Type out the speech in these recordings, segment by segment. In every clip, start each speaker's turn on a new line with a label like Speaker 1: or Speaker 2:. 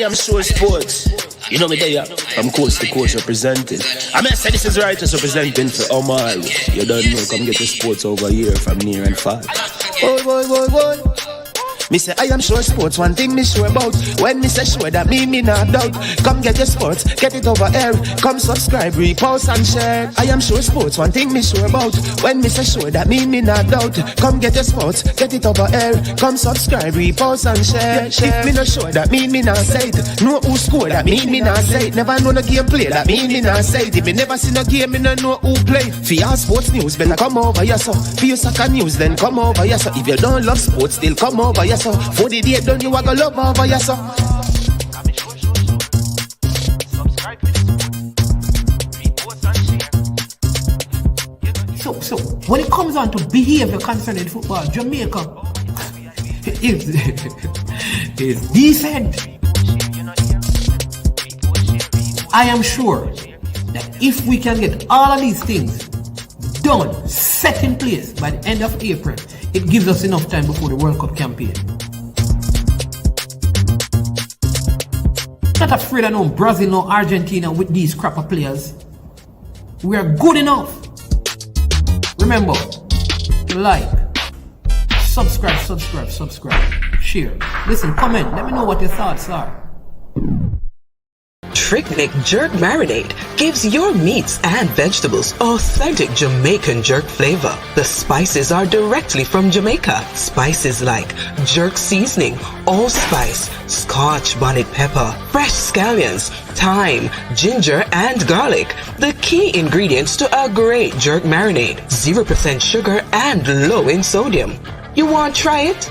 Speaker 1: am sure sports. You know me there, from coast to coast representing. I mean, I say this is righteous representing for Omar. You don't know, come get the sports over here from near and far. Boy. Me say I am sure sports, one thing me sure about. When me say sure, that me not doubt. Come get your sports, get it over here. Come subscribe, repost and share. I am sure sports, one thing me sure about. When me say sure, that me not doubt. Come get your sports, get it over here. Come subscribe, repost and share. If me not sure, that me not say it. Know who score, that me not say it. Never know the game play, that me not say it. If me never see no game, me no know who play. For your sports news, better come over here so. For your soccer news, then come over here so. If you don't love sports, still come over here so. For the day done, you are gonna love over here so.
Speaker 2: So when it comes on to behavior concerning football, Jamaica is decent. I am sure that if we can get all of these things done, set in place by the end of April, it gives us enough time before the World Cup campaign. Not afraid of no Brazil, no Argentina with these crapper players. We are good enough. Remember, like, subscribe, share. Listen, comment, let me know what your thoughts are.
Speaker 3: Tricknick Jerk Marinade gives your meats and vegetables authentic Jamaican jerk flavor. The spices are directly from Jamaica. Spices like jerk seasoning, allspice, scotch bonnet pepper, fresh scallions, thyme, ginger, and garlic. The key ingredients to a great jerk marinade. 0% sugar and low in sodium. You want to try it?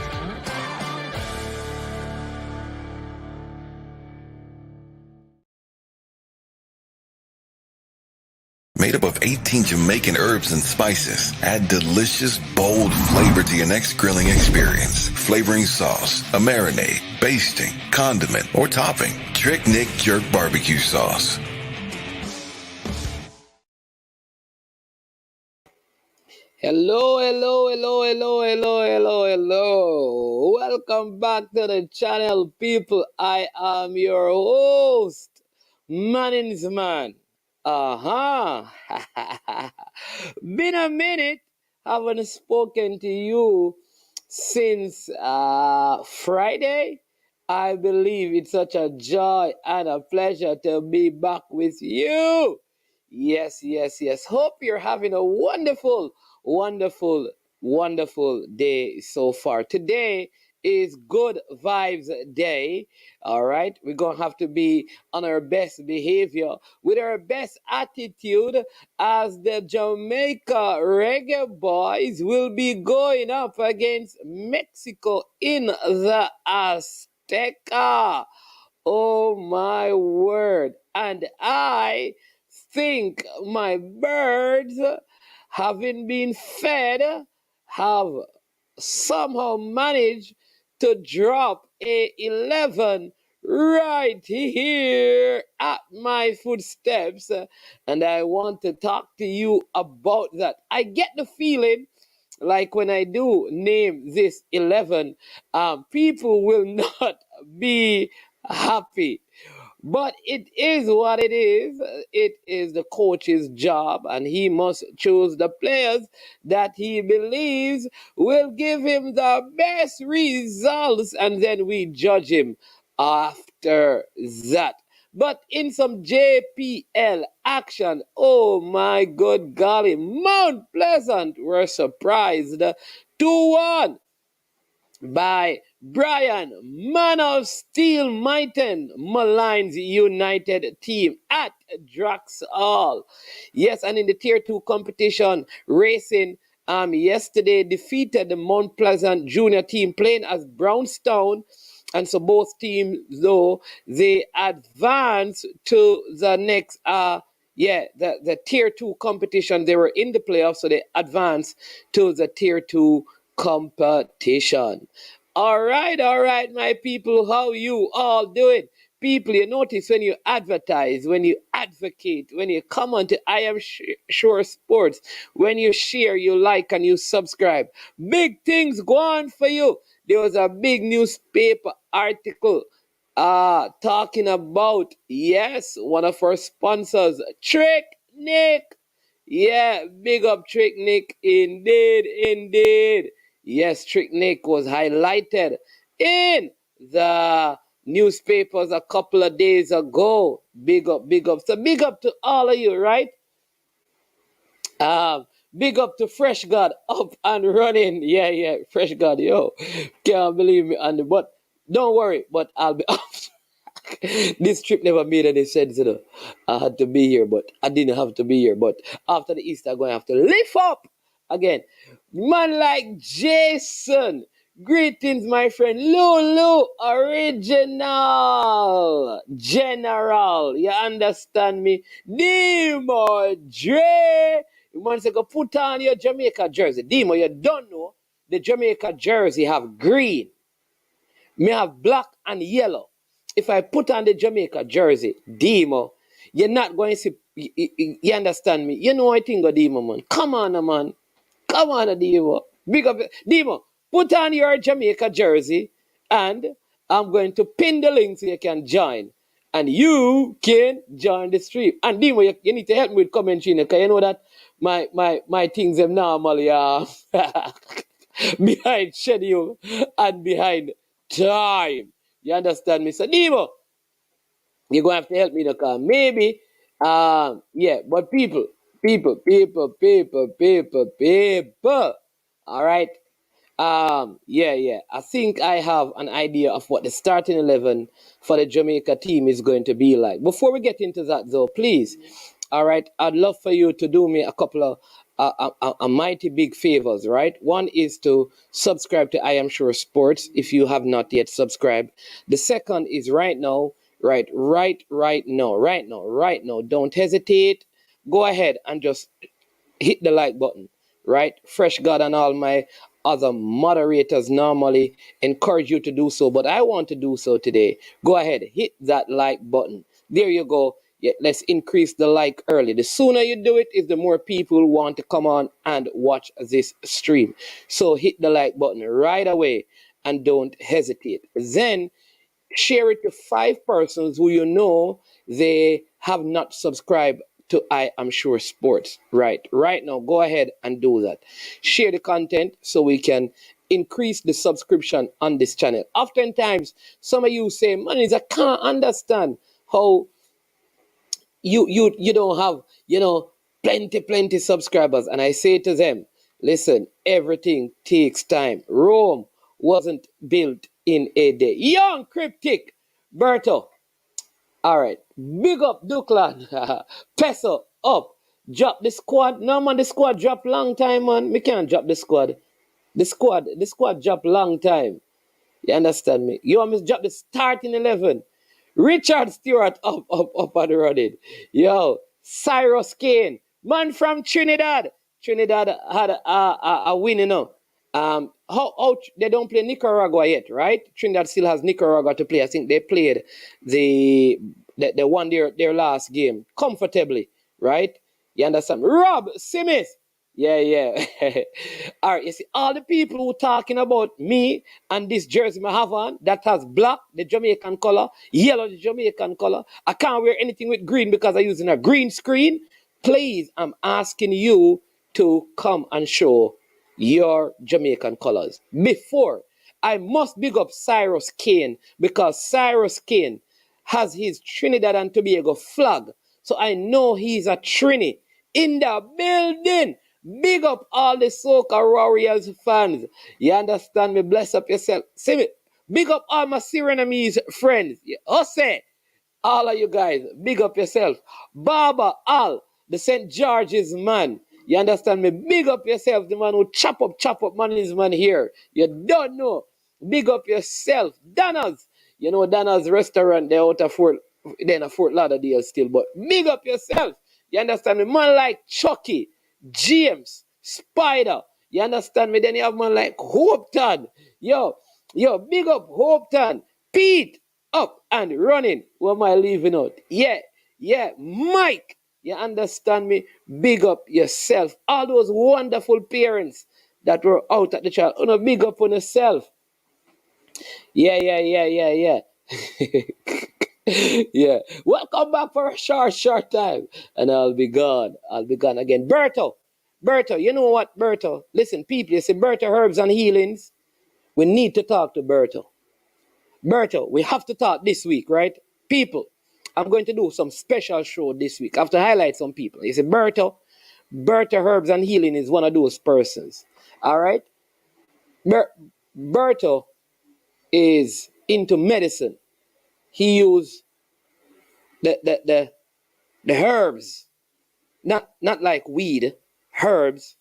Speaker 4: Made up of 18 Jamaican herbs and spices, add delicious, bold flavor to your next grilling experience. Flavoring sauce, a marinade, basting, condiment, or topping. Trick Nick Jerk Barbecue Sauce.
Speaker 5: Hello. Welcome back to the channel, people. I am your host, Man. Been a minute. Haven't spoken to you since Friday. I believe it's such a joy and a pleasure to be back with you. Yes. Hope you're having a wonderful day so far. Today is Good Vibes Day. All right, we're gonna have to be on our best behavior with our best attitude as the Jamaica Reggae Boys will be going up against Mexico in the Azteca. Oh my word. And I think my birds, having been fed, have somehow managed to drop a 11 right here at my footsteps. And I want to talk to you about that. I get the feeling like when I do name this 11, people will not be happy. But it is what it is. It is the coach's job, and he must choose the players that he believes will give him the best results, and then we judge him after that. But in some JPL action, oh my good golly, Mount Pleasant were surprised 2-1 by Brian Man of Steel Mighten Malines United team at Draxall. Yes, and in the Tier 2 competition, Racing yesterday defeated the Mount Pleasant junior team playing as Brownstown. And so both teams, though, they advance to the next, the Tier 2 competition. They were in the playoffs, so they advance to the Tier 2 competition. All right, my people, how you all doing? People, you notice when you advertise, when you advocate, when you come on to I Am Sure Sports, when you share, you like, and you subscribe, big things go on for you. There was a big newspaper article talking about, yes, one of our sponsors, Trick Nick. Yeah, big up Trick Nick, indeed, indeed. Yes, Trick Nick was highlighted in the newspapers a couple of days ago. Big up, big up. So big up to all of you, right? Big up to Fresh God up and running. Yeah, yeah, Fresh God, yo. Can't believe me. But don't worry, but I'll be off. This trip never made any sense, you know. I had to be here, but I didn't have to be here. But after the Easter, I'm going to have to lift up again. Man like Jason. Greetings, my friend. Lulu, original. General. You understand me? Demo Dre. You want to go put on your Jamaica jersey. Demo, you don't know. The Jamaica jersey have green. May have black and yellow. If I put on the Jamaica jersey, Demo, you're not going to see, you understand me? You know I think of Demo, man. Come on, man. Come on, Demo. Big up, Demo, put on your Jamaica jersey and I'm going to pin the link so you can join. And you can join the stream. And Demo, you need to help me with commentary, because you know that my things are normally behind schedule and behind time. You understand me? So Demo, you're going to have to help me, because maybe, yeah, but people. All right. Yeah. I think I have an idea of what the starting 11 for the Jamaica team is going to be like. Before we get into that, though, please, all right, I'd love for you to do me a couple of a mighty big favors, right? One is to subscribe to I Am Sure Sports if you have not yet subscribed. The second is right now, right now. Don't hesitate. Go ahead and just hit the like button, right? Fresh God and all my other moderators normally encourage you to do so, but I want to do so today. Go ahead, hit that like button. There you go. Yeah, let's increase the like early. The sooner you do it, is the more people want to come on and watch this stream. So hit the like button right away and don't hesitate. Then share it to 5 persons who you know they have not subscribed to I Am Sure Sports. Right now, go ahead and do that. Share the content so we can increase the subscription on this channel. Oftentimes, some of you say, man, I can't understand how you don't have, plenty subscribers. And I say to them, listen, everything takes time. Rome wasn't built in a day. Young Cryptic, Berto. All right. Big up Duklan. Peso up. Drop the squad. No, man, the squad drop long time, man. We can't drop the squad. The squad drop long time. You understand me? You want me to drop the starting 11. Richard Stewart up and running. Yo, Cyrus Kane, man from Trinidad. Trinidad had a win, you know. How they don't play Nicaragua yet, right? Trinidad still has Nicaragua to play. I think they played they won their last game comfortably, right? You understand? Rob Simmons. Yeah. All right, you see, all the people who talking about me and this jersey I have on that has black, the Jamaican color, yellow, the Jamaican color. I can't wear anything with green because I'm using a green screen. Please, I'm asking you to come and show your Jamaican colors. Before, I must big up Cyrus Kane, because Cyrus Kane has his Trinidad and Tobago flag. So I know he's a Trini in the building. Big up all the Soca Warriors fans. You understand me? Bless up yourself. See me? Big up all my Surinamese friends. Jose, all of you guys, big up yourself. Baba Al, the St. George's man. You understand me? Big up yourself, the man who chop up man is man here. You don't know. Big up yourself. Dana's. You know Dana's restaurant, they're out of Fort Lauderdale still, but big up yourself. You understand me? Man like Chucky, James, Spider. You understand me? Then you have man like Hopeton. Yo, big up Hopeton. Pete, up and running. What am I leaving out? Yeah, Mike. You understand me? Big up yourself. All those wonderful parents that were out at the child. Big up on yourself. Yeah. Yeah. Welcome back for a short time. And I'll be gone. I'll be gone again. Berto, you know what, Berto? Listen, people, you see Berto Herbs and Healings. We need to talk to Berto. Berto, we have to talk this week, right? People, I'm going to do some special show this week. I have to highlight some people. You see, Berto Herbs and Healing is one of those persons. All right? Berto is into medicine. He used the herbs, not like weed, herbs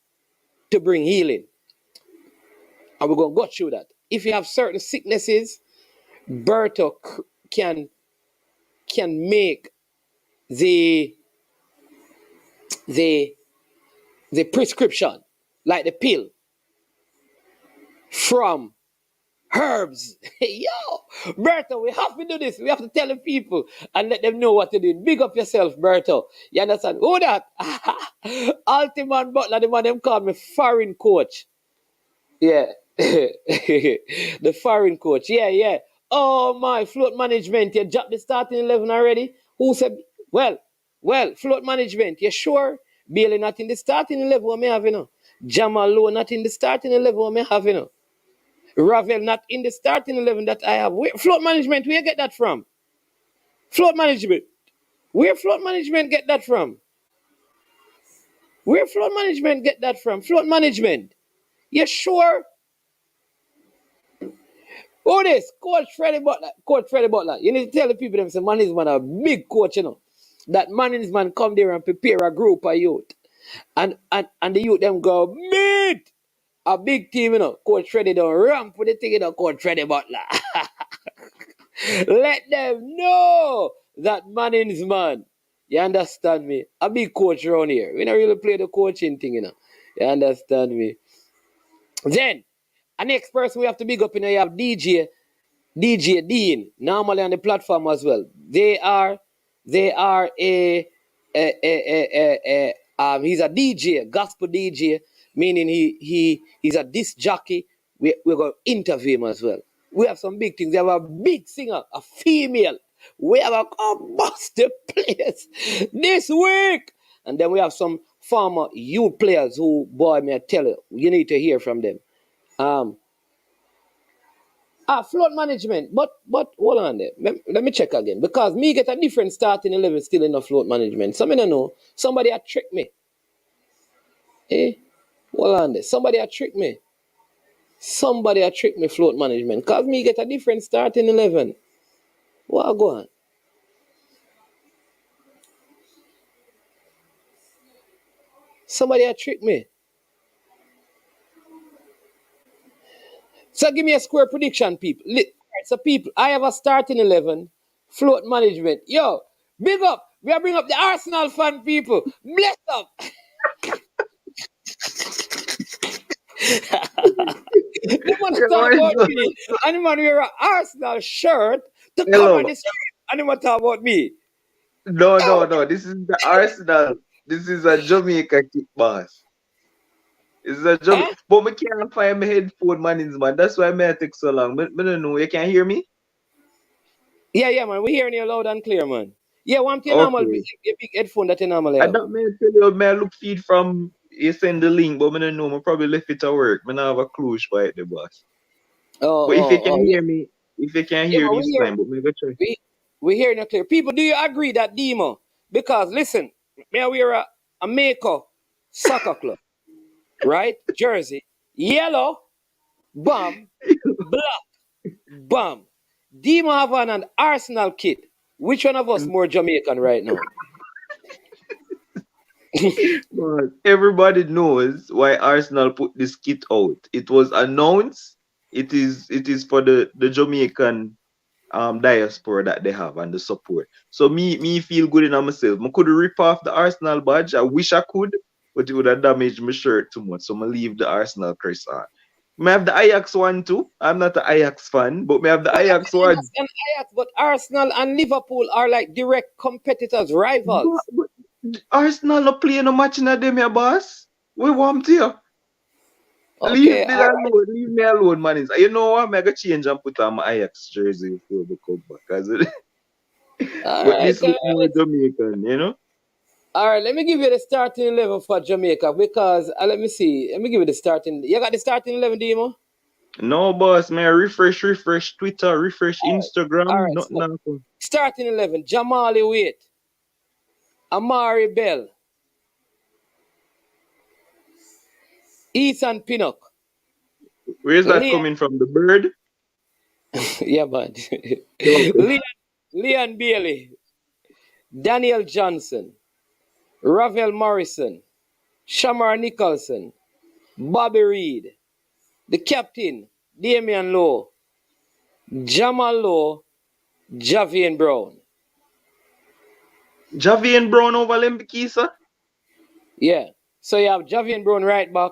Speaker 5: to bring healing. And we're going to go through that. If you have certain sicknesses, Berto can make the prescription, like the pill, from herbs. Yo, Berto, we have to do this. We have to tell the people and let them know what to do. Big up yourself, Berto. You understand? Who that? Ultimate Butler, the man them call me foreign coach. Yeah. The foreign coach. Yeah. Oh my, float management. You dropped the starting 11 already? Who said? Well, float management. You sure? Bailey not in the starting 11. What me have, you know? Jamal Lowe not in the starting 11. What me have, you know? Ravel not in the starting 11 that I have. Float management, where you get that from? Float management. Where float management get that from? Where float management get that from? Float management. You sure? Who this? Coach Freddie Butler. You need to tell the people them say man is man a big coach, you know. That man is man come there and prepare a group of youth. And the youth them go meet a big team, you know. Coach Freddie don't ramp with the thing, you know, Coach Freddie Butler. Let them know that man is man. You understand me? A big coach around here. We don't really play the coaching thing, you know. You understand me? Then, the next person we have to big up, you know, you have DJ Dean, normally on the platform as well. They are he's a DJ, gospel DJ, meaning he's a disc jockey. We're going to interview him as well. We have some big things. We have a big singer, a female. We have a bust the place this week. And then we have some former youth players who, boy, may I tell you need to hear from them. Float management, but hold on there. Let me check again. Because me get a different starting 11 still in the float management. Some don't know. Somebody had tricked me. Hold on there. Somebody had tricked me. Float management. Because me get a different starting 11. What go on? Somebody had tricked me. So give me a square prediction, people. So people, I have a starting 11, float management. Yo, big up. We are bring up the Arsenal fan people. Bless up. The man talk about me. And the man wear an Arsenal shirt to cover this. And the man talk about me.
Speaker 6: No. This is the Arsenal. This is a Jamaica kick, boss. It's a Jamaica. But I can't find my headphone, man. That's why I take so long. I don't know. You can hear me?
Speaker 5: Yeah, man. We hearing you loud and clear, man. Yeah, one thing normal big headphone that you normally have.
Speaker 6: I don't mean tell you, I look feed from you send the link, but I don't know. I probably left it at work. I don't have a clue by it, the boss. But if you can hear me, this time, but maybe try.
Speaker 5: We hearing you clear. People, do you agree that Demo? Because listen, me wear a Jamaica soccer club, right? Jersey, yellow, black, Demo have on an Arsenal kit. Which one of us more Jamaican right now?
Speaker 6: But everybody knows why Arsenal put this kit out. It was announced. It is for the Jamaican diaspora that they have and the support. So me feel good in myself. I could rip off the Arsenal badge. I wish I could, but it would have damaged my shirt too much. So I leave the Arsenal crest on. I have the Ajax one too. I'm not an Ajax fan, but I have the Ajax one.
Speaker 5: But Arsenal and Liverpool are like direct competitors, rivals.
Speaker 6: But Arsenal not playing no match in them, your boss. We want you. Leave
Speaker 5: Okay,
Speaker 6: me
Speaker 5: all right,
Speaker 6: alone. Leave me alone, man. You know what? I'm going to change and put on my Ajax jersey before the come back.
Speaker 5: all
Speaker 6: But
Speaker 5: right,
Speaker 6: this look more Jamaican, you know?
Speaker 5: all right. Let me give you the starting 11 for Jamaica because let me see. Let me give you the starting. You got the starting 11, Demo?
Speaker 6: No, boss, man. Refresh Twitter, refresh
Speaker 5: All
Speaker 6: Instagram.
Speaker 5: right.
Speaker 6: Nothing
Speaker 5: So
Speaker 6: happen.
Speaker 5: starting 11: Jamali Waite, Amari Bell, Ethan Pinnock,
Speaker 6: Where's that
Speaker 5: Leon.
Speaker 6: coming from? The bird?
Speaker 5: Yeah, man.
Speaker 6: Okay.
Speaker 5: Leon Bailey, Daniel Johnson, Ravel Morrison, Shamar Nicholson, Bobby Reed, the captain, Damian Lowe, Jamal Lowe, Javian Brown.
Speaker 6: Javian Brown over Lembikisa?
Speaker 5: Yeah. So you have Javian Brown right back,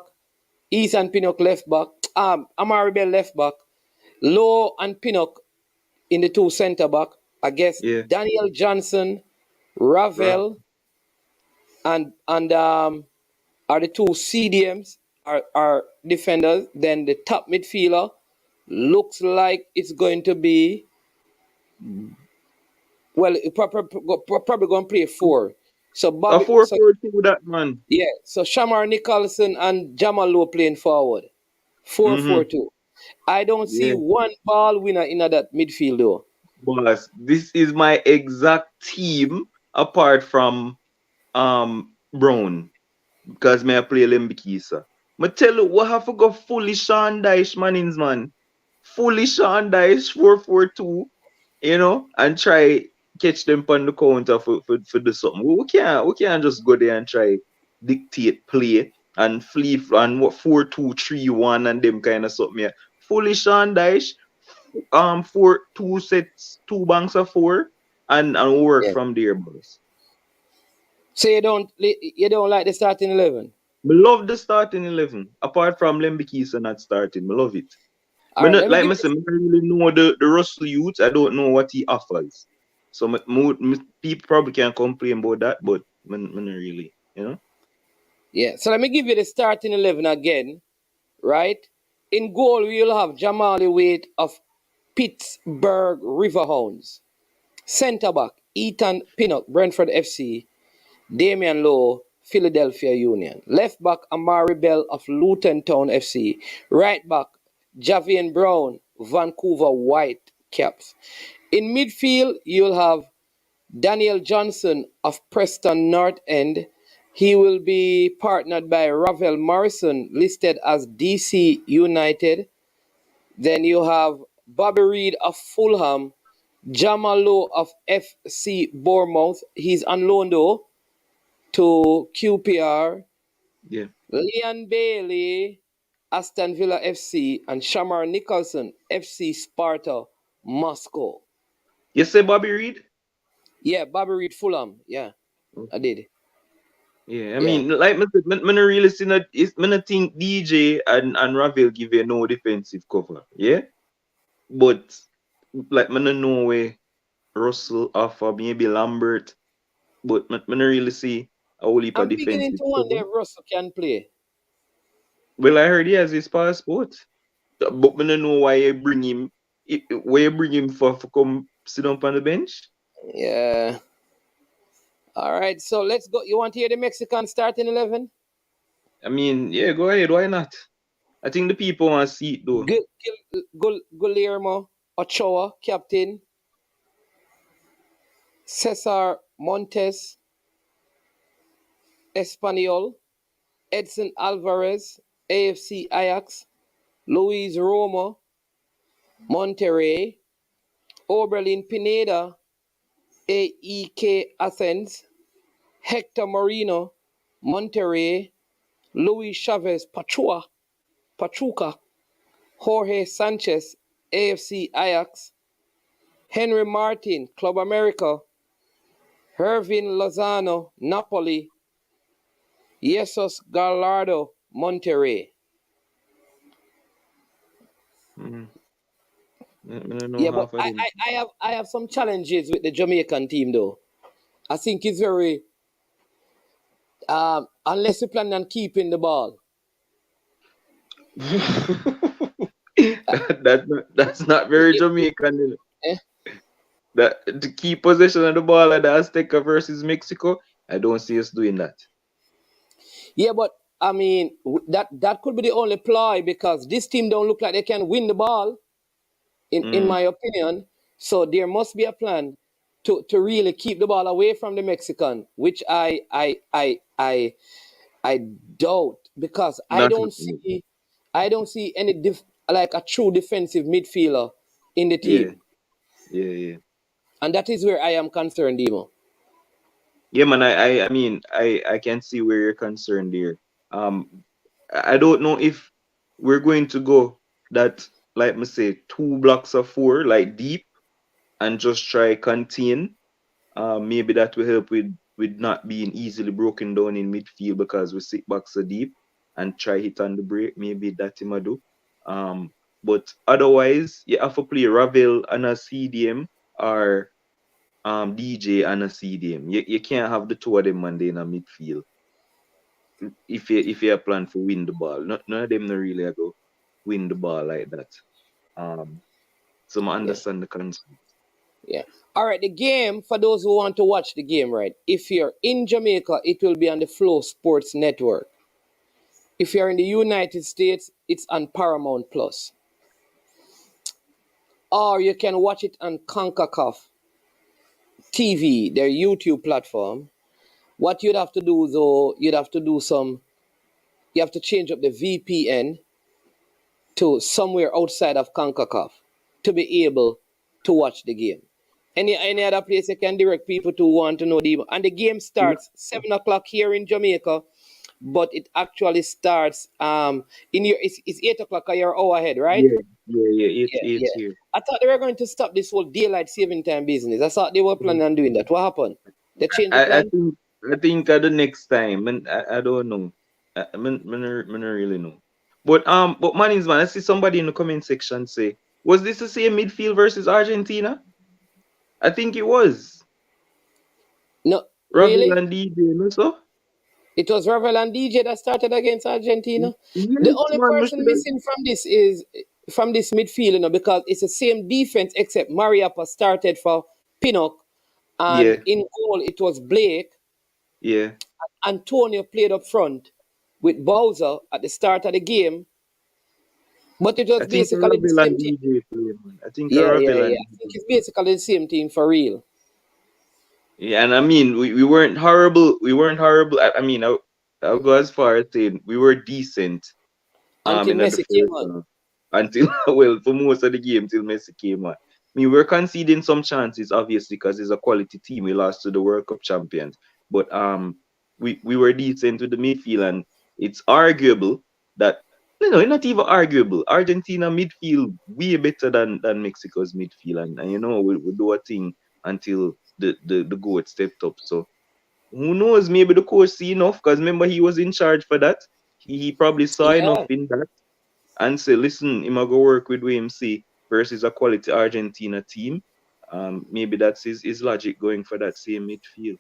Speaker 5: Ethan Pinnock left back, Amari Bell left back, Lowe and Pinnock in the two centre back. I guess
Speaker 6: Yeah.
Speaker 5: Daniel Johnson,
Speaker 6: Right.
Speaker 5: Ravel, and are the two CDMs are defenders. Then the top midfielder looks like it's going to be well, probably going to play four. So
Speaker 6: A
Speaker 5: Bobby, so
Speaker 6: 4-4-2 that man.
Speaker 5: yeah, so Shamar Nicholson and Jamal Lowe playing forward, four
Speaker 6: Mm-hmm.
Speaker 5: four two. I don't see
Speaker 6: Yeah.
Speaker 5: one ball winner in that midfield though.
Speaker 6: Boss, this is my exact team apart from Brown. Because me I play Lembikisa. Me tell you what have to go fully Sean Dyche manins man. Fully Sean Dyche 4-4-2, you know, and try catch them on the counter for the something. We can't just go there and try dictate play and flee and what 4-2-3-1 and them kind of something. Yeah. Fully Sean Dyche, four two sets, two banks of four, and work
Speaker 5: Yeah.
Speaker 6: from there, boys.
Speaker 5: So you don't like the starting 11.
Speaker 6: Me love the starting 11. Apart from Lembikisa not starting, me love it.
Speaker 5: All
Speaker 6: Me
Speaker 5: right,
Speaker 6: not,
Speaker 5: let me
Speaker 6: like
Speaker 5: give
Speaker 6: me
Speaker 5: you.
Speaker 6: say, me don't really know the Russell Youth. I don't know what he offers. So people probably can complain about that, but me not really, you know.
Speaker 5: Yeah, so let me give you the starting 11 again, right? In goal, we'll have Jamali Waite of Pittsburgh Riverhounds. Centre back, Ethan Pinnock, Brentford FC. Damian Lowe, Philadelphia Union. Left back, Amari Bell of Luton Town FC. Right back, Javian Brown, Vancouver Whitecaps. In midfield, you'll have Daniel Johnson of Preston North End. He will be partnered by Ravel Morrison, listed as DC United. Then you have Bobby Reed of Fulham, Jamal Lowe of FC Bournemouth. He's on loan though to QPR.
Speaker 6: Yeah.
Speaker 5: Leon Bailey, Aston Villa FC, and Shamar Nicholson, FC Sparta, Moscow.
Speaker 6: You say Bobby Reed?
Speaker 5: Yeah, Bobby Reed Fulham. Yeah, I
Speaker 6: Okay.
Speaker 5: did.
Speaker 6: Yeah, I
Speaker 5: Yeah.
Speaker 6: mean, like me not really see that. Me not think DJ and Ravel give you no defensive cover. Yeah, but like me not know where Russell offer maybe Lambert, but me not really see a whole heap of
Speaker 5: I'm beginning
Speaker 6: defensive
Speaker 5: to wonder
Speaker 6: cover.
Speaker 5: if Russell can play.
Speaker 6: Well, I heard he has his passport, but me don't know why you bring him. Why you bring him for come sit down on the bench?
Speaker 5: Yeah. All right, so let's go. You want to hear the Mexican starting 11?
Speaker 6: I mean, yeah, go ahead. Why not? I think the people want to see it though.
Speaker 5: Guillermo Ochoa, captain. Cesar Montes, Espanyol. Edson Alvarez, AFC Ajax. Luis Romo, Monterrey. Oberlin Pineda, AEK Athens. Hector Moreno, Monterrey. Luis Chavez Pachuca. Jorge Sanchez, AFC Ajax. Henry Martin, Club America. Hervin Lozano, Napoli. Jesus Gallardo, Monterrey.
Speaker 6: Mm. I don't know
Speaker 5: Yeah, but
Speaker 6: half of
Speaker 5: I,
Speaker 6: them.
Speaker 5: I, I have some challenges with the Jamaican team though. I think it's very unless you plan on keeping the ball.
Speaker 6: That's not very Jamaican. You know.
Speaker 5: Eh?
Speaker 6: That the key possession of the ball at the Azteca versus Mexico, I don't see us doing that.
Speaker 5: Yeah, but I mean that could be the only ploy because this team don't look like they can win the ball. In
Speaker 6: Mm,
Speaker 5: my opinion. So there must be a plan to really keep the ball away from the Mexican, which I doubt because
Speaker 6: not
Speaker 5: I don't see any like a true defensive midfielder in the
Speaker 6: yeah,
Speaker 5: team,
Speaker 6: yeah.
Speaker 5: and that is where I am concerned, Demo.
Speaker 6: Yeah, man. I mean, I can see where you're concerned there. I don't know if we're going to go that, like me say, two blocks of four, like deep, and just try contain. Maybe that will help with not being easily broken down in midfield because we sit back so deep and try hit on the break. Maybe that him a do. But otherwise, you have to play Ravel and a CDM or DJ and a CDM. You can't have the two of them man there in a midfield if you plan for win the ball. None of them not really a go win the ball like that. Um, so I
Speaker 5: Yeah,
Speaker 6: understand the concern.
Speaker 5: yeah. All right, the game for those who want to watch the game, right? If you're in Jamaica, it will be on the Flow Sports Network. If you're in the United States, it's on Paramount Plus, or you can watch it on Kickoff TV, their YouTube platform. What you'd have to do though, you have to change up the VPN to somewhere outside of CONCACAF to be able to watch the game. Any other place you can direct people to want to know the and the game
Speaker 6: Yeah,
Speaker 5: starts 7 o'clock here in Jamaica, but it actually starts in your it's 8 o'clock at your hour ahead, right?
Speaker 6: yeah.
Speaker 5: Yeah,
Speaker 6: It's
Speaker 5: yeah.
Speaker 6: here.
Speaker 5: I thought they were going to stop this whole daylight saving time business. I thought they were planning on doing that. What happened? They changed the
Speaker 6: I
Speaker 5: plan?
Speaker 6: think the next time, and I don't know. I don't really know. But man, I see somebody in the comment section say, was this the same midfield versus Argentina? I think it was.
Speaker 5: No,
Speaker 6: Ravel
Speaker 5: really?
Speaker 6: and DJ, no so?
Speaker 5: It was Ravel and DJ that started against Argentina. The
Speaker 6: Yes,
Speaker 5: only
Speaker 6: man.
Speaker 5: person missing from this is from this midfield, because it's the same defense except Mariappa started for Pinnock, and
Speaker 6: Yeah,
Speaker 5: in goal it was Blake.
Speaker 6: yeah.
Speaker 5: Antonio played up front with Bowser at the start of the game, but it
Speaker 6: I
Speaker 5: was
Speaker 6: think
Speaker 5: basically the
Speaker 6: Ravel
Speaker 5: same
Speaker 6: and
Speaker 5: team.
Speaker 6: DJ play, man. I think
Speaker 5: Yeah, yeah,
Speaker 6: Ravel
Speaker 5: yeah.
Speaker 6: and
Speaker 5: I think
Speaker 6: DJ.
Speaker 5: it's basically the same team for real.
Speaker 6: Yeah, and I mean, we weren't horrible. We weren't horrible. I mean, I'll go as far as saying we were decent.
Speaker 5: Until
Speaker 6: In the
Speaker 5: Messi came
Speaker 6: first
Speaker 5: on.
Speaker 6: half until well for most of the game till Messi came on. I mean, we're conceding some chances, obviously, because it's a quality team. We lost to the World Cup champions, but we were decent with the midfield, and it's arguable that not even arguable. Argentina midfield way better than Mexico's midfield, and we do a thing until the goat stepped up. So who knows? Maybe the coach see enough because remember he was in charge for that. He probably saw enough
Speaker 5: Yeah.
Speaker 6: in that and say, listen, him a go work with WMC versus a quality Argentina team. Maybe that's his logic going for that same midfield.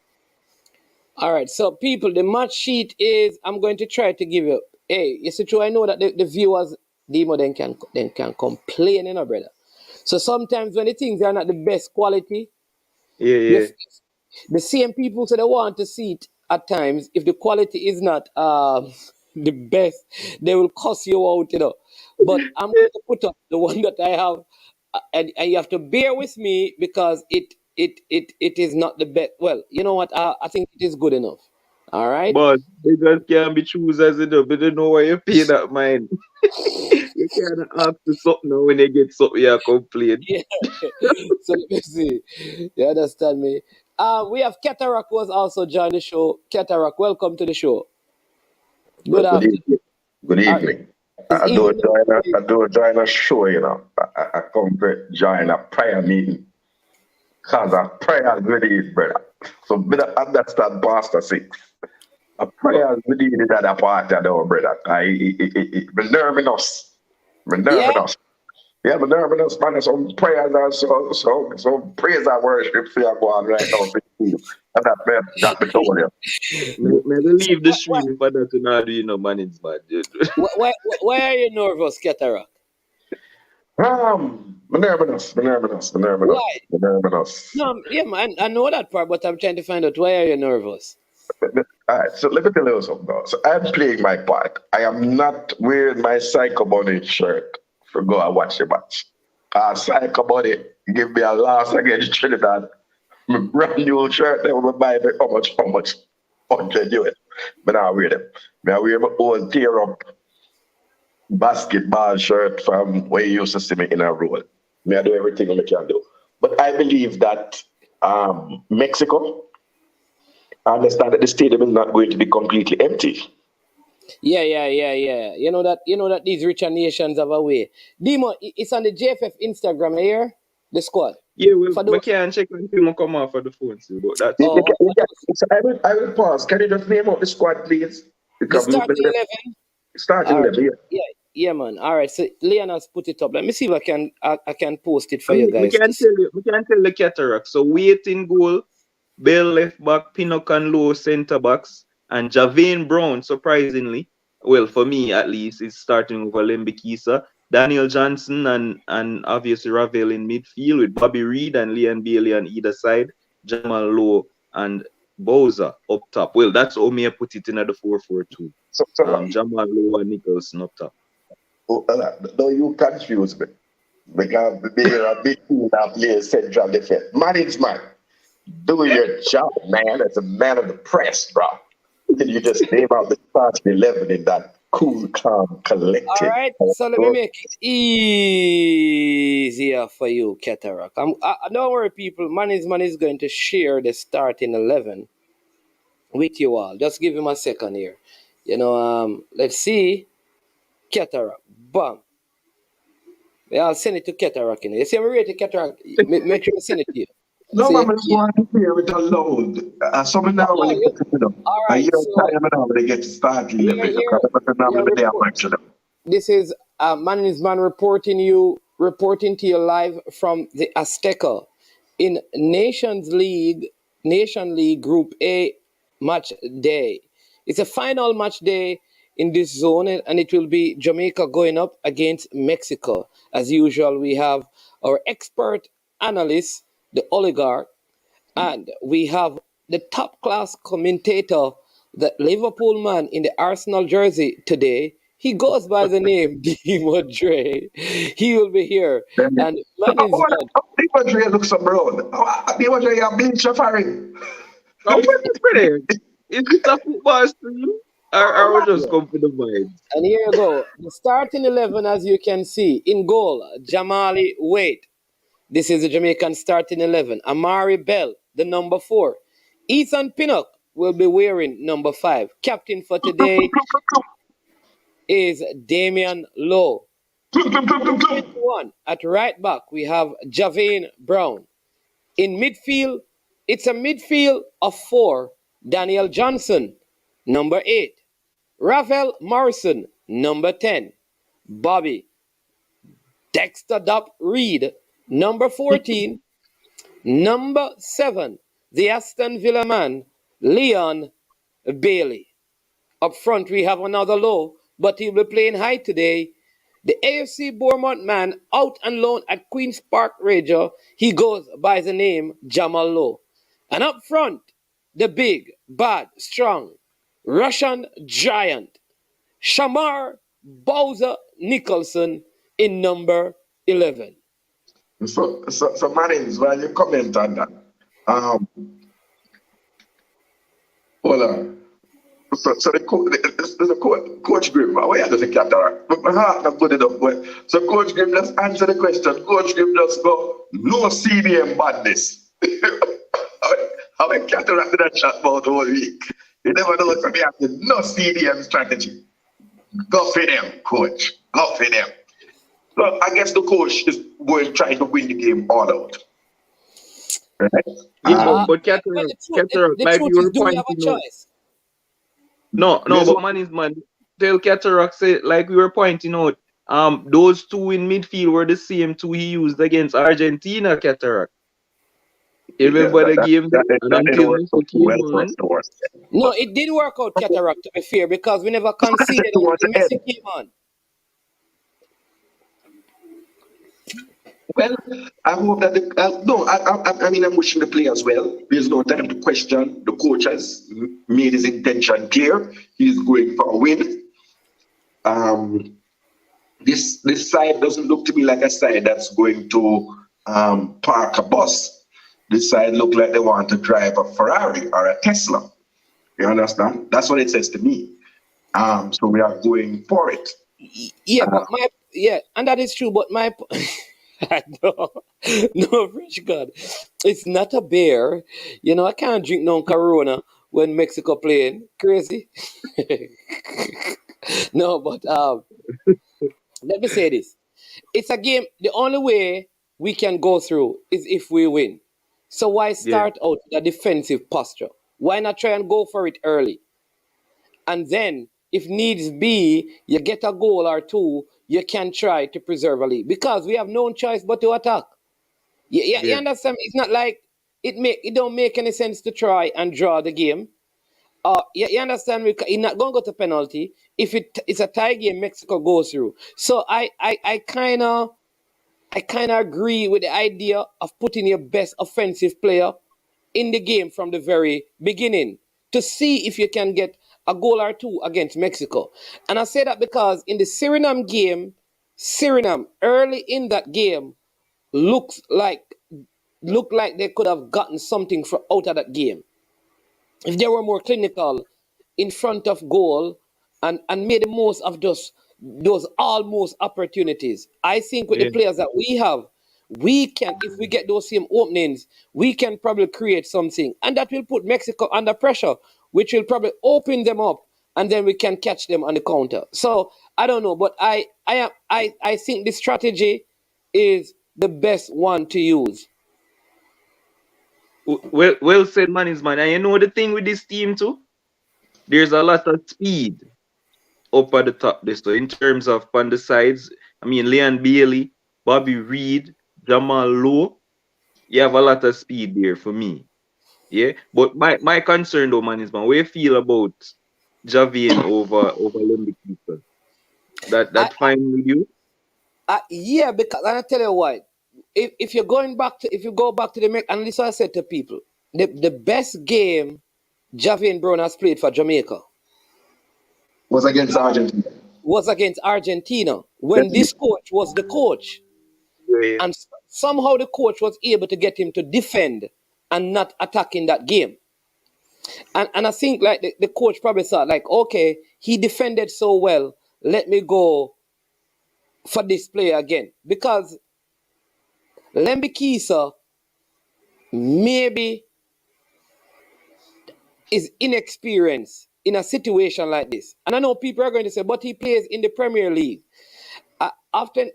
Speaker 5: All right, so people, the match sheet is I'm going to try to give you. Hey, it's true. I know that the viewers, Demo, then can complain, brother. So sometimes when the things are not the best quality,
Speaker 6: Yeah,
Speaker 5: the
Speaker 6: yeah.
Speaker 5: the same people so they want to see it at times. If the quality is not the best, they will cuss you out. But I'm going to put up the one that I have, and you have to bear with me because it is not the best. Well, you know what? I think it is good enough. All right.
Speaker 6: But they just can't be choosers, but they know why you pay that mind. You can't ask for something now when they get something you complain.
Speaker 5: Yeah. So let me see. You understand me? We have Cataract was also joined the show. Cataract, welcome to the show. Good
Speaker 7: Good
Speaker 5: afternoon.
Speaker 7: evening. Good
Speaker 5: Uh,
Speaker 7: evening.
Speaker 5: it's evening.
Speaker 7: I do join a show, I come to join a prayer meeting. Because a prayer is really, brother. So, better understand Pastor 6. A prayer is really the other part of our brother. Me nerving us. Me
Speaker 5: Yeah.
Speaker 7: nerving us. Yeah, me nerving us, man. Some prayers and so praise and worship for you go on right now. That be told you.
Speaker 6: Maybe
Speaker 5: So
Speaker 6: leave the stream for that to not do management.
Speaker 5: why are you nervous, Cataract?
Speaker 7: Me nervous.
Speaker 5: Why? No, yeah, man, I know that part, but I'm trying to find out why are you nervous?
Speaker 7: All right, so let me tell you something now. So I'm playing my part. I am not wearing my Psycho Bunny shirt for go and watch the match. Psycho Bunny give me a loss against Trinidad. My brand new shirt, they will buy me how much? 100 US. But I wear them. I wear my old tear up basketball shirt from where you used to see me in a roll. I do everything I can do. But I believe that Mexico, I understand that the stadium is not going to be completely empty.
Speaker 5: Yeah. You know that these richer nations have a way. Demo, it's on the JFF Instagram here, the squad.
Speaker 6: Yeah, well,
Speaker 5: For
Speaker 6: I
Speaker 5: those,
Speaker 6: can't check until I come off of the phone, so, but that's
Speaker 7: You
Speaker 5: oh,
Speaker 6: fine.
Speaker 5: for those,
Speaker 7: so I will pause. Can you just name out the squad, please?
Speaker 5: the
Speaker 7: Because
Speaker 5: starting 11.
Speaker 7: starting
Speaker 5: All right.
Speaker 7: 11, yeah.
Speaker 5: Yeah, man. All right. So Leon has put it up. Let me see if I can post it for you
Speaker 6: We
Speaker 5: guys to
Speaker 6: can
Speaker 5: see.
Speaker 6: tell you, we can tell the Cataract. So wait in goal, Bell left back, Pinnock and Low centre backs, and Javane Brown, surprisingly, well for me at least, is starting over Lembikisa. Daniel Johnson and obviously Ravel in midfield with Bobby Reed and Leon Bailey on either side, Jamal Lowe and Bowser up top. Well, that's how me I put it in at the 4-4-2.
Speaker 7: So,
Speaker 6: Jamal Lowe and Nicholson up top.
Speaker 7: no, you confuse me. Because being a big team that plays central defense. Management, do your job, man, as a man of the press, bro. Can you just name out the starting 11 in that cool, calm, collected?
Speaker 5: All right. So let me make it easier for you, Cataract. Don't worry, people. Man is going to share the starting 11 with you all. Just give him a second here. Let's see. Cataract. Bam. Yeah, I'll send it to Cataract. You see, I'm ready to Cataract. Make sure I send it to you.
Speaker 7: No,
Speaker 5: See?
Speaker 7: man, I just want to hear it alone. Some now when you put it up.
Speaker 5: All
Speaker 7: A
Speaker 5: right.
Speaker 7: year
Speaker 5: So
Speaker 7: time now when they get started,
Speaker 5: here,
Speaker 7: because
Speaker 5: here,
Speaker 7: I'm not
Speaker 5: here
Speaker 7: going to
Speaker 5: report.
Speaker 7: match them.
Speaker 5: This is Man is Man reporting to you live from the Azteca in Nation League Group A match day. It's a final match day in this zone, and it will be Jamaica going up against Mexico. As usual, we have our expert analyst, the oligarch, and we have the top class commentator, the Liverpool man in the Arsenal jersey today. He goes by the name D. Madre. He will be here. And man is man.
Speaker 7: Dimadre looks so brown. Dimadre, you're being safari.
Speaker 6: Now, what is there? Is it a football stream? Or we just come for the vibes?
Speaker 5: And here you go. The starting 11, as you can see, in goal, Jamali Wade. This is the Jamaican starting 11. Amari Bell, the number 4. Ethan Pinnock will be wearing number 5. Captain for today is Damian Lowe. 21 at right back, we have Javane Brown. In midfield, it's a midfield of 4. Daniel Johnson, number 8. Ravel Morrison, number 10. Bobby Dexter Dup Reed, number 14. Number 7, the Aston Villa man, Leon Bailey. Up front, we have another low, but he'll be playing high today. The AFC Bournemouth man, out and loan at Queen's Park Ranger, he goes by the name Jamal Lowe. And up front, the big, bad, strong Russian giant, Shamar Bowser Nicholson in number 11.
Speaker 7: So Marines, while you comment on that, hold on. So the coach Grim, why you the Cataract? But my heart not good enough. But so Coach Grim just answer the question. Coach Grim just go, no CDM badness. How a Cataract did that chat about the whole week? You never know what's going to happen. No CDM strategy. Go for them, coach. Go for them. So I guess the coach is going to try to win the game all out. Right?
Speaker 6: Yeah, but Cataract,
Speaker 5: The
Speaker 6: like
Speaker 5: truth
Speaker 6: you
Speaker 5: is,
Speaker 6: were
Speaker 5: do we have a
Speaker 6: pointing out.
Speaker 5: choice?
Speaker 6: No, but man is man. Tell Cataract say like we were pointing out. Those two in midfield were the same two he used against Argentina. Cataract. Remember the
Speaker 7: that,
Speaker 6: game
Speaker 7: that,
Speaker 6: there? And
Speaker 7: that didn't
Speaker 6: until
Speaker 7: work
Speaker 6: Messi
Speaker 7: out too well
Speaker 6: came
Speaker 7: for us
Speaker 6: on,
Speaker 7: to work.
Speaker 5: No, it did work out Cataract, to be fair, because we never conceded
Speaker 7: Towards
Speaker 5: until
Speaker 7: the
Speaker 5: Messi
Speaker 7: end.
Speaker 5: came on.
Speaker 7: Well, I hope that no, I mean, I'm wishing the players well. There's no time to question. The coach has made his intention clear. He's going for a win. Um, this side doesn't look to me like a side that's going to park a bus. This side look like they want to drive a Ferrari or a Tesla. You understand? That's what it says to me. So we are going for it.
Speaker 5: Yeah, but and that is true. But my no, no, French God, it's not a beer. You know, I can't drink no Corona when Mexico playing. Crazy. No, but let me say this: it's a game. The only way we can go through is if we win. So why
Speaker 6: yeah,
Speaker 5: start out with a defensive posture? Why not try and go for it early? And then, if needs be, you get a goal or two, you can try to preserve a lead because we have no choice but to attack. You
Speaker 6: yeah,
Speaker 5: understand? It's not like it don't make any sense to try and draw the game. You understand? It's not going to go to penalty. If it's a tie game, Mexico goes through. So I kind of agree with the idea of putting your best offensive player in the game from the very beginning to see if you can get a goal or two against Mexico. And I say that because in the Suriname game, Suriname early in that game looks like looked like they could have gotten something out of that game if they were more clinical in front of goal and made the most of those almost opportunities. I think with the
Speaker 6: yeah.
Speaker 5: players that we have, we can, if we get those same openings, we can probably create something. And that will put Mexico under pressure, which will probably open them up and then we can catch them on the counter. So I don't know, but I think this strategy is the best one to use.
Speaker 6: Well said, man, is man. And you know the thing with this team too? There's a lot of speed up at the top there. So in terms of on the sides, I mean Leon Bailey, Bobby Reed, Jamal Lowe, you have a lot of speed there for me. Yeah. But my concern though, man, is man, what you feel about Javian over Lembikisa?
Speaker 5: I,
Speaker 6: That fine with you?
Speaker 5: yeah, because and I tell you what, if you're going back to if you go back to and this is what I said to people, the best game Javian Brown has played for Jamaica
Speaker 7: Was against Argentina.
Speaker 5: was against Argentina when
Speaker 7: Definitely.
Speaker 5: this coach was the coach,
Speaker 6: Yeah,
Speaker 5: and somehow the coach was able to get him to defend and not attack in that game. And I think like the coach probably thought like, okay, he defended so well, let me go for this player again because Lembikisa maybe is inexperienced in a situation like this. And I know people are going to say, but he plays in the Premier League. I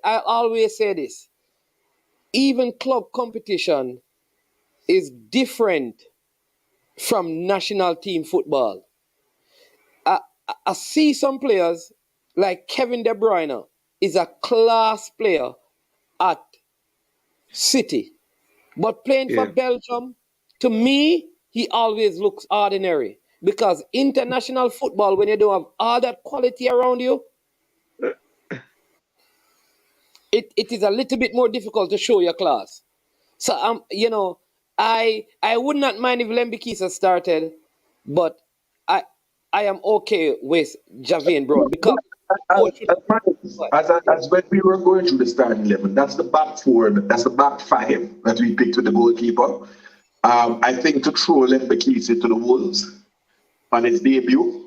Speaker 5: always say this. Even club competition is different from national team football. I see some players like Kevin De Bruyne is a class player at City. But playing for
Speaker 6: yeah.
Speaker 5: Belgium, to me, he always looks ordinary. Because international football, when you don't have all that quality around you, it is a little bit more difficult to show your class. So I would not mind if Lembikisa started, but I I am okay with Javian Brown because
Speaker 7: As,
Speaker 5: coach
Speaker 7: as when we were going through the starting 11, that's the back four, that's the back five that we picked with the goalkeeper. I think to throw Lembekisi to the Wolves on his debut,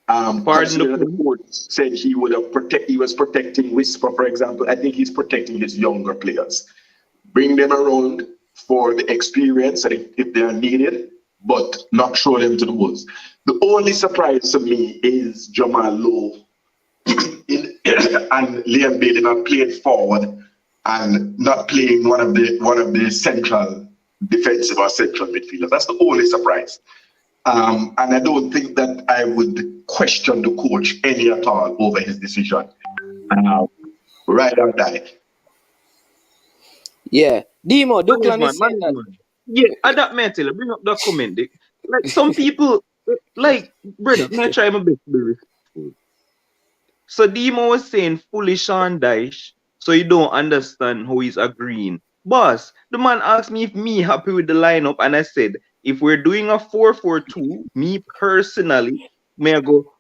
Speaker 6: Pardon the
Speaker 7: considering the
Speaker 6: pun.
Speaker 7: coach said he was protecting Whisper, for example, I think he's protecting his younger players. Bring them around for the experience and if they are needed, but not throw them to the Wolves. The only surprise to me is Jamal Lowe and Liam Bailey not playing forward and not playing one of the central defensive or central midfielders. That's the only surprise. And I don't think that I would question the coach any at all over his decision. Ride or die.
Speaker 5: yeah. Demo, Duke
Speaker 6: Man is
Speaker 5: Land
Speaker 6: man,
Speaker 5: is
Speaker 6: man
Speaker 5: saying
Speaker 6: is
Speaker 5: that
Speaker 6: man. Yeah, at that matter, bring up that comment. Like some people, like brother, I'm gonna try my best to be respectful. So Demo was saying foolish on Daesh, so you don't understand how he's agreeing. Boss, the man asked me if me happy with the lineup, and I said if we're doing a 4-4-2, me personally, may I go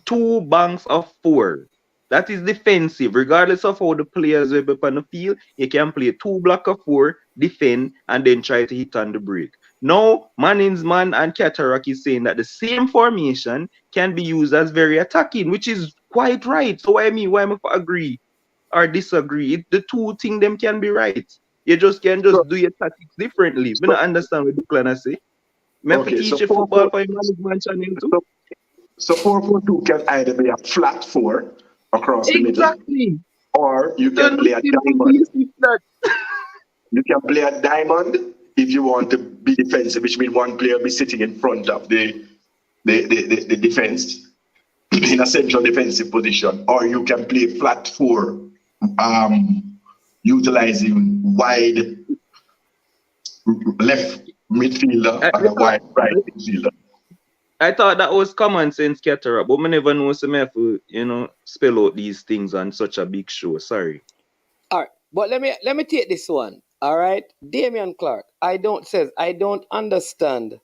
Speaker 6: two banks of four. That is defensive. Regardless of how the players will be on the field, you can play two block of four, defend, and then try to hit on the break. Now, Manningsman and Cataract is saying that the same formation can be used as very attacking, which is quite right. So why am I agree or disagree? The two things them can be right. You just can
Speaker 7: So,
Speaker 6: just do your tactics differently. We
Speaker 7: so
Speaker 6: don't understand what the plan say. Me have to
Speaker 7: okay, so
Speaker 6: teach you
Speaker 7: four
Speaker 6: football
Speaker 7: four
Speaker 6: for your management channel too.
Speaker 7: so, so 4-4-2 can either be a flat four across the middle,
Speaker 6: Exactly.
Speaker 7: or you
Speaker 6: So
Speaker 7: can play a
Speaker 6: nothing
Speaker 7: diamond.
Speaker 6: basic that.
Speaker 7: You can play a diamond if you want to be defensive, which means one player be sitting in front of the defense in a central defensive position, or you can play flat four, utilizing wide left midfielder
Speaker 6: I
Speaker 7: and a
Speaker 6: thought
Speaker 7: wide right midfielder.
Speaker 6: I thought that was common sense, Catara, but I never know so me have to, spell out these things on such a big show. Sorry.
Speaker 5: All right, but let me take this one. All right, Damian Clark. I don't understand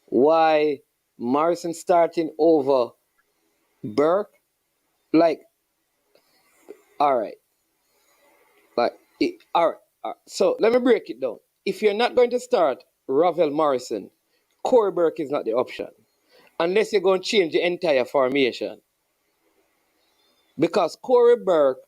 Speaker 5: why Morrison starting over Burke. Like, all right, all right, all right. So let me break it down. If you're not going to start Ravel Morrison, Corey Burke is not the option unless you're going to change the entire formation because Corey Burke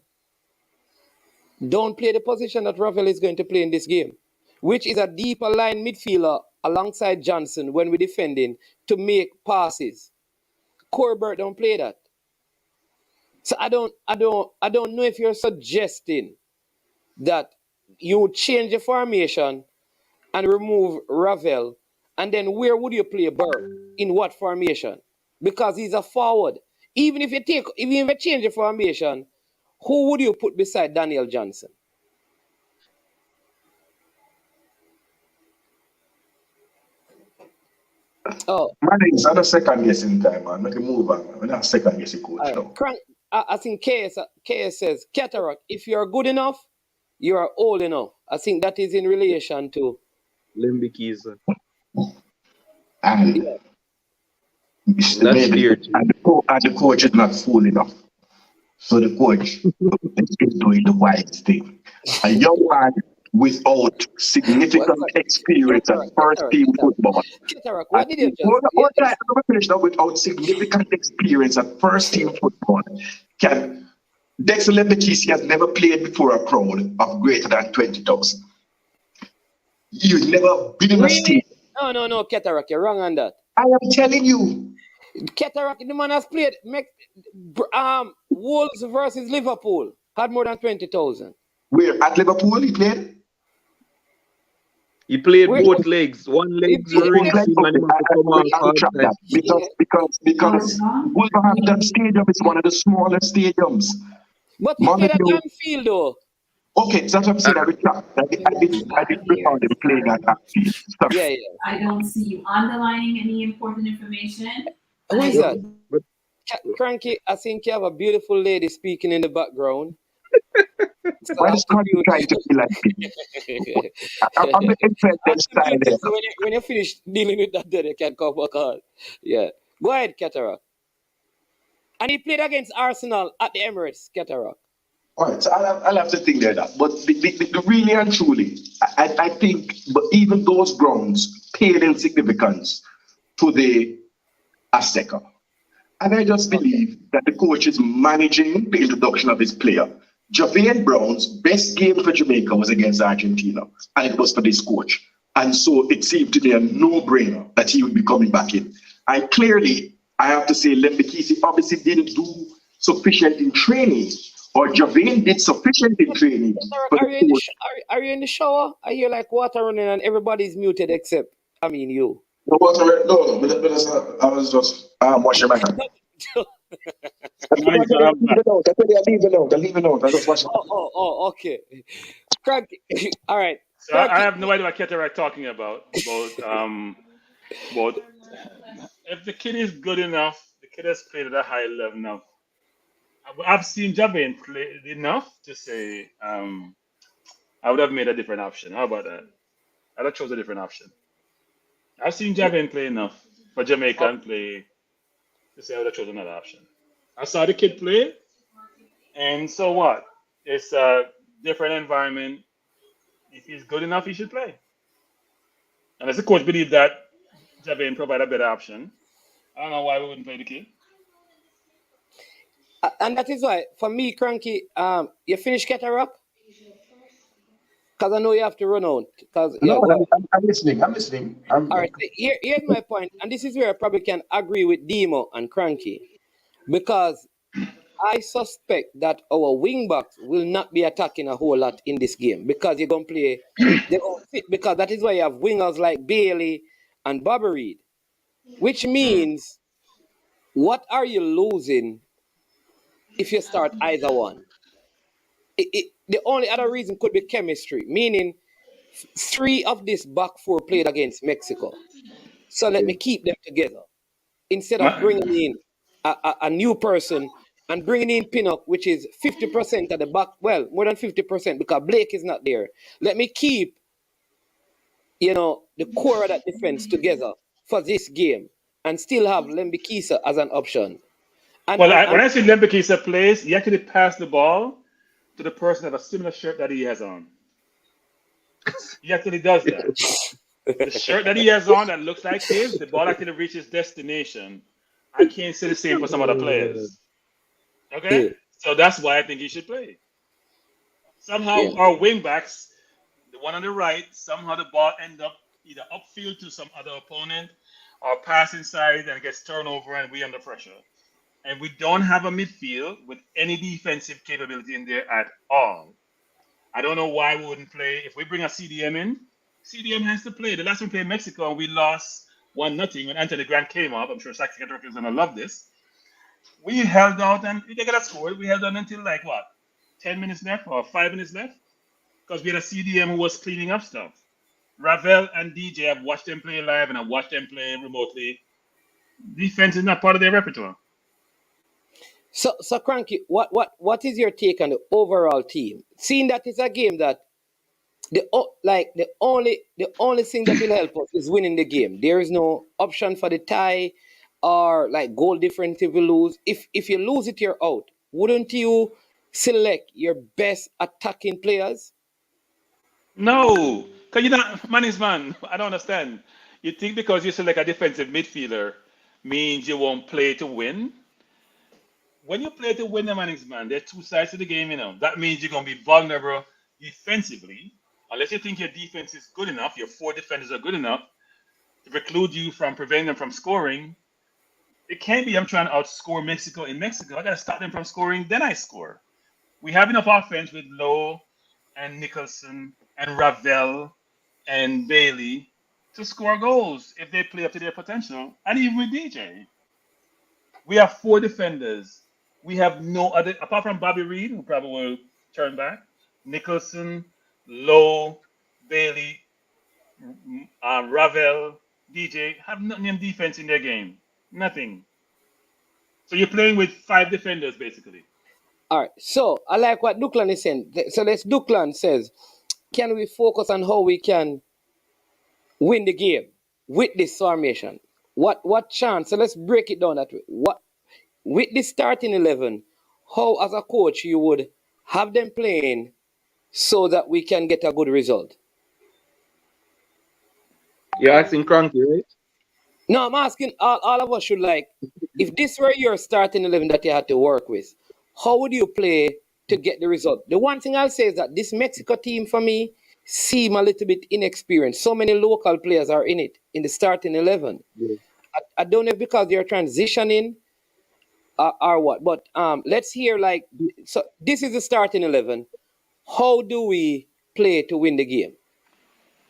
Speaker 5: don't play the position that Ravel is going to play in this game, which is a deeper line midfielder alongside Johnson when we're defending to make passes. Corey Burke don't play that. So I don't know if you're suggesting that you would change the formation and remove Ravel, and then where would you play Burke? In what formation? Because he's a forward. Even if you change the formation, who would you put beside Daniel Johnson? Oh,
Speaker 7: Man, it's not a second guessing time, man. Make a move on. We're not second guessing coach now.
Speaker 5: Crank. I think KS says, Cataract, if you're good enough, you are old enough. I think that is in relation to.
Speaker 6: Limbiki's.
Speaker 7: And
Speaker 5: Yeah.
Speaker 6: That's
Speaker 7: maybe
Speaker 6: fair too.
Speaker 7: and the coach is not fool enough. So the coach is doing the wise thing. A young man without significant experience at first team football.
Speaker 5: Cataract, what did you just
Speaker 7: Hold on, I'm gonna finish now. Without significant experience at first team football, can Dexter Lembekisi has never played before a crowd of greater than 20,000. You've never been in a
Speaker 5: Really?
Speaker 7: stadium.
Speaker 5: No, Cataract, you're wrong on that.
Speaker 7: I am telling you.
Speaker 5: Cataract, the man has played Wolves versus Liverpool, had more than 20,000.
Speaker 7: Where at Liverpool he played?
Speaker 6: He played
Speaker 5: Where-
Speaker 6: both legs. One leg
Speaker 5: He played-
Speaker 6: ring him and him have to come off
Speaker 7: I'll track that because Wolverhampton Stadium is one of the smaller stadiums.
Speaker 5: But he played at
Speaker 7: Monaco.
Speaker 5: Anfield though.
Speaker 7: Okay, so that's what I'm saying. I did recall him playing at that field.
Speaker 5: Yeah.
Speaker 8: I don't see you underlining any important information.
Speaker 5: Who is that?
Speaker 6: But-
Speaker 5: Cranky, I think you have a beautiful lady speaking in the background. So
Speaker 7: Why is Cardi trying to be like me? I'm the independent side there.
Speaker 5: So when you finish dealing with that, then you can come back on. Yeah. Go ahead, Cataract. And he played against Arsenal at the Emirates, Cataract.
Speaker 7: All right, so I'll have to think there that. But the really and truly, I think, but even those grounds pale in significance to the Azteca. And I just believe that the coach is managing the introduction of his player. Javier Brown's best game for Jamaica was against Argentina, and it was for this coach. And so it seemed to be a no-brainer that he would be coming back in. And clearly, I have to say, Lembekisi obviously didn't do sufficient in training, or Javier did sufficient in training.
Speaker 5: Are you in the shower? I hear like water running and everybody's muted except, you.
Speaker 7: No, I was just washing my hands. I'm leaving out. I just watched.
Speaker 5: Oh, okay. Craig, all right.
Speaker 9: So I have no idea what Cataract talking about. About if the kid is good enough, the kid has played at a high level enough. I've seen Javin play enough to say I would have made a different option. How about that? I'd have chose a different option. I've seen Javin play enough for Jamaica and play to say I would have chosen another option. I saw the kid play, and so what? It's a different environment. If he's good enough, he should play. Unless the coach believes that Javin provide a better option, I don't know why we wouldn't play the kid.
Speaker 5: And that is why, for me, Cranky, you finish Cataract? Because I know you have to run out. Because
Speaker 7: No, I'm listening. I'm listening.
Speaker 5: all right, so here's my point, and this is where I probably can agree with Demo and Cranky, because I suspect that our wingbacks will not be attacking a whole lot in this game because you're going to play, they're going to fit, because that is why you have wingers like Bailey and Bobby Reed, which means what are you losing if you start either one? The only other reason could be chemistry, meaning 3 of this back 4 played against Mexico. So let me keep them together instead of bringing in a new person and bringing in Pinnock, which is 50% at the back. Well, more than 50% because Blake is not there. Let me keep, the core of that defense together for this game and still have Lembikisa as an option.
Speaker 9: When I see Lembikisa plays, he actually pass the ball to the person that has a similar shirt that he has on. He actually does that. The shirt that he has on that looks like his, the ball actually reaches destination. I can't say the same for some other players. Okay? Yeah. So that's why I think he should play. Somehow our wingbacks, the one on the right, somehow the ball end up either upfield to some other opponent or pass inside and gets turned over and we under pressure. And we don't have a midfield with any defensive capability in there at all. I don't know why we wouldn't play. If we bring a CDM in, CDM has to play. The last time we played Mexico and we lost 1-0 when Anthony Grant came up. I'm sure Saki is going to love this. We held out and they got scored. We held on until 10 minutes left or 5 minutes left because we had a CDM who was cleaning up stuff. Ravel and DJ, I've watched them play live and I've watched them play remotely. Defense is not part of their repertoire.
Speaker 5: So Cranky, what is your take on the overall team? Seeing that it's a game that the only thing that will help us is winning the game. There is no option for the tie or goal difference if you lose. If you lose it, you're out. Wouldn't you select your best attacking players?
Speaker 9: No, because you're not man. I don't understand. You think because you select a defensive midfielder means you won't play to win? When you play to win the man, there are 2 sides to the game, That means you're going to be vulnerable defensively. Unless you think your defense is good enough, your 4 defenders are good enough to preclude you from preventing them from scoring. It can't be I'm trying to outscore Mexico in Mexico. I got to stop them from scoring, then I score. We have enough offense with Lowe and Nicholson and Ravel and Bailey to score goals if they play up to their potential. And even with DJ. We have 4 defenders. We have no other, apart from Bobby Reed, who probably will turn back, Nicholson, Lowe, Bailey, Ravel, DJ, have nothing in defense in their game. Nothing. So you're playing with 5 defenders, basically.
Speaker 5: All right. So I like what Duklan is saying. So Duklan says, can we focus on how we can win the game with this formation? What chance? So let's break it down that way. With the starting 11, how as a coach you would have them playing so that we can get a good result?
Speaker 6: You're asking Cranky, right?
Speaker 5: No, I'm asking all of us should if this were your starting 11 that you had to work with, how would you play to get the result? The one thing I'll say is that this Mexico team for me seem a little bit inexperienced. So many local players are in it, in the starting 11. Yeah. I don't know if because they're transitioning or what, but let's hear so this is the starting 11. How do we play to win the game?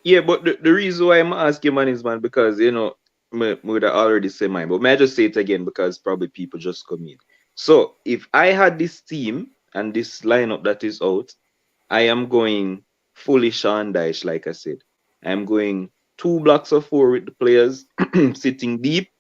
Speaker 6: Yeah, but the reason why I'm asking man is because I would have already said mine, but may I just say it again because probably people just come in. So if I had this team and this lineup that is out, I am going fully Sean Dyche, like I said. I'm going 2 blocks of 4 with the players sitting deep,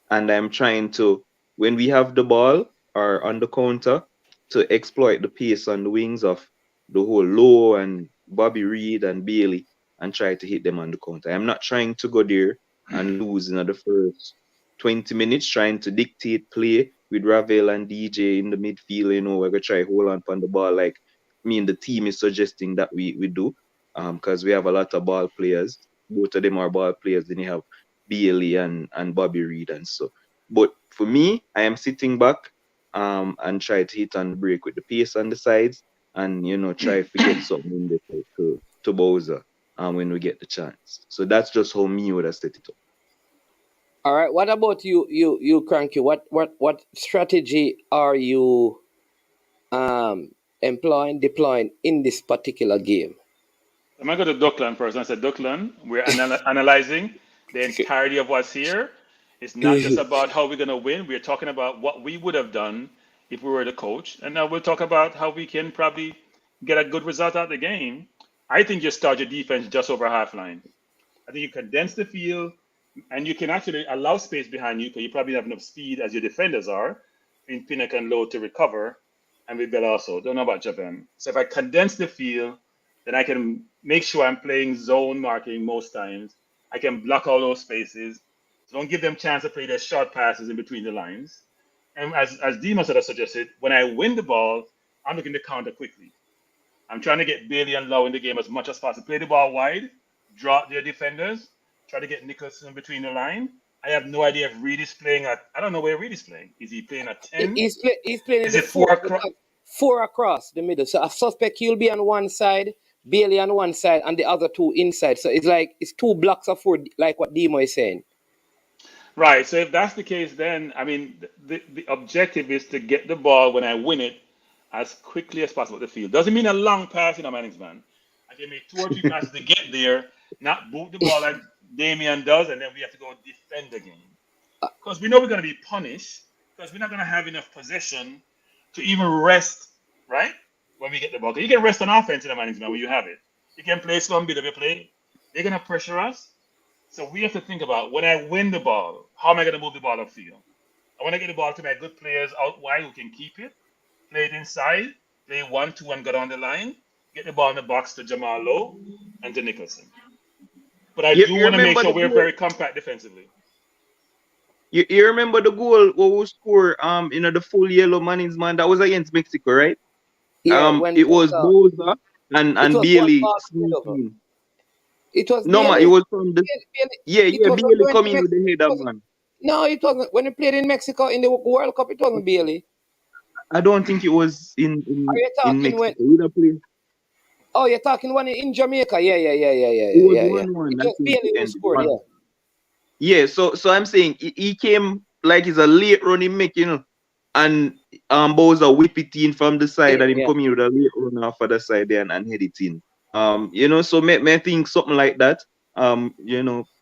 Speaker 6: and I'm trying to, when we have the ball or on the counter, to exploit the pace on the wings of the whole Low and Bobby Reed and Bailey and try to hit them on the counter. I'm not trying to go there and lose in the first 20 minutes trying to dictate play with Ravel and DJ in the midfield. We're going to try hold on the ball like me and the team is suggesting that we do, because we have a lot of ball players. Both of them are ball players. Then you have Bailey and Bobby Reed and so. But for me, I am sitting back and try to hit on the break with the pace on the sides and try to get something in there to Bowser when we get the chance. So that's just how me would have set it up.
Speaker 5: All right. What about you, Cranky? What strategy are you deploying in this particular game?
Speaker 9: I'm going to go to Duckland first. I said, Duckland, we're analyzing the entirety of what's here. It's not just about how we're going to win. We're talking about what we would have done if we were the coach. And now we'll talk about how we can probably get a good result out of the game. I think you start your defense just over half line. I think you condense the field, and you can actually allow space behind you because you probably have enough speed as your defenders are in Pinnock and Low to recover. And we will also. Don't know about Japan. So if I condense the field, then I can make sure I'm playing zone marking most times. I can block all those spaces. So don't give them chance to play their short passes in between the lines. And as Dima sort of suggested, when I win the ball, I'm looking to counter quickly. I'm trying to get Bailey and Lowe in the game as much as possible. Play the ball wide, drop their defenders, try to get Nicholson between the line. I have no idea if Reed is playing at, I don't know where Reed is playing. Is he playing at 10?
Speaker 5: He's playing
Speaker 9: Is
Speaker 5: in
Speaker 9: it
Speaker 5: the
Speaker 9: 4 across?
Speaker 5: 4 across the middle. So I suspect he'll be on one side, Bailey on one side, and the other 2 inside. So it's like it's 2 blocks of 4, like what Demo is saying.
Speaker 9: Right. So if that's the case, then I mean the objective is to get the ball when I win it as quickly as possible at the field. Doesn't mean a long pass in a man's man. I can make 2 or 3 passes to get there, not boot the ball like Damian does, and then we have to go defend the game. Because we know we're going to be punished because we're not going to have enough possession to even rest, right? When we get the ball. 'Cause you can rest on offense in a man's man when you have it. You can play slow and bit of a play. They're going to pressure us. So we have to think about when I win the ball, how am I going to move the ball upfield? I want to get the ball to my good players out wide who can keep it, play it inside, play 1-2 and go down the line, get the ball in the box to Jamal Lowe and to Nicholson. But I do want to make sure we're very compact defensively.
Speaker 6: You remember the goal what we score the full yellow man's man that was against Mexico, right?
Speaker 5: Yeah,
Speaker 6: It was Bowser and Bailey sneaking.
Speaker 5: It was
Speaker 6: no
Speaker 5: Bailey.
Speaker 6: man, it was from the Bailey coming with the header, man.
Speaker 5: No, it wasn't. When he played in Mexico in the World Cup, it wasn't Bailey.
Speaker 6: I don't think it was in Mexico.
Speaker 5: Oh, you're talking one in Jamaica? Yeah.
Speaker 6: It was 1-1.
Speaker 5: It was Bailey who scored, yeah.
Speaker 6: Yeah, so I'm saying he came like it's a late run he make, and Bowser whip it in from the side and he come in with a late run off of the side there and head it in. So may think something like that.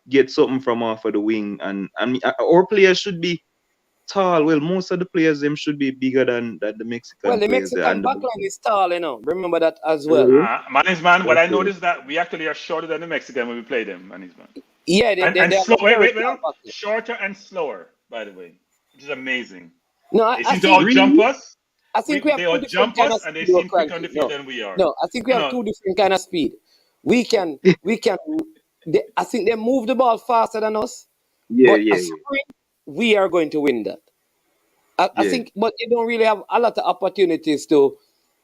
Speaker 6: Get something from off of the wing and our players should be tall. Well, most of the players them should be bigger than the Mexican.
Speaker 5: Well, the
Speaker 6: players
Speaker 5: Mexican backline is tall, Remember that as well.
Speaker 9: Man, what I noticed that we actually are shorter than the Mexican when we play them, man.
Speaker 5: Yeah,
Speaker 9: wait. Shorter and slower, by the way, which is amazing.
Speaker 5: No,
Speaker 9: they seem to out-jump us.
Speaker 5: I think we have
Speaker 9: they
Speaker 5: two different kind of
Speaker 9: and they
Speaker 5: speed.
Speaker 9: seem quicker on the field than we are.
Speaker 5: No, I think we have 2 different kind of speed. We can. I think they move the ball faster than us. But a sprint, we are going to win that. I think, but you don't really have a lot of opportunities to.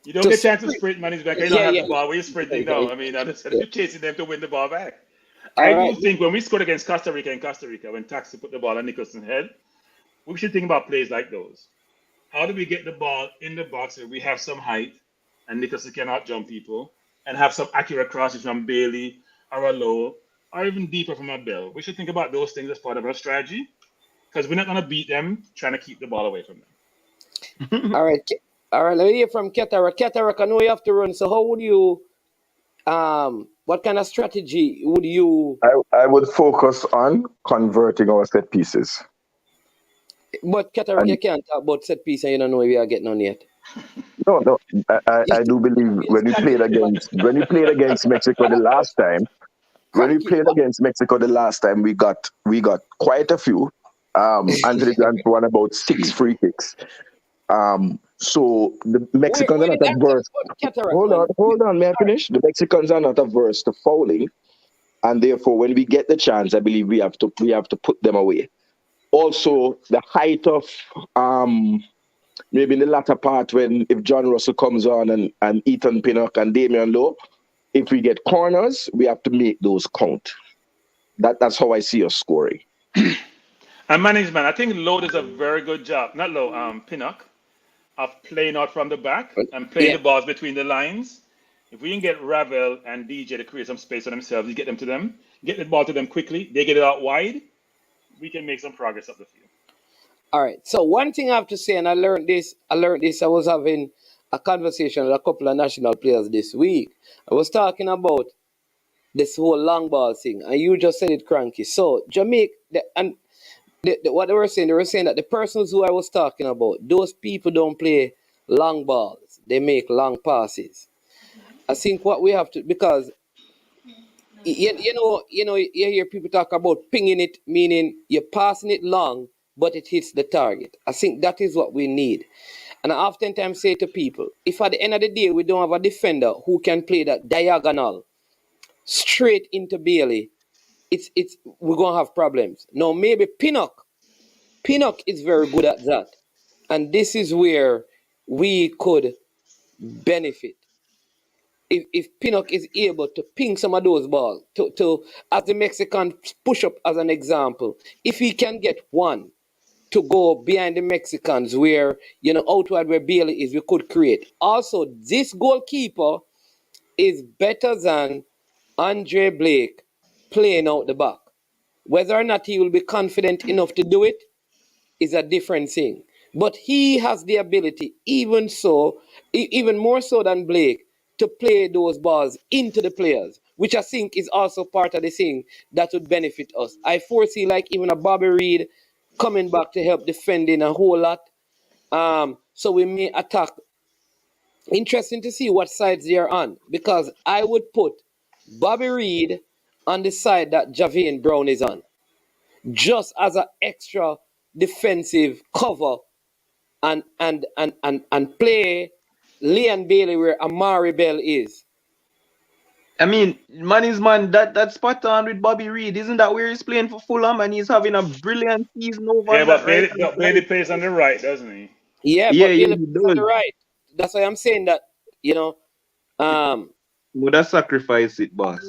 Speaker 9: You don't get a chance to sprint, man. You don't have the ball. We're sprinting now. I mean, you're chasing them to win the ball back. I do think when we scored against Costa Rica, when Taxi put the ball on Nicholson's head, we should think about plays like those. How do we get the ball in the box where we have some height and Nicholson cannot jump people and have some accurate crosses from Bailey or a Lowe or even deeper from a Bell? We should think about those things as part of our strategy because we're not going to beat them trying to keep the ball away from them.
Speaker 5: All right. Let me hear from Ketara. Ketara, I know you have to run. So how would you, what kind of strategy would you?
Speaker 7: I would focus on converting our set pieces.
Speaker 5: But Ketara, you can't talk about set piece and you don't know if we are getting on yet.
Speaker 7: No. I do believe when we played against Mexico the last time. When we played against Mexico the last time, we got quite a few. Anthony Grant won about 6 free kicks. So the Mexicans are not averse. Hold on, may I finish? The Mexicans are not averse to fouling, and therefore, when we get the chance, I believe we have to put them away. Also, the height of maybe in the latter part when if John Russell comes on and Ethan Pinnock and Damian Lowe, if we get corners, we have to make those count. That's how I see us scoring.
Speaker 9: And management, I think Lowe does a very good job. Not Lowe, Pinnock, of playing out from the back and playing the balls between the lines. If we can get Ravel and DJ to create some space for themselves, you get the ball to them quickly, they get it out wide, we can make some progress up the field.
Speaker 5: All right. So one thing I have to say, and I learned this. I was having a conversation with a couple of national players this week. I was talking about this whole long ball thing, and you just said it, Cranky. So Jamaica, what they were saying that the persons who I was talking about, those people don't play long balls; they make long passes. I think what we have to, because you hear people talk about pinging it, meaning you're passing it long, but it hits the target. I think that is what we need. And I oftentimes say to people, if at the end of the day we don't have a defender who can play that diagonal straight into Bailey, we're gonna have problems. Now maybe Pinnock is very good at that, and this is where we could benefit. If Pinnock is able to ping some of those balls, to as the Mexican push up as an example, if he can get one to go behind the Mexicans where, outward where Bailey is, we could create. Also, this goalkeeper is better than Andre Blake playing out the back. Whether or not he will be confident enough to do it is a different thing. But he has the ability, even more so than Blake, to play those balls into the players, which I think is also part of the thing that would benefit us. I foresee like even a Bobby Reed coming back to help defending a whole lot. So we may attack. Interesting to see what sides they are on, because I would put Bobby Reed on the side that Javian Brown is on, just as an extra defensive cover, and play Leon Bailey where Amari Bell is.
Speaker 6: I mean, that's spot on with Bobby Reed. Isn't that where he's playing for Fulham and he's having a brilliant season over
Speaker 9: Yeah,
Speaker 6: that
Speaker 9: but
Speaker 6: right?
Speaker 9: Bailey plays on the right, doesn't he?
Speaker 5: Yeah,
Speaker 6: Yeah,
Speaker 5: but
Speaker 6: he
Speaker 5: Bailey is on
Speaker 6: does.
Speaker 5: the right. That's why I'm saying that,
Speaker 6: Would have sacrificed it, boss.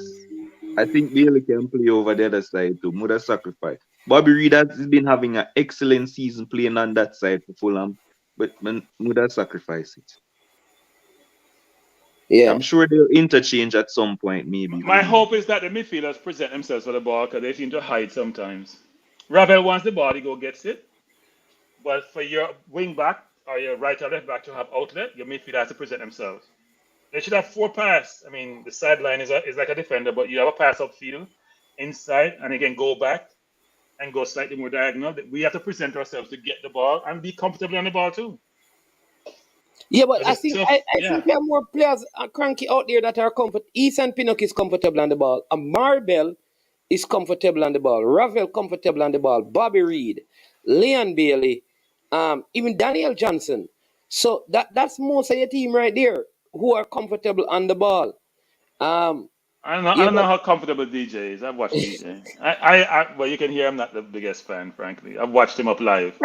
Speaker 6: I think Bailey can play over the other side too. Would have sacrificed. Bobby Reed has been having an excellent season playing on that side for Fulham, but would have sacrificed it.
Speaker 5: Yeah.
Speaker 6: I'm sure they'll interchange at some point, maybe.
Speaker 9: My hope is that the midfielders present themselves for the ball because they seem to hide sometimes. Ravel wants the ball, he go gets it. But for your wing back or your right or left back to have outlet, your midfielder has to present themselves. They should have 4 passes. I mean, the sideline is like a defender, but you have a pass upfield, inside, and again go back and go slightly more diagonal. We have to present ourselves to get the ball and be comfortable on the ball too.
Speaker 5: Yeah, but I think we have more players cranky out there that are comfortable. Ethan Pinnock is comfortable on the ball. Marbell is comfortable on the ball. Ravel comfortable on the ball. Bobby Reed, Leon Bailey, even Daniel Johnson. So that's most of your team right there who are comfortable on the ball.
Speaker 9: I don't know how comfortable DJ is. I've watched DJ. Well, you can hear I'm not the biggest fan, frankly. I've watched him up live.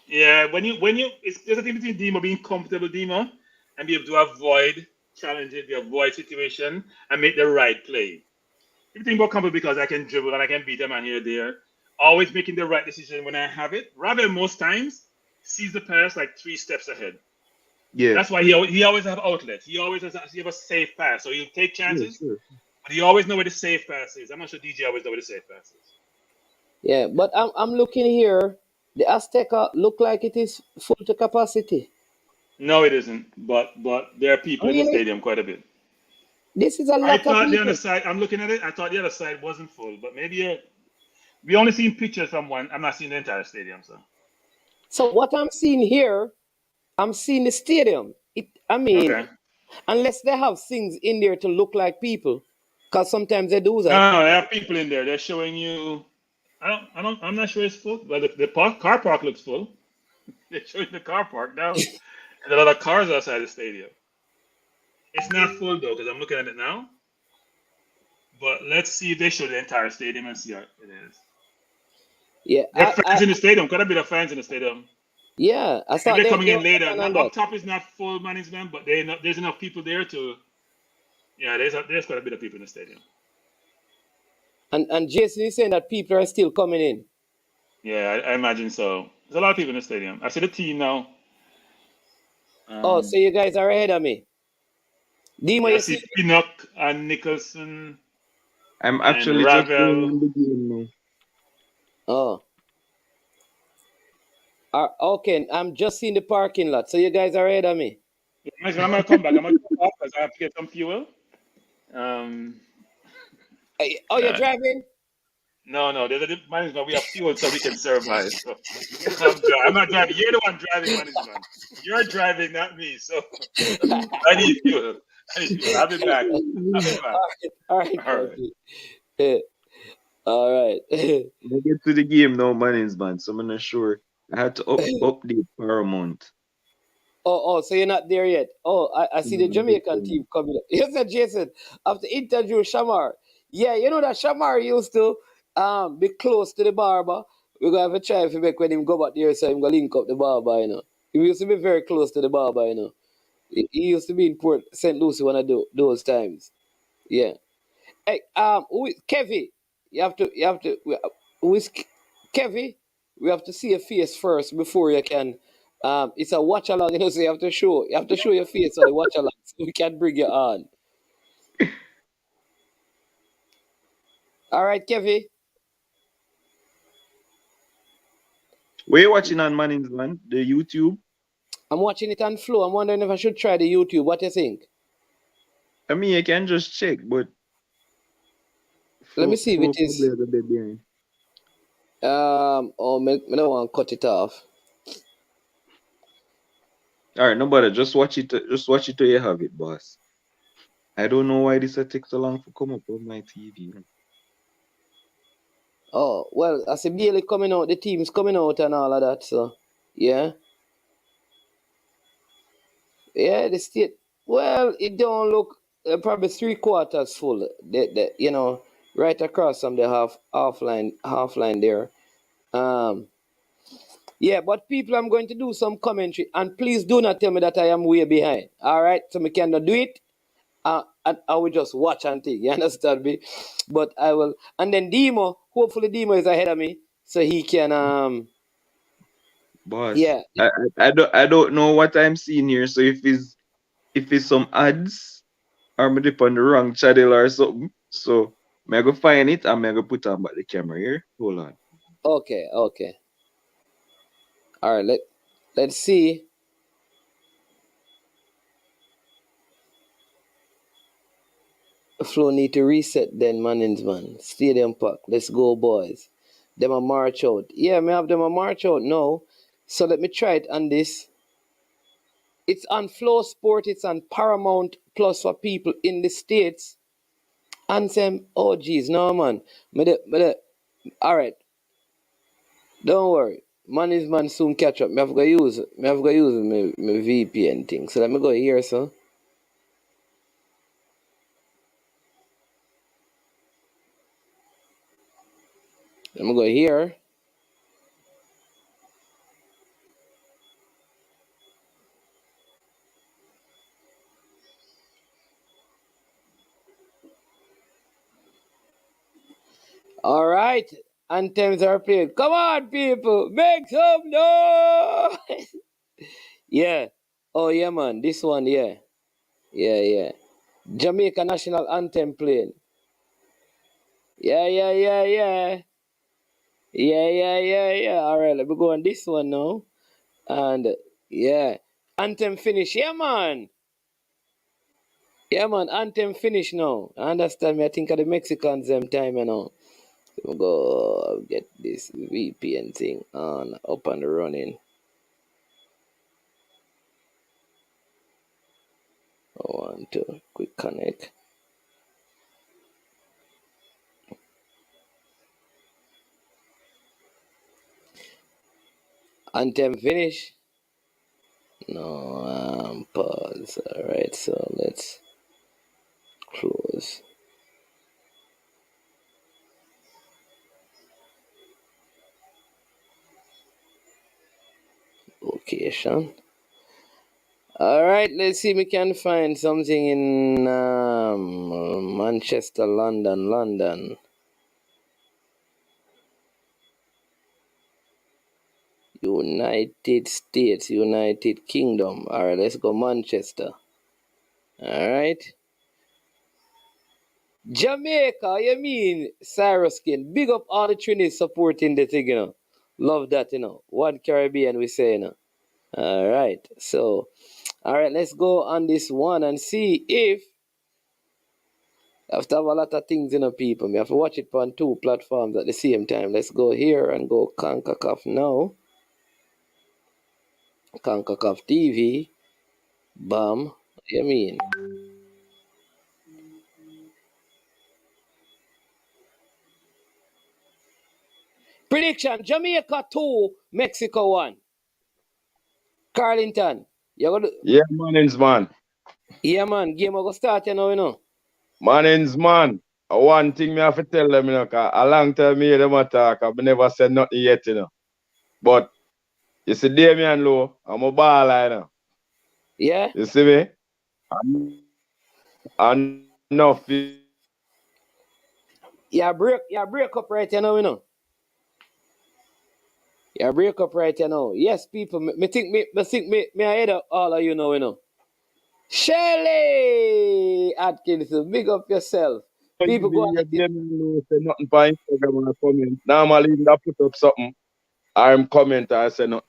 Speaker 9: Yeah, when you there's a difference between Demo being comfortable, Demo, and be able to avoid challenges, avoid situation, and make the right play. Everything about comfortable because I can dribble and I can beat a man here there. Always making the right decision when I have it. Rather, most times sees the pass like 3 steps ahead.
Speaker 6: Yeah,
Speaker 9: that's why he always have outlets. He always has a safe pass, so he'll take chances. Yeah, sure. But he always know where the safe pass is. I'm not sure DJ always know where the safe pass is.
Speaker 5: Yeah, but I'm looking here. The Azteca look like it is full to capacity.
Speaker 9: No, it isn't. But there are people in the stadium quite a bit.
Speaker 5: This is a lot
Speaker 9: I
Speaker 5: of
Speaker 9: thought
Speaker 5: people.
Speaker 9: The other side. I'm looking at it. I thought the other side wasn't full, but maybe we only seen pictures from one. I'm not seeing the entire stadium, so.
Speaker 5: So what I'm seeing here I'm seeing the stadium. I mean,
Speaker 9: Okay.
Speaker 5: unless they have things in there to look like people, because sometimes they do that.
Speaker 9: No, there are people in there. They're showing you. I'm not sure it's full, but the car park looks full. They're showing the car park now. And a lot of cars outside the stadium. It's not full though, because I'm looking at it now. But let's see if they show the entire stadium and see how it is.
Speaker 5: Yeah,
Speaker 9: There are fans in the stadium. Quite a bit of fans in the stadium.
Speaker 5: I
Speaker 9: Maybe
Speaker 5: thought
Speaker 9: they're coming
Speaker 5: they
Speaker 9: in
Speaker 5: were
Speaker 9: later.
Speaker 5: working on
Speaker 9: Not
Speaker 5: that.
Speaker 9: up top is not full management, but there's enough people there to. Yeah, there's quite a bit of people in the stadium.
Speaker 5: And Jason is saying that people are still coming in.
Speaker 9: Yeah, I imagine so. There's a lot of people in the stadium. I see the team now.
Speaker 5: Oh, so you guys are ahead of me. Demo,
Speaker 9: Yeah, I
Speaker 5: you
Speaker 9: see
Speaker 5: see?
Speaker 9: Pinnock and Nicholson
Speaker 6: I'm
Speaker 9: and
Speaker 6: actually just going
Speaker 9: Ravel.
Speaker 6: on the game now.
Speaker 5: Oh, okay. I'm just seeing the parking lot. So you guys are ahead of me.
Speaker 9: I'm gonna come back. I'm gonna jump off because I have to get some fuel. Um,
Speaker 5: Oh, you're driving?
Speaker 9: no. There's a management. We have fuel so we can survive. So I'm not driving. You're the one driving, management. You're driving, not me. So I need fuel. I'll be back. I'll be back.
Speaker 5: All right,
Speaker 9: All right.
Speaker 5: Kofi. Eh, all right.
Speaker 6: I get to the game now, Mannings man. So I'm not sure. I had to update Paramount.
Speaker 5: So you're not there yet. Oh, I see the Jamaican team coming up. You said, Jason, after interview Shamar. Yeah, you know that Shamar used to be close to the barber. We're gonna have a try to make when him go back there so him go link up the barber, you know. He used to be very close to the barber, you know. He used to be in Port St. Lucie one of those times. Yeah. Hey, Kevy, who is Kevy? We have to see your face first before you can. It's a watch along, you know. So you have to show your face on the watch along, so we can bring you on. All right, Kevy.
Speaker 6: Where you watching on Mannings man? The YouTube?
Speaker 5: I'm watching it on Flow. I'm wondering if I should try the YouTube. What do you think?
Speaker 6: I mean, you can just check, but
Speaker 5: Let me see if
Speaker 6: Flow
Speaker 5: it
Speaker 6: probably
Speaker 5: is.
Speaker 6: a bit behind.
Speaker 5: I don't want to cut it off.
Speaker 6: All right, no bother. Just watch it. Just watch it till you have it, boss. I don't know why this takes so long to come up on my TV.
Speaker 5: Oh, well, I see Bailey coming out, the team's coming out and all of that, so yeah. Yeah, the state. Well, it don't look probably 3/4 full. You know, right across from the half line there. Um, yeah, but people, I'm going to do some commentary, and please do not tell me that I am way behind. All right, so we cannot do it. And I will just watch and think. You understand me? But I will, and then Demo. Hopefully, Demo is ahead of me, so he can.
Speaker 6: Boss,
Speaker 5: Yeah.
Speaker 6: I don't know what I'm seeing here. So if it's some ads or me dip on the wrong channel or something. So may I go find it and may I go put on back the camera here. Hold on.
Speaker 5: Okay. Okay. All right. Let's see. Flow need to reset then, Mannings man. Stadium Park. Let's go, boys. Them a march out. Yeah, me have them a march out now. So let me try it on this. It's on Flow Sport. It's on Paramount Plus for people in the States. And some, oh geez, no man. All right. Don't worry. Mannings man soon catch up. Me have to use my VPN thing. So let me go here, so. Let me go here. All right. Anthems are played. Come on, people. Make some noise. Yeah. Oh, yeah, man. This one, yeah. Yeah. Jamaica national anthem playing. Yeah. Yeah. All right. Let me go on this one now. And, yeah. Anthem finish. Yeah, man. Yeah, man. Anthem finish now. I understand me. I think of the Mexicans them time, you know. Let me go get this VPN thing on up and running. 1, 2. Quick connect. Anthem finish. No, pause. Alright, so let's close. Location. Alright, let's see if we can find something in Manchester, London. United States, United Kingdom. Alright, let's go Manchester. Alright. Jamaica, you mean Cyrus Skin. Big up all the Trinis supporting the thing, Love that, One Caribbean we say, Alright, so alright, let's go on this one and see if I have to have a lot of things, people. We have to watch it on 2 platforms at the same time. Let's go here and go Kickoff now. Kickoff TV. Bam. You mean? Prediction: Jamaica 2, Mexico 1. Carlington. You gonna...
Speaker 10: Yeah, Mannings, man.
Speaker 5: Yeah, man. Game will go start,
Speaker 10: Mannings, man. One thing me have to tell them, 'cause a long time me hear them attack, I never said nothing yet, But you see Damian Lowe, I'm a baller,
Speaker 5: Yeah?
Speaker 10: You see me? And enough.
Speaker 5: Yeah, break up right now, Yeah, break up right now. Yes, people, me think me ahead of all of you now, Shelly Atkinson, big up yourself. People go on
Speaker 10: Damian Lowe say nothing for Instagram and comment. Normally, if I put up something, I'm comment, I say nothing.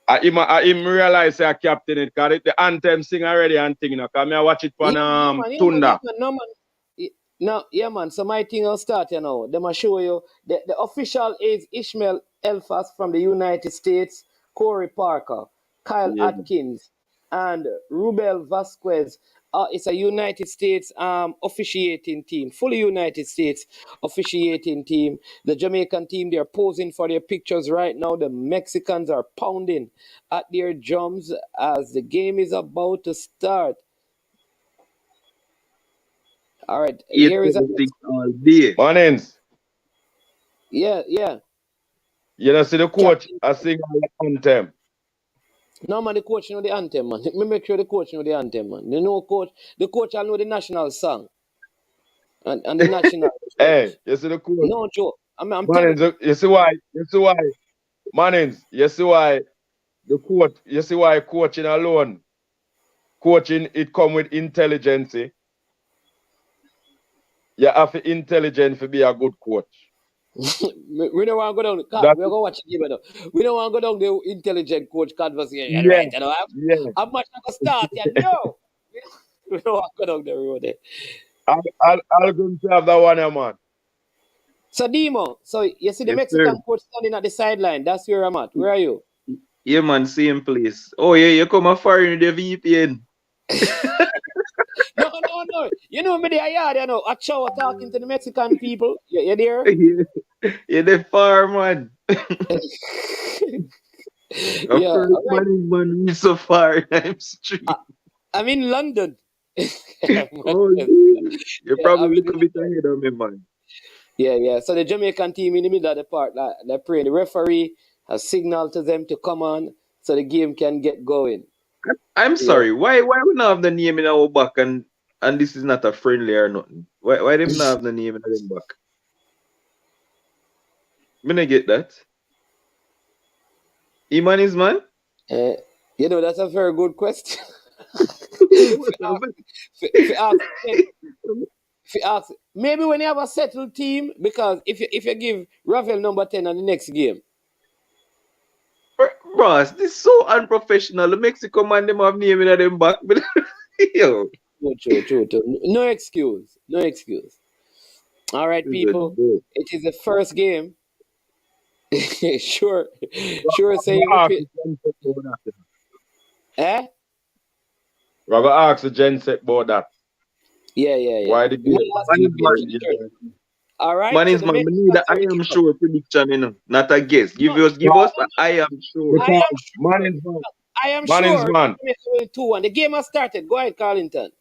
Speaker 10: I even realize say I captain it, because the anthem sing already and thing, Because I watch it on Tunda.
Speaker 5: Yeah, man. So my thing will start, Them will show you. The official is Ishmael Elfas from the United States, Corey Parker, Kyle Atkins, and Rubel Vasquez. It's a United States officiating team, fully United States officiating team. The Jamaican team, they're posing for their pictures right now. The Mexicans are pounding at their drums as the game is about to start. All right, here is a...
Speaker 6: all day.
Speaker 10: Mannings.
Speaker 5: Yeah.
Speaker 10: You know, see the coach, I sing the anthem.
Speaker 5: No, man, the coach know the anthem, man. Me make sure the coach know the anthem, man. The coach will know the national song. And the national...
Speaker 10: Hey, you see the coach?
Speaker 5: No joke. I'm
Speaker 10: Mannings, you see why? Mannings, you see why the coach, you see why coaching alone? Coaching, it come with intelligence. You have to intelligent to be a good coach.
Speaker 5: We don't want to go down. We're going to watch it, We don't want to go down the intelligent coach conversation, right? I'm much not going to start here. No! We don't want to go down the road there.
Speaker 10: I'll go to have that one, man.
Speaker 5: So, Demo, so you see the Mexican coach standing at the sideline. That's where I'm at. Where are you?
Speaker 6: Yeah, man, same place. Oh, yeah, you come and foreign the VPN.
Speaker 5: No. You know me there, a chow talking to the Mexican people. You there?
Speaker 6: You're the far, man. Man, so far. I'm straight.
Speaker 5: I'm in London.
Speaker 6: You're probably a little bit ahead of me, man.
Speaker 5: Yeah. So the Jamaican team in the middle of the park, they're praying. The referee has signaled to them to come on so the game can get going.
Speaker 6: I'm sorry. Why we not have the name in our back and this is not a friendly or nothing? Why them not have the name in our back? Me not get that. Iman is man?
Speaker 5: That's a very good question. Maybe when you have a settled team, because if you give Ravel number 10 on the next game.
Speaker 6: Ross, this is so unprofessional. The Mexico man them have name in them back. Yo.
Speaker 5: True. No excuse. All right, people. It is the first game. Sure. Say you
Speaker 10: We're gonna ask the Gen set about that.
Speaker 5: Yeah.
Speaker 10: Why the
Speaker 5: You
Speaker 10: game?
Speaker 5: might ask
Speaker 6: Man
Speaker 5: him
Speaker 6: is
Speaker 5: to
Speaker 6: man.
Speaker 5: change the shirt. All right,
Speaker 6: Man
Speaker 5: so
Speaker 6: is
Speaker 5: the
Speaker 6: man. We need
Speaker 5: Mexicans
Speaker 6: a I
Speaker 5: will
Speaker 6: am
Speaker 5: kick off.
Speaker 6: sure prediction, not a guess.
Speaker 5: No,
Speaker 6: Give us a I am sure.
Speaker 5: I am
Speaker 10: Because man
Speaker 5: sure.
Speaker 10: is man.
Speaker 5: I am
Speaker 10: Man is
Speaker 5: sure
Speaker 10: man.
Speaker 5: Jamaica will 2-1. The game has started. Go ahead, Carlington.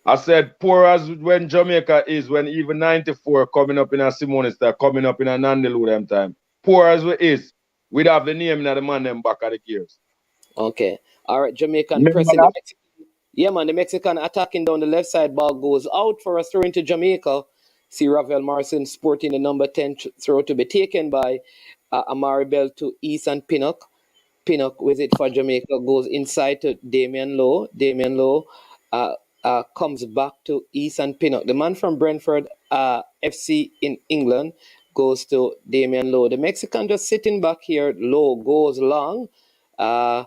Speaker 10: I said poor as when Jamaica is when even 94 coming up in a Simonis coming up in a Nandelu them time. Poor as we is, we'd have the name of the man them back at the gears.
Speaker 5: Okay. All right, Jamaican
Speaker 10: Remember
Speaker 5: pressing the
Speaker 10: that?
Speaker 5: Mexican. Yeah, man, the Mexican attacking down the left side. Ball goes out for a throw into Jamaica. See Rafael Morrison sporting the number 10 throw to be taken by Amari Bell to Ethan Pinnock. Pinnock with it for Jamaica goes inside to Damian Lowe. Damian Lowe uh, comes back to Ethan Pinnock. The man from Brentford FC in England goes to Damian Lowe. The Mexican just sitting back here. Lowe goes long. Uh,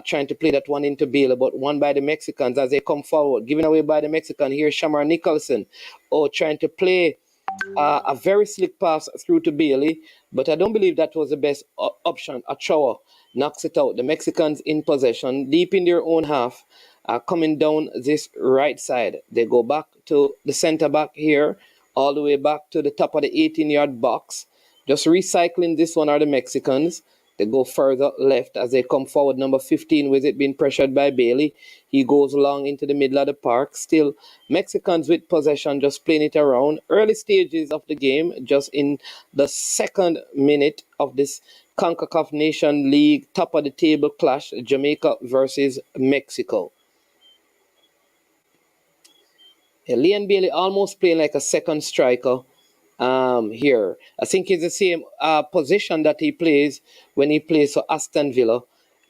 Speaker 5: Trying to play that one into Bailey, but won by the Mexicans as they come forward. Given away by the Mexican. Here's Shamar Nicholson. Trying to play a very slick pass through to Bailey, but I don't believe that was the best option. Ochoa knocks it out. The Mexicans in possession, deep in their own half, coming down this right side. They go back to the center back here, all the way back to the top of the 18-yard box. Just recycling this one are the Mexicans. They go further left as they come forward. Number 15 with it being pressured by Bailey. He goes long into the middle of the park. Still, Mexicans with possession, just playing it around. Early stages of the game, just in the second minute of this CONCACAF Nation League top of the table clash, Jamaica versus Mexico. Leon Bailey almost playing like a second striker here. I think it's the same position that he plays when he plays for Aston Villa.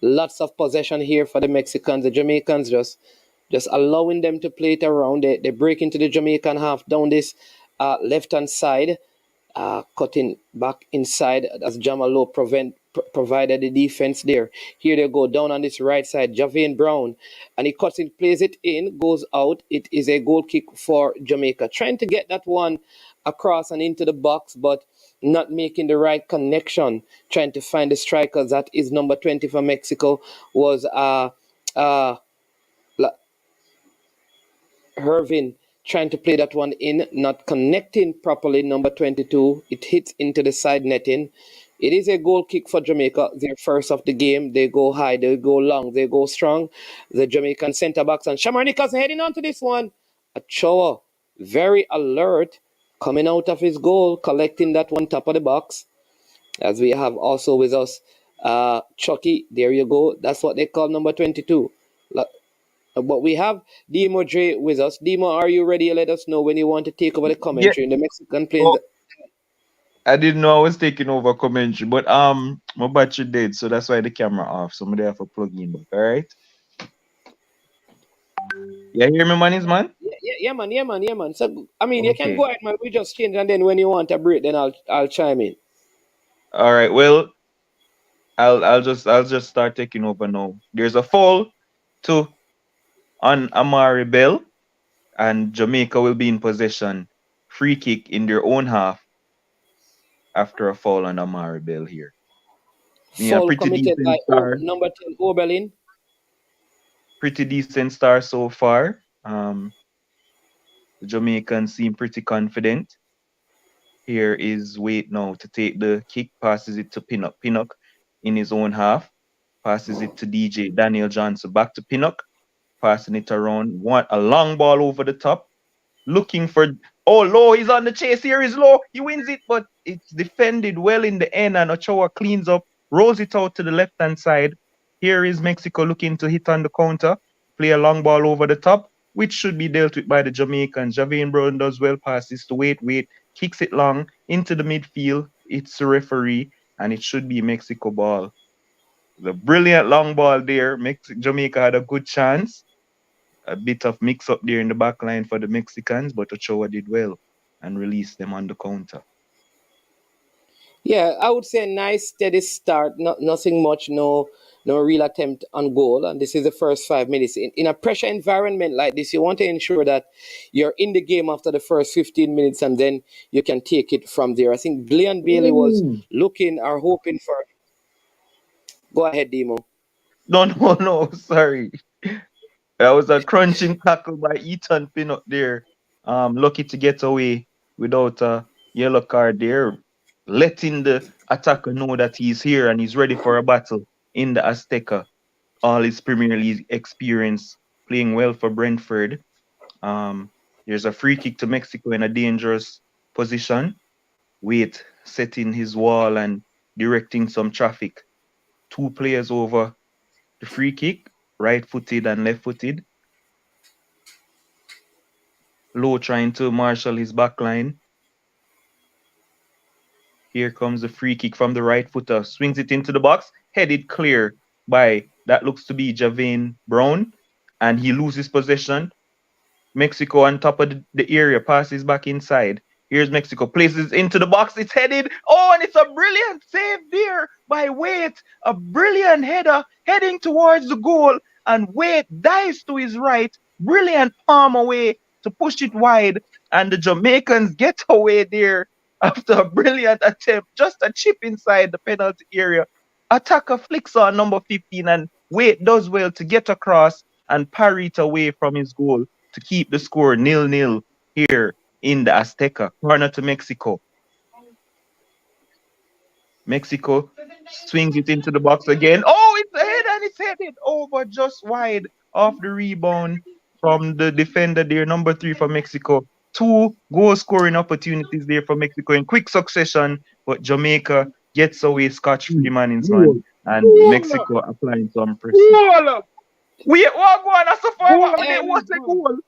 Speaker 5: Lots of possession here for the Mexicans. The Jamaicans just allowing them to play it around. They break into the Jamaican half down this left-hand side, cutting back inside as Jamalo provided the defense there. Here they go down on this right side. Javane Brown, and he cuts it, plays it in, goes out. It is a goal kick for Jamaica. Trying to get that one across and into the box, but not making the right connection. Trying to find the striker. That is number 20 for Mexico. Was Hervin trying to play that one in, not connecting properly. Number 22, it hits into the side netting. It is a goal kick for Jamaica, their first of the game. They go high, they go long, they go strong. The Jamaican centre backs and Shamar Nicholson heading on to this one. Ochoa, very alert, coming out of his goal, collecting that one top of the box. As we have also with us, Chucky. There you go. That's what they call number 22. But we have Demo Dre with us. Demo, are you ready? Let us know when you want to take over the
Speaker 6: Yeah.
Speaker 5: commentary in the Mexican plains.
Speaker 6: Oh, I didn't know I was taking over commentary, but my battery dead, so that's why the camera off. Somebody have to plug in back. All right. You hear me, man?
Speaker 5: Yeah, man. So, I mean, you can
Speaker 6: Okay.
Speaker 5: go ahead, man. We just change, and then when you want a break, then I'll chime in.
Speaker 6: All right. Well, I'll just start taking over now. There's a foul to on Amari Bell, and Jamaica will be in possession. Free kick in their own half after a foul on Amari Bell here. Yeah,
Speaker 5: Foul
Speaker 6: pretty
Speaker 5: committed by
Speaker 6: decent start.
Speaker 5: number 10 Oberlin.
Speaker 6: Pretty decent start so far. The Jamaicans seem pretty confident. Here is Wait now to take the kick, passes it to Pinnock. Pinnock in his own half, passes it to DJ Daniel Johnson. Back to Pinnock, passing it around. A long ball over the top. Looking for Low, he's on the chase. Here is Low. He wins it, but it's defended well in the end, and Ochoa cleans up, rolls it out to the left-hand side. Here is Mexico looking to hit on the counter, play a long ball over the top, which should be dealt with by the Jamaicans. Javane Brown does well, passes to Wait, kicks it long into the midfield. It's the referee, and it should be Mexico ball. The brilliant long ball there. Jamaica had a good chance. A bit of mix-up there in the back line for the Mexicans, but Ochoa did well and released them on the counter.
Speaker 5: Yeah, I would say a nice steady start. Nothing much, no real attempt on goal. And this is the first 5 minutes. In a pressure environment like this, you want to ensure that you're in the game after the first 15 minutes and then you can take it from there. I think Leon Bailey was looking or hoping for. Go ahead, Demo.
Speaker 6: No, sorry. That was a crunching tackle by Ethan Pinnock there. Lucky to get away without a yellow card there, letting the attacker know that he's here and he's ready for a battle in the Azteca. All his Premier League experience, playing well for Brentford. Um, there's a free kick to Mexico in a dangerous position. Wait, setting his wall and directing some traffic. Two players over the free kick, right-footed and left-footed. Low trying to marshal his back line. Here comes the free kick from the right footer. Swings it into the box. Headed clear by that looks to be Javane Brown. And he loses possession. Mexico on top of the area. Passes back inside. Here's Mexico. Places into the box. It's headed. Oh, and it's a brilliant save there by Waite. A brilliant header heading towards the goal. And Waite dives to his right. Brilliant palm away to push it wide. And the Jamaicans get away there after a brilliant attempt. Just a chip inside the penalty area. Attacker flicks on number 15 and Waite does well to get across and parry it away from his goal to keep the score 0-0 here in the Azteca. Corner to Mexico. Mexico swings it into the box again. Oh, it's ahead and it's headed over just wide off the rebound from the defender there, number 3 for Mexico. 2 goal scoring opportunities there for Mexico in quick succession, but Jamaica gets away scotch-free, man, and Mexico applying some pressure. Wait, what going on? So far, what's the goal?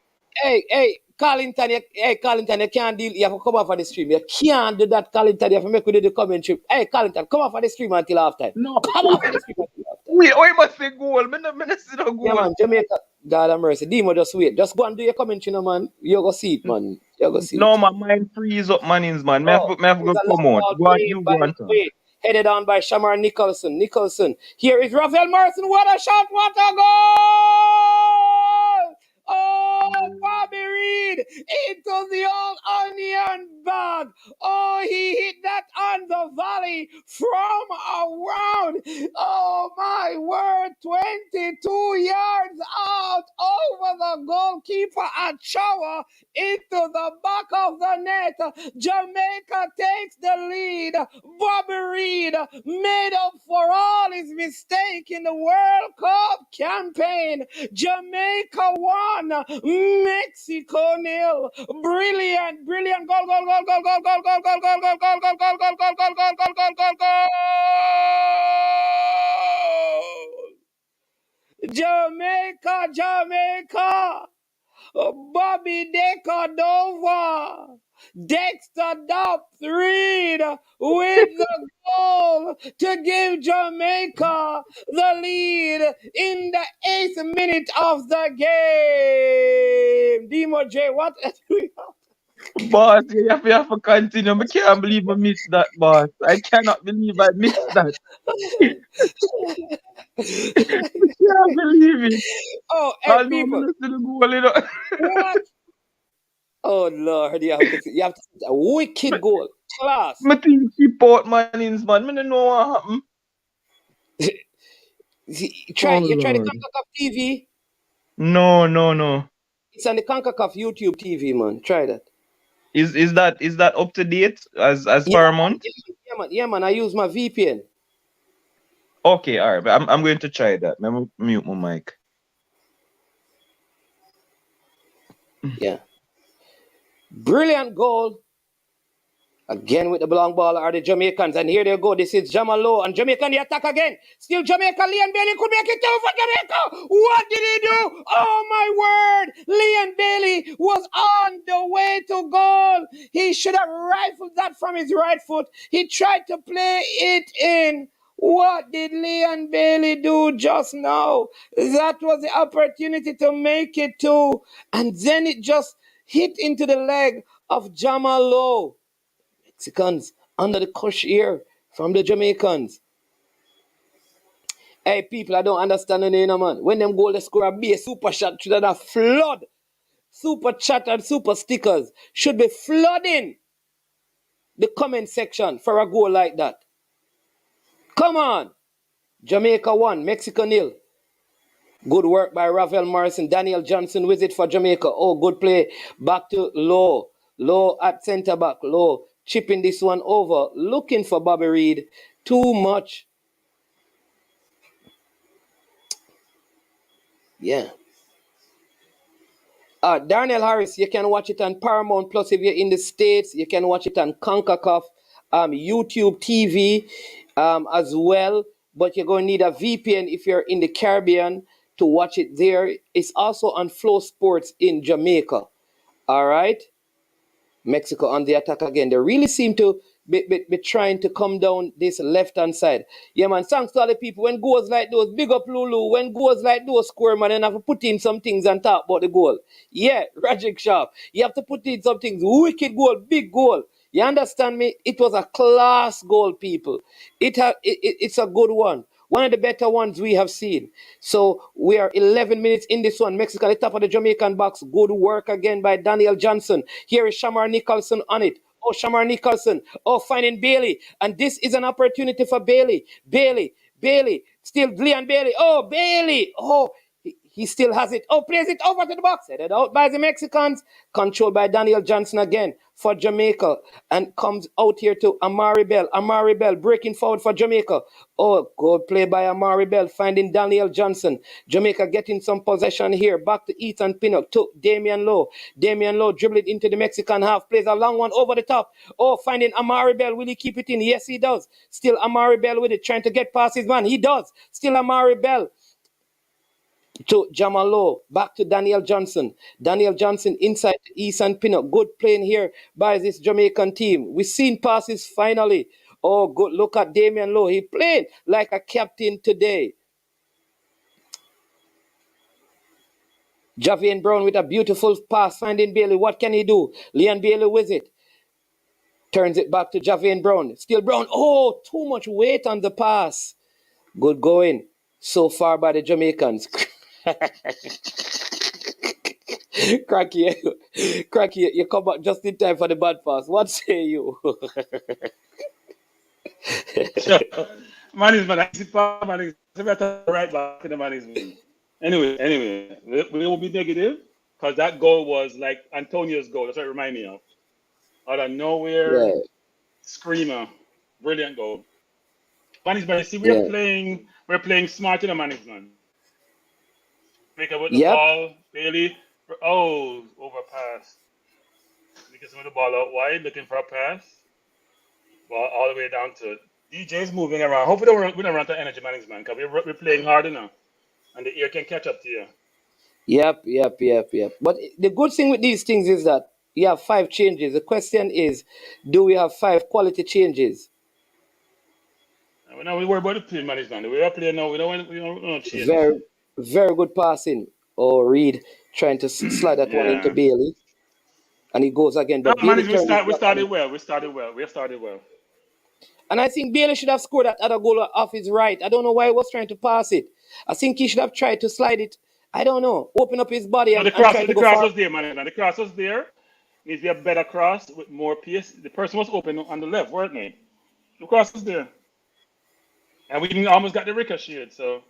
Speaker 5: Hey, Carlington, you can't deal. You have to come off of the stream. You can't do that, Carlington. You have to make we do the commentary. Hey, Carlington, come off of the stream until after.
Speaker 6: No,
Speaker 5: come off of the stream until after.
Speaker 6: Wait, why must say goal? I see no goal.
Speaker 5: Yeah, man, Jamaica, God have mercy. Demo, just wait. Just go and do your commentary, no, man. You go see it, man. You go see it.
Speaker 6: No, my mind freeze up, manins, man. Me have to go come out. Go on, you go on.
Speaker 5: Headed on by Shamar Nicholson. Here is Rafael Morrison. What a shot! What a goal! Oh, Bobby Reed into the old onion bag. Oh, he hit that on the volley from around. Oh, my word. 22 yards out over the goalkeeper at Chowa into the back of the net. Jamaica takes the lead. Bobby Reed made up for all his mistake in the World Cup campaign. Jamaica 1, Mexico 0. Brilliant goal. Jamaica. Bobby De Cordova, Dexter Dobbs Reed with the goal to give Jamaica the lead in the 8th minute of the game. Demo J, what?
Speaker 6: Boss, you have to continue. I can't believe I missed that, boss. I cannot believe I missed that. I can't believe it.
Speaker 5: Oh, hey, people.
Speaker 6: What?
Speaker 5: Oh, Lord, you have to see a wicked goal. Class.
Speaker 6: I think she bought manins, man. I don't know what happened.
Speaker 5: You try the CONCACAF TV?
Speaker 6: No.
Speaker 5: It's on the CONCACAF YouTube TV, man. Try that.
Speaker 6: Is that up to date as Paramount?
Speaker 5: Yeah, man. I use my VPN.
Speaker 6: Okay, all right. But I'm going to try that. Let me mute my mic.
Speaker 5: Yeah. Brilliant goal. Again with the long ball are the Jamaicans. And here they go. This is Jamalo. And Jamaica in the attack again. Still Jamaica. Leon Bailey could make it too for Jamaica. What did he do? Oh, my word. Leon Bailey was on the way to goal. He should have rifled that from his right foot. He tried to play it in. What did Leon Bailey do just now? That was the opportunity to make it two. And then it just hit into the leg of Jamalo. Mexicans under the cush here from the Jamaicans. Hey, people, I don't understand the name, man. When them goal, they score a big super shot, should have flood. Super chat and super stickers should be flooding the comment section for a goal like that. Come on. Jamaica 1, Mexico 0. Good work by Ravel Morrison. Daniel Johnson with it for Jamaica. Oh, good play. Back to Low. Low at centre back. Low chipping this one over. Looking for Bobby Reed. Too much. Yeah. Darnell Harris, you can watch it on Paramount Plus if you're in the States. You can watch it on Kickoff, YouTube TV as well. But you're going to need a VPN if you're in the Caribbean to watch it there. It's also on Flow Sports in Jamaica. All right. Mexico on the attack again. They really seem to be trying to come down this left-hand side. Yeah, man, thanks to all the people. When goals like those, big up Lulu. When goals like those score, man, then have to put in some things and talk about the goal. Yeah, Rajic Sharp. You have to put in some things. Wicked goal, big goal. You understand me? It was a class goal, people. It's a good one. One of the better ones we have seen. So we are 11 minutes in this one. Mexico at the top of the Jamaican box. Good work again by Daniel Johnson. Here is Shamar Nicholson on it. Oh, Shamar Nicholson. Oh, finding Bailey. And this is an opportunity for Bailey. Bailey. Still Leon Bailey. Oh, Bailey. Oh, he still has it. Oh, plays it over to the box. Headed out by the Mexicans. Controlled by Daniel Johnson again for Jamaica. And comes out here to Amari Bell. Amari Bell breaking forward for Jamaica. Oh, good play by Amari Bell. Finding Daniel Johnson. Jamaica getting some possession here. Back to Ethan Pinnock. To Damian Lowe. Damian Lowe dribbled into the Mexican half. Plays a long one over the top. Oh, finding Amari Bell. Will he keep it in? Yes, he does. Still Amari Bell with it. Trying to get past his man. He does. Still Amari Bell. To Jamalo, back to Daniel Johnson. Daniel Johnson inside to Ethan Pinnock. Good playing here by this Jamaican team. We've seen passes finally. Oh, good. Look at Damian Lowe. He played like a captain today. Javian Brown with a beautiful pass. Finding Bailey. What can he do? Leon Bailey with it. Turns it back to Javian Brown. Still Brown. Oh, too much weight on the pass. Good going so far by the Jamaicans. Cracky, you come back just in time for the bad pass. What say you?
Speaker 9: Man is man. I see man is right back to the man is man. Anyway, we will be negative because that goal was like Antonio's goal. That's what it reminded me of. Out of nowhere,
Speaker 5: Yeah.
Speaker 9: screamer, brilliant goal. Man is man. See, we're playing smart in the management. Make up with the
Speaker 5: Yep.
Speaker 9: ball, Bailey. Oh, overpass. Because with the ball out wide, looking for a pass. Ball all the way down to DJ's moving around. Hopefully we don't run to energy management because we're playing hard enough. And the ear can catch up to you.
Speaker 5: Yep. But the good thing with these things is that you have 5 changes. The question is, do we have 5 quality changes?
Speaker 9: And now we worry about the play management. We are playing now. We don't change.
Speaker 5: Very, very good passing. Oh, Reed trying to slide that one into
Speaker 9: Yeah.
Speaker 5: Bailey. And he goes again.
Speaker 9: No,
Speaker 5: But Bailey
Speaker 9: we started
Speaker 5: turned.
Speaker 9: well. We started well.
Speaker 5: And I think Bailey should have scored that other goal off his right. I don't know why he was trying to pass it. I think he should have tried to slide it. I don't know. Open up his body
Speaker 9: No,
Speaker 5: and try to
Speaker 9: the
Speaker 5: go
Speaker 9: cross
Speaker 5: far.
Speaker 9: was there, man. The cross was there. Needs to be a better cross with more pace. The person was open on the left, weren't they? The cross was there. And we almost got the ricochet, so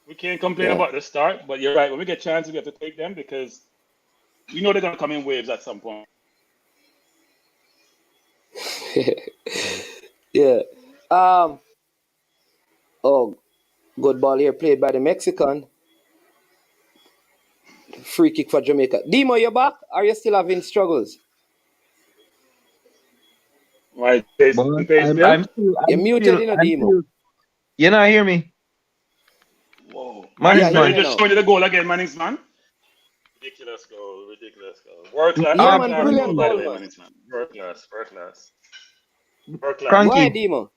Speaker 9: we can't complain
Speaker 5: Yeah.
Speaker 9: about the start. But you're right. When we get chances, we have to take them because we know they're going to come in waves at some point.
Speaker 5: Yeah. Oh, good ball here played by the Mexican. Free kick for Jamaica. Demo, you back? Are you still having struggles?
Speaker 9: Right,
Speaker 6: But
Speaker 9: the pace bill.
Speaker 5: You're muted, you know, Demo.
Speaker 6: You not hear me?
Speaker 9: Whoa.
Speaker 6: Man,
Speaker 5: Yeah,
Speaker 9: Man,
Speaker 5: yeah,
Speaker 9: just
Speaker 5: no.
Speaker 9: showing you the goal again, Mannings, man. Ridiculous goal. World class.
Speaker 5: Yeah,
Speaker 9: World
Speaker 5: man,
Speaker 9: class
Speaker 5: brilliant
Speaker 9: goal, by the
Speaker 5: goal,
Speaker 9: way,
Speaker 5: man.
Speaker 9: Mannings, man. World class.
Speaker 5: Why,
Speaker 6: Cranky,
Speaker 5: Demo?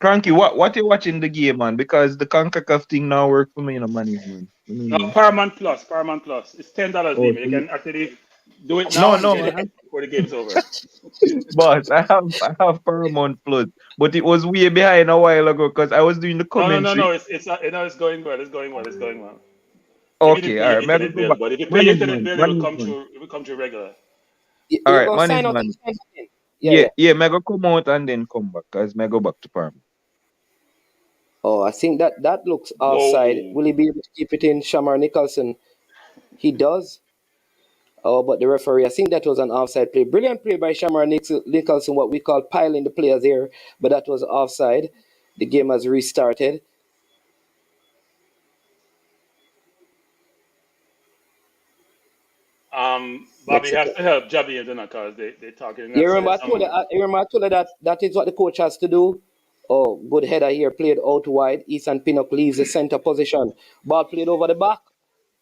Speaker 6: what you watching the game, man? Because the CONCACAF thing now work for me, you know, management.
Speaker 9: No, Paramount Plus. It's $10,
Speaker 6: Oh,
Speaker 9: Demo. You can actually do it
Speaker 6: no,
Speaker 9: now and
Speaker 6: no,
Speaker 9: get it before the game's over.
Speaker 6: boss. I have Paramount Plus, but it was way behind a while ago because I was doing the commentary.
Speaker 9: No. It's going well. It's going well. If you didn't
Speaker 6: Okay,
Speaker 9: pay
Speaker 6: all
Speaker 9: your
Speaker 6: right. Maybe
Speaker 9: internet
Speaker 6: go
Speaker 9: bill,
Speaker 6: back.
Speaker 9: but if you pay your internet
Speaker 6: Management,
Speaker 9: bill,
Speaker 6: management.
Speaker 9: it will come through regular.
Speaker 6: All
Speaker 5: You're
Speaker 6: right,
Speaker 5: going to sign out
Speaker 6: management.
Speaker 5: and sign in. Yeah.
Speaker 6: Yeah, me go come out and then come back because me go back to Paramount.
Speaker 5: Oh, I think that looks offside.
Speaker 9: Whoa.
Speaker 5: Will he be able to keep it in, Shamar Nicholson? He does. Oh, but the referee, I think that was an offside play. Brilliant play by Shamar Nicholson, what we call piling the players here, but that was offside. The game has restarted.
Speaker 9: Bobby has
Speaker 5: Mexico.
Speaker 9: to help Jabby and because they're talking
Speaker 5: You
Speaker 9: that
Speaker 5: remember
Speaker 9: side
Speaker 5: I told you,
Speaker 9: somewhere.
Speaker 5: you remember I told you that is what the coach has to do. Oh, good header here, played out wide. Ethan Pinnock leaves the center position. Ball played over the back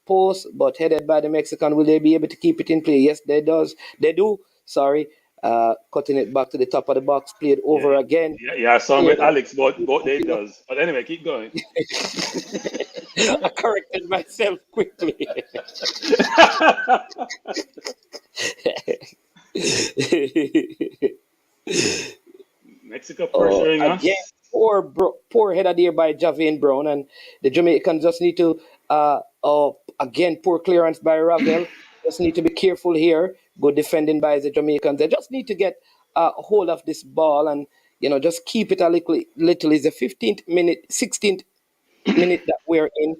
Speaker 5: post, but headed by the Mexican. Will they be able to keep it in play? Yes, they does. They do. Sorry. Cutting it back to the top of the box, played
Speaker 9: Yeah,
Speaker 5: over again.
Speaker 9: yeah, song with
Speaker 5: Cleared out.
Speaker 9: Alex, both they does. But anyway, keep going.
Speaker 5: I corrected myself quickly.
Speaker 9: Mexico pressuring
Speaker 5: Again,
Speaker 9: us.
Speaker 5: poor header there by Javian Brown, and the Jamaicans just need to, again, poor clearance by Ravel. Just need to be careful here. Good defending by the Jamaicans. They just need to get a hold of this ball and just keep it a little. It's the 15th minute, 16th minute that we're in.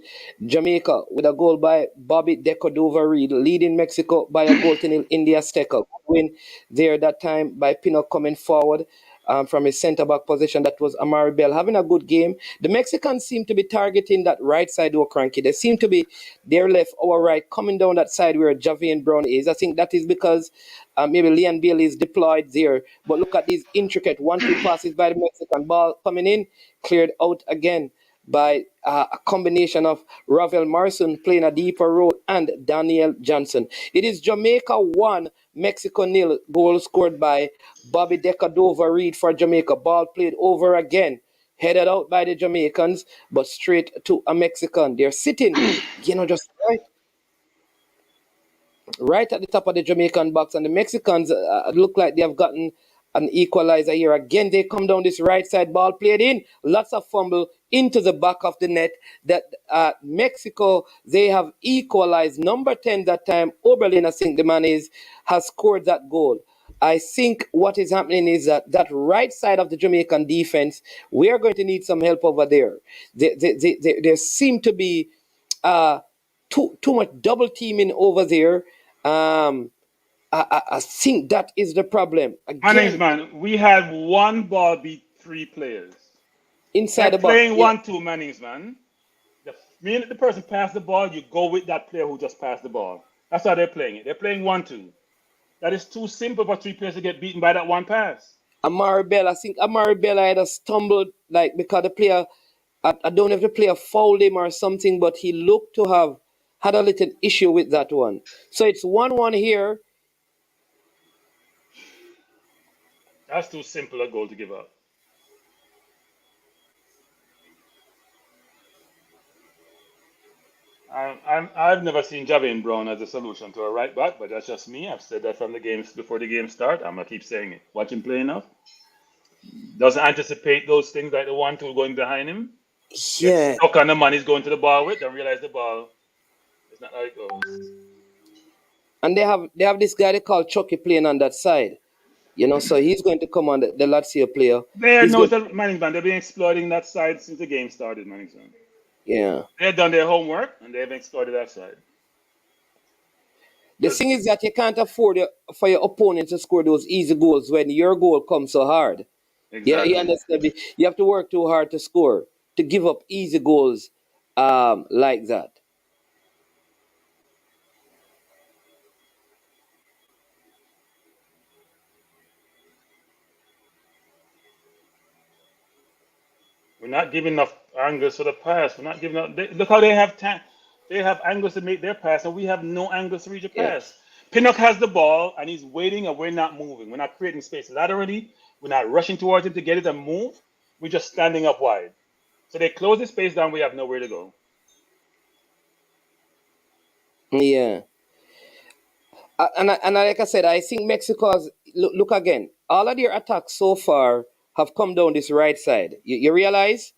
Speaker 5: Jamaica with a goal by Bobby Decordova Reed, leading Mexico by a goal to nil in the Azteca. Win there that time by Pinnock coming forward from his centre back position. That was Amari Bell having a good game. The Mexicans seem to be targeting that right side of Cranky. They seem to be their left, our right, coming down that side where Javian Brown is. I think that is because maybe Leon Bailey is deployed there. But look at these intricate 1-2 passes by the Mexican. Ball coming in, cleared out again by a combination of Ravel Morrison playing a deeper role and Daniel Johnson. It is Jamaica 1, Mexico nil. Goal scored by Bobby Decordova Reed for Jamaica. Ball played over again. Headed out by the Jamaicans, but straight to a Mexican. They're sitting, just right at the top of the Jamaican box, and the Mexicans look like they have gotten an equalizer here. Again, they come down this right side, ball played in, lots of fumble into the back of the net. That Mexico, they have equalized. Number 10 that time, Oberlin, I think the man is, has scored that goal. I think what is happening is that right side of the Jamaican defense, we are going to need some help over there. There seem to be uh, too much double teaming over there. I think that is the problem.
Speaker 9: Mannings,
Speaker 5: Again,
Speaker 9: man, we had one ball beat three players. They're
Speaker 5: inside the box.
Speaker 9: playing
Speaker 5: Yeah.
Speaker 9: 1-2, Mannings, man. The minute the person passed the ball, you go with that player who just passed the ball. That's how they're playing it. They're playing 1-2. That is too simple for three players to get beaten by that one pass.
Speaker 5: Amari Bell, I think Amari Bell either stumbled, like, because the player, I don't know if the player fouled him or something, but he looked to have had a little issue with that one. So it's 1-1 here.
Speaker 9: That's too simple a goal to give up. I've never seen Javian Brown as a solution to a right back, but that's just me. I've said that from the games before the game start. I'm gonna keep saying it. Watch him play enough. Doesn't anticipate those things like the 1-2 going behind him. Gets
Speaker 5: Yeah.
Speaker 9: stuck on the man he's going to the ball with, don't realize the ball is not how it goes.
Speaker 5: And they have this guy they call Chucky playing on that side. So he's going to come on the Lazio player.
Speaker 9: They
Speaker 5: He's
Speaker 9: know
Speaker 5: going,
Speaker 9: the Mannings, man. They've been exploiting that side since the game started, Mannings, man.
Speaker 5: yeah.
Speaker 9: They've done their homework and they've exploited that side.
Speaker 5: The thing is that you can't afford for your opponent to score those easy goals when your goal comes so hard. Yeah, you
Speaker 9: Exactly.
Speaker 5: understand me? You have to work too hard to score, to give up easy goals like that.
Speaker 9: We're not giving enough angles for the pass. We're not giving up. Look how they have time. They have angles to make their pass, and we have no angles to reach a
Speaker 5: Yeah.
Speaker 9: pass. Pinnock has the ball, and he's waiting, and we're not moving. We're not creating space laterally. We're not rushing towards him to get it and move. We're just standing up wide. So they close the space down. We have nowhere to go.
Speaker 5: Yeah. And like I said, I think Mexico's look again. All of their attacks so far have come down this right side. You realize?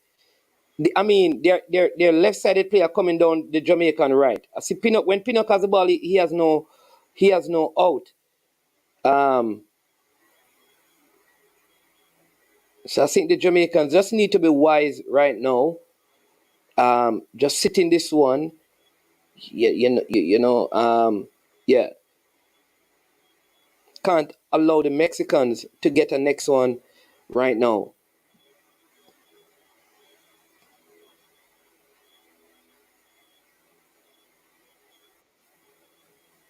Speaker 5: I mean, their left-sided player coming down the Jamaican right. I see Pinnock when Pinnock has the ball, he has no out. Um, So I think the Jamaicans just need to be wise right now. Just sit in this one. Yeah. Can't allow the Mexicans to get a next one right now.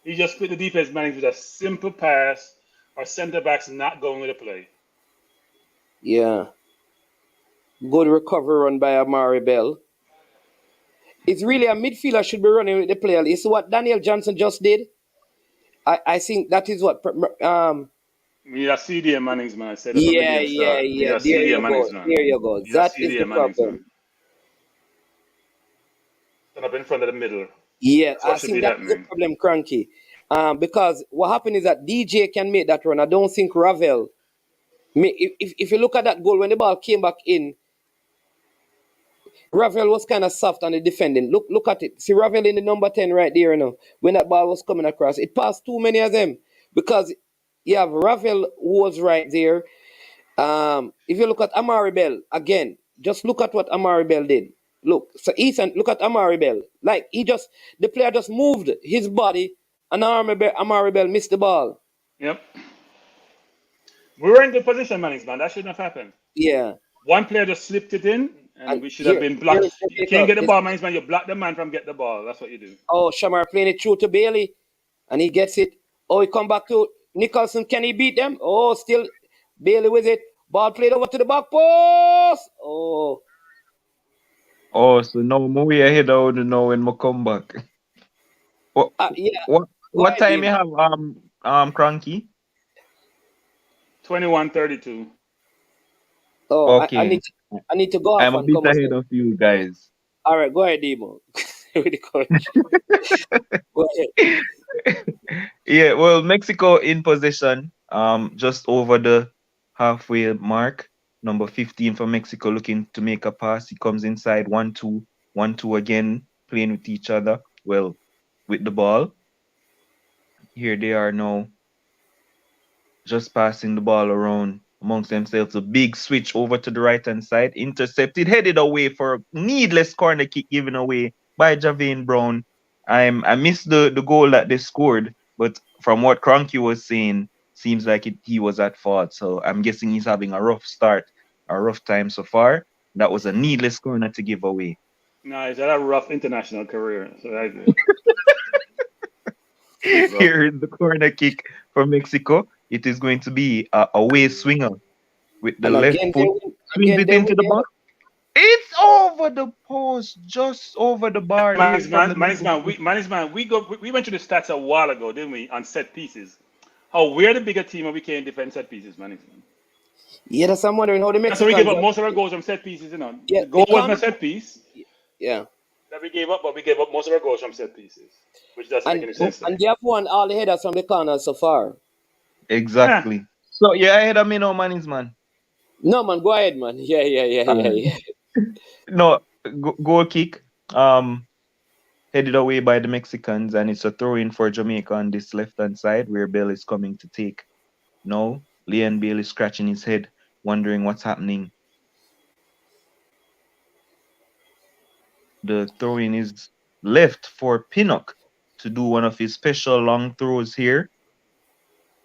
Speaker 9: He just split the defense managed with a simple pass. Our center backs not going with the play.
Speaker 5: Yeah. Good recovery run by Amari Bell. It's really a midfielder should be running with the player. It's what Daniel Johnson just did. I think that is what.
Speaker 9: We need a CDM Mannings man. I said that from the
Speaker 5: Yeah,
Speaker 9: beginning
Speaker 5: yeah,
Speaker 9: start. We need
Speaker 5: yeah.
Speaker 9: a
Speaker 5: There
Speaker 9: CDM
Speaker 5: you go.
Speaker 9: Mannings man.
Speaker 5: There you go.
Speaker 9: We need a
Speaker 5: That is the
Speaker 9: CDM Mannings
Speaker 5: problem.
Speaker 9: man. Stand up in front of the middle.
Speaker 5: Yeah,
Speaker 9: That's what
Speaker 5: I
Speaker 9: should
Speaker 5: think
Speaker 9: be
Speaker 5: that is the
Speaker 9: happening.
Speaker 5: problem, Cranky. Because what happened is that DJ can make that run. I don't think Ravel. If you look at that goal when the ball came back in, Ravel was kind of soft on the defending. Look at it. See Ravel in the number 10 right there, you know. When that ball was coming across, it passed too many of them because you have Ravel who was right there. If you look at Amari Bell again, just look at what Amari Bell did. Look, so Ethan, look at Amari Bell. Like the player just moved his body, and Amari Bell missed the ball.
Speaker 9: Yep. We were in good position, Mannings man. That shouldn't have happened.
Speaker 5: Yeah.
Speaker 9: One player just slipped it in, and
Speaker 5: And
Speaker 9: we should have
Speaker 5: here,
Speaker 9: been
Speaker 5: here
Speaker 9: blocked.
Speaker 5: is
Speaker 9: You can't
Speaker 5: Jamaica.
Speaker 9: get the ball, Mannings man. You block the man from get the ball. That's what you do.
Speaker 5: Oh, Shamar playing it through to Bailey, and he gets it. Oh, he come back to Nicholson. Can he beat them? Oh, still Bailey with it. Ball played over to the back post. Oh,
Speaker 6: Oh, so now we ahead out now when I come back. What
Speaker 5: yeah. Go
Speaker 6: what
Speaker 5: ahead,
Speaker 6: time you
Speaker 5: Dave.
Speaker 6: have Cranky?
Speaker 9: 21-32.
Speaker 5: Oh,
Speaker 6: Okay.
Speaker 5: I need to go off
Speaker 6: I'm a
Speaker 5: and
Speaker 6: bit
Speaker 5: come
Speaker 6: ahead
Speaker 5: again.
Speaker 6: of you guys.
Speaker 5: All right, go ahead, Demo. With the coach. Go ahead.
Speaker 6: Yeah, well, Mexico in possession, just over the halfway mark. Number 15 for Mexico looking to make a pass. He comes inside 1-2, 1-2 again, playing with each other. Well, with the ball. Here they are now, just passing the ball around amongst themselves. A big switch over to the right hand side, intercepted, headed away for a needless corner kick given away by Javane Brown. I missed the goal that they scored, but from what Cronky was saying, seems like he was at fault. So I'm guessing he's having a rough start, a rough time so far. That was a needless corner to give away.
Speaker 9: No, he's had a rough international career. So that's it. Rough.
Speaker 6: Here is the corner kick for Mexico. It is going to be a away swinger with the
Speaker 5: And
Speaker 6: left
Speaker 5: again,
Speaker 6: foot. Swings it
Speaker 5: they
Speaker 6: into
Speaker 5: win
Speaker 6: the
Speaker 5: the
Speaker 6: box. It's over the post, just over the bar there from the
Speaker 9: We went to the stats a while ago, didn't we, on set pieces? How we're the bigger team and we can't defend set pieces, Mannings man.
Speaker 5: Yeah, that's I'm wondering how the
Speaker 9: That's why we
Speaker 5: Mexicans.
Speaker 9: gave up most of our goals from set pieces, you know.
Speaker 5: Yeah,
Speaker 9: The goal
Speaker 5: they
Speaker 9: wasn't a
Speaker 5: come.
Speaker 9: set piece
Speaker 5: Yeah,
Speaker 9: that we gave up, but we gave up most of our goals from set pieces, which doesn't make any sense to me.
Speaker 5: and they have won all the headers from the corners so far.
Speaker 6: Exactly. So yeah, ahead of me now, Mannings man.
Speaker 5: No man, go ahead, man. Yeah.
Speaker 6: No, goal kick. Headed away by the Mexicans, and it's a throw in for Jamaica on this left hand side where Bell is coming to take. No, Leon Bale is scratching his head, wondering what's happening. The throw in is left for Pinnock to do one of his special long throws here.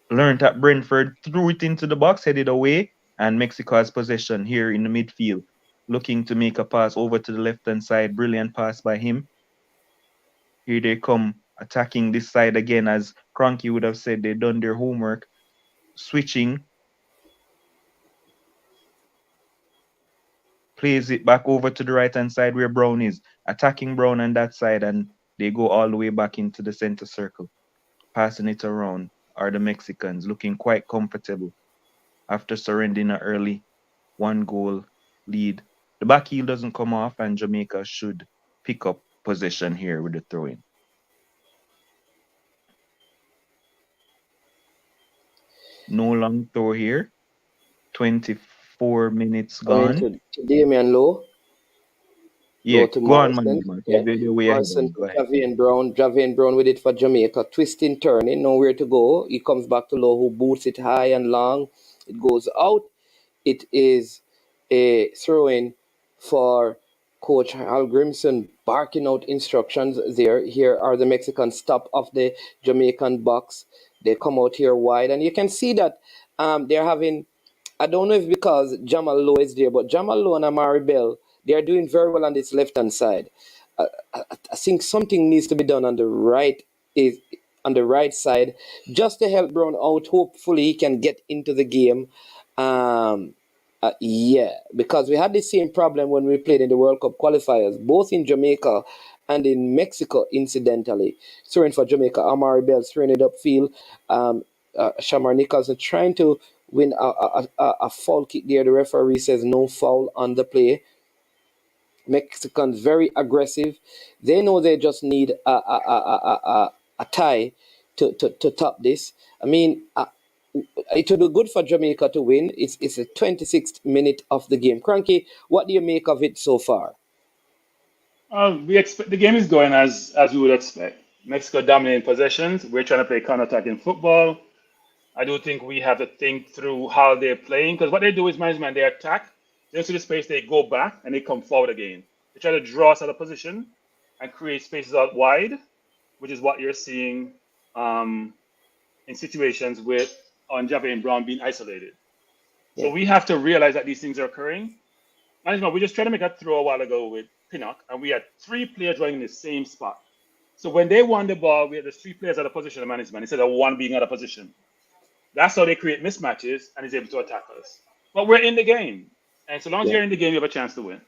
Speaker 6: Learned at Brentford, threw it into the box, headed away, and Mexico has possession here in the midfield. Looking to make a pass over to the left-hand side. Brilliant pass by him. Here they come, attacking this side again, as Cronky would have said they've done their homework. Switching. Plays it back over to the right-hand side where Brown is. Attacking Brown on that side, and they go all the way back into the center circle. Passing it around are the Mexicans, looking quite comfortable after surrendering an early 1-goal lead. The back heel doesn't come off, and Jamaica should pick up possession here with the throw-in. No long throw here. 24 minutes
Speaker 5: Going
Speaker 6: gone.
Speaker 5: to Damian Lowe.
Speaker 6: Yeah,
Speaker 5: Low to
Speaker 6: go on,
Speaker 5: Morrison.
Speaker 6: man.
Speaker 5: Yeah. Morrison to Javane Brown. Javane Brown with it for Jamaica. Twisting, turning, nowhere to go. He comes back to Lowe, who boots it high and long. It goes out. it is a throw-in for Coach Al Grimson, barking out instructions there. Here are the Mexicans top of the Jamaican box. They come out here wide, and you can see that they're having. I don't know if because Jamal Lowe is there, but Jamal Lowe and Amari Bell, they are doing very well on this left hand side. I think something needs to be done on the right side, just to help Brown out. Hopefully, he can get into the game. Yeah, because we had the same problem when we played in the World Cup qualifiers, both in Jamaica and in Mexico, incidentally. Throwing for Jamaica, Amari Bell throwing it upfield. Shamar Nicholson trying to win a foul kick there. The referee says no foul on the play. Mexicans very aggressive. They know they just need a tie to top this. I mean, it would be good for Jamaica to win. It's a 26th minute of the game. Cranky, what do you make of it so far?
Speaker 9: We expect the game is going as we would expect. Mexico dominating possessions. We're trying to play counter-attacking football. I do think we have to think through how they're playing, because what they do is management, they attack, they see the space, they go back, and they come forward again. They try to draw us out of position and create spaces out wide, which is what you're seeing in situations with on Javier Brown being isolated. So we have to realize that these things are occurring. Management, we just tried to make a throw a while ago with Pinnock, and we had 3 players running in the same spot. So when they won the ball, we had the 3 players out of position of management instead of 1 being out of position. That's how they create mismatches and is able to attack us. But we're in the game. And so long as you're in the game, you have a chance to win.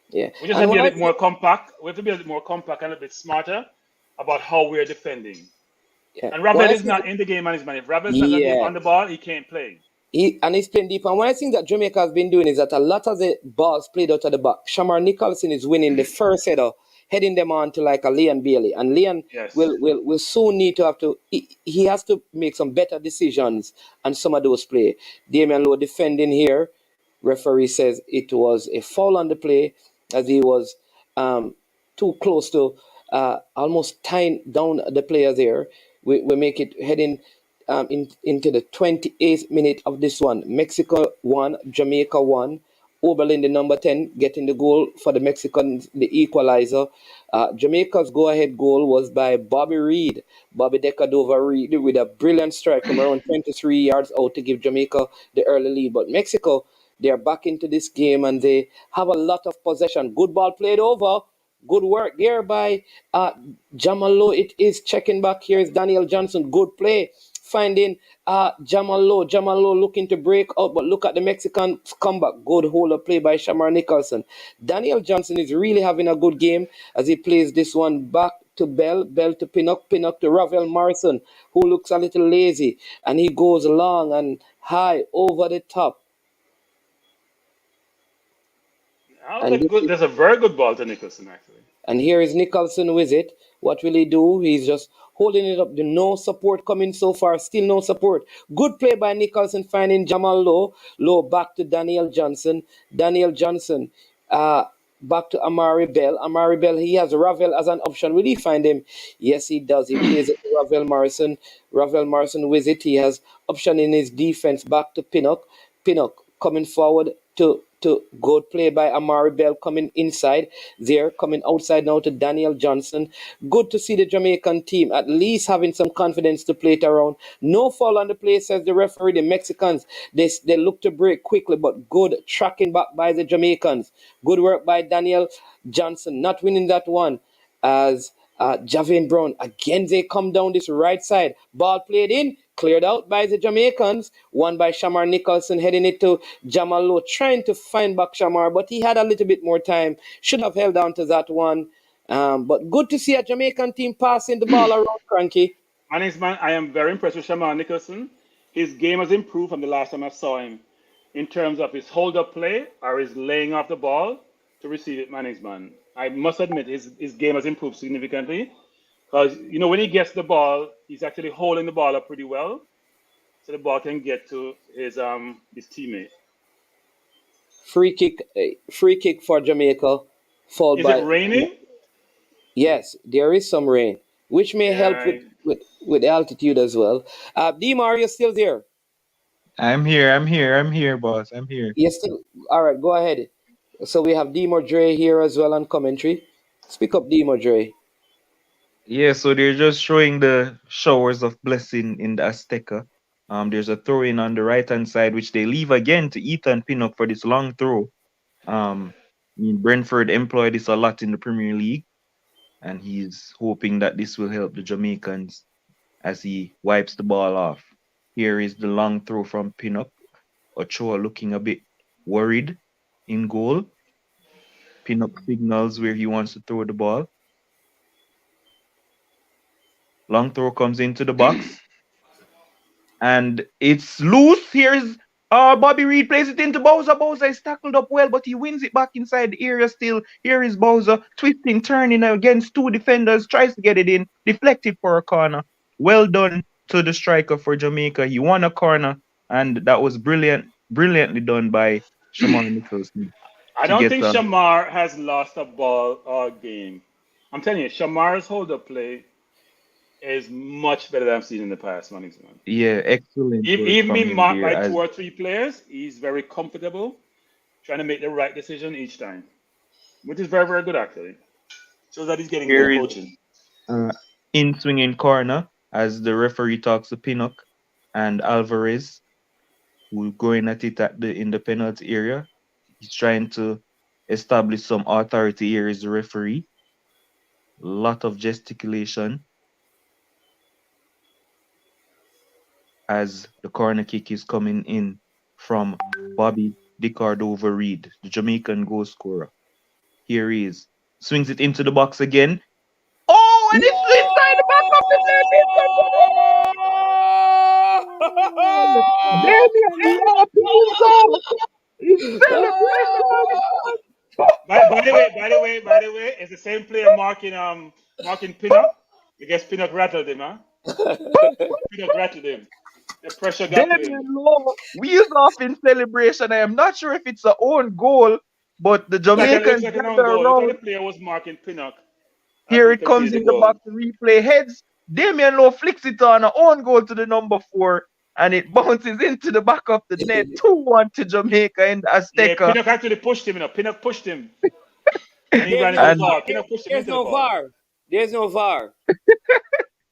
Speaker 5: Yeah.
Speaker 9: We just have to be a bit more compact. We have to be a bit more compact and a bit smarter about how we're defending.
Speaker 5: Yeah.
Speaker 9: And Ravel is not in the game management. If Ravel's not on the ball, he can't play.
Speaker 5: He's playing deep. And what I think that Jamaica has been doing is that a lot of the balls played out of the back. Shamar Nicholson is winning the first header, heading them on to like a Leon Bailey. And Leon will soon need to have to, he has to make some better decisions on some of those play. Damian Lowe defending here. Referee says it was a foul on the play as he was too close to almost tying down the player there. We make it heading into the 28th minute of this one. Mexico 1, Jamaica 1. Oberlin, the number 10, getting the goal for the Mexicans, the equalizer. Jamaica's go-ahead goal was by Bobby Reed. Bobby Decadova Reed with a brilliant strike from around 23 yards out to give Jamaica the early lead. But Mexico, they are back into this game and they have a lot of possession. Good ball played over. Good work there by Jamal Lowe. It is checking back. Here is Daniel Johnson. Good play. Finding Jamal Lowe. Jamal Lowe looking to break out, but look at the Mexican comeback. Good holder play by Shamar Nicholson. Daniel Johnson is really having a good game as he plays this one back to Bell. Bell to Pinnock. Pinnock to Ravel Morrison, who looks a little lazy. And he goes long and high over the top.
Speaker 9: There's a very good ball to Nicholson, actually.
Speaker 5: And here is Nicholson with it. What will he do? He's just holding it up. The no support coming so far. Still no support. Good play by Nicholson finding Jamal Lowe. Lowe back to Daniel Johnson. Daniel Johnson back to Amari Bell. Amari Bell, he has Ravel as an option. Will he find him? Yes, he does. He plays it to Ravel Morrison. Ravel Morrison with it. He has option in his defense back to Pinnock. Pinnock coming forward to good play by Amari Bell coming inside there, coming outside now to Daniel Johnson. Good to see the Jamaican team at least having some confidence to play it around. No foul on the play, says the referee. The Mexicans, they look to break quickly, but good tracking back by the Jamaicans. Good work by Daniel Johnson, not winning that one as Javier Brown. Again, they come down this right side. Ball played in. Cleared out by the Jamaicans. One by Shamar Nicholson, heading it to Jamal Lowe, trying to find back Shamar, but he had a little bit more time. Should have held on to that one. But good to see a Jamaican team passing the ball around, Cranky.
Speaker 9: Man, I am very impressed with Shamar Nicholson. His game has improved from the last time I saw him in terms of his hold-up play or his laying off the ball to receive it, man. I must admit his game has improved significantly. Because, when he gets the ball, he's actually holding the ball up pretty well. So the ball can get to his teammate.
Speaker 5: Free kick for Jamaica.
Speaker 9: Is it raining?
Speaker 5: Yes, there is some rain, which may help with altitude as well. Dima, are you still there?
Speaker 6: I'm here, boss. I'm here.
Speaker 5: Yes, still. All right, go ahead. So we have Demo Dre here as well on commentary. Speak up, Demo Dre.
Speaker 6: Yeah, so they're just showing the showers of blessing in the Azteca. There's a throw in on the right hand side, which they leave again to Ethan Pinnock for this long throw. I mean, Brentford employed this a lot in the Premier League, and he's hoping that this will help the Jamaicans as he wipes the ball off. Here is the long throw from Pinnock. Ochoa looking a bit worried in goal. Pinnock signals where he wants to throw the ball. Long throw comes into the box. And it's loose. Here's Bobby Reed plays it into Bowser. Bowser is tackled up well, but he wins it back inside the area still. Here is Bowser twisting, turning against two defenders, tries to get it in, deflected for a corner. Well done to the striker for Jamaica. He won a corner, and that was brilliantly done by Shamar Nicholson
Speaker 9: I
Speaker 6: to
Speaker 9: don't
Speaker 6: get
Speaker 9: think Shamar has lost a ball all game. I'm telling you, Shamar's hold-up play is much better than I've seen in the past, man.
Speaker 6: excellent work
Speaker 9: Even
Speaker 6: from
Speaker 9: being
Speaker 6: him
Speaker 9: marked
Speaker 6: there
Speaker 9: by
Speaker 6: as
Speaker 9: two or three players, he's very comfortable, trying to make the right decision each time, which is very, very good actually. Shows that he's getting
Speaker 6: here
Speaker 9: good
Speaker 6: is
Speaker 9: coaching.
Speaker 6: in swinging corner as the referee talks to Pinnock and Alvarez, who going at it in the penalty area. He's trying to establish some authority here as the referee. Lot of gesticulation as the corner kick is coming in from Bobby Dicardova Reed, the Jamaican goal scorer. Here he is. Swings it into the box again. Oh, and it's inside the back of the net. Damien Lopez is celebrating.
Speaker 9: By the way, it's the same player marking Pinnock. I guess Pinnock rattled him, huh? Pinnock rattled him. The pressure got to
Speaker 6: Damien
Speaker 9: him.
Speaker 6: Lowe wheels off in celebration. I am not sure if it's a own goal, but the
Speaker 9: Looks
Speaker 6: Jamaicans
Speaker 9: like an own
Speaker 6: gather
Speaker 9: goal. Looks like the
Speaker 6: around.
Speaker 9: player was marking Pinnock after
Speaker 6: Here
Speaker 9: he
Speaker 6: it comes
Speaker 9: conceded the
Speaker 6: in the
Speaker 9: goal.
Speaker 6: box. Replay heads. Damien Lowe flicks it on an own goal to the number 4, and it bounces into the back of the net. 2-1 to Jamaica in the
Speaker 9: Yeah,
Speaker 6: Azteca.
Speaker 9: Pinnock actually pushed him, Pinnock pushed him. And he
Speaker 5: There's
Speaker 9: ran
Speaker 5: no
Speaker 9: into the
Speaker 6: And
Speaker 5: VAR.
Speaker 9: ball. Pinnock pushed him
Speaker 5: There's
Speaker 9: into the
Speaker 5: no
Speaker 9: ball.
Speaker 5: VAR. There's no VAR.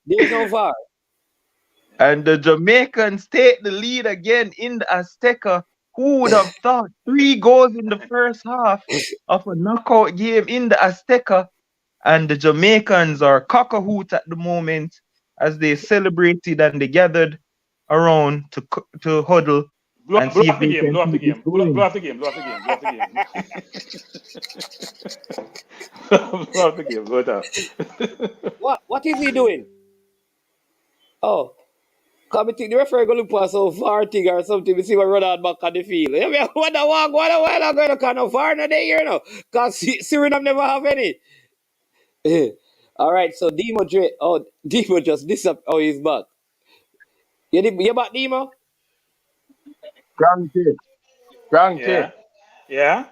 Speaker 5: There's no VAR.
Speaker 6: and the Jamaicans take the lead again in the Azteca. Who would have thought 3 goals in the first half of a knockout game in the Azteca? And the Jamaicans are cock-a-hoot at the moment as they celebrated and they gathered around to huddle and
Speaker 9: Blow
Speaker 6: see if
Speaker 9: off the
Speaker 6: they
Speaker 9: game,
Speaker 6: can
Speaker 9: blow off the
Speaker 6: keep this
Speaker 9: game, blow
Speaker 6: going.
Speaker 9: off the game, blow off the game, blow off the game. Blow off the game, blow it off.
Speaker 5: What is he doing? Oh, come and think the referee gonna look for some VAR thing or something to see what run out back on the field. I mean, what the walk, what the while I'm gonna kind of VAR no day here now. Cause Suriname never have any. All right, so Demo Dre. Oh, Demo just disappeared. Oh, he's back. You back, Demo?
Speaker 10: Cranky, cranky.
Speaker 9: Yeah, yeah.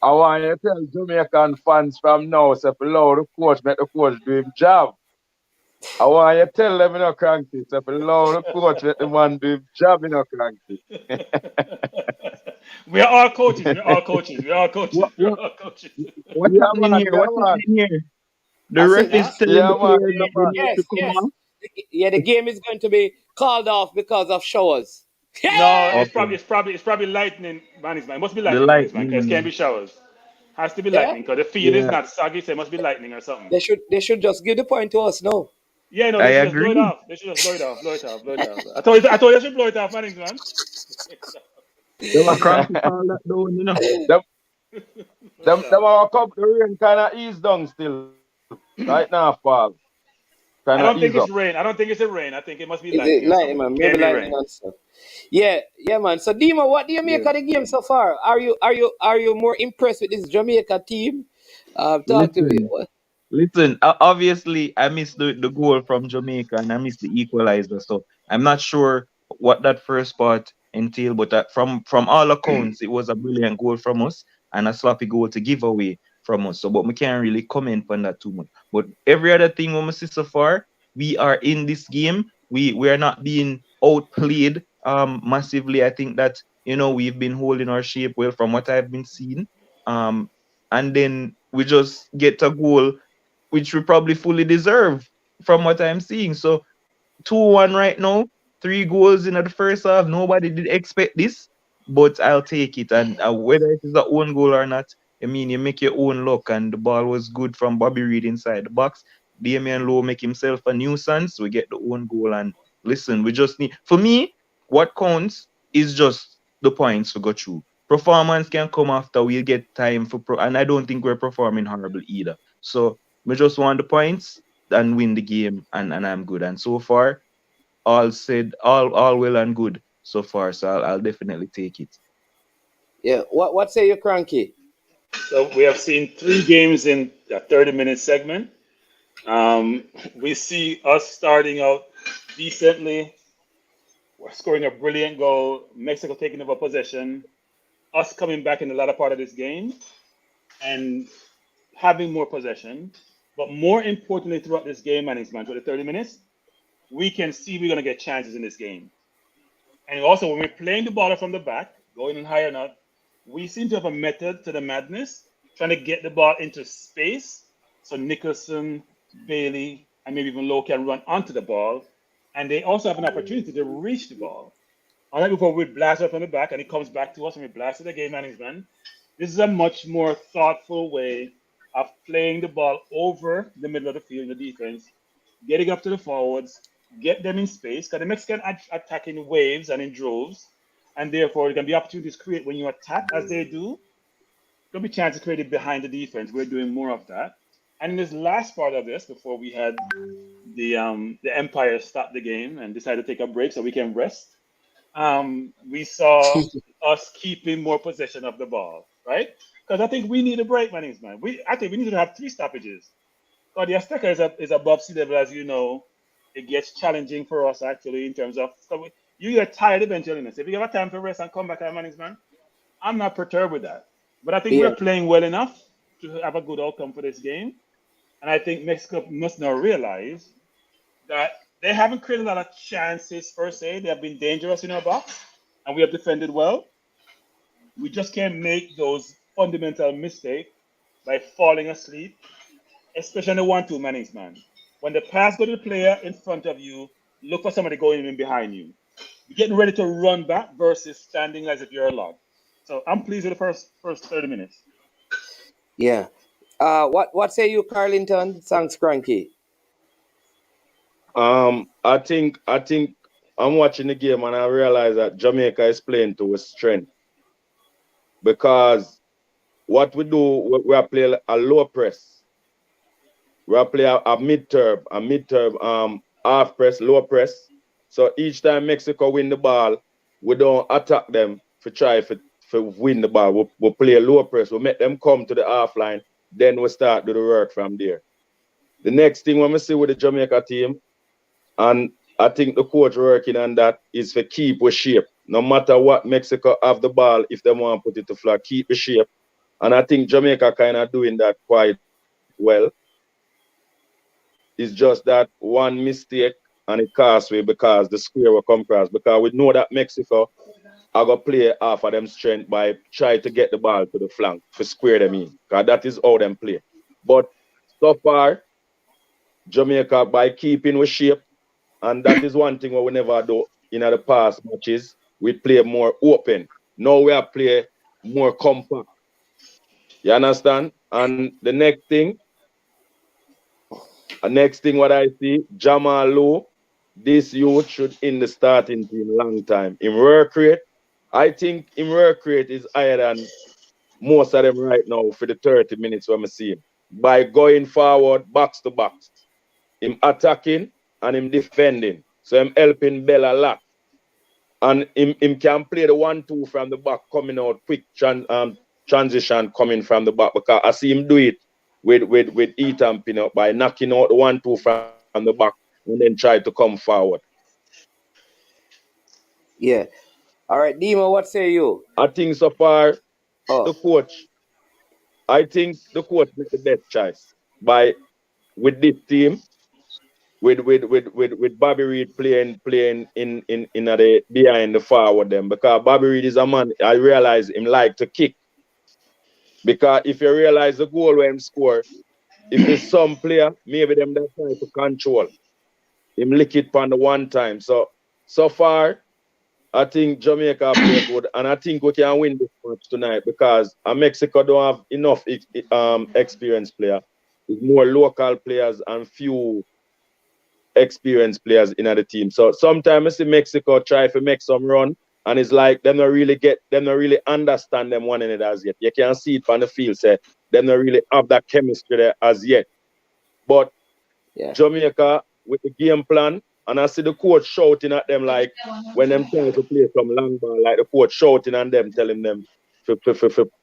Speaker 10: I want you to tell Jamaican fans from now, say, below the coach, make the coach do his job. I want you to tell them, cranky, say, below the coach, let the man do his job, cranky.
Speaker 9: We are all coaches. We're all coaches. We're all coaches.
Speaker 6: What,
Speaker 9: We're
Speaker 6: what,
Speaker 9: all coaches.
Speaker 6: what's
Speaker 10: Yeah,
Speaker 6: happening
Speaker 10: man,
Speaker 6: here?
Speaker 10: yeah,
Speaker 6: What's
Speaker 10: man.
Speaker 6: happening here? The
Speaker 5: I
Speaker 6: ref
Speaker 5: said,
Speaker 6: is
Speaker 5: huh?
Speaker 6: telling the
Speaker 10: Yeah, man,
Speaker 6: players
Speaker 10: yeah,
Speaker 6: that they
Speaker 10: man.
Speaker 6: need to
Speaker 5: Yes,
Speaker 6: come
Speaker 5: yes.
Speaker 6: on.
Speaker 5: Yeah, the game is going to be called off because of showers.
Speaker 9: No,
Speaker 5: Yeah,
Speaker 6: Okay.
Speaker 9: it's probably lightning management. It must be
Speaker 6: The
Speaker 9: lightning management because it can't
Speaker 6: lightning.
Speaker 9: be showers. Has to be
Speaker 5: yeah.
Speaker 9: lightning because the field is
Speaker 6: Yeah,
Speaker 9: not soggy, so it must be lightning or something.
Speaker 5: They should just give the point to us now.
Speaker 9: Yeah, no,
Speaker 6: I
Speaker 9: they should just blow it
Speaker 6: agree.
Speaker 9: off. They should just blow it off, blow it off, blow it off. I told you they should blow it off, management.
Speaker 6: They were cranky call that down, you know.
Speaker 10: them,
Speaker 9: Blow
Speaker 10: them,
Speaker 9: it
Speaker 10: them
Speaker 9: off.
Speaker 10: our cup, the rain kind of ease down still. Right now, fall.
Speaker 9: I
Speaker 10: Kind of
Speaker 9: don't think
Speaker 10: ease
Speaker 9: it's
Speaker 10: up.
Speaker 9: rain. I don't think it's a rain. I think it must be
Speaker 5: Is it
Speaker 9: lightning or
Speaker 5: lightning,
Speaker 9: something.
Speaker 5: man?
Speaker 9: It
Speaker 5: Maybe
Speaker 9: can't be
Speaker 5: lightning
Speaker 9: rain.
Speaker 5: and stuff. Yeah, man. So Dima, what do you make
Speaker 10: Yeah.
Speaker 5: of the game so far? Are you more impressed with this Jamaica team? Talk to me.
Speaker 6: Listen, listen. Obviously, I missed the goal from Jamaica and I missed the equalizer. So I'm not sure what that first part entailed, but from all accounts, it was a brilliant goal from us and a sloppy goal to give away from us. So, but we can't really comment on that too much. But every other thing we see so far, we are in this game. We are not being outplayed massively. I think that we've been holding our shape well from what I've been seeing. Um, and then we just get a goal which we probably fully deserve from what I'm seeing. So 2-1 right now, 3 goals in the first half. Nobody did expect this, but I'll take it. And whether it is a own goal or not, I mean, you make your own luck. And the ball was good from Bobby Reed inside the box. Damian Lowe make himself a nuisance. We get the own goal. And listen, we just need, for me, what counts is just the points to go through. Performance can come after. We'll get time for and I don't think we're performing horrible either. So we just want the points and win the game, and I'm good. And so far, all well and good so far. So I'll definitely take it.
Speaker 5: Yeah. What say you, Cranky?
Speaker 9: So we have seen 3 games in a 30-minute segment. We see us starting out decently. We're scoring a brilliant goal. Mexico taking over possession. Us coming back in the latter part of this game and having more possession. But more importantly, throughout this game management, for the 30 minutes, we can see we're going to get chances in this game. And also, when we're playing the ball from the back, going in higher not, we seem to have a method to the madness, trying to get the ball into space so Nicholson, Bailey, and maybe even Lowe can run onto the ball. And they also have an opportunity to reach the ball. Unlike before, we blast it from the back and it comes back to us and we blast it again, management. This is a much more thoughtful way of playing the ball over the middle of the field in the defense, getting up to the forwards, get them in space, because the Mexicans attack in waves and in droves, and therefore there can be opportunities created when you attack as they do. There'll be chances created behind the defense. We're doing more of that. And in this last part of this, before we had the Empire stop the game and decide to take a break so we can rest, we saw us keeping more possession of the ball, right? Because I think we need a break, man. I think we need to have 3 stoppages. Because the Azteca is above sea level, as you know. It gets challenging for us actually in terms of you get tired eventually. So if you have a time to rest and come back at management, I'm not perturbed with that. But I think
Speaker 5: Yeah.
Speaker 9: we're playing well enough to have a good outcome for this game. And I think Mexico must now realize that they haven't created a lot of chances per se. They have been dangerous in our box, and we have defended well. We just can't make those fundamental mistakes by falling asleep, especially on the 1-2 mannings, man. When the pass go to the player in front of you, look for somebody going in behind you. You're getting ready to run back versus standing as if you're a log. So I'm pleased with the first 30 minutes.
Speaker 5: Yeah. What say you, Carlington? Sounds cranky.
Speaker 10: I think I'm watching the game and I realize that Jamaica is playing to its strength because what we do, we are play a low press. We are play a mid-term, half press, low press. So each time Mexico win the ball, we don't attack them for try for win the ball. We play a low press. We make them come to the half line. Then we start do the work from there. The next thing when we see with the Jamaica team, and I think the coach working on that is for keep with shape. No matter what Mexico have the ball, if they want to put it to flat, keep the shape. And I think Jamaica kind of doing that quite well. It's just that one mistake and it costs we because the square will come across. Because we know that Mexico are going to play half of them strength by try to get the ball to the flank to square them in. Because that is how them play. But so far, Jamaica by keeping with shape, and that is one thing what we never do in the past matches. We play more open. Now we are play more compact. You understand? And the next thing what I see, Jamal Lowe, this youth should in the starting team long time. In work rate, I think in work rate is higher than most of them right now for the 30 minutes when I see him. By going forward, box to box. Him attacking and him defending. So I'm helping Bell a lot. And him can play the 1-2 from the back, coming out quick transition coming from the back. Because I see him do it with Ethan Pinot by knocking out the 1-2 from the back and then try to come forward.
Speaker 5: Yeah. All right, Dima, what say you?
Speaker 10: I think so far
Speaker 5: Oh,
Speaker 10: the coach, I think the coach made the best choice by with this team. with Bobby Reed playing in the behind the forward them, because Bobby Reed is a man, I realize him like to kick. Because if you realize the goal when him score, if it's some player, maybe them that try to control. Him lick it on the one time. So far, I think Jamaica play good, and I think we can win this match tonight because Mexico don't have enough experienced player. It's more local players and few experienced players in the team. So sometimes I see Mexico try to make some run, and it's like them not really understand them one another as yet. You can see it on the field, say them not really have that chemistry there as yet. But Jamaica with the game plan, and I see the coach shouting at them like when them trying to play some long ball, like the coach shouting at them, telling them to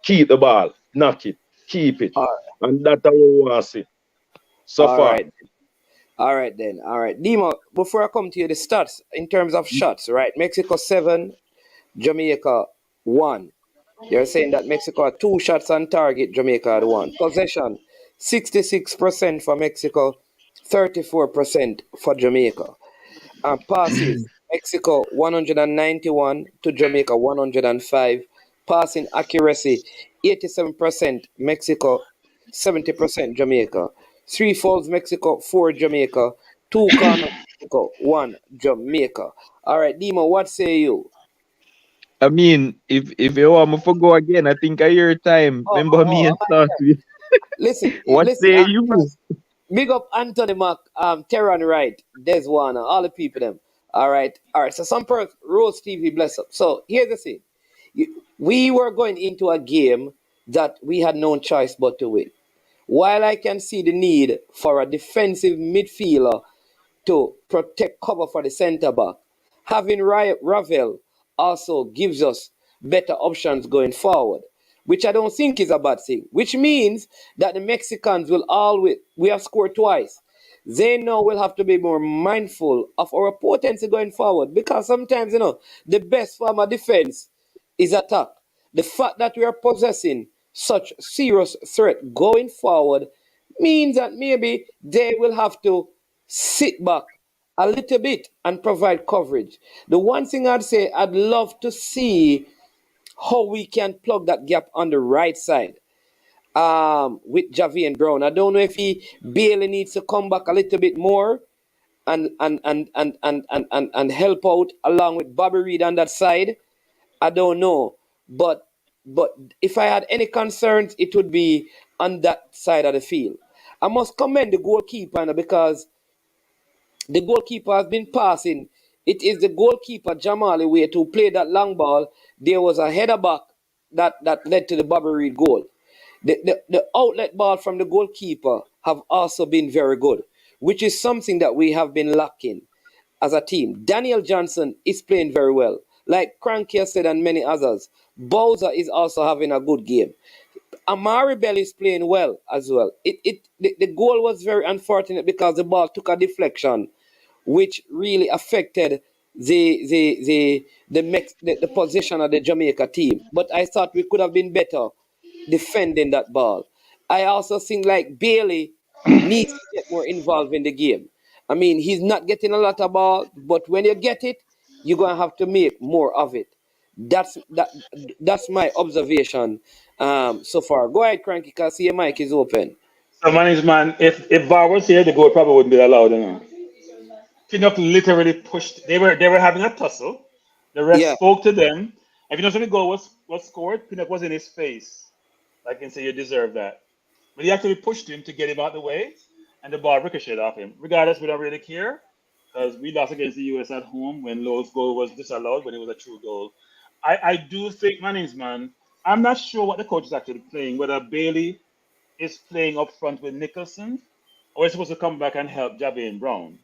Speaker 10: keep the ball, knock it, keep it. And that's how we want to see. So far.
Speaker 5: All right then. All right. Dima, before I come to you, the stats in terms of shots, right? Mexico 7, Jamaica 1. You're saying that Mexico had 2 shots on target, Jamaica had 1. Possession 66% for Mexico, 34% for Jamaica. And passes, Mexico 191 to Jamaica 105. Passing accuracy 87% Mexico, 70% Jamaica. 3 fouls Mexico, 4 Jamaica. 2 corners Mexico, 1 Jamaica. All right, Dima, what say you?
Speaker 6: I mean, if you want me to go again, I think I hear time. Remember me and start with.
Speaker 5: Listen,
Speaker 6: What say you?
Speaker 5: big up Anthony Mack, Terran Wright, Des Warner, all the people them. All right. So some Rose TV bless up. So here's the thing. We were going into a game that we had no choice but to win. While I can see the need for a defensive midfielder to protect cover for the centre back, having Ravel also gives us better options going forward, which I don't think is a bad thing. Which means that the Mexicans will we have scored twice. They now will have to be more mindful of our potency going forward, because sometimes, the best form of defense is attack. The fact that we are possessing such serious threat going forward means that maybe they will have to sit back a little bit and provide coverage. The one thing I'd say, I'd love to see how we can plug that gap on the right side with Javian Brown. I don't know if Bailey needs to come back a little bit more and help out along with Bobby Reed on that side. I don't know. But if I had any concerns, it would be on that side of the field. I must commend the goalkeeper because the goalkeeper has been passing. It is the goalkeeper, Jamali Wade, who played that long ball. There was a header back that led to the Bobby Reed goal. The outlet ball from the goalkeeper have also been very good, which is something that we have been lacking as a team. Daniel Johnson is playing very well. Like Cranky has said and many others, Bowser is also having a good game. Amari Bell is playing well as well. The goal was very unfortunate because the ball took a deflection, which really affected the position of the Jamaica team. But I thought we could have been better defending that ball. I also think like Bailey needs to get more involved in the game. I mean, he's not getting a lot of ball, but when you get it, you're gonna have to make more of it. That's my observation so far. Go ahead, Cranky, because your mic is open.
Speaker 9: So, man, if VAR was here, the goal probably wouldn't be allowed. Pinnock literally pushed. They were having a tussle. The ref spoke to them. If you know, so the goal was scored, Pinnock was in his face. I can say you deserve that. But he actually pushed him to get him out the way, and the ball ricocheted off him. Regardless, we don't really care because we lost against the US at home when Lowe's goal was disallowed when it was a true goal. I do think, man, I'm not sure what the coach is actually playing, whether Bailey is playing up front with Nicholson or is supposed to come back and help Javian Brown.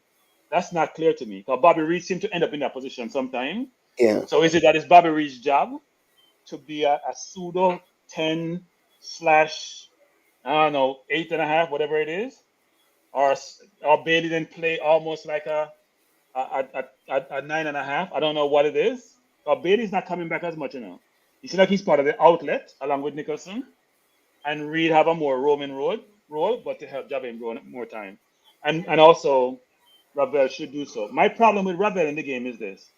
Speaker 9: That's not clear to me because Bobby Reed seemed to end up in that position sometime.
Speaker 5: Yeah.
Speaker 9: So is it that it's Bobby Reed's job to be a pseudo 10/ I don't know 8.5, whatever it is, or Bailey then play almost like a 9.5? I don't know what it is. But Bailey's not coming back as much, He seems like he's part of the outlet along with Nicholson, and Reed have a more roaming role, but to help Javian Brown more time, and also Ravel should do so. My problem with Ravel in the game is this.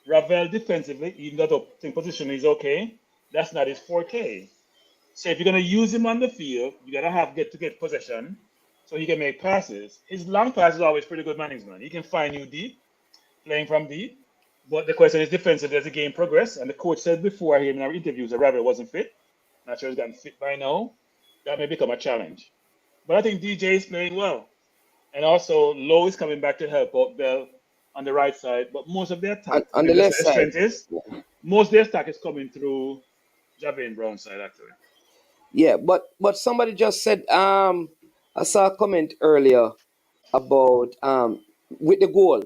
Speaker 9: Ravel defensively, even though the team position is okay, that's not his forte. So if you're gonna use him on the field, you gotta get possession so he can make passes. His long pass is always pretty good management. He can find you deep, playing from deep. But the question is defensive as the game progress. And the coach said before here in our interviews that Ravel wasn't fit. Not sure he's gotten fit by now. That may become a challenge. But I think DJ is playing well. And also Lowe is coming back to help out Bell on the right side. But most of their attack,
Speaker 5: On the left side.
Speaker 9: strength is most of their attack is coming through Javane Brown's side actually.
Speaker 5: Yeah, but somebody just said I saw a comment earlier about with the goal.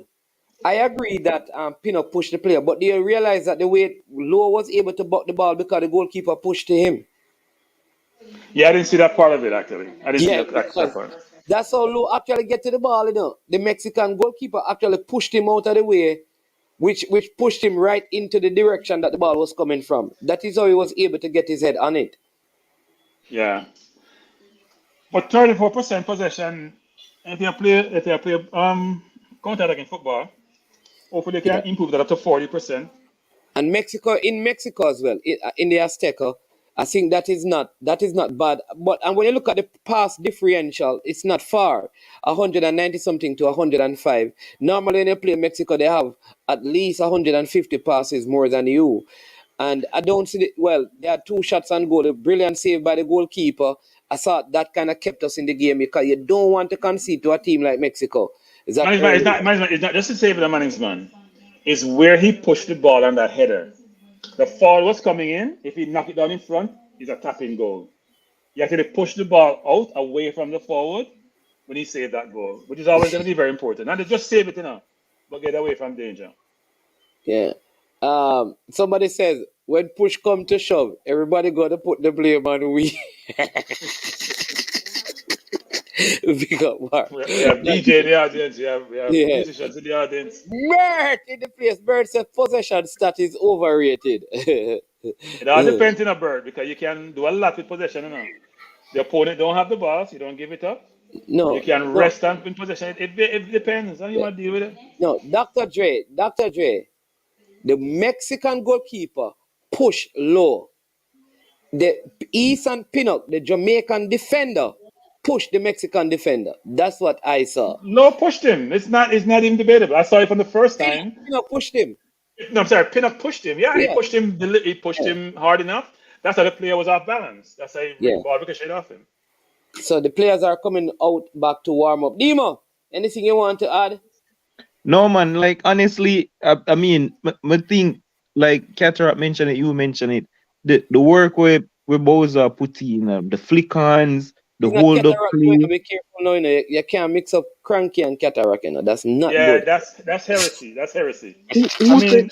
Speaker 5: I agree that Pinnock pushed the player, but do you realize that the way Lowe was able to buck the ball because the goalkeeper pushed to him?
Speaker 9: Yeah, I didn't see that part of it actually. I didn't see
Speaker 5: Yeah,
Speaker 9: that part.
Speaker 5: that's how Lowe actually get to the ball, you know. The Mexican goalkeeper actually pushed him out of the way, which pushed him right into the direction that the ball was coming from. That is how he was able to get his head on it.
Speaker 9: Yeah. But 34% possession, if you play counter attacking football, hopefully they
Speaker 5: Yeah.
Speaker 9: can improve that up to 40%.
Speaker 5: And in Mexico as well, in the Azteca, I think that is not bad. But and when you look at the pass differential, it's not far, 190 something to 105. Normally when you play Mexico, they have at least 150 passes more than you. And I don't see well, there are 2 shots on goal, a brilliant save by the goalkeeper. I thought that kind of kept us in the game because you don't want to concede to a team like Mexico. Is that
Speaker 9: It's not just to save the management. It's where he pushed the ball on that header. The fall was coming in. If he knocked it down in front, it's a tapping goal. He actually pushed the ball out away from the forward when he saved that goal, which is always going to be very important. Not to just save it, but get away from danger.
Speaker 5: Yeah. Somebody says when push come to shove, everybody gotta put the blame on we. Big up, Mark.
Speaker 9: We have DJ in the audience. We have
Speaker 5: Yeah.
Speaker 9: musicians in the audience.
Speaker 5: Mert in the place. Mert said possession stat is overrated.
Speaker 9: It all depends on a bird because you can do a lot with possession. The opponent don't have the ball, so you don't give it up.
Speaker 5: No.
Speaker 9: You can rest on in possession. It depends on how you want to deal with it.
Speaker 5: No, Dr. Dre, the Mexican goalkeeper push low. The Eastern Pinnock, the Jamaican defender, pushed the Mexican defender. That's what I saw.
Speaker 9: No, pushed him. It's not even debatable. I saw it from the first time.
Speaker 5: Pinnock pushed him.
Speaker 9: No, I'm sorry. Pinnock pushed him. Yeah, he
Speaker 5: Yeah.
Speaker 9: pushed him. He pushed him hard enough. That's how the player was off balance. That's how the ball ricocheted off him.
Speaker 5: So the players are coming out back to warm up. Dima, anything you want to add?
Speaker 6: No, man. Like honestly, I mean, my thing, like Cataract mentioned it, you mentioned it. The work with Boza put in, the flick-ons, the
Speaker 5: It's not
Speaker 6: hold up
Speaker 5: cataract,
Speaker 6: play.
Speaker 5: be careful now, you can't mix up cranky and cataract, That's not
Speaker 9: Yeah,
Speaker 5: good.
Speaker 9: that's heresy. That's heresy.
Speaker 6: Who said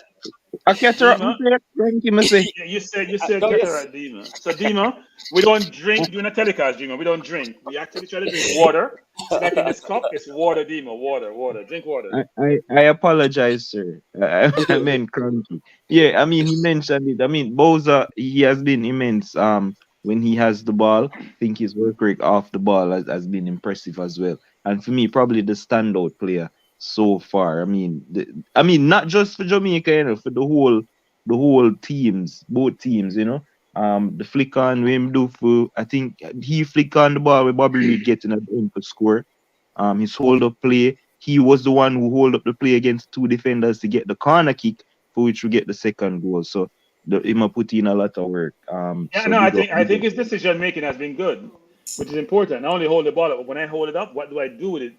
Speaker 6: a Cataract?
Speaker 9: Dima,
Speaker 6: Who said Frankie, me say?
Speaker 9: you said cataract, Dima. So Dima, we don't drink during a telecast, Dima. We don't drink. We actually try to drink water. So like in this cup, it's water, Dima. Water. Drink water.
Speaker 6: I apologize, sir. I meant cranky. Yeah, I mean he mentioned it. I mean Boza, he has been immense. When he has the ball, I think his work rate off the ball has been impressive as well. And for me, probably the standout player so far. I mean, not just for Jamaica, for the whole teams, both teams, the flick on him do for, I think he flick on the ball with Bobby Reed getting at the end to score. His hold up play, he was the one who hold up the play against 2 defenders to get the corner kick, for which we get the second goal. So him put in a lot of work.
Speaker 9: I think his decision making has been good, which is important. Not only hold the ball up, but when I hold it up, what do I do with it?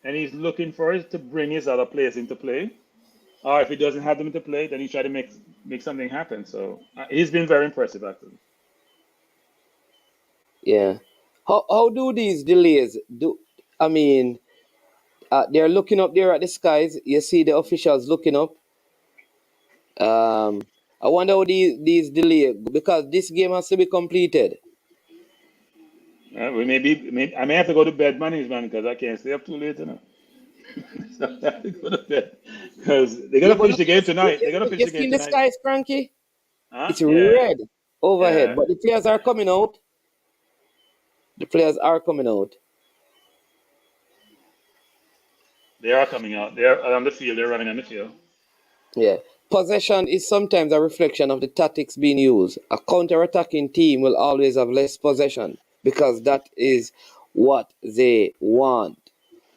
Speaker 9: And he's looking for it to bring his other players into play. Or if he doesn't have them into play, then he try to make something happen. So he's been very impressive, actually.
Speaker 5: Yeah. How do these delays do? I mean, they're looking up there at the skies. You see the officials looking up. I wonder how these delay because this game has to be completed.
Speaker 9: We I may have to go to bed, management, because I can't stay up too late enough. So I have to go to bed because they're gonna finish the game tonight. They're gonna finish the game
Speaker 5: You see the
Speaker 9: tonight.
Speaker 5: skies, Cranky?
Speaker 9: Huh?
Speaker 5: It's
Speaker 9: Yeah.
Speaker 5: red overhead,
Speaker 9: Yeah.
Speaker 5: but the players are coming out. The players are coming out.
Speaker 9: They are coming out. They're on the field. They're running on the field.
Speaker 5: Yeah. Possession is sometimes a reflection of the tactics being used. A counter-attacking team will always have less possession because that is what they want.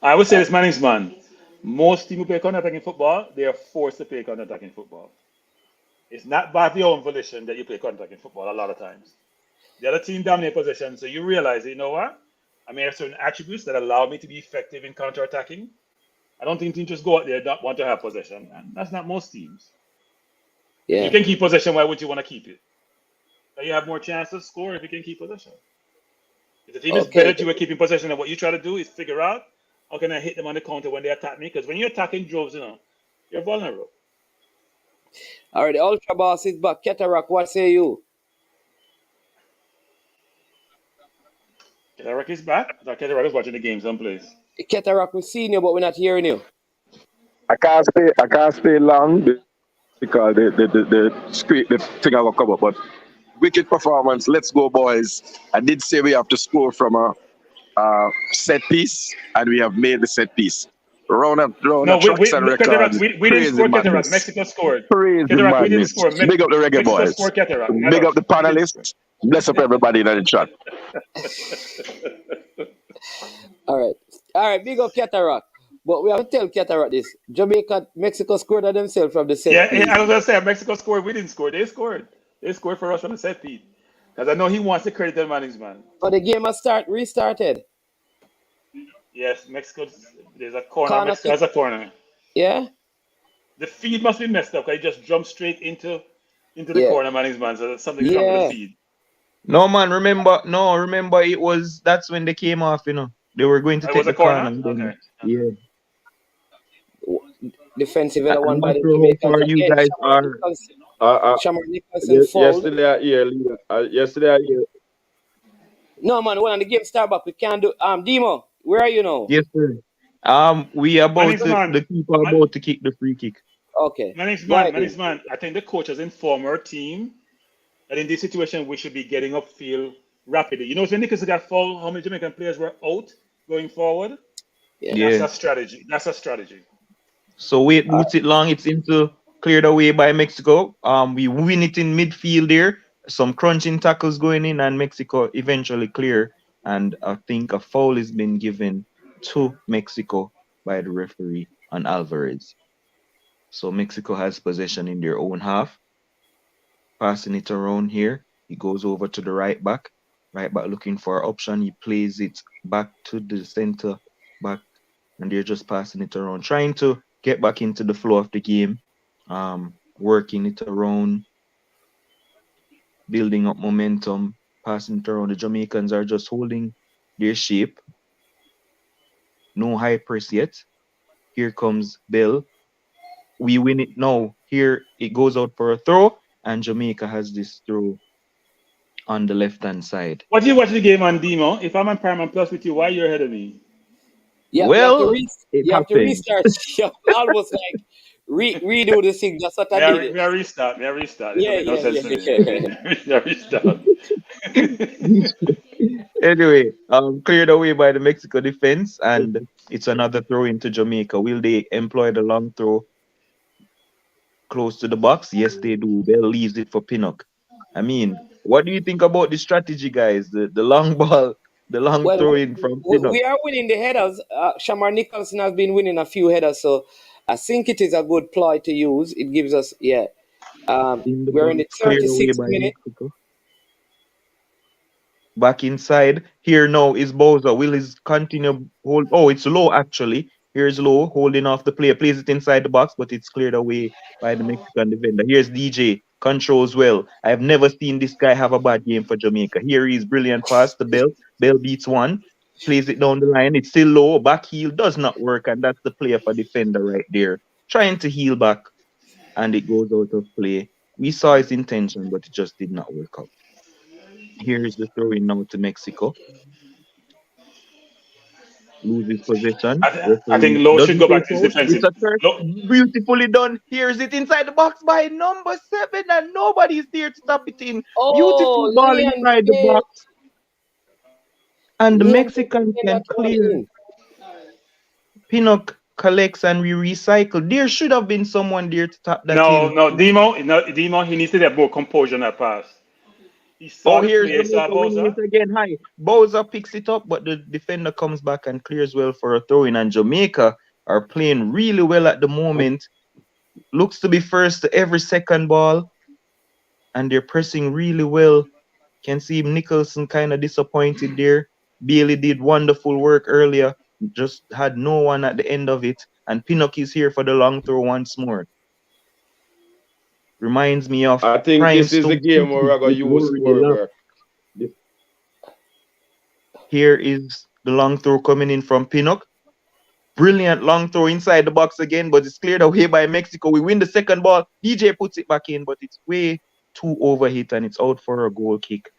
Speaker 9: I would say this, man, is man. Most teams who play counter-attacking football, they are forced to play counter-attacking football. It's not by your own volition that you play counter-attacking football a lot of times. The other team dominate possession, so you realize, you know what? I may have certain attributes that allow me to be effective in counter-attacking. I don't think teams just go out there and not want to have possession. And that's not most teams. If you
Speaker 5: Yeah.
Speaker 9: can keep possession, why would you want to keep it? So you have more chance to score if you can keep possession. If the team is better
Speaker 5: Okay.
Speaker 9: at you at keeping possession, and what you try to do is figure out how can I hit them on the counter when they attack me? Because when you're attacking droves, you're vulnerable.
Speaker 5: All right. The Ultra Boss is back. Cataract, what say you?
Speaker 9: Ketterak is back. I thought Ketterak was watching the game someplace.
Speaker 5: Cataract, we've seen you, but we're not hearing you.
Speaker 7: I can't stay long because the thing I will come up. But wicked performance. Let's go, boys. I did say we have to score from a set piece, and we have made the set piece. Round
Speaker 9: No,
Speaker 7: of tracks and
Speaker 9: Ketterak,
Speaker 7: records.
Speaker 9: we didn't
Speaker 7: Crazy
Speaker 9: score Ketterak.
Speaker 7: madness.
Speaker 9: Mexico scored.
Speaker 7: Crazy
Speaker 9: Ketterak, we didn't
Speaker 7: madness.
Speaker 9: score.
Speaker 7: Big up the reggae
Speaker 9: Mexico
Speaker 7: boys.
Speaker 9: scored Ketterak. Not
Speaker 7: Big
Speaker 9: us.
Speaker 7: up the
Speaker 9: We didn't score.
Speaker 7: panelists. Bless up everybody in the chat.
Speaker 5: All right. All right. Big up Cataract. But we have to tell Cataract this. Mexico scored on themselves from the set
Speaker 9: Yeah,
Speaker 5: piece.
Speaker 9: I was gonna say Mexico scored. We didn't score. They scored. They scored for us on the set piece. Because I know he wants to credit the management.
Speaker 5: But the game has restarted.
Speaker 9: Yes, Mexico. There's a corner.
Speaker 5: Corner
Speaker 9: Mexico
Speaker 5: kick.
Speaker 9: has a corner.
Speaker 5: Yeah?
Speaker 9: The feed must be messed up. Because he just jumped straight into the
Speaker 5: Yeah.
Speaker 9: corner management. So there's something wrong with
Speaker 5: Yeah.
Speaker 9: the feed.
Speaker 6: No man, remember that's when they came off, They were going to
Speaker 9: It
Speaker 6: take
Speaker 9: was a
Speaker 6: the corner.
Speaker 9: corner.
Speaker 6: And then,
Speaker 9: Okay.
Speaker 6: yeah.
Speaker 5: Defensive error
Speaker 6: I'm
Speaker 5: won by
Speaker 6: not
Speaker 5: the
Speaker 6: sure how
Speaker 5: Jamaicans
Speaker 6: far you
Speaker 5: again.
Speaker 6: guys are.
Speaker 5: Shamar Nicholson fouled.
Speaker 10: Yesterday I hear.
Speaker 5: No man, well, the game start back. We can't do Demo, where are you now?
Speaker 6: Yes, sir. The keeper about to kick the free kick.
Speaker 5: Okay.
Speaker 9: Management. I think the coach has informed our team that in this situation we should be getting upfield rapidly. You know, when Nicholson got fouled, how many Jamaican players were out going forward?
Speaker 5: Yeah.
Speaker 9: That's a strategy.
Speaker 6: So wait, boots it long. It's into cleared away by Mexico. We win it in midfield there. Some crunching tackles going in, and Mexico eventually clear. And I think a foul has been given to Mexico by the referee on Alvarez. So Mexico has possession in their own half. Passing it around here. He goes over to the right back. Right back looking for an option. He plays it back to the center back. And they're just passing it around. Trying to get back into the flow of the game. Working it around. Building up momentum. Passing it around. The Jamaicans are just holding their shape. No high press yet. Here comes Bell. We win it now. Here it goes out for a throw. And Jamaica has this throw on the left-hand side.
Speaker 9: What do you watch the game on Demo? If I'm on Paramount Plus with you, why are you ahead of me?
Speaker 5: Yeah,
Speaker 6: Well,
Speaker 5: you have to restart. You have to almost like redo the thing. That's what I did.
Speaker 9: May I restart?
Speaker 5: Yeah,
Speaker 9: It doesn't make no sense
Speaker 5: yeah.
Speaker 9: to me. Restart.
Speaker 6: Anyway, cleared away by the Mexico defense, and it's another throw into Jamaica. Will they employ the long throw close to the box? Yes, they do. Bell leaves it for Pinnock. I mean, what do you think about the strategy, guys? The long ball, the long
Speaker 5: Well,
Speaker 6: throw in from Pinnock.
Speaker 5: we are winning the headers. Shamar Nicholson has been winning a few headers, so I think it is a good ploy to use. It gives us, we're in the
Speaker 6: Cleared away
Speaker 5: 36th
Speaker 6: by
Speaker 5: minute.
Speaker 6: Mexico. Back inside. Here now is Bowser. Will his continue hold? Oh, it's low actually. Here's low holding off the player. Plays it inside the box, but it's cleared away by the Mexican defender. Here's DJ. Controls well. I have never seen this guy have a bad game for Jamaica. Here he is. Brilliant pass to Bell. Bell beats one. Plays it down the line. It's still low. Back heel does not work. And that's the player for defender right there. Trying to heel back. And it goes out of play. We saw his intention, but it just did not work out. Here is the throw in now to Mexico. Loses possession.
Speaker 9: I think Lowe should go back to his defensive.
Speaker 6: Beautifully done. Here's it inside the box by number 7, and nobody's there to stop it in. Beautiful ball inside the box. And the Mexican can clear. Pinnock collects and we recycle. There should have been someone there to tap that
Speaker 9: No,
Speaker 6: in.
Speaker 9: no, Demo, he needs to have more composure on that pass. He saw
Speaker 6: Oh,
Speaker 9: the
Speaker 6: here's
Speaker 9: play, he saw
Speaker 6: Jamaica winning
Speaker 9: Bosa.
Speaker 6: it again. High. Bowser picks it up, but the defender comes back and clears well for a throw in. And Jamaica are playing really well at the moment. Looks to be first to every second ball. And they're pressing really well. Can see Nicholson kind of disappointed there. Bailey did wonderful work earlier. Just had no one at the end of it. And Pinnock is here for the long throw once more. Reminds me of
Speaker 10: I think
Speaker 6: Prime
Speaker 10: this is a
Speaker 6: Stone
Speaker 10: game where we're going to use
Speaker 6: Here is the long throw coming in from Pinnock. Brilliant long throw inside the box again, but it's cleared away by Mexico. We win the second ball. DJ puts it back in, but it's way too overhit and it's out for a goal kick.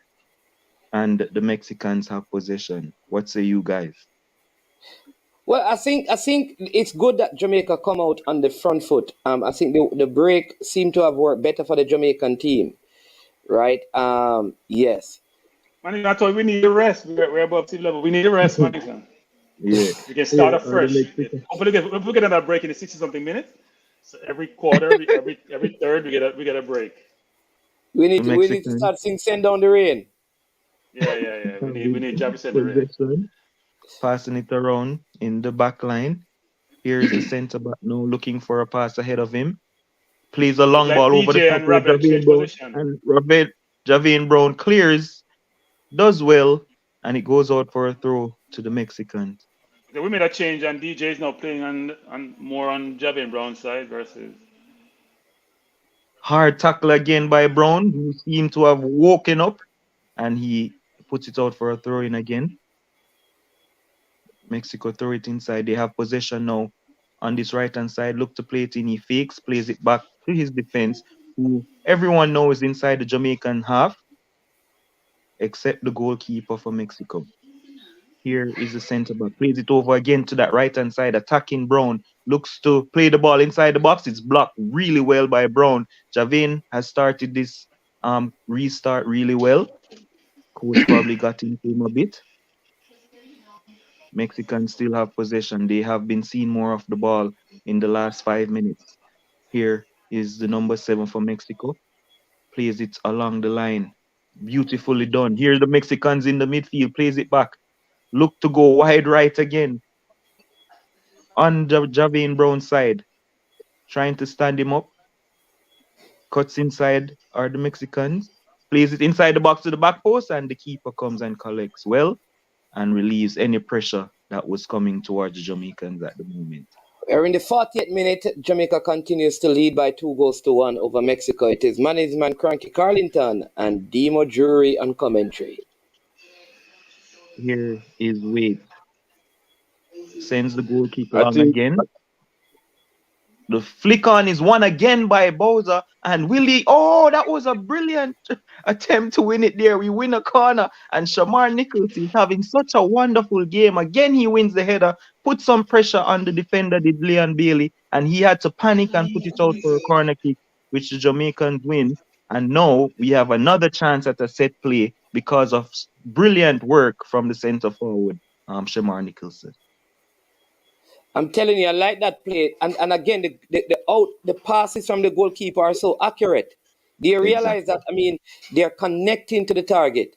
Speaker 6: And the Mexicans have possession. What say you guys?
Speaker 5: Well, I think it's good that Jamaica come out on the front foot. I think the break seemed to have worked better for the Jamaican team, right? Yes.
Speaker 9: Man, I told you we need a rest. We're above sea level. We need a rest, man.
Speaker 6: Yeah.
Speaker 9: We can start afresh. Hopefully, we get another break in the 60-something minutes. So every quarter, every third, we get a break.
Speaker 5: We need to start send down the rain.
Speaker 9: Yeah. We need Javi send the rain.
Speaker 6: Passing it around in the back line. Here's the centre back now looking for a pass ahead of him. Plays a long ball over the top of Javine Brown. And Javine Brown clears, does well, and it goes out for a throw to the Mexicans.
Speaker 9: We made a change, and DJ is now playing on more on Javine Brown's side versus.
Speaker 6: Hard tackle again by Brown, who seemed to have woken up, and he puts it out for a throw in again. Mexico throw it inside. They have possession now on this right-hand side. Look to play it in. He fakes, plays it back to his defense, who everyone knows inside the Jamaican half, except the goalkeeper for Mexico. Here is the centre back. Plays it over again to that right-hand side, attacking Brown. Looks to play the ball inside the box. It's blocked really well by Brown. Javine has started this restart really well. Coach probably got into him a bit. Mexicans still have possession. They have been seeing more of the ball in the last 5 minutes. Here is the number 7 for Mexico. Plays it along the line. Beautifully done. Here are the Mexicans in the midfield. Plays it back. Look to go wide right again. On Javine Brown's side. Trying to stand him up. Cuts inside are the Mexicans. Plays it inside the box to the back post, and the keeper comes and collects well and relieves any pressure that was coming towards the Jamaicans at the moment.
Speaker 5: We're in the 40th minute. Jamaica continues to lead by 2-1 over Mexico. It is management Cranky Carlington and Demo Jury on commentary.
Speaker 6: Here is Wade. Sends the goalkeeper on again. The flick on is won again by Bowser and Willie. Oh, that was a brilliant attempt to win it there. We win a corner, and Shamar Nichols is having such a wonderful game. Again, he wins the header, put some pressure on the defender, did Leon Bailey, and he had to panic and put it out for a corner kick, which the Jamaicans win. And now we have another chance at a set play because of brilliant work from the centre forward, Shamar Nicholson.
Speaker 5: I'm telling you, I like that play. And again, the passes from the goalkeeper are so accurate. They realize that, they're connecting to the target.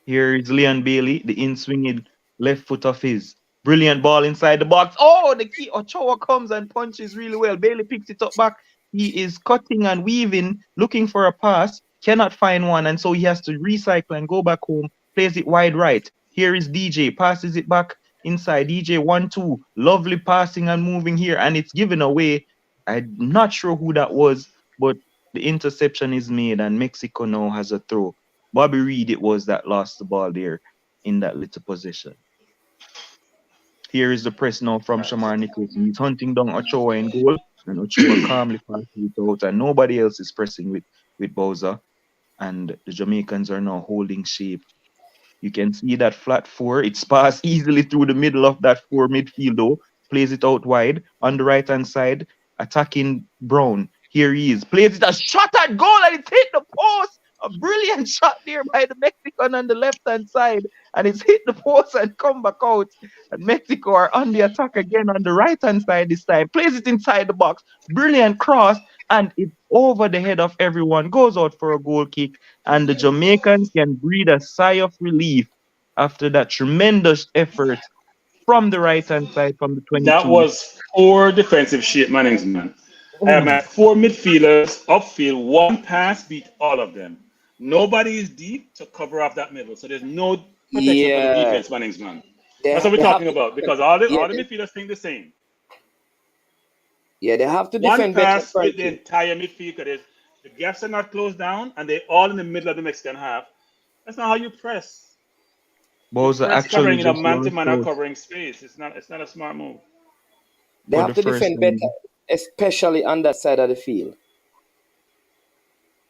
Speaker 6: Here is Leon Bailey, the in-swinging left foot of his. Brilliant ball inside the box. Oh, the key Ochoa comes and punches really well. Bailey picks it up back. He is cutting and weaving, looking for a pass, cannot find one, and so he has to recycle and go back home, plays it wide right. Here is DJ, passes it back inside. DJ 1-2, lovely passing and moving here, and it's given away. I'm not sure who that was, but the interception is made, and Mexico now has a throw. Bobby Reed it was that lost the ball there in that little possession. Here is the press now from Shamar Nicholson. He's hunting down Ochoa in goal, and Ochoa calmly passes it out, and nobody else is pressing with Bowser. And the Jamaicans are now holding shape. You can see that flat 4. It's passed easily through the middle of that 4 midfield, though. Plays it out wide on the right-hand side, attacking Brown. Here he is. Plays it a shot at goal, and it's hit the post. A brilliant shot there by the Mexican on the left-hand side. and it's hit the post and come back out. And Mexico are on the attack again on the right hand side this time. Plays it inside the box. Brilliant cross, and it's over the head of everyone. Goes out for a goal kick, and the Jamaicans can breathe a sigh of relief after that tremendous effort from the right hand side from the
Speaker 9: That
Speaker 6: 22.
Speaker 9: was poor defensive shit, Mannings, man. I
Speaker 6: Oh
Speaker 9: have
Speaker 6: my.
Speaker 9: my four midfielders upfield. One pass beat all of them. Nobody is deep to cover off that middle, so there's no protection for the
Speaker 5: Yeah,
Speaker 9: defense, Mannings, man. That's
Speaker 5: they
Speaker 9: what we're
Speaker 5: they have
Speaker 9: talking
Speaker 5: to
Speaker 9: about
Speaker 5: defend.
Speaker 9: because all the
Speaker 5: Yeah,
Speaker 9: all the midfielders think the same.
Speaker 5: they have to
Speaker 9: One
Speaker 5: defend better,
Speaker 9: pass split the
Speaker 5: Frankie.
Speaker 9: entire midfield because the gaps are not closed down and they're all in the middle of the Mexican half. That's not how you press. You
Speaker 6: Bowser
Speaker 9: press
Speaker 6: actually
Speaker 9: covering in a
Speaker 6: just
Speaker 9: man to
Speaker 6: lost
Speaker 9: man or
Speaker 6: out
Speaker 9: covering space. It's not a smart move.
Speaker 5: They
Speaker 6: for the
Speaker 5: have to
Speaker 6: first
Speaker 5: defend better,
Speaker 6: time.
Speaker 5: especially on that side of the field.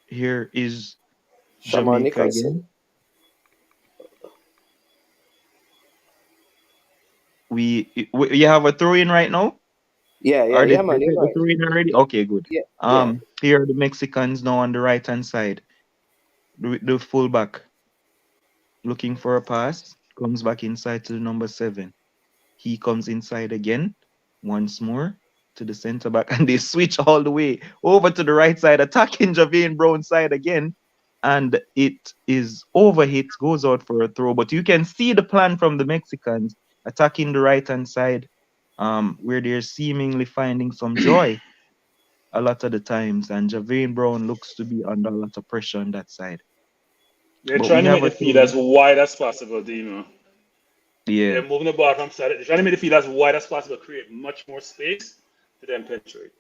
Speaker 6: Here is
Speaker 5: Shamar
Speaker 6: Jamaica
Speaker 5: Nicholson.
Speaker 6: again. You have a throw in right now? Or
Speaker 5: Yeah,
Speaker 6: did they
Speaker 5: man, you're
Speaker 6: take the
Speaker 5: right.
Speaker 6: throw in already? Okay, good.
Speaker 5: Yeah.
Speaker 6: Here are the Mexicans now on the right hand side. The fullback looking for a pass, comes back inside to the number 7. He comes inside again, once more to the center back, and they switch all the way over to the right side, attacking Javane Brown's side again. And it is overhit, goes out for a throw. But you can see the plan from the Mexicans attacking the right hand side, where they're seemingly finding some joy a lot of the times. And Javane Brown looks to be under a lot of pressure on that side.
Speaker 9: They're
Speaker 6: But
Speaker 9: trying
Speaker 6: we
Speaker 9: to
Speaker 6: have
Speaker 9: make
Speaker 6: a
Speaker 9: the field
Speaker 6: throw.
Speaker 9: as wide as possible, Dino.
Speaker 6: Yeah.
Speaker 9: They're moving the ball from side. They're trying to make the field as wide as possible, create much more space to then penetrate.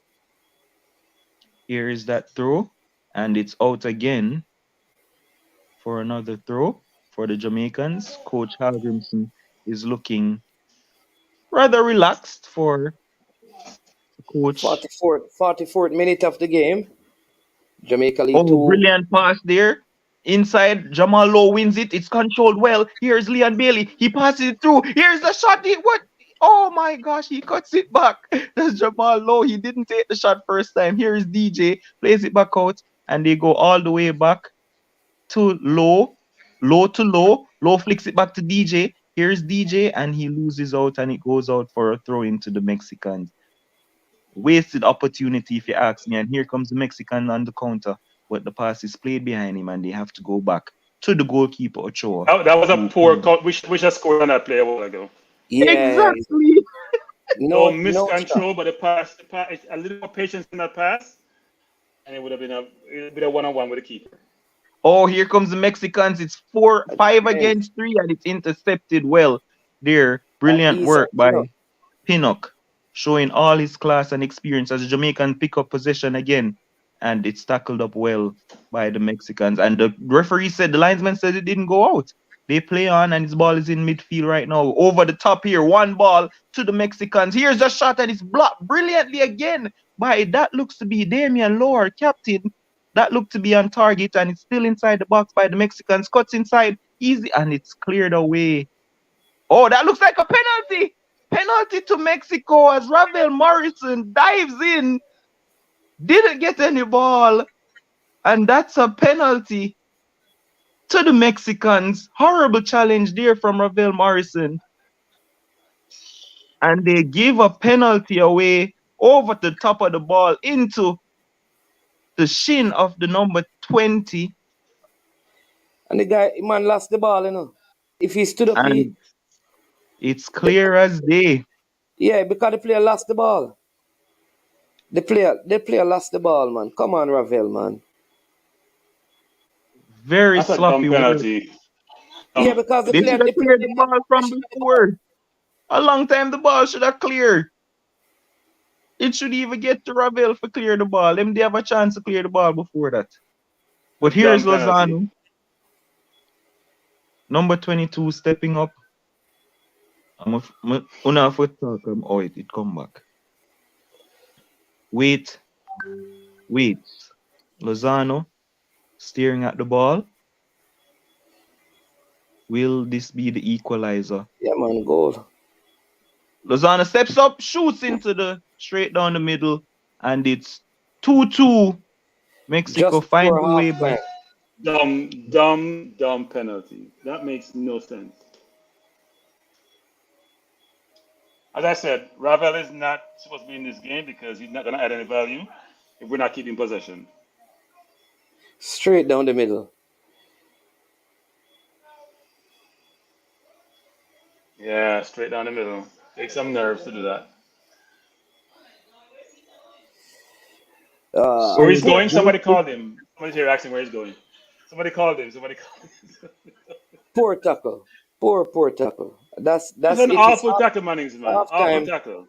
Speaker 6: Here is that throw, and it's out again for another throw for the Jamaicans. Coach Halgrimson is looking rather relaxed for the coach.
Speaker 5: 44th minute of the game. Jamaica lead
Speaker 6: Oh,
Speaker 5: 2.
Speaker 6: brilliant pass there. Inside, Jamal Lowe wins it. It's controlled well. Here's Leon Bailey. He passes it through. Here's the shot. What? Oh my gosh, he cuts it back. That's Jamal Lowe. He didn't take the shot first time. Here is DJ. Plays it back out. And they go all the way back to Low. Low to Low. Low flicks it back to DJ. Here's DJ. And he loses out and it goes out for a throw into the Mexicans. Wasted opportunity, if you ask me. And here comes the Mexican on the counter, but the pass is played behind him, and they have to go back to the goalkeeper Ochoa.
Speaker 9: That was a poor call. We should have scored on that play a while ago.
Speaker 5: Yeah,
Speaker 6: Exactly.
Speaker 9: No
Speaker 5: no shot.
Speaker 9: miscontrol, but the pass, a little more patience in that pass, and it would have been a one-on-one with the keeper.
Speaker 6: Oh, here comes the Mexicans. It's 5 against 3, and it's intercepted well there. Brilliant
Speaker 5: Isa
Speaker 6: work by Pinnock, showing all his class and experience as a Jamaican pick up possession again. And it's tackled up well by the Mexicans. And the referee said, the linesman said it didn't go out. They play on, and his ball is in midfield right now. Over the top here, one ball to the Mexicans. Here's a shot, and it's blocked brilliantly again by, that looks to be Damian Lower, captain. That looked to be on target, and it's still inside the box by the Mexicans. Cuts inside, easy, and it's cleared away. Oh, that looks like a penalty. Penalty to Mexico as Ravel Morrison dives in. Didn't get any ball. And that's a penalty to the Mexicans. Horrible challenge there from Ravel Morrison. And they give a penalty away over the top of the ball into the shin of the number 20.
Speaker 5: And the man lost the ball, you know. If he stood up,
Speaker 6: And it's clear as day.
Speaker 5: Yeah, because the player lost the ball. The player lost the ball, man. Come on, Ravel, man.
Speaker 6: Very
Speaker 9: That's a
Speaker 6: sloppy
Speaker 9: dumb
Speaker 6: work.
Speaker 9: penalty.
Speaker 5: Yeah, because
Speaker 6: They should have cleared the ball from before. A long time the ball should have cleared. It should even get to Ravel for clear the ball. Them they have a chance to clear the ball before that. But here's Lozano. Number 22 stepping up. Oh, it come back. Wait. Lozano staring at the ball. Will this be the equalizer?
Speaker 5: Yeah, man, goal.
Speaker 6: Lozano steps up, shoots into the straight down the middle, and it's 2-2. Mexico
Speaker 5: Just
Speaker 6: finds
Speaker 5: before
Speaker 6: a way
Speaker 5: half
Speaker 6: back.
Speaker 9: Dumb penalty. That makes no sense. As I said, Ravel is not supposed to be in this game because he's not going to add any value if we're not keeping possession.
Speaker 5: Straight down the middle.
Speaker 9: Yeah, straight down the middle. Take some nerves to do that. Where he's going, somebody called him. Somebody's here asking where he's going. Somebody called him.
Speaker 5: Poor tackle. Poor tackle. That's
Speaker 9: That's an
Speaker 5: it.
Speaker 9: awful tackle, Mannings, man.
Speaker 5: Half
Speaker 9: Awful
Speaker 5: time.
Speaker 9: tackle.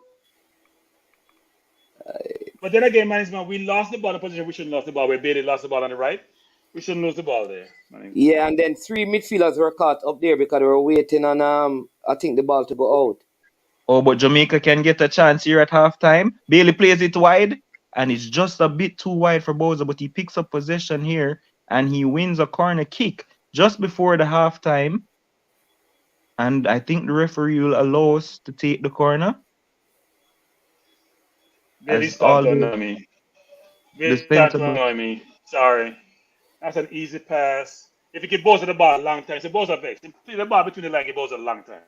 Speaker 9: But then again, Mannings, man, we lost the ball in position. We shouldn't lose the ball. Where Bailey lost the ball on the right. We shouldn't lose the ball there, Mannings.
Speaker 5: Yeah, and then 3 midfielders were caught up there because they were waiting on I think the ball to go out.
Speaker 6: Oh, but Jamaica can get a chance here at halftime. Bailey plays it wide, and it's just a bit too wide for Bowser, but he picks up possession here, and he wins a corner kick just before the halftime. And I think the referee will allow us to take the corner.
Speaker 9: Bailey's starting to annoy me. Bailey's starting to annoy me. Sorry. That's an easy pass. If he get Bowser the ball a long time, so Bowser vex. Play the ball between the line, get Bowser a long time.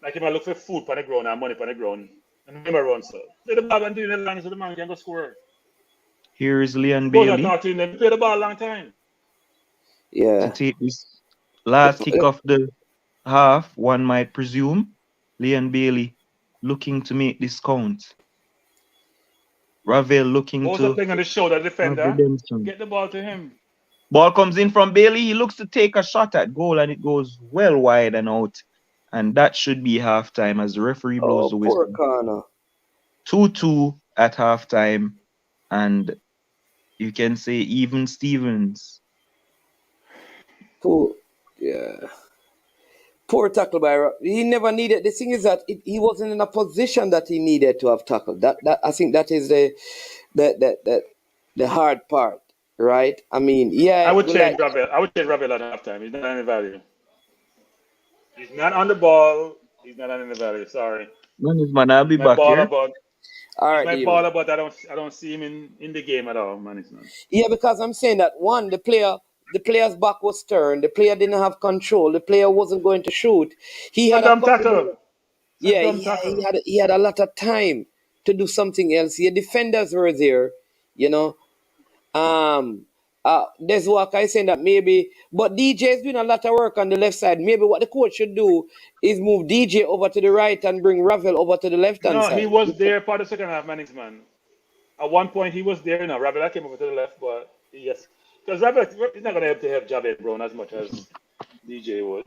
Speaker 9: Like if I look for food on the ground and money on the ground, and never run so. Play the ball and do the line so the man can go score.
Speaker 6: Here is Leon
Speaker 9: Bowser
Speaker 6: Bailey.
Speaker 9: talk to him, play the ball a long time.
Speaker 5: Yeah.
Speaker 6: To take this last kick of the half, one might presume. Leon Bailey looking to make this count. Ravel looking
Speaker 9: Bowser playing on the shoulder, defender. Get the ball to him.
Speaker 6: Ball comes in from Bailey. He looks to take a shot at goal, and it goes well wide and out. And that should be halftime as the referee blows the whistle.
Speaker 5: Poor corner.
Speaker 6: 2-2 at halftime. And you can say even Stevens.
Speaker 5: Yeah. Poor tackle by he never needed. The thing is that he wasn't in a position that he needed to have tackled. That I think that is the hard part, right? I mean, yeah.
Speaker 9: I would change Ravel. I would change Ravel at halftime. He's not any value. He's not on the ball. He's not on any value. Sorry.
Speaker 6: Man, I'll be back here.
Speaker 5: All right,
Speaker 9: my baller, but I don't see him in the game at all, man.
Speaker 5: Yeah, because I'm saying that one, the player's back was turned. The player didn't have control. The player wasn't going to shoot. He had a tackle. Yeah, he had a lot of time to do something else. The defenders were there, you know. There's work I saying that maybe, but DJ is doing a lot of work on the left side. Maybe what the coach should do is move DJ over to the right and bring Ravel over to the left hand side.
Speaker 9: No, he was there for the second half, Mannings, man. At one point, he was there. You know, Ravel came over to the left, but yes, because Ravel is not going to help Javed Brown as much as DJ would.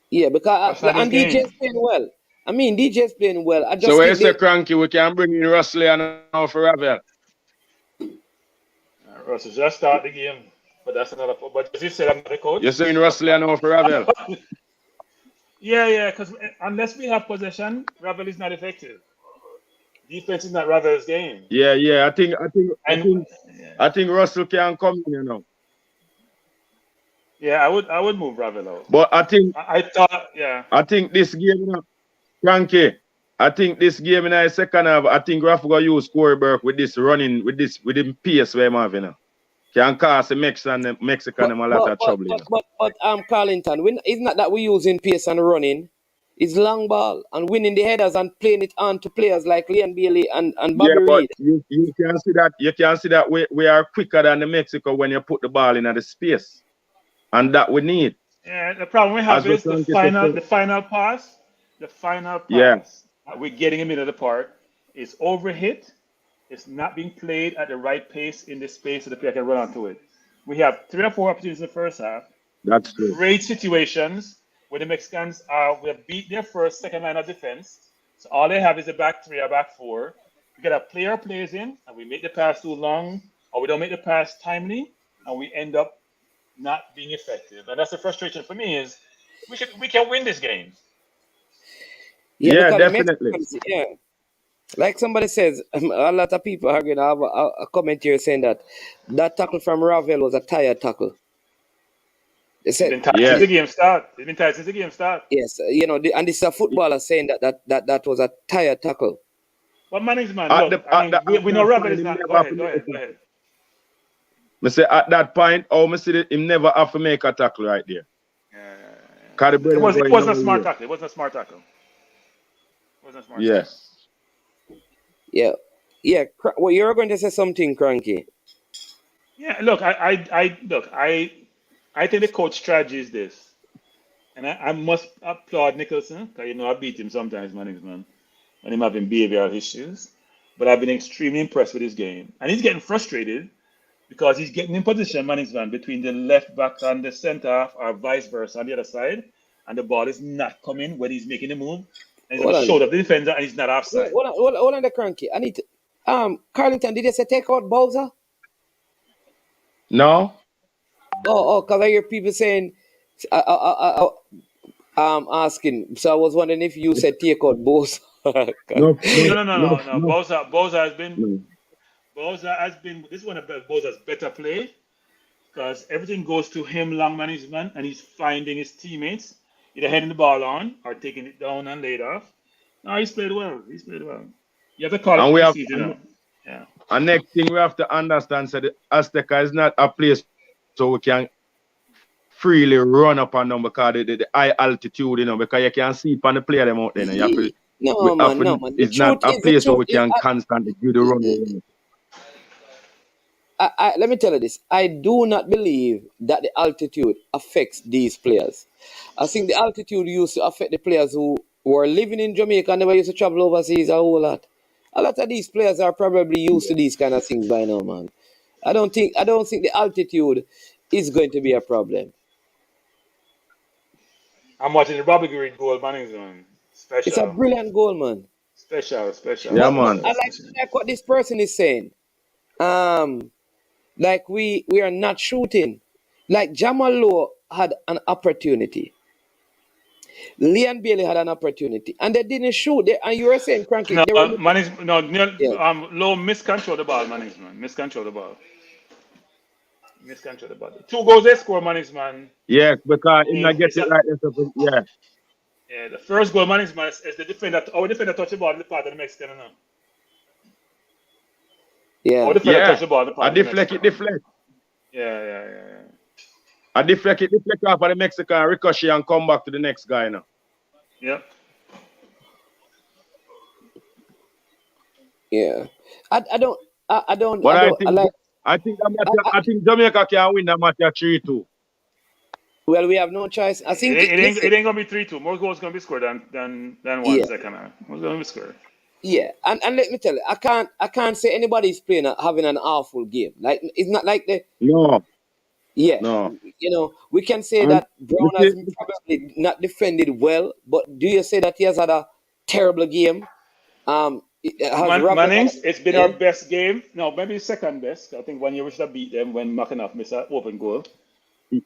Speaker 5: Yeah, because DJ is playing well. I mean, DJ is playing well.
Speaker 10: So where's the cranky? We can bring in Russell and now for Ravel.
Speaker 9: Russell just start the game, but that's another. But as you said, I'm not the coach.
Speaker 10: You're saying Russell and now for Ravel.
Speaker 9: Yeah, because unless we have possession, Ravel is not effective. Defense is not Ravel's game.
Speaker 10: Yeah. I think Russell can come in, you know.
Speaker 9: Yeah, I would move Ravel out.
Speaker 10: But I think
Speaker 9: I
Speaker 10: think this game, you know, Frankie. I think this game in the second half, I think Rafa going to use Corey Burke with this running, with him pace where I'm having now. Can cause the Mexican a lot of trouble.
Speaker 5: But Carlington, it's not that we're using pace and running. It's long ball and winning the headers and playing it on to players like Leon Bailey and Bobby Reed.
Speaker 10: You can see that we are quicker than the Mexico when you put the ball in the space. And that we need.
Speaker 9: Yeah, the problem we have is the final pass. The final pass.
Speaker 10: Yeah.
Speaker 9: We're getting him into the park. It's overhit. It's not being played at the right pace in the space so the player can run onto it. We have 3 or 4 opportunities in the first half.
Speaker 10: That's true.
Speaker 9: Great situations where the Mexicans we have beat their second line of defense. So all they have is a back 3 or back 4. We get a player plays in and we make the pass too long, or we don't make the pass timely, and we end up not being effective. And that's the frustration for me is we can win this game.
Speaker 10: Yeah, definitely.
Speaker 5: Yeah. Like somebody says, a lot of people are going to have a comment here saying that tackle from Ravel was a tired tackle. They said,
Speaker 9: it's been tired since the game start. It's been tired since the game start.
Speaker 5: Yes, you know, and this is a footballer saying that was a tired tackle.
Speaker 9: But Mannings, man, look, we know Ravel is not. Go ahead.
Speaker 10: I say at that point, I see him never have to make a tackle right there.
Speaker 9: It wasn't a smart tackle. It wasn't a smart tackle. Wasn't a smart step.
Speaker 10: Yes.
Speaker 5: Yeah. Yeah. Well, you're going to say something, Cranky.
Speaker 9: Yeah, look, I think the coach strategy is this, and I must applaud Nicholson because I beat him sometimes, man, when him having behavioral issues. But I've been extremely impressed with his game, and he's getting frustrated because he's getting in position, man, between the left back and the centre half, or vice versa on the other side, and the ball is not coming when he's making the move, and he's on
Speaker 5: Hold
Speaker 9: the
Speaker 5: on.
Speaker 9: shoulder of the defender, and he's not
Speaker 5: Wait,
Speaker 9: offside.
Speaker 5: hold on, the Cranky. I need to. Carlington, did you say take out Bowser?
Speaker 10: No?
Speaker 5: Because I hear people saying, asking. So I was wondering if you said take out Bowser.
Speaker 10: No,
Speaker 9: No,
Speaker 10: no,
Speaker 9: no, no,
Speaker 10: no,
Speaker 9: no, no.
Speaker 10: no.
Speaker 9: Boza has been.
Speaker 10: no.
Speaker 9: Boza has been. This is one of Boza's better play because everything goes to him, long management, and he's finding his teammates either heading the ball on or taking it down and laid off. No, he's played well. He's played well. You have to call it
Speaker 10: And we have
Speaker 9: preseason now. Yeah.
Speaker 10: and next thing we have to understand so the Azteca is not a place so we can freely run up on them because the high altitude, because you can see on the player them out there. You have to,
Speaker 5: No, man, no, man.
Speaker 10: it's not a place where we can constantly do the run.
Speaker 5: Let me tell you this. I do not believe that the altitude affects these players. I think the altitude used to affect the players who were living in Jamaica and never used to travel overseas a whole lot. A lot of these players are probably used to these kind of things by now, man. I don't think the altitude is going to be a problem.
Speaker 9: I'm watching the Bobby Green goal, man. Special.
Speaker 5: It's a brilliant goal, man.
Speaker 9: Special.
Speaker 10: Yeah, man.
Speaker 5: I like what this person is saying. Like we are not shooting. Like Jamal Lowe had an opportunity. Leon Bailey had an opportunity, and they didn't shoot. And you were saying, Cranky,
Speaker 9: No,
Speaker 5: they were
Speaker 9: Low miscontrol the ball, man. Miscontrol the ball. Miscontrol the ball. 2 goals they score, man.
Speaker 10: Yes, because he not get it right. Yeah.
Speaker 9: Yeah, the first goal, man, is the defender. Our defender touched the ball in the part of the Mexican now.
Speaker 5: Yeah.
Speaker 9: Our defender touched the ball in the part of the
Speaker 10: deflect
Speaker 9: Mexican.
Speaker 10: it.
Speaker 9: Yeah.
Speaker 10: I deflect off of the Mexican, ricochet and come back to the next guy now.
Speaker 9: Yep.
Speaker 5: Yeah. I don't.
Speaker 10: But I think Jamaica can win that match 3-2.
Speaker 5: Well, we have no choice. I think
Speaker 9: it ain't gonna be 3-2. More goals gonna be scored than one second half. More gonna be scored.
Speaker 5: Yeah, and let me tell you, I can't say anybody's playing having an awful game. Like it's not like the
Speaker 10: No.
Speaker 5: Yeah.
Speaker 10: No.
Speaker 5: We can say that Brown has probably not defended well, but do you say that he has had a terrible game?
Speaker 9: Mannings, it's been our best game. No, maybe second best. I think 1 year we should have beat them when McAnuff missed an open goal.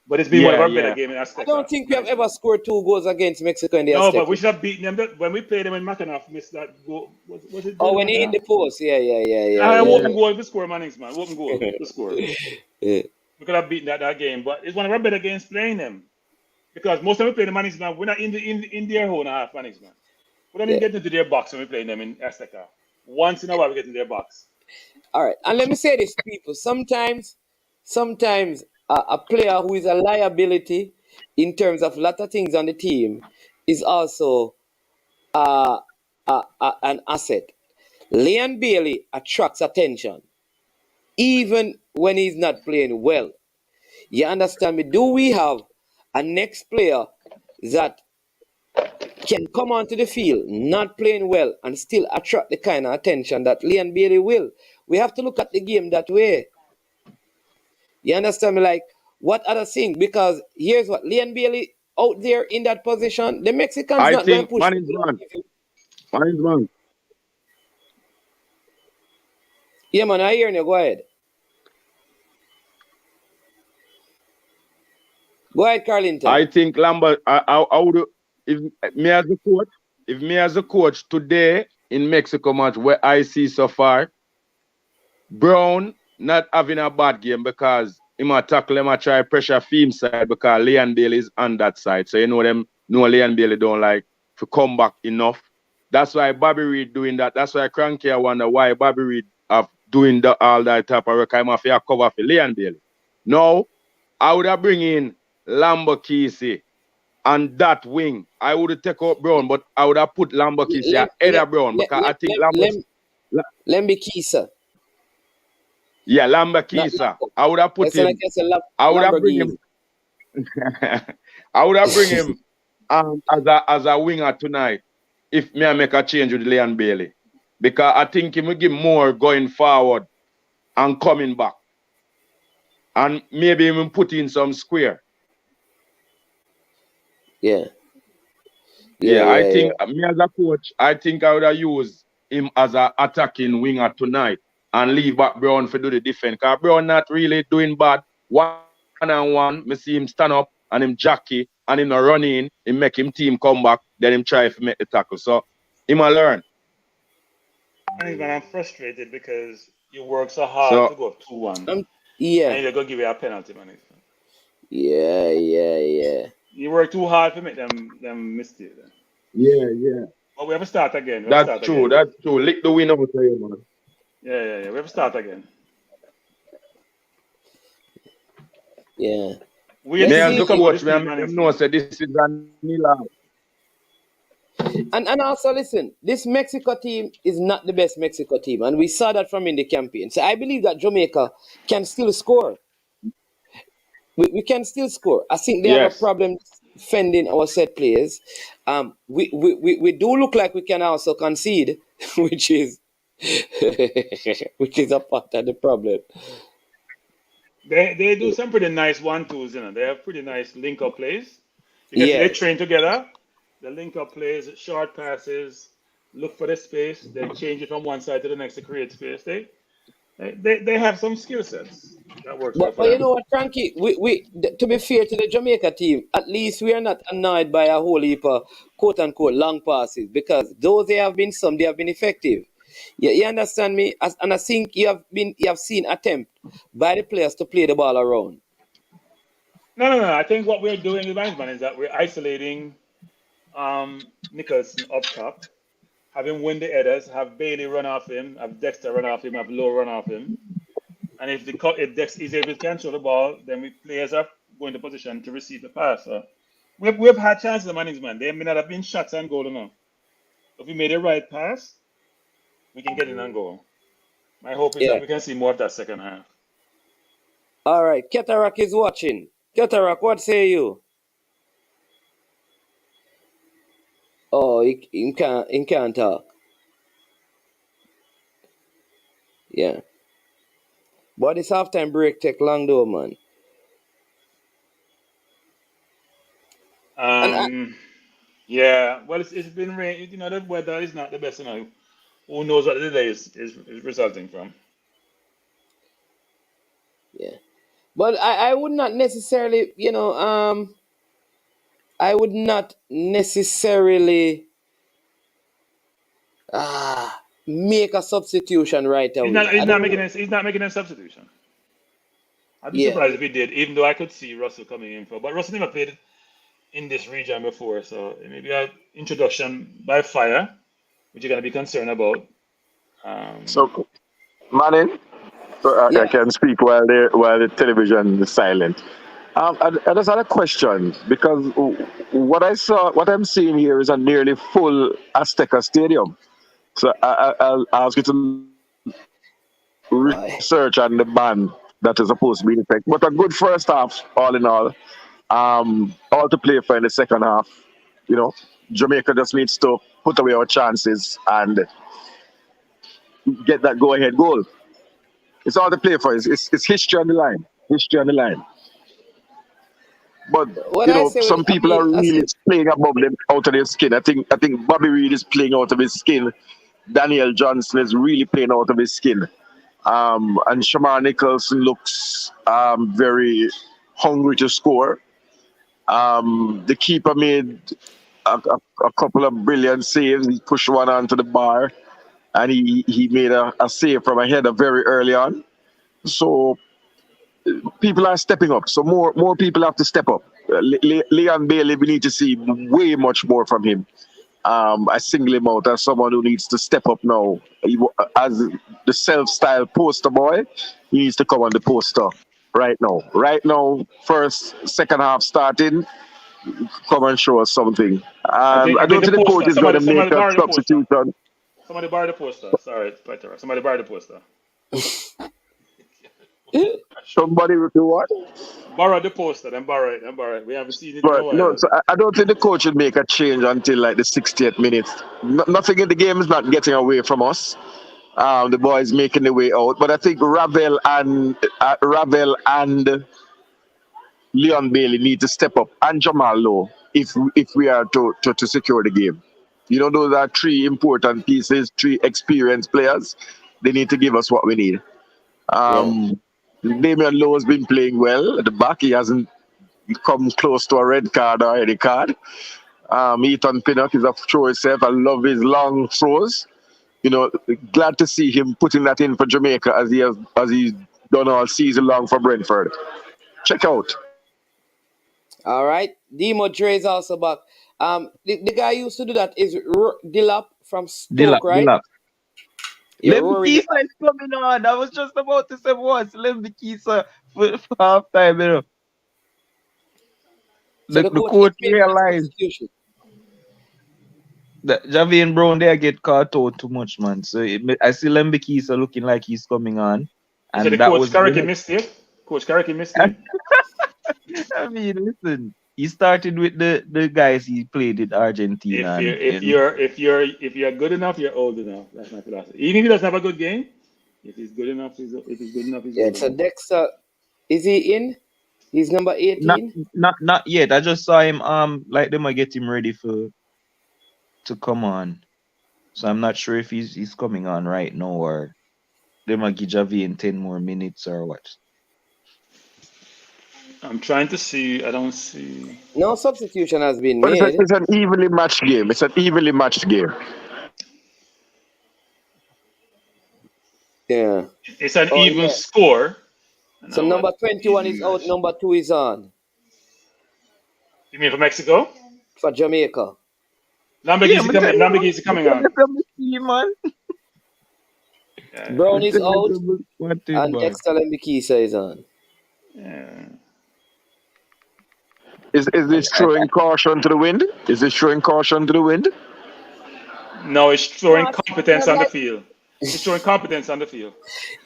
Speaker 9: But it's been one of our better games in Azteca.
Speaker 5: I don't think we have ever scored 2 goals against Mexico in the Azteca.
Speaker 9: No, but we should have beaten them when we played them when McAnuff missed that goal. Was it?
Speaker 5: When he in the post, yeah.
Speaker 9: Open goal to score, Mannings, man. Open goal to score.
Speaker 5: Yeah.
Speaker 9: We could have beaten that game, but it's one of our better games playing them. Because most of them we play the Mannings, man, we're not in their own half, Mannings, man. We don't even get into their box when we play them in Azteca. Once in a while we get in their box.
Speaker 5: All right, and let me say this, people. Sometimes a player who is a liability in terms of a lot of things on the team is also an asset. Leon Bailey attracts attention, even when he's not playing well. You understand me? Do we have a next player that can come onto the field, not playing well, and still attract the kind of attention that Leon Bailey will? We have to look at the game that way. You understand me? Like, what other thing? Because here's what, Leon Bailey out there in that position, the Mexicans not going to push.
Speaker 10: Manning's wrong.
Speaker 5: Yeah, man, I hear you. Go ahead. Go ahead, Carlington.
Speaker 10: I think Lambert, I would, if me as a coach today in Mexico match where I see so far, Brown not having a bad game because he might tackle him, try pressure team side because Leon Bailey is on that side. So Leon Bailey don't like to come back enough. That's why Bobby Reed doing that. That's why Cranky I wonder why Bobby Reed have doing all that type of work. I'm a cover for Leon Bailey. No, I would have bring in Lambo Kesey on that wing, I would have taken out Brown, but I would have put Lambakis ahead of Brown because I think
Speaker 5: Lembikisa.
Speaker 10: Yeah,
Speaker 5: Not
Speaker 10: Lambakisa.
Speaker 5: Lambo.
Speaker 10: I would have put
Speaker 5: That's like
Speaker 10: him.
Speaker 5: I said,
Speaker 10: I would have bring
Speaker 5: Lamborghini.
Speaker 10: him. I would have bring him as a winger tonight if me I make a change with Leon Bailey, because I think he will give more going forward and coming back, and maybe even put in some square.
Speaker 5: Yeah.
Speaker 10: I think me as a coach, I think I would have used him as an attacking winger tonight and leave back Brown for do the defense. Because Brown not really doing bad. One on one, me see him stand up and him jockey and him run in, him make him team come back, then him try to make the tackle. So him a learn.
Speaker 9: I think, man, I'm frustrated because you work so hard to go up 2-1.
Speaker 5: Yeah.
Speaker 9: And they're going to give you a penalty, man.
Speaker 5: Yeah.
Speaker 9: You work too hard to make them mistakes.
Speaker 10: Yeah.
Speaker 9: But we have to start again.
Speaker 10: That's true. Lick the win out there, man.
Speaker 9: Yeah. We have to start again.
Speaker 5: Yeah.
Speaker 10: Me as the coach, me know say this is a nil out.
Speaker 5: And also listen, this Mexico team is not the best Mexico team, and we saw that from in the campaign. So I believe that Jamaica can still score. We can still score. I think they have a problem defending our set players. We do look like we can also concede, which is a part of the problem.
Speaker 9: They do some pretty nice 1-2s, you know. They have pretty nice link-up plays. Because they train together. The link-up plays, short passes, look for the space, then change it from one side to the next to create space. They have some skill sets that works well for
Speaker 5: But you
Speaker 9: them.
Speaker 5: know what, Frankie? We to be fair to the Jamaica team, at least we are not annoyed by a whole heap of quote-unquote long passes, because though they have been effective. You understand me? And I think you have seen attempt by the players to play the ball around.
Speaker 9: No. I think what we're doing with Linesman is that we're isolating Nicholson up top, have him win the headers, have Bailey run off him, have Dexter run off him, have Lowe run off him. And if Dexter is able to control the ball, then players are going to position to receive the pass. So we've had chances, man. They may not have been shots and goal enough. If we made the right pass, we can get in and goal. My hope is that we can see more of that second half.
Speaker 5: All right, Ketarak is watching. Ketarak, what say you? Oh, he can't talk. Yeah. But this halftime break take long though, man.
Speaker 9: Yeah, well, it's been rain. You know, the weather is not the best. You know, who knows what the delay is resulting from?
Speaker 5: Yeah, but I would not necessarily, I would not necessarily make a substitution right away.
Speaker 9: He's not making a substitution. I'd be surprised if he did, even though I could see Russell coming in for. But Russell never played in this region before, so it may be an introduction by fire, which you're going to be concerned about.
Speaker 7: So, Manning, I can speak while the television is silent. I just had a question, because what I'm seeing here is a nearly full Azteca Stadium. So I'll ask you to research on the ban that is supposed to be in effect. But a good first half, all in all to play for in the second half. You know, Jamaica just needs to put away our chances and get that go-ahead goal. It's all to play for. It's history on the line. History on the line. But some people are really playing above them, out of their skin. I think Bobby Reid is playing out of his skin. Daniel Johnson is really playing out of his skin. And Shamar Nicholson looks very hungry to score. The keeper made a couple of brilliant saves. He pushed one onto the bar, and he made a save from a header very early on. So people are stepping up. So more people have to step up. Leon Bailey, we need to see way much more from him. I single him out as someone who needs to step up now. As the self-styled poster boy, he needs to come on the poster right now. Right now, second half starting,
Speaker 10: come and show us something.
Speaker 9: I think
Speaker 10: I don't
Speaker 9: the
Speaker 10: think the coach
Speaker 9: poster.
Speaker 10: is going to
Speaker 9: Somebody
Speaker 10: make a
Speaker 9: borrowed the poster.
Speaker 10: substitution.
Speaker 9: Somebody borrowed the poster. Sorry, it's better. Somebody borrowed the poster.
Speaker 10: Somebody will do what?
Speaker 9: Borrow the poster, then borrow it, then borrow it. We haven't seen it in a
Speaker 10: But no,
Speaker 9: while.
Speaker 10: so I don't think the coach would make a change until like the 60th minute. Nothing in the game is not getting away from us. The boys making the way out, but I think Ravel and Leon Bailey need to step up, and Jamal Lowe if we are to secure the game. You know, those are three important pieces, three experienced players. They need to give us what we need.
Speaker 5: Yeah.
Speaker 10: Damian Lowe has been playing well at the back. He hasn't come close to a red card or any card. Ethan Pinnock is a throw himself. I love his long throws. You know, glad to see him putting that in for Jamaica as he's done all season long for Brentford. Check out.
Speaker 5: All right. Demo Dre is also back. The guy who used to do that is Dillap from Stoke, right?
Speaker 6: Dilap.
Speaker 5: Yeah,
Speaker 6: Lemby
Speaker 5: Rory.
Speaker 6: Kisa is coming on. I was just about to say once. Lemby Kisa for half time, you know.
Speaker 5: So
Speaker 6: The
Speaker 5: the coach
Speaker 6: coach
Speaker 5: is making a
Speaker 6: realized
Speaker 5: substitution.
Speaker 6: that Javian Brown there get caught out too much, man. So I see Lemby Kisa looking like he's coming on.
Speaker 9: So the
Speaker 6: And that
Speaker 9: coach
Speaker 6: was
Speaker 9: Carricky missed it. Coach Carricky missed it.
Speaker 6: I mean, listen, he started with the guys he played with Argentina,
Speaker 9: If you're good enough, you're old enough. That's my philosophy. Even if he doesn't have a good game, if he's good enough, he's
Speaker 5: Yeah,
Speaker 9: old
Speaker 5: so
Speaker 9: enough.
Speaker 5: Dexter, is he in? He's number
Speaker 6: not
Speaker 5: 18.
Speaker 6: not yet. I just saw him like they might get him ready to come on. So I'm not sure if he's coming on right now or they might give Javian 10 more minutes or what.
Speaker 9: I'm trying to see. I don't see.
Speaker 5: No substitution has been
Speaker 10: But
Speaker 5: made.
Speaker 10: it's an evenly matched game. It's an evenly matched game.
Speaker 5: Yeah.
Speaker 9: It's an
Speaker 5: Oh,
Speaker 9: even
Speaker 5: yeah.
Speaker 9: score.
Speaker 5: So
Speaker 9: No,
Speaker 5: number
Speaker 9: what
Speaker 5: 21 is
Speaker 9: easy
Speaker 5: out,
Speaker 9: match.
Speaker 5: number 2 is on
Speaker 9: You mean for Mexico?
Speaker 5: for Jamaica.
Speaker 6: Yeah, I'm telling you,
Speaker 9: Lamborghini coming on.
Speaker 6: man.
Speaker 9: Yeah,
Speaker 5: Brown
Speaker 6: I'm
Speaker 5: is
Speaker 6: telling
Speaker 5: out,
Speaker 6: you, what is
Speaker 5: and
Speaker 6: man.
Speaker 5: Dexter Lembikisa is on.
Speaker 9: yeah.
Speaker 10: Is this showing caution to the wind? Is this showing caution to the wind?
Speaker 9: No, it's
Speaker 5: No,
Speaker 9: showing competence on the field. It's showing competence on the field.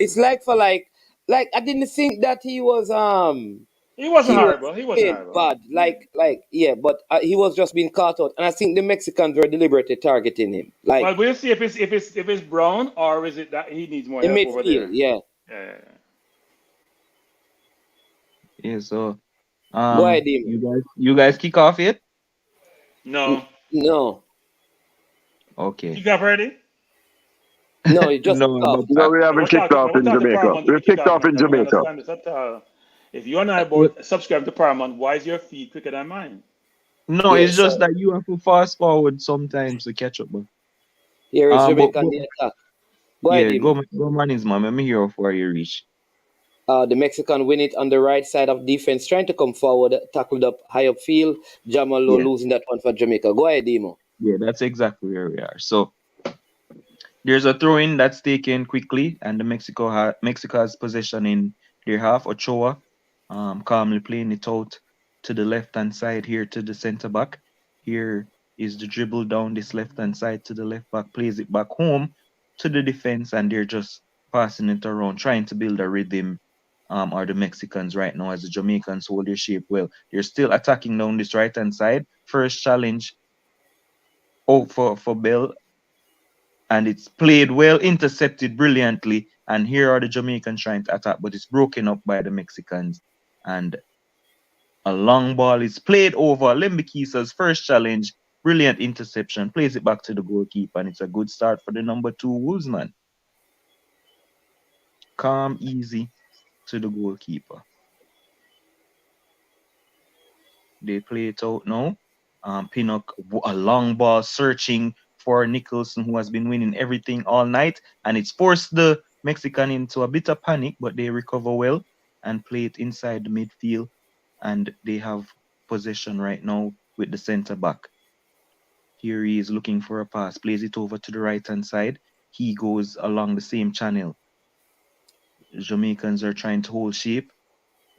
Speaker 5: it's like for like I didn't think that he was
Speaker 9: He wasn't
Speaker 5: he was
Speaker 9: horrible. He wasn't
Speaker 5: played
Speaker 9: horrible.
Speaker 5: bad like yeah, but he was just being caught out, and I think the Mexicans were deliberately targeting him,
Speaker 9: Well,
Speaker 5: like
Speaker 9: we'll see if it's Brown or is it that he needs more
Speaker 5: in
Speaker 9: help over
Speaker 5: midfield.
Speaker 9: there.
Speaker 5: Yeah,
Speaker 9: Yeah.
Speaker 6: Yeah, so
Speaker 5: go ahead, him.
Speaker 6: you guys kick off yet?
Speaker 9: No.
Speaker 5: No,
Speaker 6: Okay.
Speaker 9: You got ready?
Speaker 5: no, it just
Speaker 6: No,
Speaker 5: off.
Speaker 6: but
Speaker 10: No, we haven't
Speaker 9: We're
Speaker 10: kicked
Speaker 9: talking.
Speaker 10: off
Speaker 9: We're
Speaker 10: in
Speaker 9: talking
Speaker 10: Jamaica.
Speaker 9: Paramount. Do
Speaker 10: We
Speaker 9: we kick
Speaker 10: kicked
Speaker 9: off,
Speaker 10: off
Speaker 9: man?
Speaker 10: in
Speaker 9: Because we
Speaker 10: Jamaica.
Speaker 9: understand this. If you and I both subscribe to Paramount, why is your feed quicker than mine?
Speaker 6: No,
Speaker 5: Yeah,
Speaker 6: it's just
Speaker 5: so
Speaker 6: that you have to fast forward sometimes to catch up. But
Speaker 5: here is
Speaker 6: but,
Speaker 5: Jamaica on
Speaker 6: but
Speaker 5: the attack. Go ahead,
Speaker 6: yeah,
Speaker 5: him.
Speaker 6: go man is man. Let me hear before you reach.
Speaker 5: The Mexican win it on the right side of defense, trying to come forward, tackled up high up field. Jamalo
Speaker 6: Yeah,
Speaker 5: losing that one for Jamaica. Go ahead, Demo.
Speaker 6: yeah, that's exactly where we are. So there's a throw in that's taken quickly, and the Mexico has possession in their half. Ochoa, calmly playing it out to the left hand side here to the center back. Here is the dribble down this left hand side to the left back, plays it back home to the defense, and they're just passing it around, trying to build a rhythm. Are the Mexicans right now as the Jamaicans hold their shape well. They're still attacking down this right hand side. First challenge out for Bell, and it's played well, intercepted brilliantly. And here are the Jamaicans trying to attack, but it's broken up by the Mexicans. And a long ball is played over. Lembikisa's first challenge, brilliant interception, plays it back to the goalkeeper, and it's a good start for the number 2 Wolvesman. Calm, easy to the goalkeeper. They play it out now. Pinnock, a long ball searching for Nicholson, who has been winning everything all night, and it's forced the Mexican into a bit of panic, but they recover well and play it inside the midfield, and they have possession right now with the center back. Here he is looking for a pass, plays it over to the right hand side. He goes along the same channel. Jamaicans are trying to hold shape.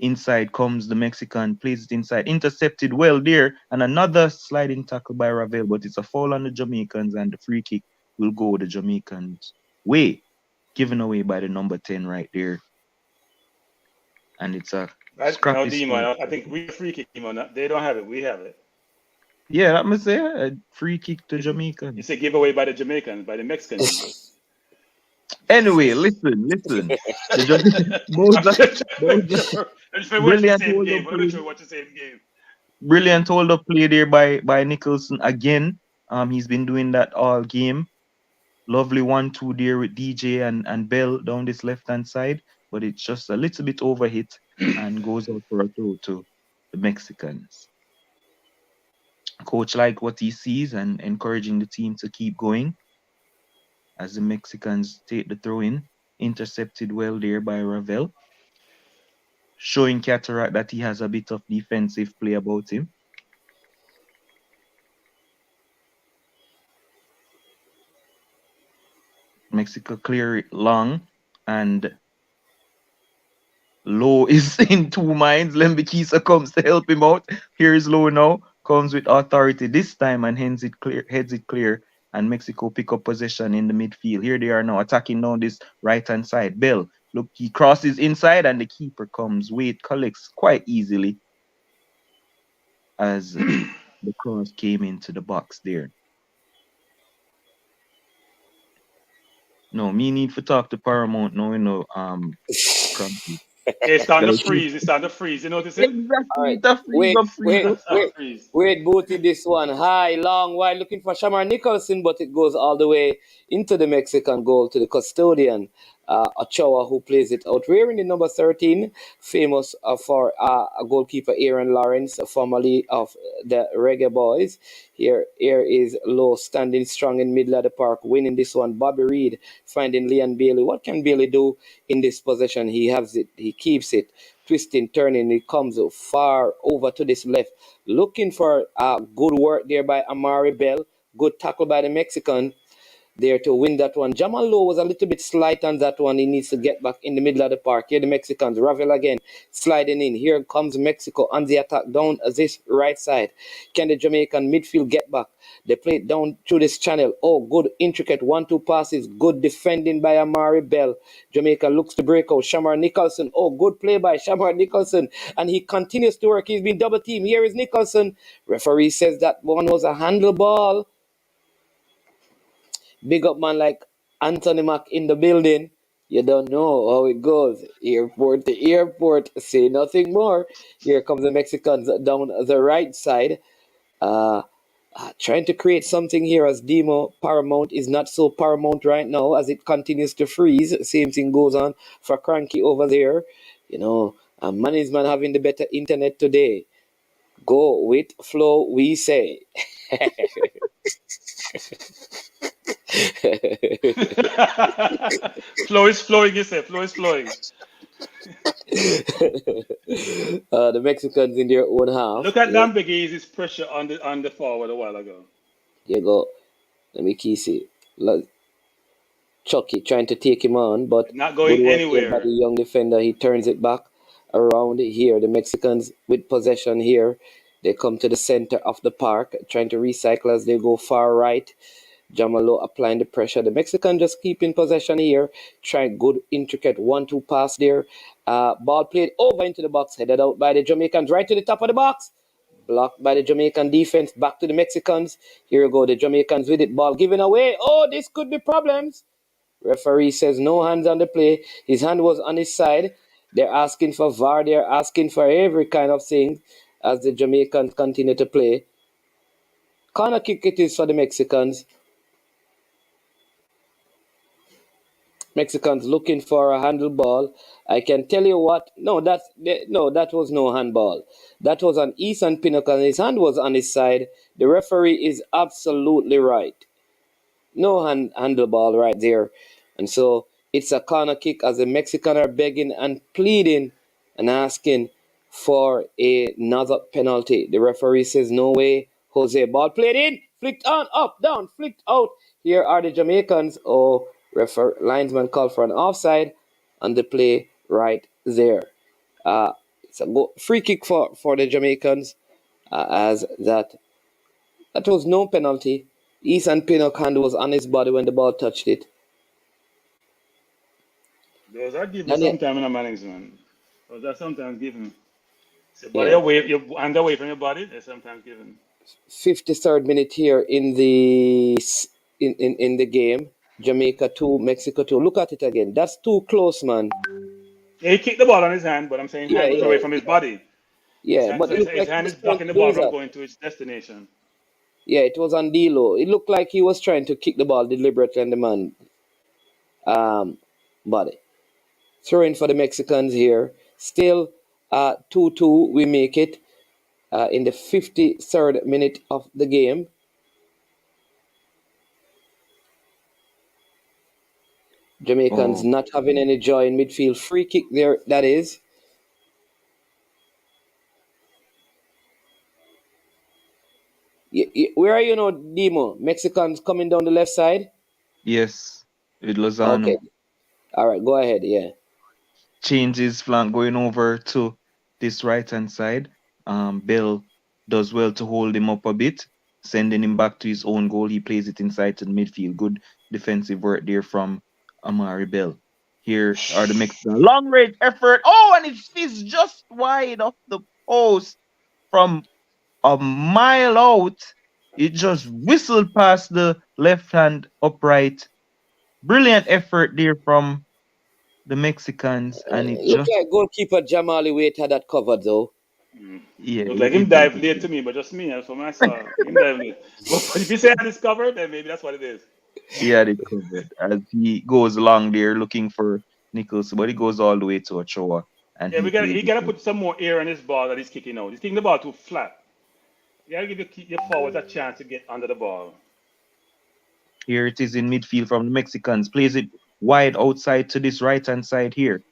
Speaker 6: Inside comes the Mexican, plays it inside, intercepted well there, and another sliding tackle by Ravel, but it's a foul on the Jamaicans, and the free kick will go the Jamaicans' way, given away by the number 10 right there. And it's a
Speaker 9: Right now,
Speaker 6: scrappy
Speaker 9: Demo,
Speaker 6: start.
Speaker 9: I think we free kick him on that. They don't have it. We have it.
Speaker 6: Yeah, that must say a free kick to
Speaker 9: It's
Speaker 6: Jamaicans.
Speaker 9: a giveaway by the Jamaicans, by the Mexicans.
Speaker 6: Anyway, listen. The Bowser, brilliant hold up play.
Speaker 9: Watch the same game.
Speaker 6: Brilliant hold up play there by Nicholson again. He's been doing that all game. Lovely 1-2 there with DJ and Bell down this left hand side, but it's just a little bit overhit and goes out for a throw to the Mexicans. Coach like what he sees and encouraging the team to keep going as the Mexicans take the throw in. Intercepted well there by Ravel, showing Cataract that he has a bit of defensive play about him. Mexico clear it long, and Low is in 2 minds. Lembikisa comes to help him out. Here is Low now, comes with authority this time and heads it clear, and Mexico pick up possession in the midfield. Here they are now attacking down this right-hand side. Bell, look, he crosses inside and the keeper comes. Wade collects quite easily as the cross came into the box there. No, me need to talk to Paramount now, Crumpy.
Speaker 9: It's on the freeze. It's on the freeze. You notice it?
Speaker 6: Exactly.
Speaker 5: Right. Wait, booted this one high, long, wide, looking for Shamar Nicholson, but it goes all the way into the Mexican goal to the custodian, Ochoa, who plays it out. Wearing the number 13, famous for a goalkeeper, Aaron Lawrence, formerly of the Reggae Boys. Here is Low standing strong in middle of the park, winning this one. Bobby Reed finding Leon Bailey. What can Bailey do in this possession? He has it. He keeps it. Twisting, turning. It comes far over to this left. Looking for good work there by Amari Bell. Good tackle by the Mexican there to win that one. Jamal Lowe was a little bit slight on that one. He needs to get back in the middle of the park. Here the Mexicans. Ravel again sliding in. Here comes Mexico on the attack down this right side. Can the Jamaican midfield get back? They play it down through this channel. Oh, good intricate 1-2 passes. Good defending by Amari Bell. Jamaica looks to break out. Shamar Nicholson. Oh, good play by Shamar Nicholson. And he continues to work. He's been double teamed. Here is Nicholson. Referee says that one was a handle ball. Big up man like Anthony Mack in the building. You don't know how it goes. Airport to airport. Say nothing more. Here comes the Mexicans down the right side. Trying to create something here as Demo Paramount is not so paramount right now as it continues to freeze. Same thing goes on for Cranky over there. Man is man having the better internet today. Go with flow, we say.
Speaker 9: Flow is flowing, you say. Flow is flowing.
Speaker 5: The Mexicans in their own half.
Speaker 9: Look at Lambegui's pressure on the forward a while ago.
Speaker 5: Here you go. Let me key see. Chucky trying to take him on, but
Speaker 9: not going anywhere.
Speaker 5: By the young defender, he turns it back around here. The Mexicans with possession here. They come to the center of the park, trying to recycle as they go far right. Jamalo applying the pressure. The Mexican just keeping possession here. Trying good, intricate 1-2 pass there. Ball played over into the box. Headed out by the Jamaicans. Right to the top of the box. Blocked by the Jamaican defense. Back to the Mexicans. Here we go. The Jamaicans with it. Ball given away. Oh, this could be problems. Referee says no hands on the play. His hand was on his side. They're asking for VAR. They're asking for every kind of thing as the Jamaicans continue to play. Corner kick it is for the Mexicans. Mexicans looking for a handle ball. I can tell you what. No, that was no handball. That was on Ethan Pinnacle. His hand was on his side. The referee is absolutely right. No handle ball right there. And so it's a corner kick as the Mexicans are begging and pleading and asking for another penalty. The referee says no way. Jose, ball played in. Flicked on, up, down, flicked out. Here are the Jamaicans. Oh, linesman called for an offside on the play right there. It's a free kick for the Jamaicans, as that was no penalty. Ethan Pinnock hand was on his body when the ball touched it.
Speaker 9: Those are given
Speaker 5: And yeah,
Speaker 9: sometimes in a Mannings, man. Those are sometimes given. So body
Speaker 5: yeah.
Speaker 9: away, your hand away from your body, they're sometimes given.
Speaker 5: 53rd minute here in the game. Jamaica 2, Mexico 2. Look at it again. That's too close, man.
Speaker 9: Yeah, he kicked the ball on his hand, but I'm saying
Speaker 5: Yeah,
Speaker 9: hand was
Speaker 5: yeah,
Speaker 9: away from his body.
Speaker 5: yeah.
Speaker 9: So
Speaker 5: But it looked
Speaker 9: his
Speaker 5: like he
Speaker 9: hand
Speaker 5: was
Speaker 9: is
Speaker 5: trying
Speaker 9: blocking
Speaker 5: to
Speaker 9: the
Speaker 5: do
Speaker 9: ball from
Speaker 5: that.
Speaker 9: going to its destination.
Speaker 5: Yeah, it was on D-Lo. It looked like he was trying to kick the ball deliberately on the man body. Throw in for the Mexicans here. Still 2-2. We make it in the 53rd minute of the game. Jamaicans not having any joy in midfield. Free kick there, that is. Where are you now, Demo? Mexicans coming down the left side?
Speaker 6: Yes, with Lozano.
Speaker 5: Okay. All right, go ahead. Yeah.
Speaker 6: Changes flank going over to this right hand side. Bell does well to hold him up a bit, sending him back to his own goal. He plays it inside to the midfield. Good defensive work there from Amari Bell. Here are the Mexican long range effort. Oh, and it's just wide off the post from a mile out. It just whistled past the left hand upright. Brilliant effort there from the Mexicans, and it
Speaker 5: Look
Speaker 6: just
Speaker 5: like goalkeeper Jamali Wait had that covered though.
Speaker 6: yeah,
Speaker 9: Look
Speaker 6: he
Speaker 9: like him
Speaker 6: did
Speaker 9: dive
Speaker 6: that.
Speaker 9: late to me, but just me. That's what I saw. Him dive late. But if you say I discovered, then maybe that's what it is.
Speaker 6: He had it covered as he goes along there looking for Nichols, but he goes all the way to Ochoa, and
Speaker 9: Yeah,
Speaker 6: he plays
Speaker 9: he
Speaker 6: it.
Speaker 9: gotta put some more air on his ball that he's kicking out. He's kicking the ball too flat. You gotta give your forwards a chance to get under the ball.
Speaker 6: Here it is in midfield from the Mexicans. Plays it wide outside to this right hand side here.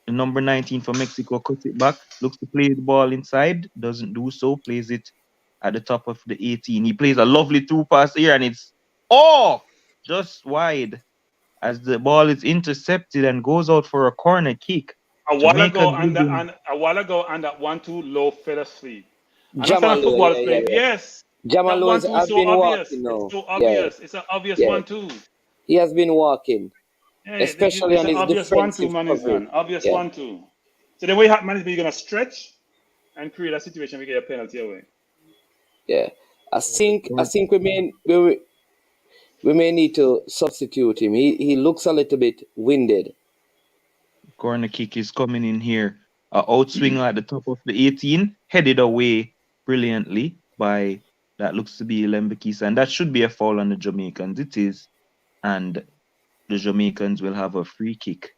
Speaker 6: The number 19 for Mexico cuts it back, looks to play the ball inside, doesn't do so, plays it at the top of the 18. He plays a lovely through pass here, and it's just wide as the ball is intercepted and goes out for a corner kick.
Speaker 9: A while
Speaker 6: Jamaica
Speaker 9: ago, and
Speaker 6: dribbling.
Speaker 9: that 1-2 low fell asleep. I understand
Speaker 5: Jamalo,
Speaker 9: football is
Speaker 5: yeah.
Speaker 9: played. Yes, that
Speaker 5: Jamalo
Speaker 9: 1-2 is
Speaker 5: has
Speaker 9: so
Speaker 5: been
Speaker 9: obvious.
Speaker 5: walking
Speaker 9: It's
Speaker 5: now.
Speaker 9: so
Speaker 5: Yeah,
Speaker 9: obvious. It's an obvious
Speaker 5: yeah.
Speaker 9: 1-2.
Speaker 5: He has been walking,
Speaker 9: Yeah,
Speaker 5: especially
Speaker 9: it's
Speaker 5: on
Speaker 9: an
Speaker 5: his
Speaker 9: obvious 1-2,
Speaker 5: defensive
Speaker 9: man, is
Speaker 5: coverage.
Speaker 9: man. Obvious
Speaker 5: Yeah,
Speaker 9: 1-2. So the way man is gonna stretch and create a situation we get a penalty away.
Speaker 5: yeah. I think we may need to substitute him. He looks a little bit winded.
Speaker 6: Corner kick is coming in here. Outswinger at the top of the 18, headed away brilliantly by that looks to be Lembekisa, and that should be a foul on the Jamaicans. It is, and the Jamaicans will have a free kick,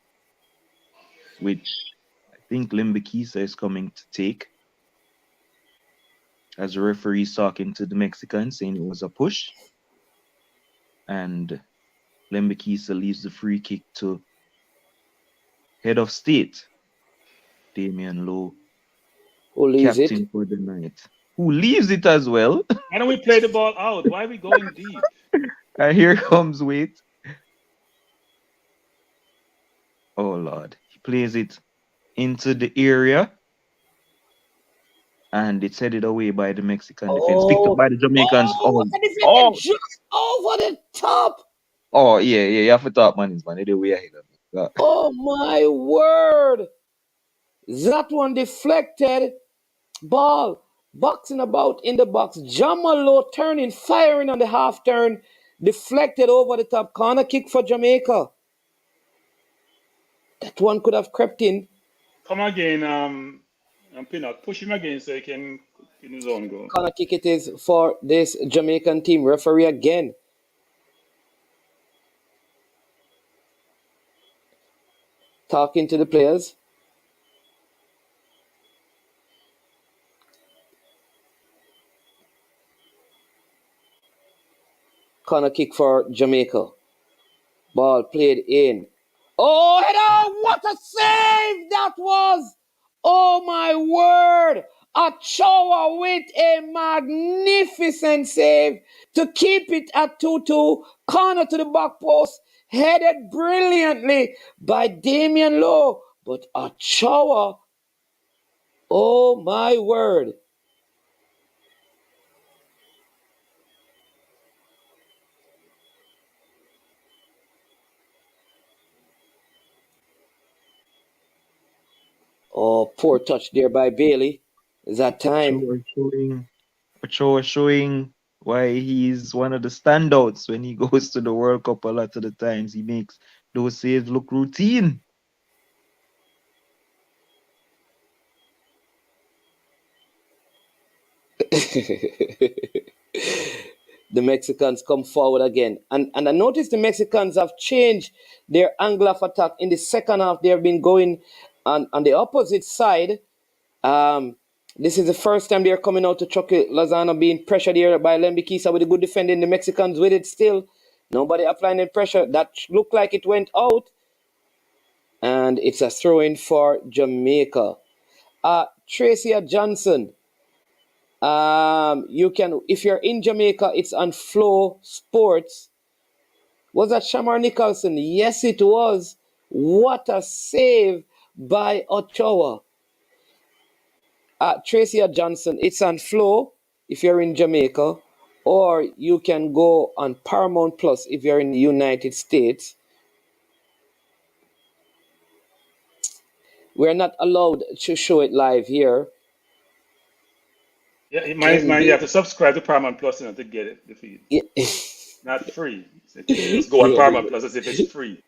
Speaker 6: which I think Lembekisa is coming to take. As the referee is talking to the Mexicans, saying it was a push, and Lembekisa leaves the free kick to head of state, Damian Lowe,
Speaker 5: Who leaves it?
Speaker 6: captain for the night, who leaves it as well.
Speaker 9: Why don't we play the ball out? Why are we going deep?
Speaker 6: And here comes Wait. Oh Lord. He plays it into the area. And it's headed away by the Mexican defense. Picked up by the Jamaicans.
Speaker 5: What a defender just over the top.
Speaker 6: Yeah. You have to talk, man. It's man. They're way ahead of me.
Speaker 5: Oh my word. That one deflected. Ball boxing about in the box. Jamalo turning, firing on the half turn. Deflected over the top. Corner kick for Jamaica. That one could have crept in.
Speaker 9: Come again, and Pinnock. Push him again so he can in his own goal.
Speaker 5: Corner kick it is for this Jamaican team. Referee again. Talking to the players. Corner kick for Jamaica. Ball played in. Oh, header! What a save that was! Oh my word! Ochoa with a magnificent save to keep it at 2-2. Corner to the back post. Headed brilliantly by Damian Lowe. But Ochoa Oh my word. Oh, poor touch there by Bailey. Is that time?
Speaker 6: Showing why he's one of the standouts when he goes to the World Cup a lot of the times. He makes those saves look routine.
Speaker 5: The Mexicans come forward again. And I noticed the Mexicans have changed their angle of attack. In the second half, they have been going on the opposite side. Um, this is the first time they're coming out to Chucky Lozano being pressured here by Lembikisa with a good defending. The Mexicans with it still. Nobody applying the pressure. That looked like it went out. And it's a throw in for Jamaica. Tracy Johnson. You can, if you're in Jamaica, it's on Flow Sports. Was that Shamar Nicholson? Yes, it was. What a save by Ochoa. Tracy Johnson, it's on Flow if you're in Jamaica, or you can go on Paramount Plus if you're in the United States. We're not allowed to show it live here.
Speaker 9: Yeah, you have to subscribe to Paramount Plus to get it, the feed.
Speaker 5: Yeah.
Speaker 9: Not free. So you just go on Paramount Plus as if it's free.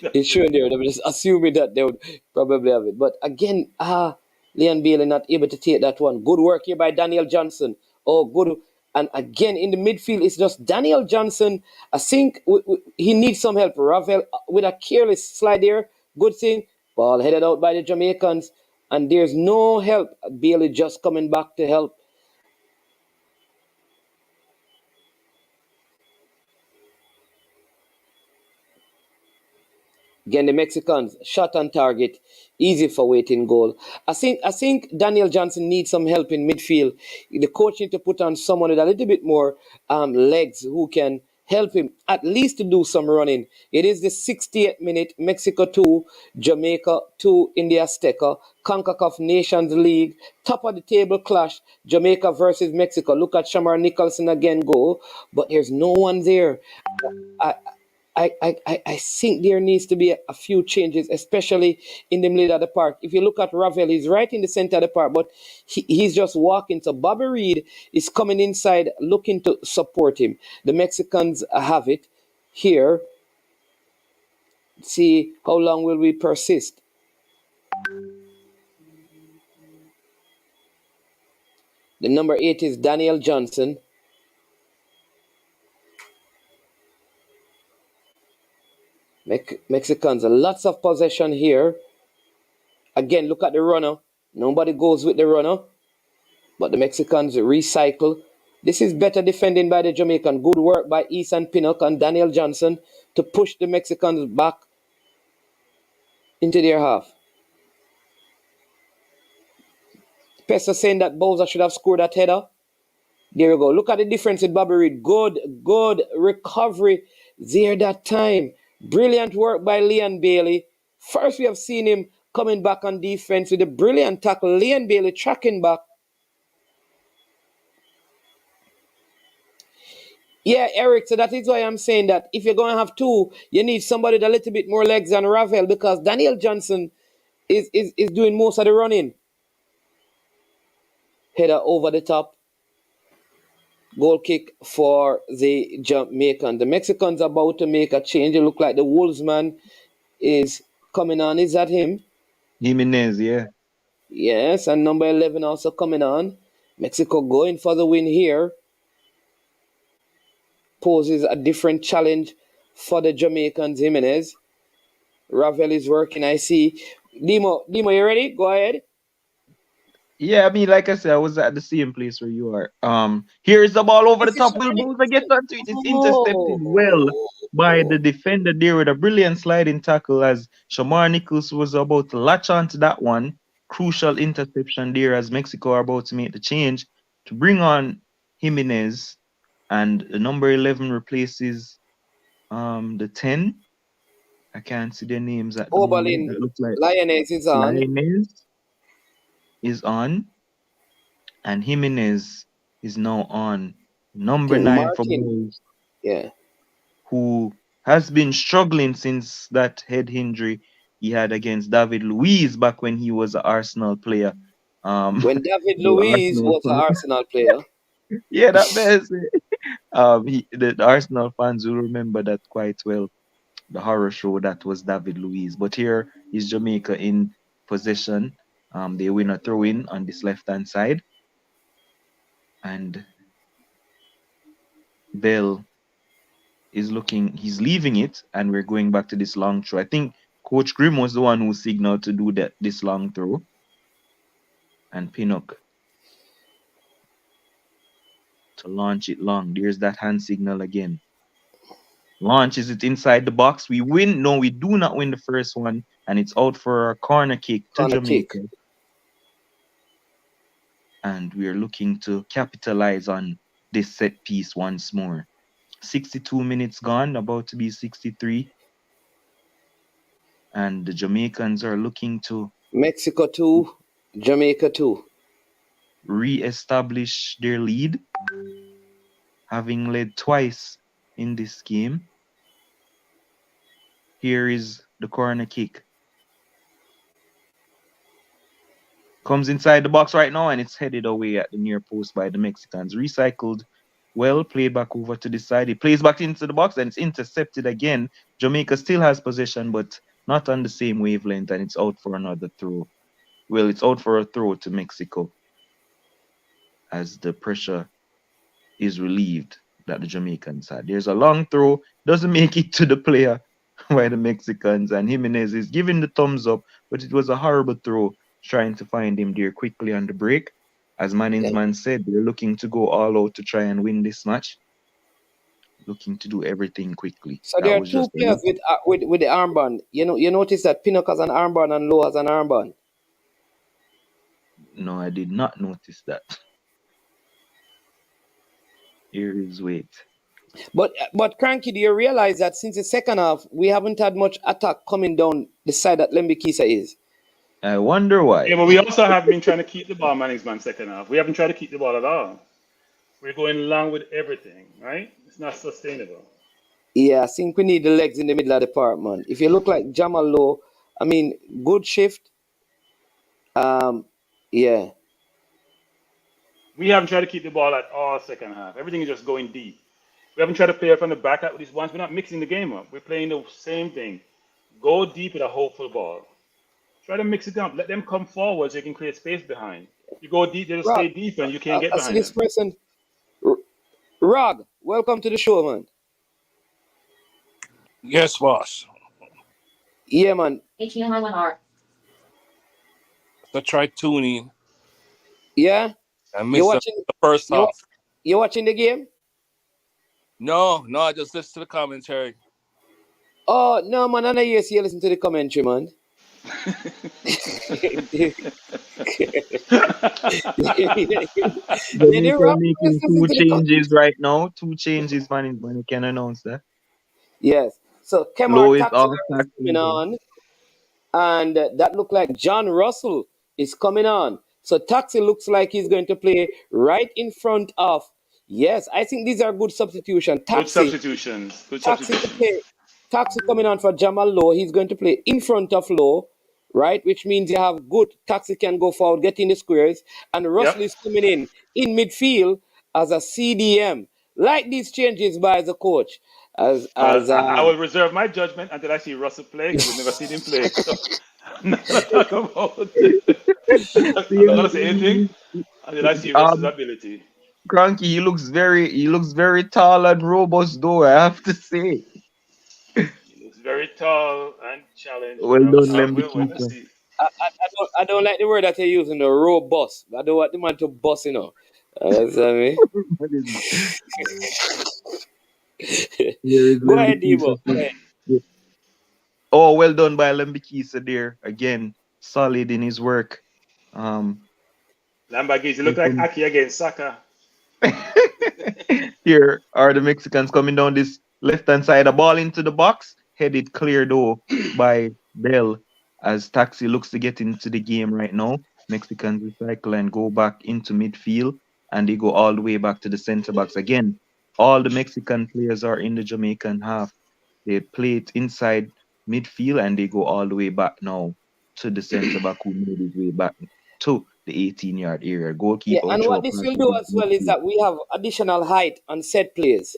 Speaker 5: It's sure there. They were just assuming that they would probably have it. But again, Leon Bailey not able to take that one. Good work here by Daniel Johnson. Oh, good. And again, in the midfield, it's just Daniel Johnson. I think he needs some help. Ravel with a careless slide there. Good thing. Ball headed out by the Jamaicans. And there's no help. Bailey just coming back to help. Again, the Mexicans shot on target, easy for waiting goal. I think Daniel Johnson needs some help in midfield. The coach need to put on someone with a little bit more legs who can help him at least to do some running. It is the 68th minute. Mexico 2, Jamaica 2 in the Azteca. CONCACAF Nations League, top of the table clash. Jamaica versus Mexico. Look at Shamar Nicholson again go, but there's no one there. I think there needs to be a few changes, especially in the middle of the park. If you look at Ravel, he's right in the center of the park, but he's just walking. So Bobby Reed is coming inside looking to support him. The Mexicans have it here. See how long will we persist. The number 8 is Daniel Johnson. Mexicans, lots of possession here. Again, look at the runner. Nobody goes with the runner. But the Mexicans recycle. This is better defending by the Jamaican. Good work by Ethan Pinnock and Daniel Johnson to push the Mexicans back into their half. Pesa saying that Bowser should have scored that header. There we go. Look at the difference with Bobby Reed. Good recovery there that time. Brilliant work by Leon Bailey. First, we have seen him coming back on defense with a brilliant tackle. Leon Bailey tracking back. Yeah, Eric, so that is why I'm saying that if you're going to have two, you need somebody with a little bit more legs than Ravel because Daniel Johnson is doing most of the running. Header over the top. Goal kick for the Jamaican. The Mexicans are about to make a change. It look like the Wolvesman is coming on. Is that him?
Speaker 6: Jimenez, yeah.
Speaker 5: Yes, and number 11 also coming on. Mexico going for the win here. Poses a different challenge for the Jamaicans. Jimenez. Ravel is working, I see. Dimo, you ready? Go ahead.
Speaker 6: Yeah, I mean, like I said, I was at the same place where you are. Here's the ball over the top. Will Bowser get onto it? It's intercepted well by the defender there with a brilliant sliding tackle as Shamar Nichols was about to latch onto that one. Crucial interception there as Mexico are about to make the change to bring on Jimenez, and the number 11 replaces the 10. I can't see their names at the moment.
Speaker 5: Oberlin
Speaker 6: That looks like
Speaker 5: Lioness is on.
Speaker 6: Lioness. is on, and Jimenez is now on. Number
Speaker 5: Think
Speaker 6: 9 for
Speaker 5: Martin.
Speaker 6: Bulls,
Speaker 5: Yeah.
Speaker 6: who has been struggling since that head injury he had against David Luiz back when he was an Arsenal player.
Speaker 5: When David
Speaker 6: The
Speaker 5: Luiz
Speaker 6: Arsenal
Speaker 5: was an
Speaker 6: fan.
Speaker 5: Arsenal player.
Speaker 6: Yeah, that best. The Arsenal fans will remember that quite well. The horror show that was David Luiz. But here is Jamaica in possession. They win a throw in on this left hand side, and Bell is looking. He's leaving it, and we're going back to this long throw. I think Coach Grimm was the one who signaled to do this long throw, and Pinnock to launch it long. There's that hand signal again. Launches it inside the box. We win. No, we do not win the first one, and it's out for a corner kick to
Speaker 5: Corner kick.
Speaker 6: Jamaica. And we are looking to capitalize on this set piece once more. 62 minutes gone, about to be 63. And the Jamaicans are looking to
Speaker 5: Mexico 2, Jamaica 2.
Speaker 6: re-establish their lead, having led twice in this game. Here is the corner kick. Comes inside the box right now, and it's headed away at the near post by the Mexicans. Recycled well, played back over to the side. He plays back into the box, and it's intercepted again. Jamaica still has possession, but not on the same wavelength, and it's out for another throw. Well, it's out for a throw to Mexico as the pressure is relieved that the Jamaicans had. There's a long throw, doesn't make it to the player by the Mexicans, and Jimenez is giving the thumbs up, but it was a horrible throw, trying to find him there quickly on the break. As Manning's man said, they're looking to go all out to try and win this match. Looking to do everything quickly.
Speaker 5: So there are two players with the armband. You notice that Pinnock has an armband and Lowe has an armband.
Speaker 6: No, I did not notice that. Here is wait.
Speaker 5: But Cranky, do you realize that since the second half, we haven't had much attack coming down the side that Lembikisa is?
Speaker 6: I wonder why.
Speaker 9: Yeah, but we also have been trying to keep the ball, Manning's man, second half. We haven't tried to keep the ball at all. We're going along with everything, right? It's not sustainable.
Speaker 5: Yeah, I think we need the legs in the middle of the park, man. If you look like Jamal Lowe, I mean, good shift. Yeah.
Speaker 9: We haven't tried to keep the ball at all second half. Everything is just going deep. We haven't tried to play it from the back at these ones. We're not mixing the game up. We're playing the same thing. Go deep with a hopeful ball. Try to mix it up. Let them come forward so you can create space behind. You go deep, they'll stay deep and you can't get
Speaker 5: I
Speaker 9: behind
Speaker 5: see this
Speaker 9: them.
Speaker 5: person. Rog, welcome to the show, man.
Speaker 11: Yes, boss.
Speaker 5: Yeah, man.
Speaker 11: So try tuning.
Speaker 5: Yeah?
Speaker 11: I missed the first half.
Speaker 5: You watching the game?
Speaker 11: No, I just listened to the commentary.
Speaker 5: Oh, no, man. I know you listen to the commentary, man.
Speaker 6: Jamaica making 2 changes right now. 2 changes, man. When you can announce that.
Speaker 5: Yes. So Kemar Taxi is coming on, and that looked like John Russell is coming on. So Taxi looks like he's going to play right in front of. Yes, I think these are good substitutions.
Speaker 9: Good substitutions.
Speaker 5: Taxi coming on for Jamal Lowe. He's going to play in front of Lowe, right? Which means you have good. Taxi can go forward, get in the squares, and Russell is coming in midfield as a CDM. Like these changes by the coach. I
Speaker 9: will reserve my judgment until I see Russell play because we've never seen him play. So I'm not going to talk about it. I'm not going to say anything until I see Russell's ability.
Speaker 6: Cranky, he looks very tall and robust, though, I have to say.
Speaker 9: He looks very tall and challenged.
Speaker 6: Well done, Lembikisa.
Speaker 5: I don't like the word that you're using, the robust. I don't want the man to bust, you know. That's what I mean. Go ahead, Debo. Go ahead.
Speaker 6: Oh, well done by Lembikisa there. Again, solid in his work.
Speaker 9: Lembikisa look like Aki against Saka.
Speaker 6: Here are the Mexicans coming down this left-hand side. A ball into the box. Headed clear, though, by Bell as Taxi looks to get into the game right now. Mexicans recycle and go back into midfield, and they go all the way back to the center backs again. All the Mexican players are in the Jamaican half. They play it inside midfield, and they go all the way back now to the center back who made his way back to the 18-yard area.
Speaker 5: Yeah,
Speaker 6: Goalkeeper will
Speaker 5: and
Speaker 6: throw
Speaker 5: what
Speaker 6: a
Speaker 5: this
Speaker 6: pass
Speaker 5: will do
Speaker 6: into
Speaker 5: as well is
Speaker 6: midfield.
Speaker 5: that we have additional height on set plays.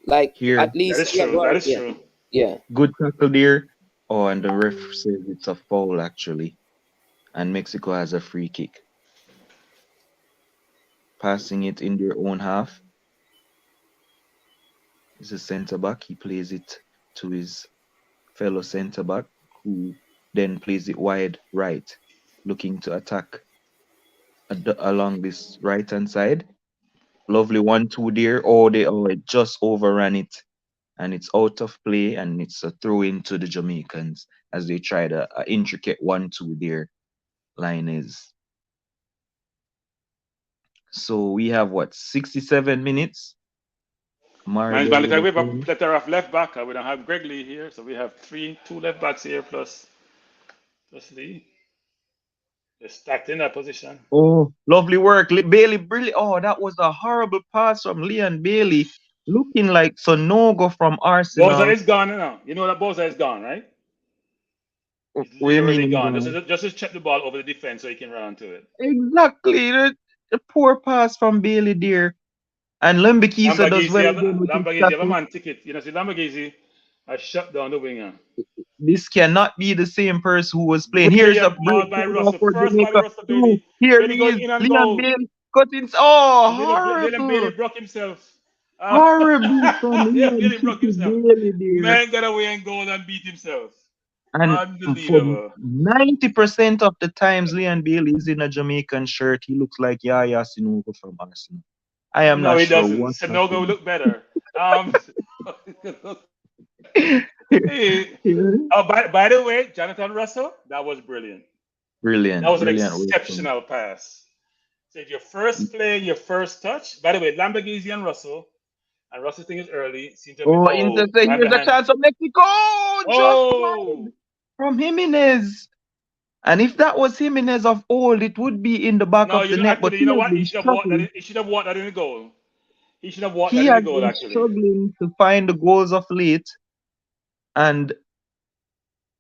Speaker 5: Like
Speaker 6: Here,
Speaker 5: at
Speaker 9: That
Speaker 5: least
Speaker 9: is
Speaker 5: we are
Speaker 9: true. That
Speaker 5: going,
Speaker 9: is
Speaker 5: yeah,
Speaker 9: true.
Speaker 5: yeah.
Speaker 6: good tackle there. Oh, and the ref says it's a foul actually, and Mexico has a free kick. Passing it in their own half is a centre back. He plays it to his fellow centre back, who then plays it wide right, looking to attack along this right hand side. Lovely 1-2 there. Oh, they just overran it, and it's out of play, and it's a throw into the Jamaicans as they tried a intricate 1-2 there. Line is. So we have what, 67 minutes?
Speaker 9: Mine's
Speaker 6: Maribel
Speaker 9: bad.
Speaker 6: with
Speaker 9: Like
Speaker 6: a
Speaker 9: we have a
Speaker 6: corner.
Speaker 9: plethora of left back. We don't have Greg Lee here, so we have two left backs here plus Lee. They're stacked in that position.
Speaker 6: Oh, lovely work. Bailey, brilliant. Oh, that was a horrible pass from Leon Bailey. Looking like Sonogo from
Speaker 9: Boza
Speaker 6: Arsenal.
Speaker 9: is gone now. You know that Boza is gone, right? He's
Speaker 6: What do you
Speaker 9: literally
Speaker 6: mean he's
Speaker 9: gone.
Speaker 6: gone?
Speaker 9: Just to check the ball over the defense so he can run onto it.
Speaker 6: Exactly. The poor pass from Bailey there. And Lembikisa does well again with his
Speaker 9: Lamborghese have a
Speaker 6: tackle.
Speaker 9: man ticket. You know, see Lamborghese has shut down the winger.
Speaker 6: This cannot be the same person who was playing. Here's a
Speaker 9: Brilliant
Speaker 6: break
Speaker 9: ball by
Speaker 6: over
Speaker 9: Russell.
Speaker 6: for
Speaker 9: First ball by
Speaker 6: Jamaica.
Speaker 9: Russell
Speaker 6: Two.
Speaker 9: Bailey.
Speaker 6: Here
Speaker 9: Bailey
Speaker 6: he
Speaker 9: going
Speaker 6: is.
Speaker 9: in and
Speaker 6: Leon
Speaker 9: goal.
Speaker 6: Bailey cuttings. Oh,
Speaker 9: And Dylan Bailey
Speaker 6: horrible.
Speaker 9: broke himself.
Speaker 6: Horrible from
Speaker 9: Yeah,
Speaker 6: Leon
Speaker 9: Bailey broke
Speaker 6: Kitty
Speaker 9: himself.
Speaker 6: Bailey there.
Speaker 9: Man got away and goal and beat himself.
Speaker 6: And for
Speaker 9: Unbelievable.
Speaker 6: 90% of the times Leon Bailey is in a Jamaican shirt, he looks like Yaya Sinugo from Arsenal. I am
Speaker 9: No,
Speaker 6: not
Speaker 9: he
Speaker 6: sure
Speaker 9: doesn't.
Speaker 6: what
Speaker 9: Sanogo
Speaker 6: happened.
Speaker 9: look better. Hey, oh, by the way, Jonathan Russell, that was brilliant. That
Speaker 6: Brilliant,
Speaker 9: was an
Speaker 6: brilliant work from
Speaker 9: exceptional pass. So if your first play, your first touch, by the way, Lamborghini and Russell thing is early, seem to be,
Speaker 6: oh, intercept.
Speaker 9: man
Speaker 6: Here's a
Speaker 9: behind.
Speaker 6: chance for Mexico. Just
Speaker 9: Oh,
Speaker 6: wide from Jimenez. And if that was Jimenez of old, it would be in the back
Speaker 9: no,
Speaker 6: of the net. But
Speaker 9: actually, you
Speaker 6: he
Speaker 9: know
Speaker 6: has
Speaker 9: what?
Speaker 6: been struggling.
Speaker 9: He should have walked that in the goal. He should have walked
Speaker 6: He
Speaker 9: that in the
Speaker 6: has
Speaker 9: goal,
Speaker 6: been
Speaker 9: actually.
Speaker 6: struggling to find the goals of late. And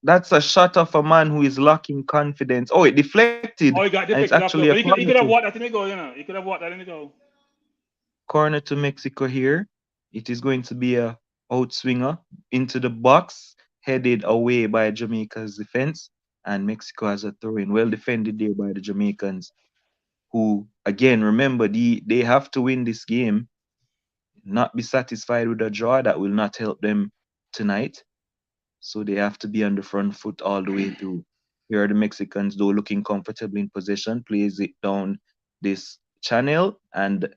Speaker 6: that's a shot of a man who is lacking confidence. Oh, it deflected,
Speaker 9: Oh, he got
Speaker 6: and it's
Speaker 9: deflected off
Speaker 6: actually
Speaker 9: though.
Speaker 6: a
Speaker 9: But he
Speaker 6: corner
Speaker 9: could have walked that in the goal, you know. He could have walked that in the goal.
Speaker 6: to Mexico here. It is going to be a outswinger into the box, headed away by Jamaica's defense, and Mexico has a throw-in. Well defended there by the Jamaicans, who, again, remember, they have to win this game, not be satisfied with a draw. That will not help them tonight. So they have to be on the front foot all the way through. Here are the Mexicans, though, looking comfortable in possession, plays it down this channel, and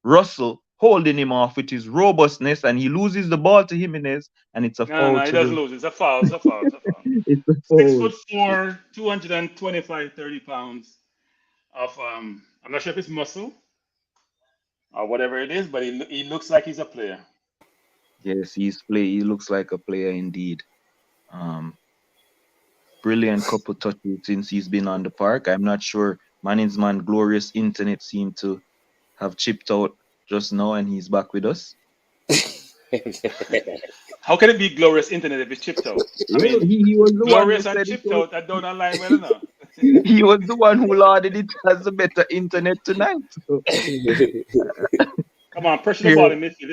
Speaker 6: Russell holding him off with his robustness, and he loses the ball to Jimenez, and it's a foul
Speaker 9: No, he
Speaker 6: to
Speaker 9: doesn't
Speaker 6: the.
Speaker 9: lose. It's a foul. It's a foul. It's a foul.
Speaker 6: It's a
Speaker 9: Six
Speaker 6: foul.
Speaker 9: foot four, 225, 30 pounds of I'm not sure if it's muscle or whatever it is, but he looks like he's a player.
Speaker 6: Yes, he looks like a player indeed. Um, Brilliant couple touches since he's been on the park. I'm not sure Man's glorious internet seemed to have chipped out just now, and he's back with us.
Speaker 9: How can it be glorious internet if it's chipped out? I
Speaker 6: Well,
Speaker 9: mean,
Speaker 6: he was the one who
Speaker 9: glorious and
Speaker 6: said it
Speaker 9: chipped
Speaker 6: was.
Speaker 9: out and down online well enough.
Speaker 6: He was the one who lauded it as a better internet tonight.
Speaker 9: Come on, pressure the
Speaker 6: Here,
Speaker 9: ball in midfield.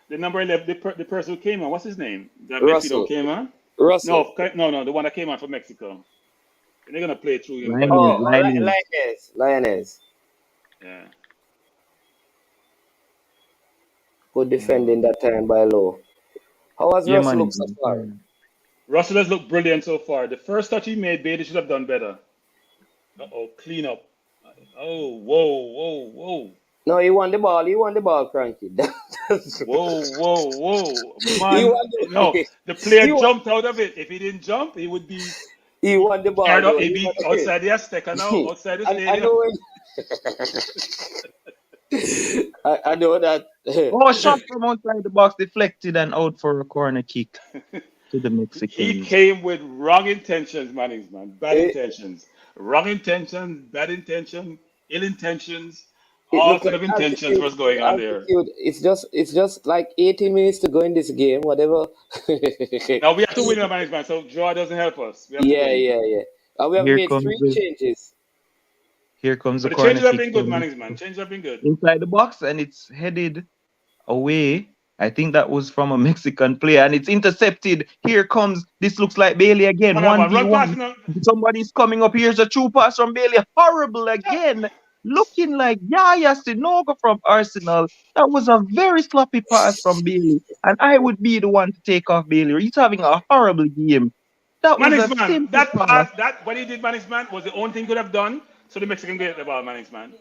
Speaker 9: The number 11, the person who came on, what's his name? That midfielder who
Speaker 5: Russell.
Speaker 9: came on?
Speaker 5: Russell.
Speaker 9: No, the one that came on for Mexico. And they're gonna play through him. By the
Speaker 6: Lioness,
Speaker 9: way,
Speaker 5: Oh,
Speaker 6: Lioness.
Speaker 5: Lioness.
Speaker 9: yeah.
Speaker 5: Good defending that time by Low. How has
Speaker 6: Yeah,
Speaker 5: Russ
Speaker 6: man.
Speaker 5: looked so far?
Speaker 9: Russell has looked brilliant so far. The first touch he made, Bailey should have done better. Clean up. Oh, whoa.
Speaker 5: No, he won the ball. He won the ball, Cranky.
Speaker 9: Whoa.
Speaker 5: He
Speaker 9: Man,
Speaker 5: won the
Speaker 9: no, the player
Speaker 5: he won,
Speaker 9: jumped out of it. If he didn't jump, he would be
Speaker 5: he won the ball
Speaker 9: carried out.
Speaker 5: though.
Speaker 9: He'd
Speaker 5: He
Speaker 9: be
Speaker 5: won
Speaker 9: outside the Azteca now, outside the
Speaker 5: I
Speaker 9: stadium.
Speaker 5: know I know that.
Speaker 6: Oh, shot from outside the box, deflected and out for a corner kick. to the
Speaker 9: He
Speaker 6: Mexicans.
Speaker 9: came with wrong intentions, Mannings, man. Bad
Speaker 5: It,
Speaker 9: intentions. Wrong intentions, bad intentions, ill intentions, all
Speaker 5: look
Speaker 9: sort
Speaker 5: at
Speaker 9: of intentions
Speaker 5: altitude.
Speaker 9: was going on there.
Speaker 5: Altitude. It's just like 18 minutes to go in this game. Whatever.
Speaker 9: Now we have to win, Mannings, man. So draw doesn't help us. We have to
Speaker 5: Yeah,
Speaker 9: win.
Speaker 5: yeah, yeah. And we have
Speaker 6: Here
Speaker 5: made
Speaker 6: comes
Speaker 5: three
Speaker 6: the
Speaker 5: changes.
Speaker 6: here comes the
Speaker 9: But the
Speaker 6: corner
Speaker 9: changes have
Speaker 6: kick
Speaker 9: been good,
Speaker 6: from
Speaker 9: Mannings, man. Changes have been good.
Speaker 6: inside the box, and it's headed away. I think that was from a Mexican player, and it's intercepted. Here comes, this looks like Bailey again,
Speaker 9: Come on, man. Run past
Speaker 6: 1v1.
Speaker 9: him now.
Speaker 6: Somebody's coming up. Here's a true pass from Bailey. Horrible again. Looking like Yaya Sinoga from Arsenal. That was a very sloppy pass from Bailey. And I would be the one to take off Bailey. He's having a horrible game. That was a
Speaker 9: Mannings, man.
Speaker 6: simple
Speaker 9: That
Speaker 6: pass.
Speaker 9: pass, that what he did, Mannings, man, was the only thing he could have done so the Mexican get the ball, Mannings, man.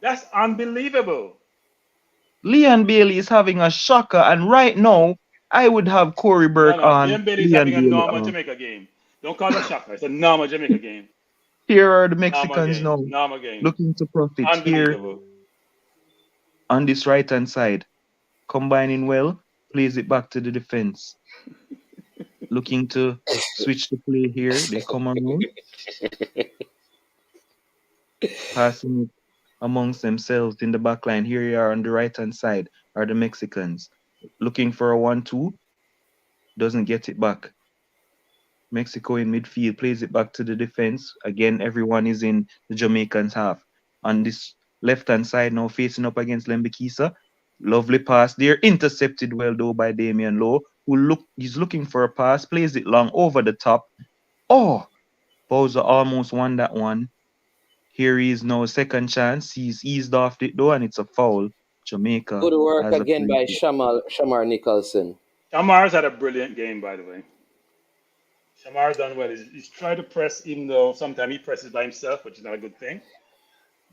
Speaker 9: That's unbelievable.
Speaker 6: Leon Bailey is having a shocker. And right now, I would have Corey
Speaker 9: No,
Speaker 6: Burke
Speaker 9: no.
Speaker 6: on,
Speaker 9: Liam Bailey's
Speaker 6: Leon
Speaker 9: having a
Speaker 6: Bailey
Speaker 9: normal
Speaker 6: on.
Speaker 9: Jamaica game. Don't call it a shocker. It's a normal Jamaica game.
Speaker 6: Here are the
Speaker 9: Normal
Speaker 6: Mexicans
Speaker 9: game.
Speaker 6: now
Speaker 9: Normal game.
Speaker 6: looking to profit here
Speaker 9: Unbelievable.
Speaker 6: on this right hand side. Combining well, plays it back to the defense. Looking to switch the play here. They come around, passing it amongst themselves in the back line. Here you are on the right hand side are the Mexicans. Looking for a 1-2. Doesn't get it back. Mexico in midfield plays it back to the defense. Again, everyone is in the Jamaicans half. On this left-hand side now, facing up against Lembikisa. Lovely pass there. Intercepted well, though, by Damian Lowe, he's looking for a pass, plays it long over the top. Oh, Bowser almost won that one. Here he is now, second chance. He's eased off it, though, and it's a foul. Jamaica
Speaker 5: Good work
Speaker 6: has a
Speaker 5: again
Speaker 6: free
Speaker 5: by
Speaker 6: kick.
Speaker 5: Shamar Nicholson.
Speaker 9: Shamar's had a brilliant game, by the way. Shamar's done well. He's tried to press, even though sometimes he presses by himself, which is not a good thing.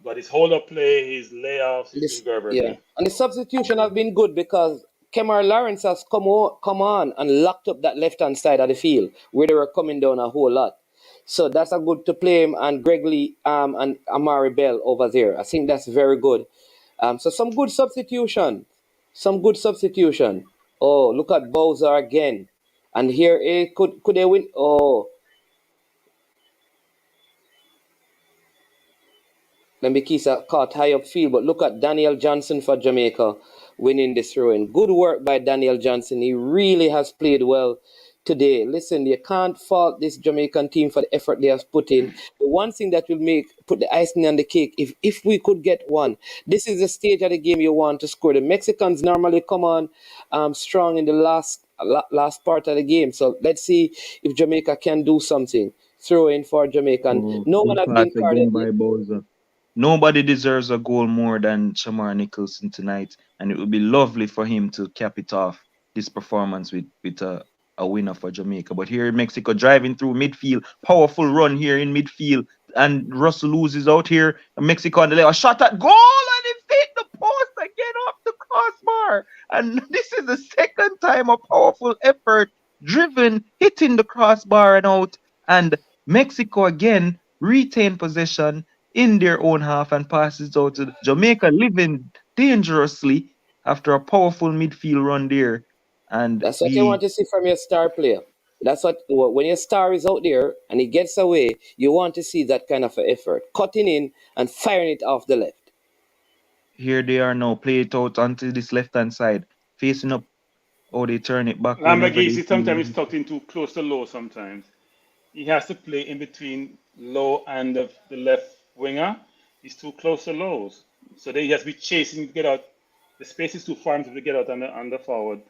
Speaker 9: But his hold-up play, his layoffs, he's
Speaker 5: This,
Speaker 9: been very, very
Speaker 5: yeah,
Speaker 9: good.
Speaker 5: and the substitution have been good because Kemar Lawrence has come on and locked up that left hand side of the field where they were coming down a whole lot. So that's a good to play him and Greg Lee and Amari Bell over there. I think that's very good. So some good substitution, some good substitution. Oh, look at Bowser again, and here could they win? Oh, Lembikisa caught high upfield, but look at Daniel Johnson for Jamaica winning this throw-in. Good work by Daniel Johnson. He really has played well today. Listen, you can't fault this Jamaican team for the effort they have put in. The one thing that will put the icing on the cake, if we could get one, this is the stage of the game you want to score. The Mexicans normally come on strong in the last part of the game. So let's see if Jamaica can do something. Throw in for Jamaica. And
Speaker 6: Oh,
Speaker 5: no one
Speaker 6: good
Speaker 5: has
Speaker 6: pass
Speaker 5: been carded
Speaker 6: again
Speaker 5: yet.
Speaker 6: by Bowser. Nobody deserves a goal more than Shamar Nicholson tonight, and it would be lovely for him to cap it off this performance with a winner for Jamaica. But here in Mexico, driving through midfield, powerful run here in midfield, and Russell loses out here. Mexico on the left, a shot at goal, and it hit the post again off the crossbar. And this is the second time a powerful effort, driven, hitting the crossbar and out. And Mexico again retain possession in their own half and passes out to Jamaica, living dangerously after a powerful midfield run there. And
Speaker 5: That's what you want to see from your star player. That's what when your star is out there and he gets away, you want to see that kind of effort, cutting in and firing it off the left.
Speaker 6: here they are now, play it out onto this left hand side, facing up. Oh, they turn it back whenever they
Speaker 9: Lambagisi sometimes
Speaker 6: feel.
Speaker 9: is tucked in too close to Low sometimes. He has to play in between Low and the left winger. He's too close to Lows. So then he has to be chasing to get out. The space is too far for him to get out on the forward.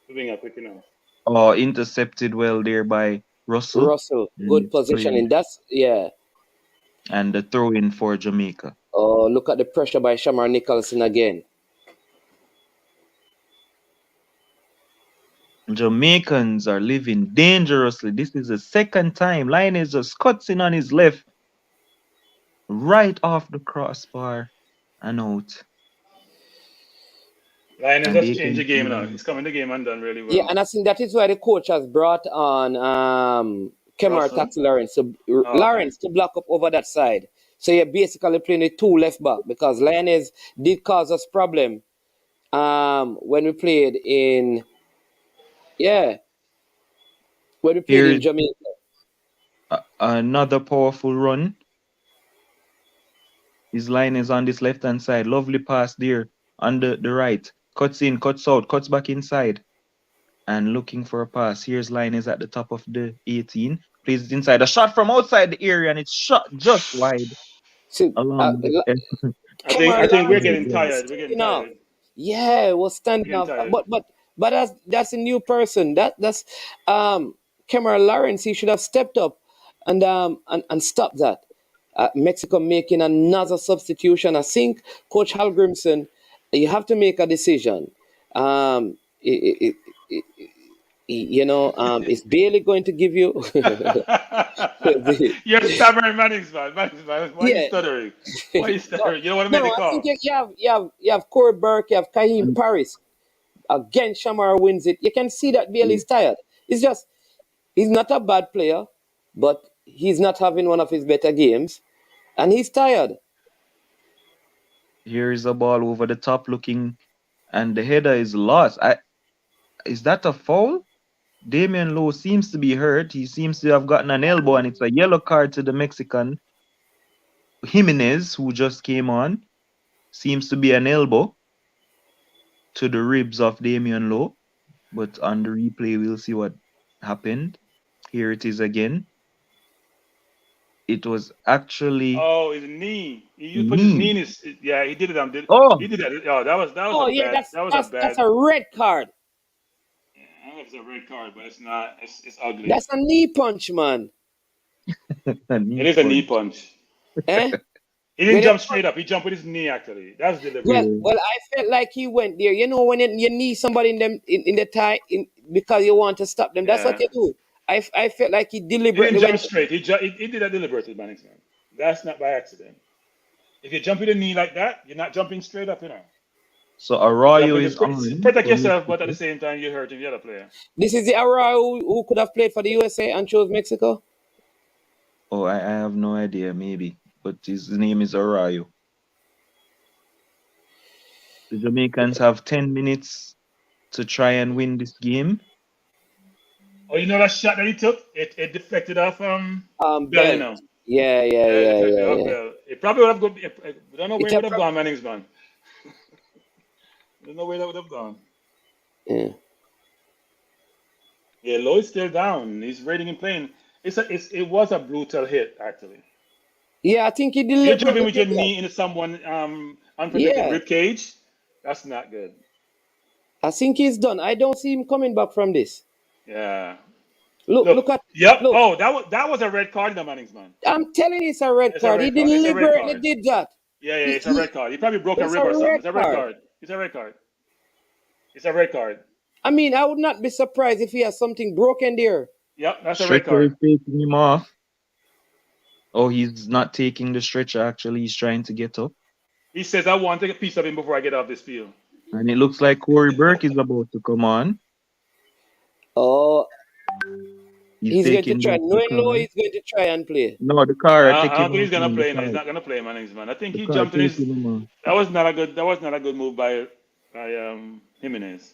Speaker 9: The winger quick enough.
Speaker 6: Oh, intercepted well there by Russell.
Speaker 5: Russell,
Speaker 6: And
Speaker 5: good
Speaker 6: it's
Speaker 5: positioning.
Speaker 6: cleared.
Speaker 5: That's yeah.
Speaker 6: And the throw in for Jamaica.
Speaker 5: Oh, look at the pressure by Shamar Nicholson again.
Speaker 6: Jamaicans are living dangerously. This is the second time. Lionel just cuts in on his left, right off the crossbar and out.
Speaker 9: Lionel
Speaker 6: And
Speaker 9: just
Speaker 6: they
Speaker 9: changed the game now.
Speaker 6: continue.
Speaker 9: He's come in the game and done really
Speaker 5: Yeah,
Speaker 9: well.
Speaker 5: and I think that is why the coach has brought on Kemar
Speaker 9: Russell?
Speaker 5: Taxi Lawrence to
Speaker 9: Okay.
Speaker 5: Lawrence to block up over that side. So you're basically playing with two left back because Lioness did cause us problem when we played in Where we played
Speaker 6: Here
Speaker 5: in
Speaker 6: is
Speaker 5: Jamaica.
Speaker 6: another powerful run. His line is on this left-hand side. Lovely pass there on the right. Cuts in, cuts out, cuts back inside. And looking for a pass. Here's line is at the top of the 18. Plays it inside. A shot from outside the area and it's shot just wide
Speaker 5: See,
Speaker 6: along the
Speaker 9: I
Speaker 5: Cameron
Speaker 9: think we're
Speaker 5: Lawrence
Speaker 9: getting
Speaker 5: was
Speaker 9: tired. We're getting
Speaker 5: standing off.
Speaker 9: tired.
Speaker 5: Yeah, was
Speaker 9: We're
Speaker 5: standing
Speaker 9: getting
Speaker 5: off.
Speaker 9: tired.
Speaker 5: But that's a new person. That's Cameron Lawrence. He should have stepped up and stopped that. Mexico making another substitution. I think Coach Halgrimson, you have to make a decision. It, it's barely going to give you.
Speaker 9: You're stammering, Mannings, man. Mannings, man. Why are you
Speaker 5: Yeah.
Speaker 9: stuttering? Why are you
Speaker 5: No,
Speaker 9: stuttering? You don't want to
Speaker 5: no,
Speaker 9: make the
Speaker 5: I think
Speaker 9: call.
Speaker 5: you have Corey Burke, you have Kaheem Paris. Again, Shamar wins it. You can see that Bailey's tired. It's just he's not a bad player, but he's not having one of his better games, and he's tired.
Speaker 6: Here is a ball over the top looking, and the header is lost. Is that a foul? Damian Lowe seems to be hurt. He seems to have gotten an elbow, and it's a yellow card to the Mexican. Jimenez, who just came on, seems to be an elbow to the ribs of Damian Lowe. But on the replay, we'll see what happened. Here it is again. It was actually
Speaker 9: Oh, his knee. He put his knee in his. Yeah, he did it. He did that. Oh, that was
Speaker 5: Oh
Speaker 9: a
Speaker 5: yeah,
Speaker 9: bad. That was a
Speaker 5: that's
Speaker 9: bad.
Speaker 5: a red card.
Speaker 9: I don't know if it's a red card, but it's not. It's ugly.
Speaker 5: That's a knee punch, man.
Speaker 9: It is a knee punch.
Speaker 5: Eh?
Speaker 9: He didn't jump straight up. He jumped with his knee. Actually, that's deliberate.
Speaker 5: Well, I felt like he went there. You know, when you knee somebody in the tie because you want to stop them, that's what you do. I felt like he
Speaker 9: He
Speaker 5: deliberately
Speaker 9: didn't jump
Speaker 5: went.
Speaker 9: straight. He did that deliberately, Mannings, man. That's not by accident. If you jump with a knee like that, you're not jumping straight up, you know.
Speaker 6: So Arroyo is on.
Speaker 9: Protect yourself, but at the same time, you're hurting the other player.
Speaker 5: This is the Arroyo who could have played for the USA and chose Mexico.
Speaker 6: Oh, I have no idea, maybe. But his name is Arroyo. The Jamaicans have 10 minutes to try and win this game.
Speaker 9: Oh, you know that shot that he took? It deflected off Bell, you know.
Speaker 5: Yeah.
Speaker 9: It probably would have gone. I don't know where it would have gone, Mannings, man. I don't know where that would have gone.
Speaker 5: Yeah.
Speaker 9: Yeah, Lloyd's still down. He's rating and playing. It was a brutal hit, actually.
Speaker 5: Yeah, I think he
Speaker 9: You're
Speaker 5: deliberately.
Speaker 9: jumping with your knee into someone unprotected rib cage. That's not good.
Speaker 5: I think he's done. I don't see him coming back from this.
Speaker 9: Yeah.
Speaker 5: Look at.
Speaker 9: Yep.
Speaker 5: Look.
Speaker 9: Oh, that was a red card in the Mannings, man.
Speaker 5: I'm telling you, it's a red card. He deliberately did that.
Speaker 9: Yeah, it's a red card. He probably broke a rib or something. It's a red card. It's a red card. It's a red card.
Speaker 5: I mean, I would not be surprised if he has something broken there.
Speaker 9: Yep, that's a red card.
Speaker 6: Stretcher is taking him off. Oh, he's not taking the stretcher. Actually, he's trying to get up.
Speaker 9: He says, I want to take a piece of him before I get off this field.
Speaker 6: And it looks like Corey Burke is about to come on.
Speaker 5: Oh, he's going to try.
Speaker 6: the
Speaker 5: Knowing
Speaker 6: car.
Speaker 5: Lowe, he's going to try and play.
Speaker 6: No, the car.
Speaker 9: I don't think he's gonna play, man. He's not gonna play, Mannings, man. I think he jumped in his. That was not a good move by Jimenez.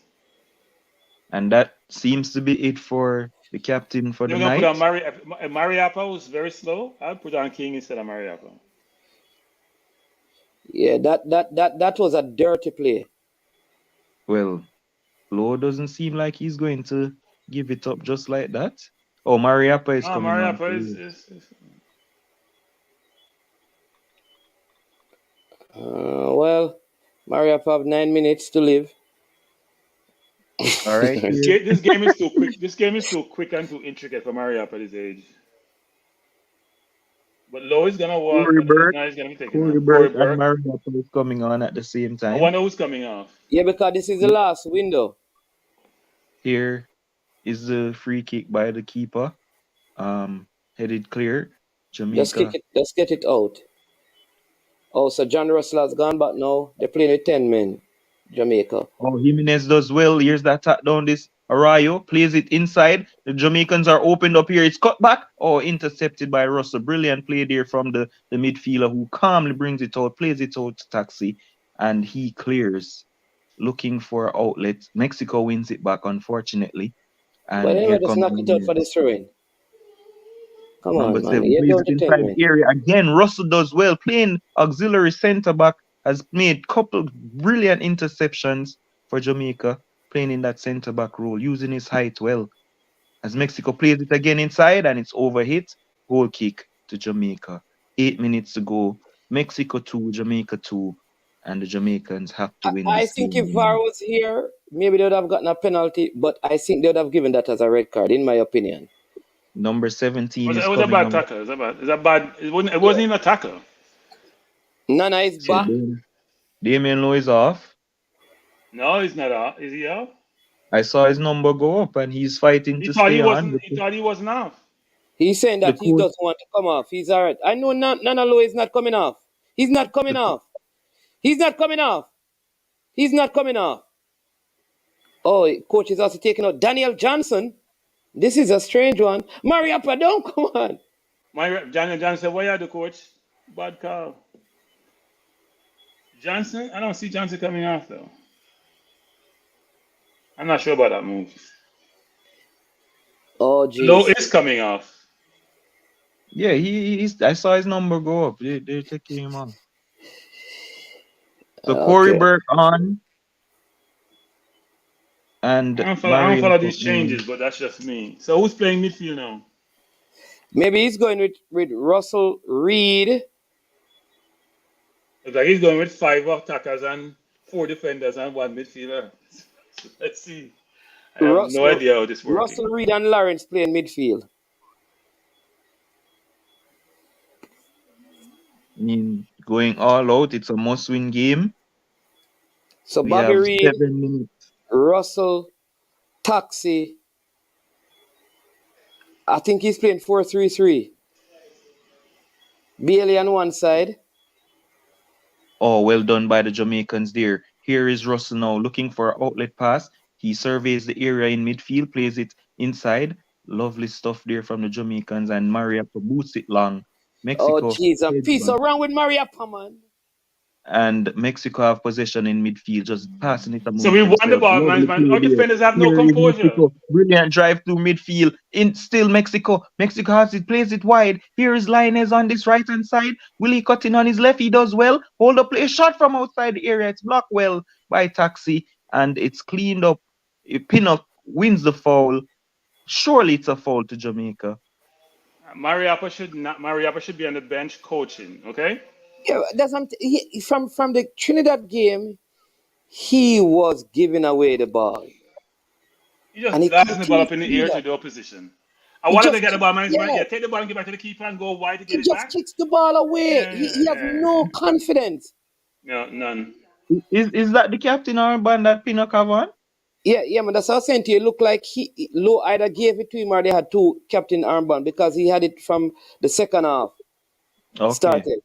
Speaker 6: And that seems to be it for the captain for the
Speaker 9: They're gonna
Speaker 6: night.
Speaker 9: put on Mariappa was very slow. I'll put on King instead of Mariappa.
Speaker 5: Yeah, that was a dirty play.
Speaker 6: Well, Lowe doesn't seem like he's going to give it up just like that. Oh, Mariappa is coming on.
Speaker 9: Mariappa is.
Speaker 5: Well, Mariappa have 9 minutes to live.
Speaker 6: All right.
Speaker 9: This game is too quick. This game is too quick and too intricate for Mariappa at his age. But Lowe is gonna walk.
Speaker 6: Corey Burke
Speaker 9: and
Speaker 6: Mariappa is coming on at the same time.
Speaker 9: I wonder who's coming off.
Speaker 5: Yeah, because this is the last window.
Speaker 6: Here is the free kick by the keeper. Headed clear. Jamaica.
Speaker 5: Let's get it out. Oh, so John Russell has gone back now. They're playing with 10 men. Jamaica.
Speaker 6: Oh, Jimenez does well. Here's that tap down. This Arroyo plays it inside. The Jamaicans are opened up here. It's cut back. Oh, intercepted by Russell. Brilliant play there from the midfielder who calmly brings it out, plays it out to Taxi, and he clears, looking for outlet. Mexico wins it back, unfortunately.
Speaker 5: But
Speaker 6: And
Speaker 5: anyway,
Speaker 6: here
Speaker 5: just
Speaker 6: comes
Speaker 5: knock it out
Speaker 6: number
Speaker 5: for the throwing. Come
Speaker 6: number
Speaker 5: on, man.
Speaker 6: 7.
Speaker 5: You're
Speaker 6: Plays
Speaker 5: down
Speaker 6: it
Speaker 5: to 10
Speaker 6: inside the
Speaker 5: win.
Speaker 6: area. Again, Russell does well. Playing auxiliary centre back, has made couple brilliant interceptions for Jamaica, playing in that centre back role, using his height well. As Mexico plays it again inside and it's overhit, goal kick to Jamaica. 8 minutes to go. Mexico 2, Jamaica 2, and the Jamaicans have to win
Speaker 5: I
Speaker 6: this
Speaker 5: think if
Speaker 6: game.
Speaker 5: VAR was here, maybe they would have gotten a penalty, but I think they would have given that as a red card, in my opinion.
Speaker 6: Number 17 is
Speaker 9: It was a
Speaker 6: coming
Speaker 9: bad
Speaker 6: out.
Speaker 9: tackle. It was a bad. It was a bad. It wasn't even a tackle.
Speaker 5: Nana is
Speaker 6: So
Speaker 5: back.
Speaker 6: Damien Lowe is off.
Speaker 9: No, he's not off. Is he off?
Speaker 6: I saw his number go up and he's fighting
Speaker 9: He
Speaker 6: to
Speaker 9: thought he
Speaker 6: stay on.
Speaker 9: wasn't. He thought he wasn't off.
Speaker 5: He's saying
Speaker 6: The
Speaker 5: that he
Speaker 6: coach,
Speaker 5: doesn't want to come off. He's all right. I know Nana Lowe is not coming off. He's not coming
Speaker 6: the,
Speaker 5: off. He's not coming off. He's not coming off. Oh, coach is also taking out Daniel Johnson. This is a strange one. Mariappa, don't come on.
Speaker 9: Johnson said, "Why are the coach? Bad call." Johnson, I don't see Johnson coming off though. I'm not sure about that move.
Speaker 5: Oh,
Speaker 9: Low
Speaker 5: jeez.
Speaker 9: is coming off.
Speaker 6: yeah, he's. I saw his number go up. They're taking him on. So Corey
Speaker 5: Okay.
Speaker 6: Burke on and
Speaker 9: I don't
Speaker 6: Mariappa
Speaker 9: follow these
Speaker 6: on.
Speaker 9: changes, but that's just me. So who's playing midfield now?
Speaker 5: Maybe he's going with Russell Reed.
Speaker 9: Looks like he's going with 5 attackers and 4 defenders and 1 midfielder. So let's see. I have no idea how this works.
Speaker 5: Russell Reed and Lawrence playing midfield.
Speaker 6: I mean, going all out. It's a must-win game.
Speaker 5: So
Speaker 6: We
Speaker 5: Bobby
Speaker 6: have
Speaker 5: Reed,
Speaker 6: 7 minutes.
Speaker 5: Russell, Taxi. I think he's playing 4-3-3. Bailey on one side.
Speaker 6: Oh, well done by the Jamaicans there. Here is Russell now looking for an outlet pass. He surveys the area in midfield, plays it inside. Lovely stuff there from the Jamaicans, and Mariappa boots it long.
Speaker 5: Oh,
Speaker 6: Mexico
Speaker 5: jeez. A
Speaker 6: heads
Speaker 5: piece
Speaker 6: back,
Speaker 5: around with Mariappa, man.
Speaker 6: and Mexico have possession in midfield, just passing it
Speaker 9: So
Speaker 6: amongst
Speaker 9: we won the
Speaker 6: themselves.
Speaker 9: ball,
Speaker 6: Lovely
Speaker 9: man.
Speaker 6: play
Speaker 9: Our
Speaker 6: there.
Speaker 9: defenders have no
Speaker 6: Here is
Speaker 9: composure.
Speaker 6: Mexico. Brilliant drive through midfield. In still Mexico. Mexico has it, plays it wide. Here is Linez on this right hand side. Will he cut in on his left? He does well. Hold up, play a shot from outside the area. It's blocked well by Taxi, and it's cleaned up. Pinnock wins the foul. Surely it's a foul to Jamaica.
Speaker 9: Mariappa should be on the bench coaching. Okay.
Speaker 5: Yeah, that's from the Trinidad game. He was giving away the ball,
Speaker 9: You just
Speaker 5: and he
Speaker 9: blasting the ball
Speaker 5: continues
Speaker 9: up in
Speaker 5: to
Speaker 9: the
Speaker 5: do
Speaker 9: air
Speaker 5: that.
Speaker 9: to the opposition. I
Speaker 5: He
Speaker 9: wanted to
Speaker 5: just
Speaker 9: get the ball, man.
Speaker 5: yeah,
Speaker 9: Yeah, take the ball and get back to the keeper and go wide to
Speaker 5: he
Speaker 9: get it
Speaker 5: just
Speaker 9: back.
Speaker 5: kicks the ball away. He has no confidence.
Speaker 9: No, none.
Speaker 6: Is that the captain armband that Pinnock have on?
Speaker 5: Yeah, man. That's what I was saying to you. It looked like Low either gave it to him or they had 2 captain armband because he had it from the second half
Speaker 6: Okay.
Speaker 5: started.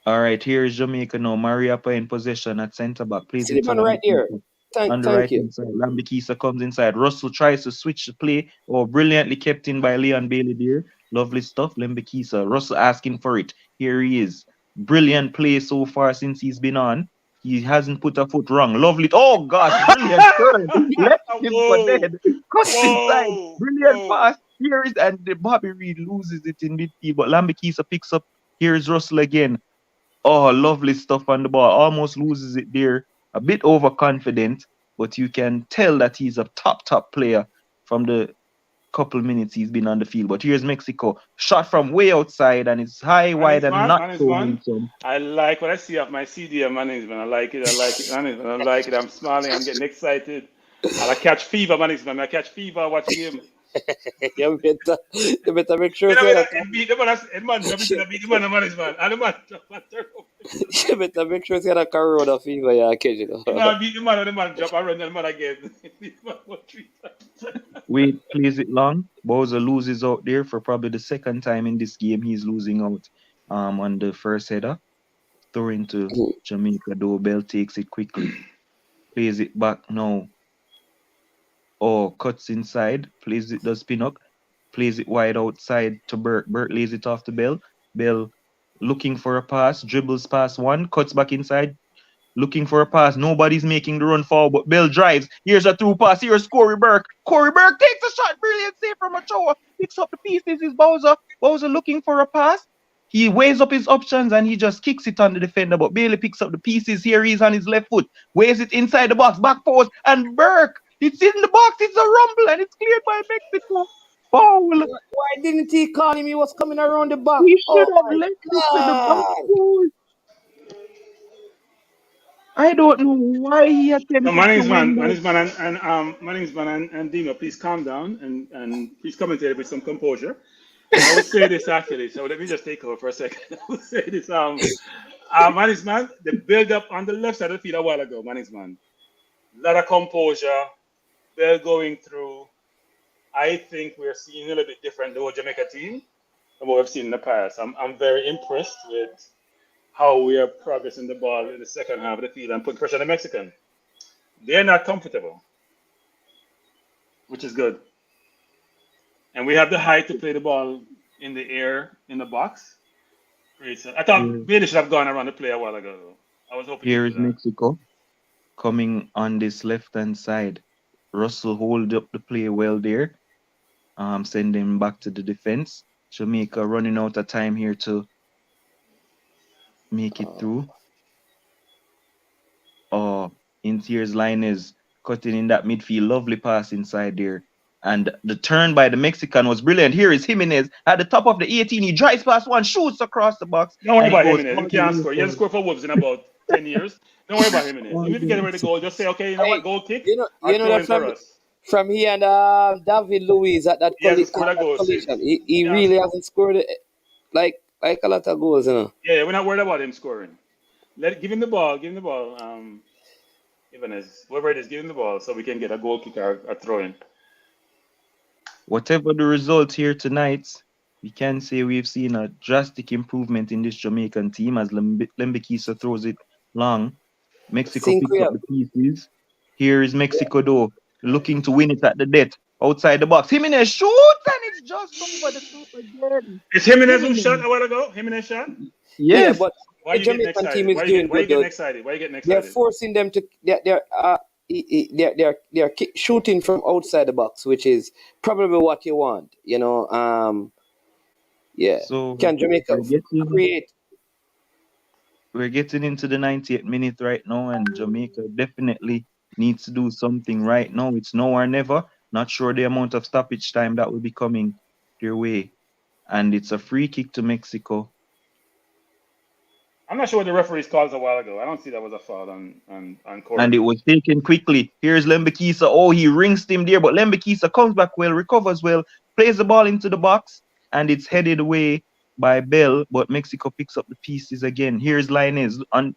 Speaker 6: All right, here is Jamaica now. Mariappa in possession at centre back. Plays
Speaker 5: See the
Speaker 6: it to
Speaker 5: man right there.
Speaker 6: Lambikisa on the
Speaker 5: Thank
Speaker 6: right
Speaker 5: you.
Speaker 6: hand side. Lambikisa comes inside. Russell tries to switch the play, brilliantly kept in by Leon Bailey there. Lovely stuff. Lambikisa. Russell asking for it. Here he is. Brilliant play so far since he's been on. He hasn't put a foot wrong. Lovely. Oh gosh, brilliant turn. Left him for dead. Cut inside. Brilliant pass. Here is, and the Bobby Reed loses it in midfield, but Lambikisa picks up. Here is Russell again. Oh, lovely stuff on the ball. Almost loses it there. A bit overconfident, but you can tell that he's a top player from the couple minutes he's been on the field. But here's Mexico. Shot from way outside, and it's high, wide, and not so handsome.
Speaker 9: I like what I see of my CDM management. I like it, management. I like it. I'm smiling. I'm getting excited. And I catch fever, management. I catch fever watching him.
Speaker 5: You better make sure you better make sure you had a corona fever, yeah, kid, you know.
Speaker 9: Beat the man drop and run the man again.
Speaker 6: Wait, plays it long. Bowser loses out there for probably the second time in this game. He's losing out on the first header. Throw into Jamaica. Bell takes it quickly. Plays it back now. Oh, cuts inside. Plays it, does Pinnock. Plays it wide outside to Burt. Burt lays it off to Bell. Bell looking for a pass. Dribbles past one. Cuts back inside. looking for a pass. Nobody's making the run forward, but Bell drives. Here's a through pass. Here's Corey Burke. Corey Burke takes a shot. Brilliant save from Ochoa. Picks up the pieces. Is Bowser. Bowser looking for a pass. He weighs up his options and he just kicks it on the defender. But Bailey picks up the pieces. Here he's on his left foot. Weighs it inside the box. Back post. And Burke. It's in the box. It's a rumble and it's cleared by Mexico. Foul.
Speaker 5: Why didn't he call him? He was coming around the back.
Speaker 6: He should
Speaker 5: Oh
Speaker 6: have
Speaker 5: my
Speaker 6: left it to the back
Speaker 5: God.
Speaker 6: post. I don't know why he
Speaker 9: So
Speaker 6: attempted
Speaker 9: my
Speaker 6: to
Speaker 9: name's
Speaker 6: win
Speaker 9: man,
Speaker 6: that.
Speaker 9: my name's man and Dino, please calm down and please commentate with some composure. I would say this actually, so let me just take over for a second. I would say this, man, the build up on the left side of the field a while ago, man, a lot of composure, Bell going through. I think we're seeing a little bit different the whole Jamaica team than what we've seen in the past. I'm very impressed with how we are progressing the ball in the second half of the field and putting pressure on the Mexican. They're not comfortable, which is good. And we have the height to play the ball in the air, in the box. Great. I thought Bailey should have gone around the play a while ago, though. I was hoping.
Speaker 6: Here is Mexico coming on this left-hand side. Russell hold up the play well there. Sending him back to the defense. Jamaica running out of time here to make it through. Here's Linus cutting in that midfield. Lovely pass inside there. And the turn by the Mexican was brilliant. Here is Jimenez at the top of the 18. He drives past one, shoots across the box.
Speaker 9: Don't worry about Jimenez. He can't score. He hasn't scored for Wolves in about 10 years. Don't worry about Jimenez. You need to get ready to goal. Just say, okay, you know what, goal kick.
Speaker 5: You know that from he and David Luiz at that collision. He really hasn't scored like a lot of goals, you know.
Speaker 9: Yeah, we're not worried about him scoring. Give him the ball. Jimenez, whoever it is, give him the ball so we can get a goal kick or a throw in.
Speaker 6: Whatever the result here tonight, we can say we've seen a drastic improvement in this Jamaican team as Lembekisa throws it long. Mexico picks up the pieces. Here is Mexico though, looking to win it at the death. Outside the box. Jimenez shoots and it's just over the top again.
Speaker 9: Is Jimenez who shot a while ago? Jimenez shot?
Speaker 5: Yes. Yeah, but
Speaker 9: why are you getting excited? Why are you getting excited?
Speaker 5: They're forcing them to. They're shooting from outside the box, which is probably what you want. You know. Yeah.
Speaker 6: So
Speaker 5: can Jamaica create?
Speaker 6: We're getting into the 90th minute right now, and Jamaica definitely needs to do something right now. It's now or never. Not sure the amount of stoppage time that will be coming their way, and it's a free kick to Mexico.
Speaker 9: I'm not sure what the referees called a while ago. I don't see that was a foul on Corey.
Speaker 6: And it was taken quickly. Here's Lembekisa. Oh, he rings him there, but Lembekisa comes back well, recovers well, plays the ball into the box, and it's headed away by Bell, but Mexico picks up the pieces again. Here's Linus.
Speaker 9: And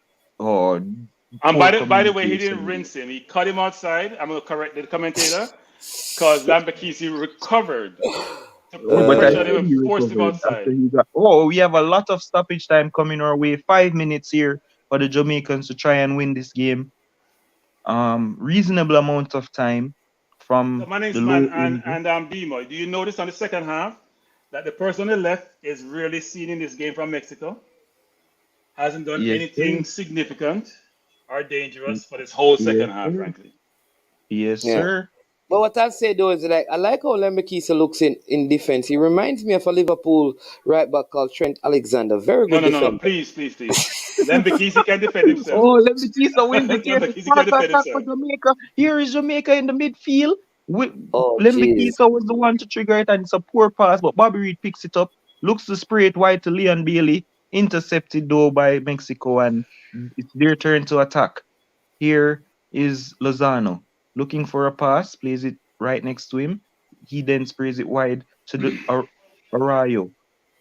Speaker 9: by the way, he didn't rinse him. He cut him outside. I'm going to correct the commentator because Lembekisa recovered. Forced him outside.
Speaker 6: We have a lot of stoppage time coming our way. 5 minutes here for the Jamaicans to try and win this game. Reasonable amount of time from
Speaker 9: my name's man and Bimo. Do you notice on the second half that the person on the left is really seen in this game from Mexico? Hasn't done anything significant or dangerous for this whole second half, frankly.
Speaker 6: Yes, sir.
Speaker 5: But what I'll say though is I like how Lembekisa looks in defense. He reminds me of a Liverpool right back called Trent Alexander. Very good defender.
Speaker 9: No, please. Lembekisa can defend himself.
Speaker 6: Oh, Lembekisa wins it here. For Jamaica. Here is Jamaica in the midfield. Lembekisa was the one to trigger it, and it's a poor pass, but Bobby Reed picks it up, looks to spray it wide to Leon Bailey, intercepted though by Mexico, and it's their turn to attack. Here is Lozano. Looking for a pass, plays it right next to him. He then sprays it wide to the Arroyo,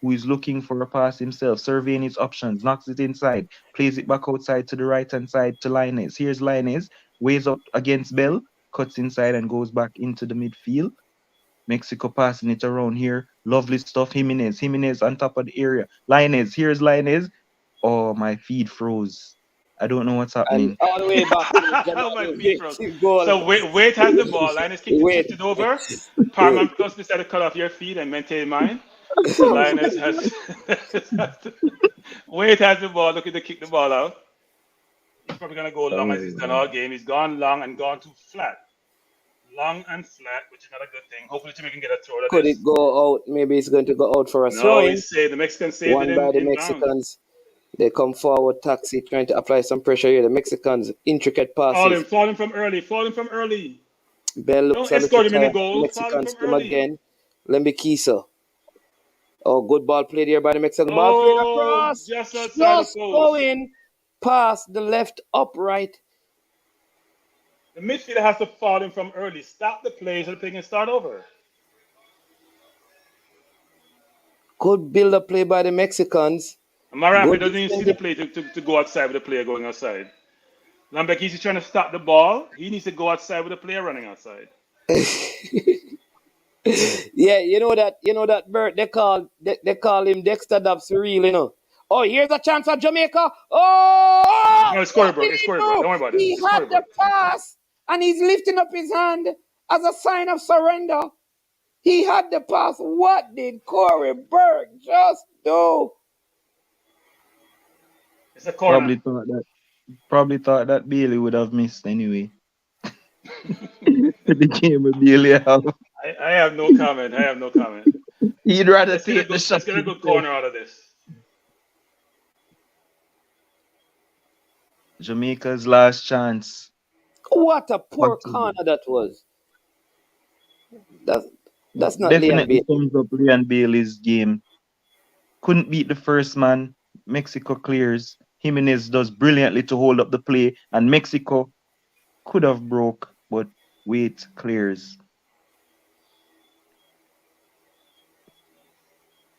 Speaker 6: who is looking for a pass himself, surveying his options, knocks it inside, plays it back outside to the right-hand side to Linus. Here's Linus, weighs up against Bell, cuts inside and goes back into the midfield. Mexico passing it around here. Lovely stuff. Jimenez on top of the area. Linus, here's Linus. Oh, my feed froze. I don't know what's happening.
Speaker 5: And all the way back.
Speaker 9: So Wait has the ball. Linus kicked it over. Parman Plus decided to cut off your feed and maintain mine. Linus has Wait has the ball, looking to kick the ball out. He's probably gonna go long as he's done all game. He's gone long and gone too flat. Long and flat, which is not a good thing. Hopefully Jamaica can get a throw at
Speaker 5: Could
Speaker 9: this.
Speaker 5: it go out? Maybe it's going to go out for a
Speaker 9: No,
Speaker 5: throw-in.
Speaker 9: he's saved. The Mexicans saved
Speaker 5: One
Speaker 9: it
Speaker 5: by the
Speaker 9: in bounds.
Speaker 5: Mexicans. They come forward, taxi, trying to apply some pressure here. The Mexicans, intricate passes.
Speaker 9: Falling from early.
Speaker 5: Bell looks
Speaker 9: Don't
Speaker 5: a little
Speaker 9: escort him in the
Speaker 5: tired.
Speaker 9: goal.
Speaker 5: Mexicans
Speaker 9: Falling from
Speaker 5: come
Speaker 9: early.
Speaker 5: again. Lembikisa. Oh, good ball played here by the Mexicans. Ball played across.
Speaker 9: Just outside the
Speaker 5: Just
Speaker 9: post.
Speaker 5: going past the left upright.
Speaker 9: The midfielder has to fall in from early. Stop the play so the play can start over.
Speaker 5: Good build-up play by the Mexicans.
Speaker 9: Marafi doesn't even see the play to go outside with the player going outside. Lambekis is trying to stop the ball. He needs to go outside with the player running outside.
Speaker 5: Yeah, you know that Bert, they call him Dexter Dobbs real, you know. Oh, here's a chance for Jamaica. Oh!
Speaker 9: No, it's scoreboard. Don't worry about it.
Speaker 5: He had the pass and he's lifting up his hand as a sign of surrender. He had the pass. What did Corey Burke just do?
Speaker 9: It's a corner.
Speaker 6: Probably thought that Bailey would have missed anyway. The game with Bailey have.
Speaker 9: I have no comment.
Speaker 6: He'd rather take the shot.
Speaker 9: Let's get a good corner out of this.
Speaker 6: Jamaica's last chance.
Speaker 5: What a poor corner that was. That's not
Speaker 6: definitely
Speaker 5: Liam Bailey.
Speaker 6: sums up Liam Bailey's game. Couldn't beat the first man. Mexico clears. Jimenez does brilliantly to hold up the play, and Mexico could have broke, but Wait clears.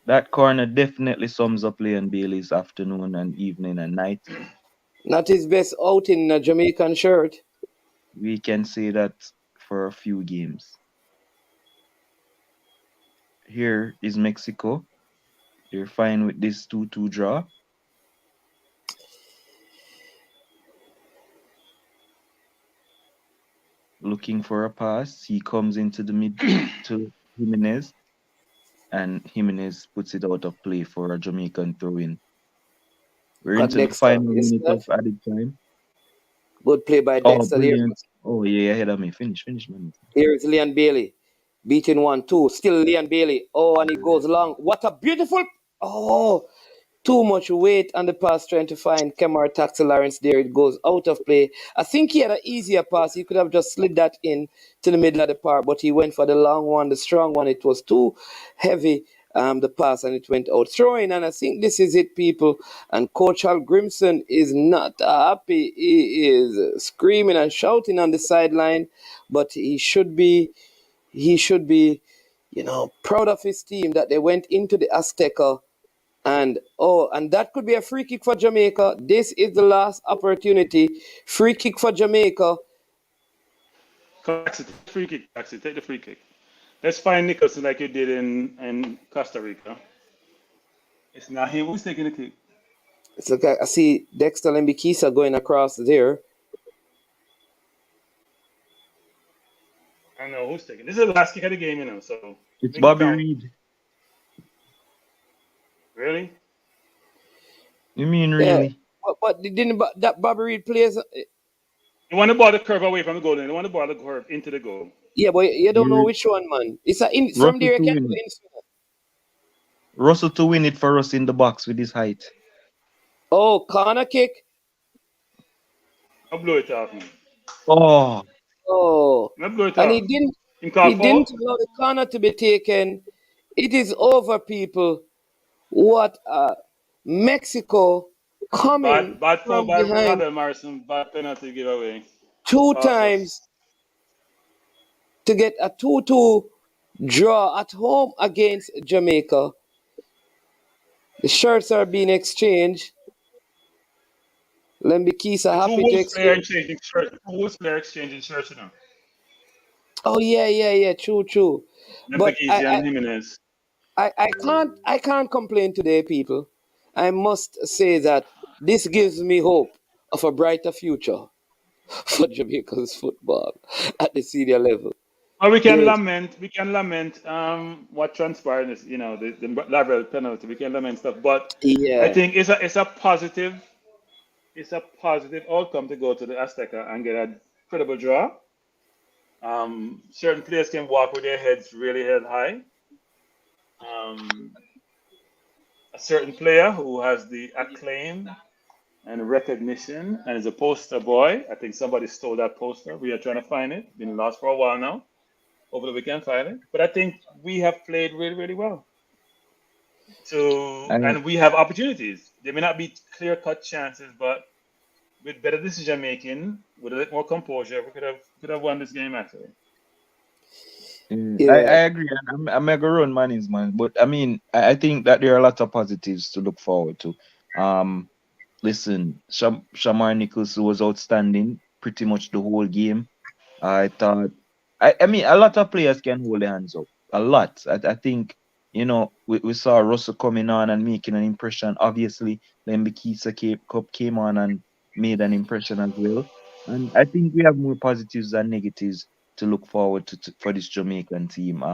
Speaker 6: That corner definitely sums up Leon Bailey's afternoon and evening and night.
Speaker 5: Not his best outing in a Jamaican shirt.
Speaker 6: We can say that for a few games. Here is Mexico. They're fine with this 2-2 draw. Looking for a pass. He comes into the mid to Jimenez. And Jimenez puts it out of play for a Jamaican throw-in. We're into the final minute of added time.
Speaker 5: Good play by Dexter.
Speaker 6: Brilliant. Oh, yeah, ahead of me. Finish, man.
Speaker 5: Here is Leon Bailey. Beating 1-2. Still Leon Bailey. Oh, and he goes long. What a beautiful... Oh, too much weight on the pass trying to find Kemar Taxi Lawrence there. It goes out of play. I think he had an easier pass. He could have just slid that in to the middle of the park, but he went for the long one, the strong one. It was too heavy, the pass, and it went out. Throwing, and I think this is it, people. And Coach Al Grimson is not happy. He is screaming and shouting on the sideline, but he should be, proud of his team that they went into the Azteca. And that could be a free kick for Jamaica. This is the last opportunity. Free kick for Jamaica.
Speaker 9: Take the free kick. Let's find Nicholson like you did in Costa Rica. It's not him who's taking the kick.
Speaker 5: It's like I see Dexter Lembikisa going across there.
Speaker 9: I know who's taking. This is the last kick of the game, so
Speaker 6: it's Bobby Reed.
Speaker 9: Really?
Speaker 6: You mean really?
Speaker 5: Yeah. But didn't that Bobby Reed plays?
Speaker 9: You want the ball to curve away from the goal, and you want the ball to curve into the goal.
Speaker 5: Yeah, but you don't know which one, man. It's from there you can win.
Speaker 6: Russell to win it for us in the box with his height.
Speaker 5: Oh, corner kick.
Speaker 9: I'll blow it off, man.
Speaker 5: Oh.
Speaker 9: I'll blow it
Speaker 5: and
Speaker 9: off.
Speaker 5: he didn't allow the corner to be taken. It is over, people. What Mexico coming
Speaker 9: bad
Speaker 5: from
Speaker 9: bad
Speaker 5: behind
Speaker 9: Morrison, bad penalty giveaway.
Speaker 5: two times to get a 2-2 draw at home against Jamaica. The shirts are being exchanged. Lembikisa happy to exchange.
Speaker 9: Who's player exchanging shirts now?
Speaker 5: Oh yeah, true. But
Speaker 9: and Jimenez.
Speaker 5: I can't complain today, people. I must say that this gives me hope of a brighter future for Jamaica's football at the senior level.
Speaker 9: Or we can lament what transpired, the Lavrel penalty. We can lament stuff, but
Speaker 5: yeah.
Speaker 9: I think it's a positive it's a positive outcome to go to the Azteca and get a credible draw. Certain players can walk with their heads really held high. Um, a certain player who has the acclaim and recognition and is a poster boy. I think somebody stole that poster. We are trying to find it. Been lost for a while now. Hopefully we can find it. But I think we have played really, really well. And we have opportunities. They may not be clear-cut chances, but with better decision making, with a little more composure, we could have won this game actually.
Speaker 6: I agree. I'm a run Mannings, man. But I mean, I think that there are a lot of positives to look forward to. Listen, Shamar Nichols was outstanding pretty much the whole game. I thought, I mean, a lot of players can hold their hands up. A lot. I think, we saw Russell coming on and making an impression. Obviously, then Bekisa came on and made an impression as well. And I think we have more positives than negatives to look forward to for this Jamaican team.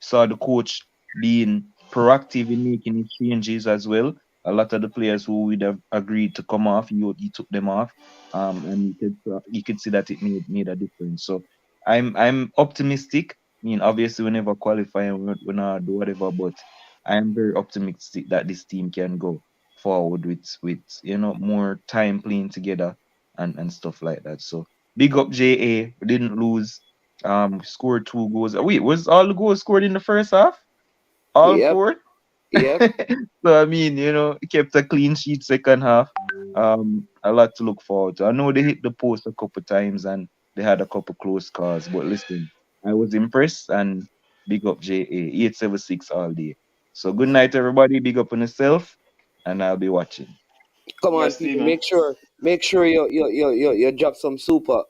Speaker 6: Saw the coach being proactive in making his changes as well. A lot of the players who would have agreed to come off, he took them off. And you could see that it made a difference. So I'm optimistic. I mean, obviously we never qualify and we're not do whatever, but I am very optimistic that this team can go forward with more time playing together and stuff like that. So big up JA. We didn't lose. Scored 2 goals. Wait, was all the goals scored in the first half? All
Speaker 5: Yep.
Speaker 6: 4?
Speaker 5: Yep.
Speaker 6: So I mean, kept a clean sheet second half. A lot to look forward to. I know they hit the post a couple times and they had a couple close calls, but listen, I was impressed and big up JA 876 all day. So good night, everybody. Big up on yourself, and I'll be watching.
Speaker 5: Come on,
Speaker 9: Yes,
Speaker 5: people.
Speaker 9: Steven.
Speaker 5: Make sure you drop some super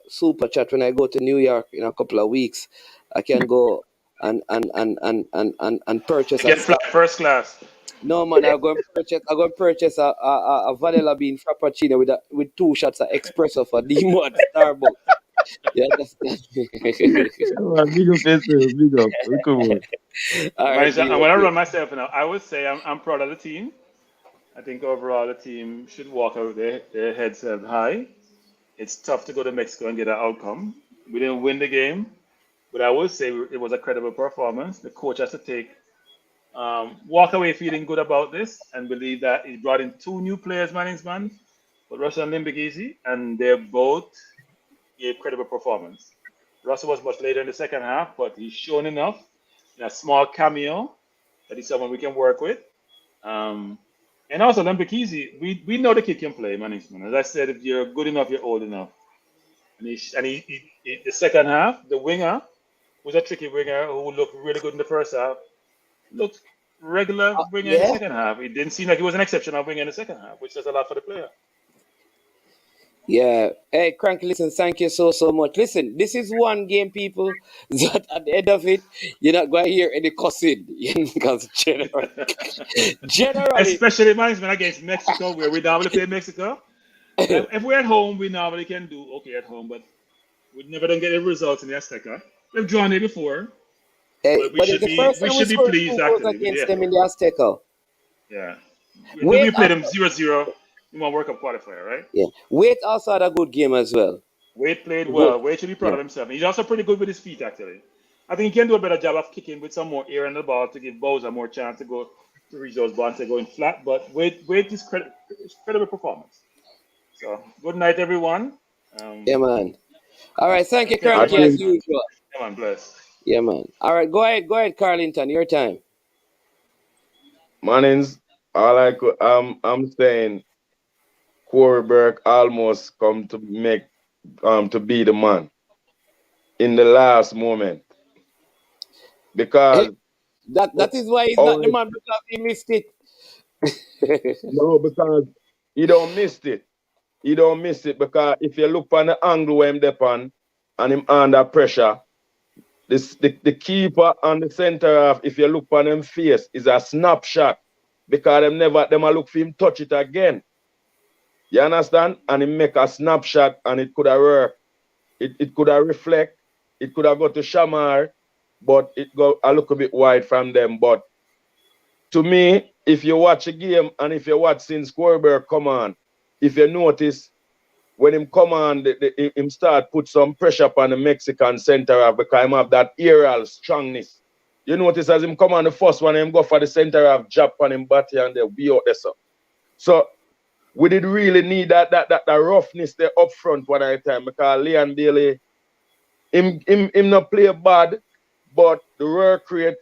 Speaker 5: chat when I go to New York in a couple of weeks. I can go and purchase
Speaker 9: You get flat first class.
Speaker 5: No man, I'm going to purchase a vanilla bean frappuccino with 2 shots of espresso for D1 Starbucks. You understand?
Speaker 6: Big up yourself. Big up. Come on.
Speaker 5: All right,
Speaker 9: I'm going to run myself now. I would say I'm proud of the team. I think overall the team should walk out with their heads held high. It's tough to go to Mexico and get an outcome. We didn't win the game, but I would say it was a credible performance. The coach has to walk away feeling good about this and believe that he brought in 2 new players, man, but Russell and Limbigisi, and they both gave credible performance. Russell was much later in the second half, but he's shown enough in a small cameo that he's someone we can work with. And also Limbigisi, we know the kid can play, man. As I said, if you're good enough, you're old enough. And he the second half, the winger was a tricky winger who looked really good in the first half. Looked regular winger in the second half. It didn't seem like he was an exceptional winger in the second half, which says a lot for the player.
Speaker 5: Yeah. Hey, Cranky, listen, thank you so much. Listen, this is one game, people, that at the end of it, you're not going to hear any cussing. Because generally.
Speaker 9: Especially management against Mexico, where we normally play Mexico. If we're at home, we normally can do okay at home, but we never don't get any results in the Azteca. We've drawn it before.
Speaker 5: Hey,
Speaker 9: but we should be pleased actually.
Speaker 5: Against them in the Azteca.
Speaker 9: Yeah. We played them 0-0 in one World Cup qualifier, right?
Speaker 5: Yeah. Wade also had a good game as well.
Speaker 9: Wade played well. Wade should be proud of himself. He's also pretty good with his feet, actually. I think he can do a better job of kicking with some more air in the ball to give Bowser more chance to reach those balls and going flat. But Wade is credible performance. So good night, everyone.
Speaker 5: Yeah, man. All right, thank you, Cranky, as usual.
Speaker 9: Yeah, man, bless.
Speaker 5: Yeah, man. All right, go ahead, Carlington. Your time.
Speaker 10: Mannings, I'm saying Corey Burke almost come to make to be the man in the last moment. Because
Speaker 5: that is why he's not the man, because he missed it.
Speaker 10: No, because he don't miss it. He don't miss it because if you look on the angle where him depend and him under pressure, the keeper on the center half, if you look on him face, is a snapshot because them a look for him touch it again. You understand? And he make a snapshot and it could have worked. It could have reflect. It could have got to Shamar, but it go a little bit wide from them. But to me, if you watch a game and if you watch since Corberg come on, if you notice, when him come on, him start put some pressure upon the Mexican center half because him have that aerial strongness. You notice as him come on the first one, him go for the center half, jab on him body and they be out there. So we did really need that roughness there up front one at a time because Leon Bailey, him not play bad, but the work rate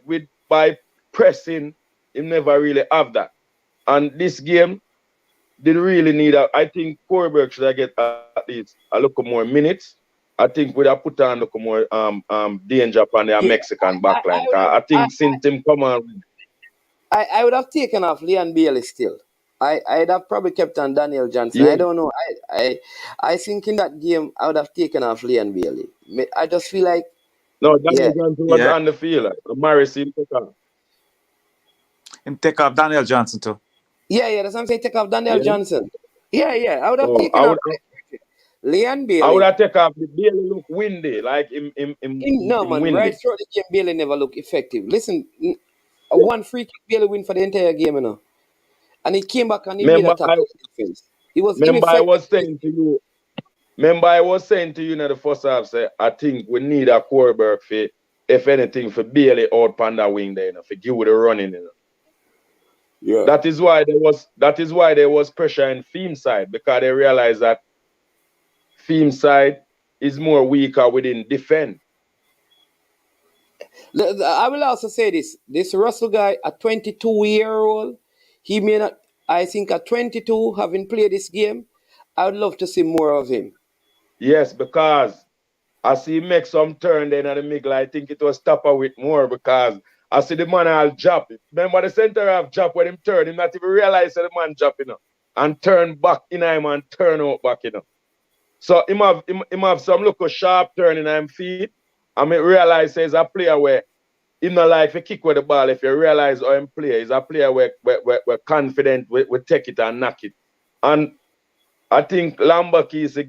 Speaker 10: by pressing, him never really have that. And this game, did really need I think Corberg should have get at least a little more minutes. I think we'd have put on a little more danger upon their Mexican backline. I think since him come on,
Speaker 5: I would have taken off Leon Bailey still. I'd have probably kept on Daniel Johnson.
Speaker 10: Yeah.
Speaker 5: I don't know. I think in that game I would have taken off Leon Bailey. I just feel like
Speaker 10: no, Daniel Johnson was on the field. Morris him take off.
Speaker 12: Him take off Daniel Johnson too.
Speaker 5: Yeah, that's what I'm saying. Take off Daniel Johnson. Yeah, I would have taken off Leon Bailey.
Speaker 10: I would have taken off the Bailey look windy, like him
Speaker 5: no man,
Speaker 10: windy.
Speaker 5: right through the game, Bailey never look effective. Listen, one free kick Bailey win for the entire game, you know. And he came back and he made a tackle defense. He was
Speaker 10: I was saying to you in the first half, say, I think we need a quarterback for, if anything, for Bailey out on that wing there, you know, for give with the running, you know.
Speaker 5: Yeah.
Speaker 10: That is why there was pressure in Thiem side, because they realized that Thiem side is more weaker within defense.
Speaker 5: I will also say this. This Russell guy, a 22-year-old, he may not, I think at 22, having played this game, I would love to see more of him.
Speaker 10: Yes, because I see him make some turn then at the middle. I think it was Topper with more because I see the man all drop. Remember the center half drop when him turn, him not even realize that the man drop, you know, and turn back in him and turn out back, you know. So him have some look sharp turn in him feet. I mean realize he's a player where him not like to kick with the ball. If you realize how him play, he's a player where confident we take it and knock it. And I think Lambaki is a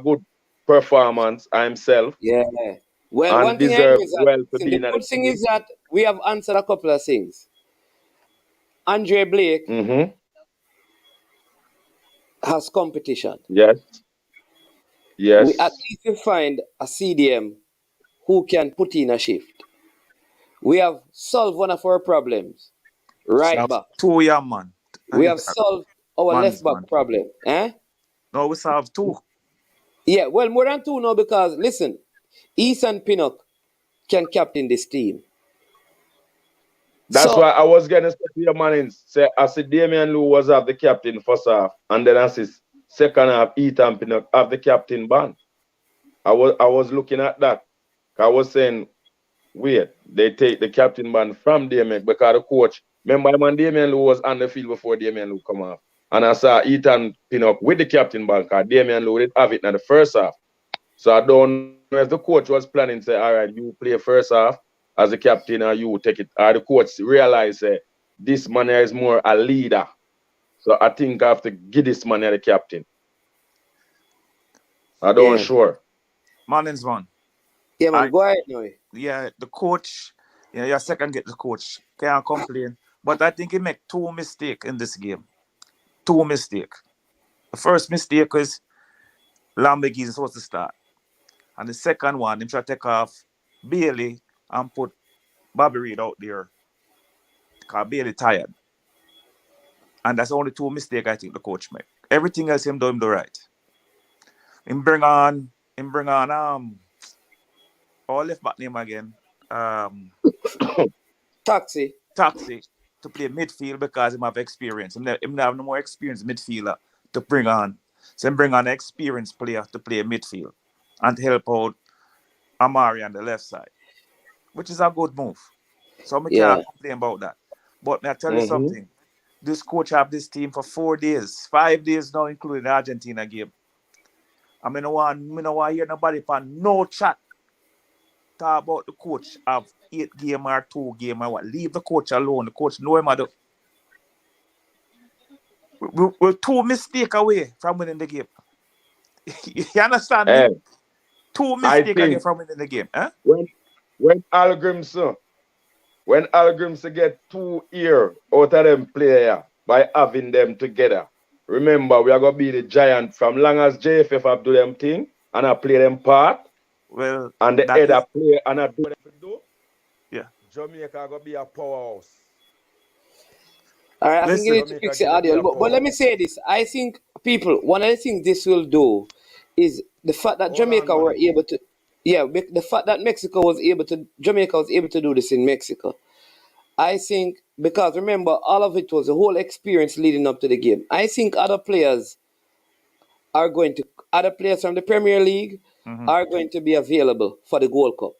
Speaker 10: good performance himself.
Speaker 5: Yeah. Well,
Speaker 10: and
Speaker 5: one thing
Speaker 10: deserve
Speaker 5: is that,
Speaker 10: well to be
Speaker 5: the
Speaker 10: in
Speaker 5: good thing is that we have answered a couple of things. Andre Blake has competition.
Speaker 10: Yes.
Speaker 5: We at least find a CDM who can put in a shift. We have solved one of our problems. Right back.
Speaker 12: 2 young man.
Speaker 5: We have solved our left back problem.
Speaker 12: No, we solved 2.
Speaker 5: Yeah, well, more than 2 now because, listen, Ethan Pinnock can captain this team.
Speaker 10: That's why I was going to say to your man, say, I see Damian Lou was the captain first half, and then I see second half, Ethan Pinnock have the captain band. I was looking at that. I was saying, wait, they take the captain band from Damian because the coach, remember when Damian Lou was on the field before Damian Lou come off. And I saw Ethan Pinnock with the captain band because Damian Lou did have it in the first half. So I don't know if the coach was planning to say, all right, you play first half as a captain or you take it. Or the coach realize this man is more a leader. So I think I have to give this man the captain. I don't sure.
Speaker 12: Marlins one.
Speaker 5: Yeah, man, go ahead now.
Speaker 12: Yeah, the coach, your second get the coach. Can't complain. But I think he make 2 mistakes in this game. 2 mistakes. The first mistake is Lamberg is supposed to start. And the second one, him try to take off Bailey and put Bobby Reed out there. Because Bailey tired. And that's only 2 mistakes I think the coach made. Everything else him do right. Him bring on our left back name again.
Speaker 5: Taxi
Speaker 12: to play midfield because him have experience. Him have no more experienced midfielder to bring on. So him bring on an experienced player to play midfield and to help out Amari on the left side, which is a good move. So I can't complain about that. But may I tell you something? This coach have this team for 4 days, 5 days now, including the Argentina game. I mean, I want to hear nobody on no chat talk about the coach of 8 game or 2 game or what. Leave the coach alone. The coach know him. We're 2 mistakes away from winning the game. You understand me? 2 mistakes away from winning the game. Huh?
Speaker 10: When Al Grimson get 2 years out of them player by having them together, remember, we are going to be the giant from long as JFF have do them thing and I play them part.
Speaker 12: Well,
Speaker 10: and the
Speaker 12: that
Speaker 10: other
Speaker 12: is,
Speaker 10: player and I do what they do.
Speaker 12: yeah.
Speaker 10: Jamaica going to be a powerhouse.
Speaker 5: All right, I think you
Speaker 12: Listen,
Speaker 5: need to fix the audio. But let me say this. I think people, one of the things this will do is the fact that Jamaica were able to, the fact that Jamaica was able to do this in Mexico. I think because remember, all of it was a whole experience leading up to the game. I think other players from the Premier League are going to be available for the Gold Cup.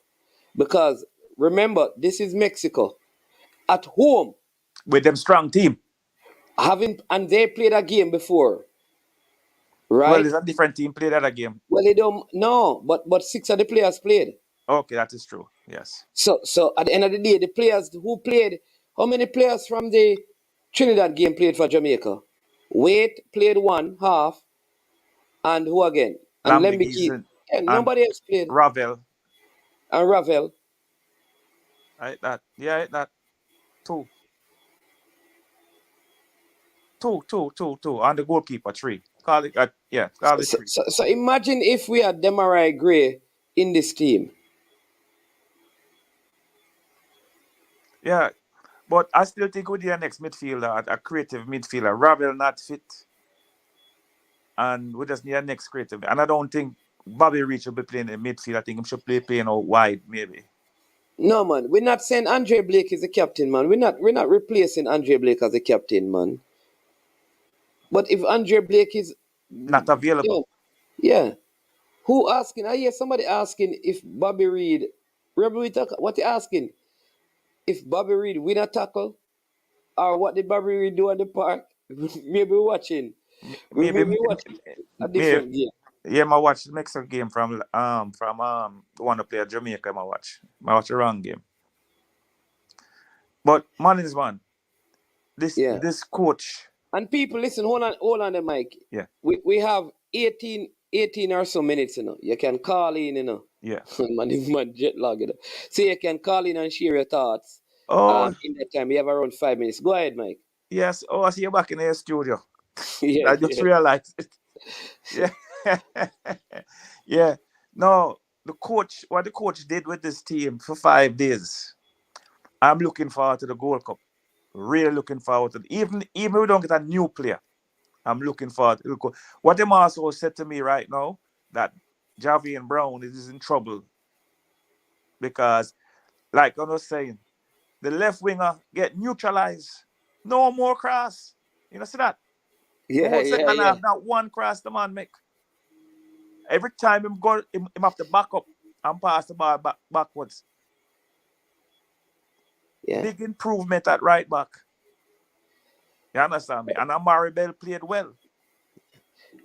Speaker 5: Because remember, this is Mexico at home.
Speaker 12: With them strong team.
Speaker 5: And they played a game before. Right?
Speaker 12: Well, it's a different team played that game.
Speaker 5: Well, they don't no, but 6 of the players played.
Speaker 12: Okay, that is true. Yes.
Speaker 5: So at the end of the day, the players who played, how many players from the Trinidad game played for Jamaica? Wade played one half, and who again? And
Speaker 12: Lambigis
Speaker 5: Lembeke. And nobody else played.
Speaker 12: Ravel.
Speaker 5: And Ravel.
Speaker 12: That. Two. And the goalkeeper, 3. Call it 3.
Speaker 5: So imagine if we had Demarai Gray in this team.
Speaker 12: Yeah, but I still think we need a next midfielder, a creative midfielder. Ravel not fit. And we just need a next creative. And I don't think Bobby Reach will be playing in midfield. I think he should play playing out wide, maybe.
Speaker 5: No, man. We're not saying Andre Blake is the captain, man. We're not replacing Andre Blake as the captain, man. But if Andre Blake is
Speaker 12: not available.
Speaker 5: Yeah. Who asking? I hear somebody asking if Bobby Reid. What you asking? If Bobby Reid win a tackle? Or what did Bobby Reid do on the park? Maybe watching. Maybe watching a different game.
Speaker 12: Yeah, I watch the Mexico game from the one to play at Jamaica. I watch the wrong game. But man is one. This coach.
Speaker 5: And people, listen, hold on the mic.
Speaker 12: Yeah.
Speaker 5: We have 18 or so minutes, you know. You can call in, you know.
Speaker 12: Yeah.
Speaker 5: man jet lag, you know. So you can call in and share your thoughts. In that time, we have around 5 minutes. Go ahead, Mike.
Speaker 12: Yes. Oh, I see you back in the studio.
Speaker 5: Yeah.
Speaker 12: I just realized it. Yeah. Yeah. No, what the coach did with this team for 5 days. I'm looking forward to the Gold Cup. Really looking forward to it. Even if we don't get a new player, I'm looking forward to it. What them also said to me right now, that Javian Brown is in trouble. Because, like I was saying, the left winger get neutralized. No more cross. You know, see that?
Speaker 5: Yeah,
Speaker 12: second half, not one cross the man make. Every time him have to back up and pass the ball backwards.
Speaker 5: Yeah.
Speaker 12: Big improvement at right back. You understand me? And Amari Bell played well.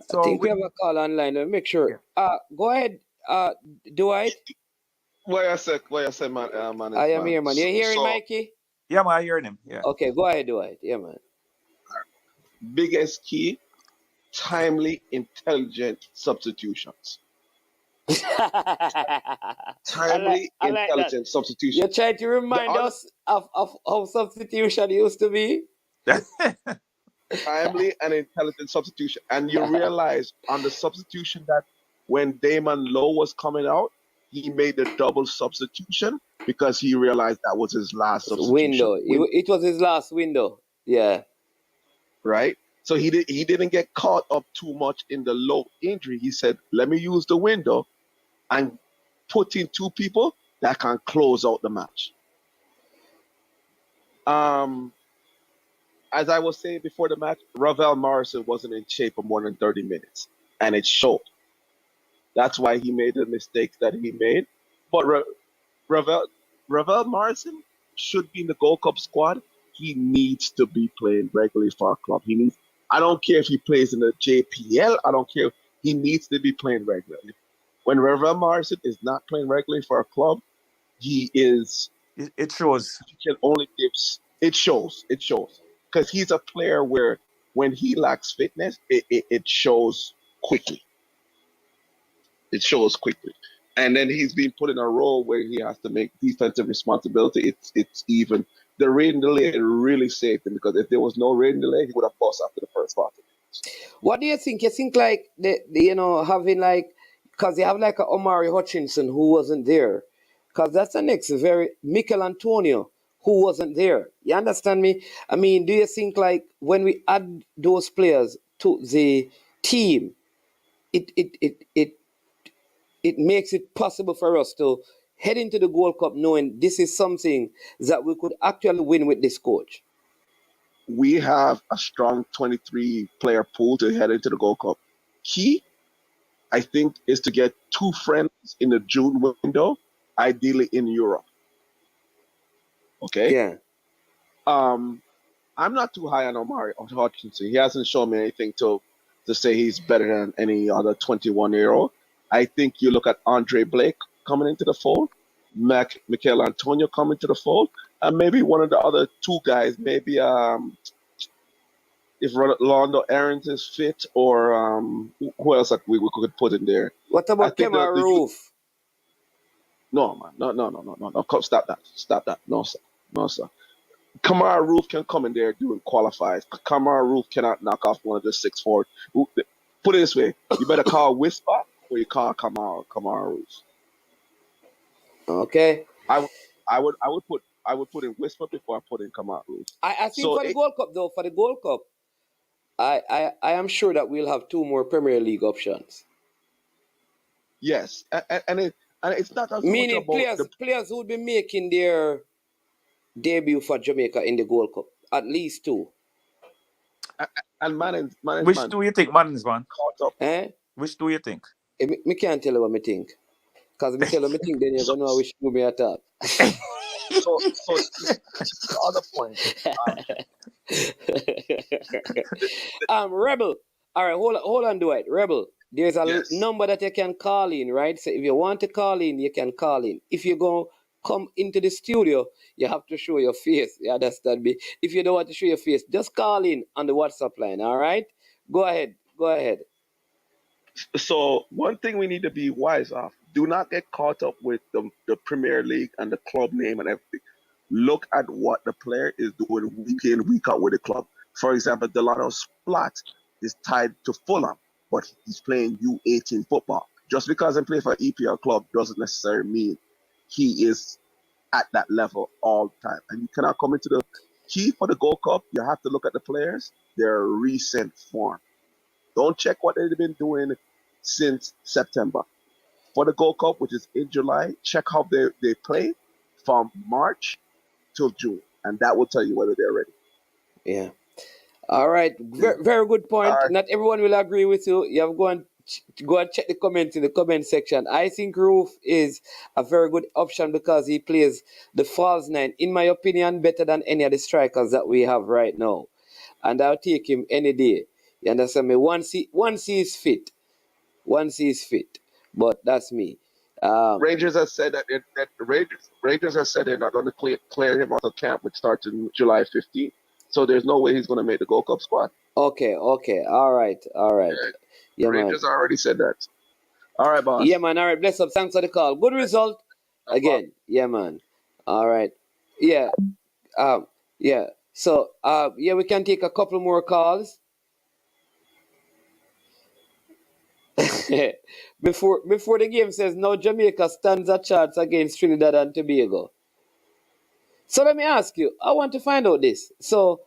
Speaker 12: So
Speaker 5: I think we have a call online. Let me make sure. Go ahead, Dwight.
Speaker 13: What I said, man.
Speaker 5: I am here, man. You hearing Mikey?
Speaker 12: Yeah, man, I hearing him. Yeah.
Speaker 5: Okay, go ahead, Dwight. Yeah, man.
Speaker 13: Biggest key, timely, intelligent substitutions. Timely, intelligent substitutions.
Speaker 5: You're trying to remind us of how substitution used to be?
Speaker 13: Timely and intelligent substitution. And you realize on the substitution that when Damon Lowe was coming out, he made the double substitution because he realized that was his last substitution.
Speaker 5: Window. It was his last window. Yeah.
Speaker 13: Right? So he didn't get caught up too much in the Lowe injury. He said, let me use the window and put in 2 people that can close out the match. As I was saying before the match, Ravel Morrison wasn't in shape for more than 30 minutes, and it showed. That's why he made the mistakes that he made. But Ravel Morrison should be in the Gold Cup squad. He needs to be playing regularly for our club. I don't care if he plays in the JPL. I don't care. He needs to be playing regularly. When Ravel Morrison is not playing regularly for our club, he is.
Speaker 12: It shows.
Speaker 13: He can only give. It shows. It shows. Because he's a player where when he lacks fitness, it shows quickly. It shows quickly. And then he's being put in a role where he has to make defensive responsibility. It's even. The rain delay really saved him because if there was no rain delay, he would have bust after the first part.
Speaker 5: What do you think? You think like having like because you have like a Omari Hutchinson who wasn't there, because that's the next very Mikel Antonio who wasn't there. You understand me? I mean, do you think like when we add those players to the team, it it it it it makes it possible for us to head into the Gold Cup knowing this is something that we could actually win with this coach.
Speaker 13: We have a strong 23 player pool to head into the Gold Cup. Key, I think, is to get 2 friends in the June window, ideally in Europe. Okay.
Speaker 5: Yeah.
Speaker 13: I'm not too high on Omari Hutchinson. He hasn't shown me anything to say he's better than any other 21-year-old. I think you look at Andre Blake coming into the fold, Mikel Antonio coming to the fold, and maybe one of the other 2 guys, maybe if Rolando Aarons is fit, or who else that we could put in there?
Speaker 5: What about Kemar Roof?
Speaker 13: No, man. No. Stop that. No, sir. Kamara Roof can come in there doing qualifiers. Kamara Roof cannot knock off one of the 6'4". Put it this way: you better call Whisper or you call Kamara Roof.
Speaker 5: Okay.
Speaker 13: I would put in Whisper before I put in Kamara Roof.
Speaker 5: I think for the Gold Cup though, I am sure that we'll have 2 more Premier League options.
Speaker 13: Yes, and it's not as
Speaker 5: meaning
Speaker 13: much about
Speaker 5: players who would be making their debut for Jamaica in the Gold Cup. At least 2.
Speaker 13: And man,
Speaker 12: which do you think, man?
Speaker 13: Caught up.
Speaker 12: Which do you think?
Speaker 5: Me can't tell you what I think. Because me tell you what I think, then you're going to know which do me attack.
Speaker 13: So the other point.
Speaker 5: Rebel. All right, hold on, Dwight. Rebel. There's a number that you can call in, right? So if you want to call in, you can call in. If you're going to come into the studio, you have to show your face. You understand me? If you don't want to show your face, just call in on the WhatsApp line, all right? Go ahead.
Speaker 13: So one thing we need to be wise of: do not get caught up with the Premier League and the club name and everything. Look at what the player is doing week in, week out with the club. For example, Delano Splat is tied to Fulham, but he's playing U18 football. Just because he plays for an EPL club doesn't necessarily mean he is at that level all the time. And you cannot come into the key for the Gold Cup. You have to look at the players, their recent form. Don't check what they've been doing since September. For the Gold Cup, which is in July, check how they play from March till June, and that will tell you whether they're ready.
Speaker 5: Yeah. All right. Very good point. Not everyone will agree with you. You have to go and check the comments in the comment section. I think Roof is a very good option because he plays the false 9, in my opinion, better than any of the strikers that we have right now. And I'll take him any day. You understand me? Once he is fit. But that's me.
Speaker 13: Rangers have said that Rangers have said they're not going to clear him out of camp, which starts in July 15th. So there's no way he's going to make the Gold Cup squad.
Speaker 5: Okay. All right.
Speaker 13: Yeah, Rangers already said that. All right, boss.
Speaker 5: Yeah, man. All right. Bless up. Thanks for the call. Good result. Again. Yeah, man. All right. Yeah. Yeah. So, we can take a couple more calls. before the game says now Jamaica stands a chance against Trinidad and Tobago. So let me ask you, I want to find out this. So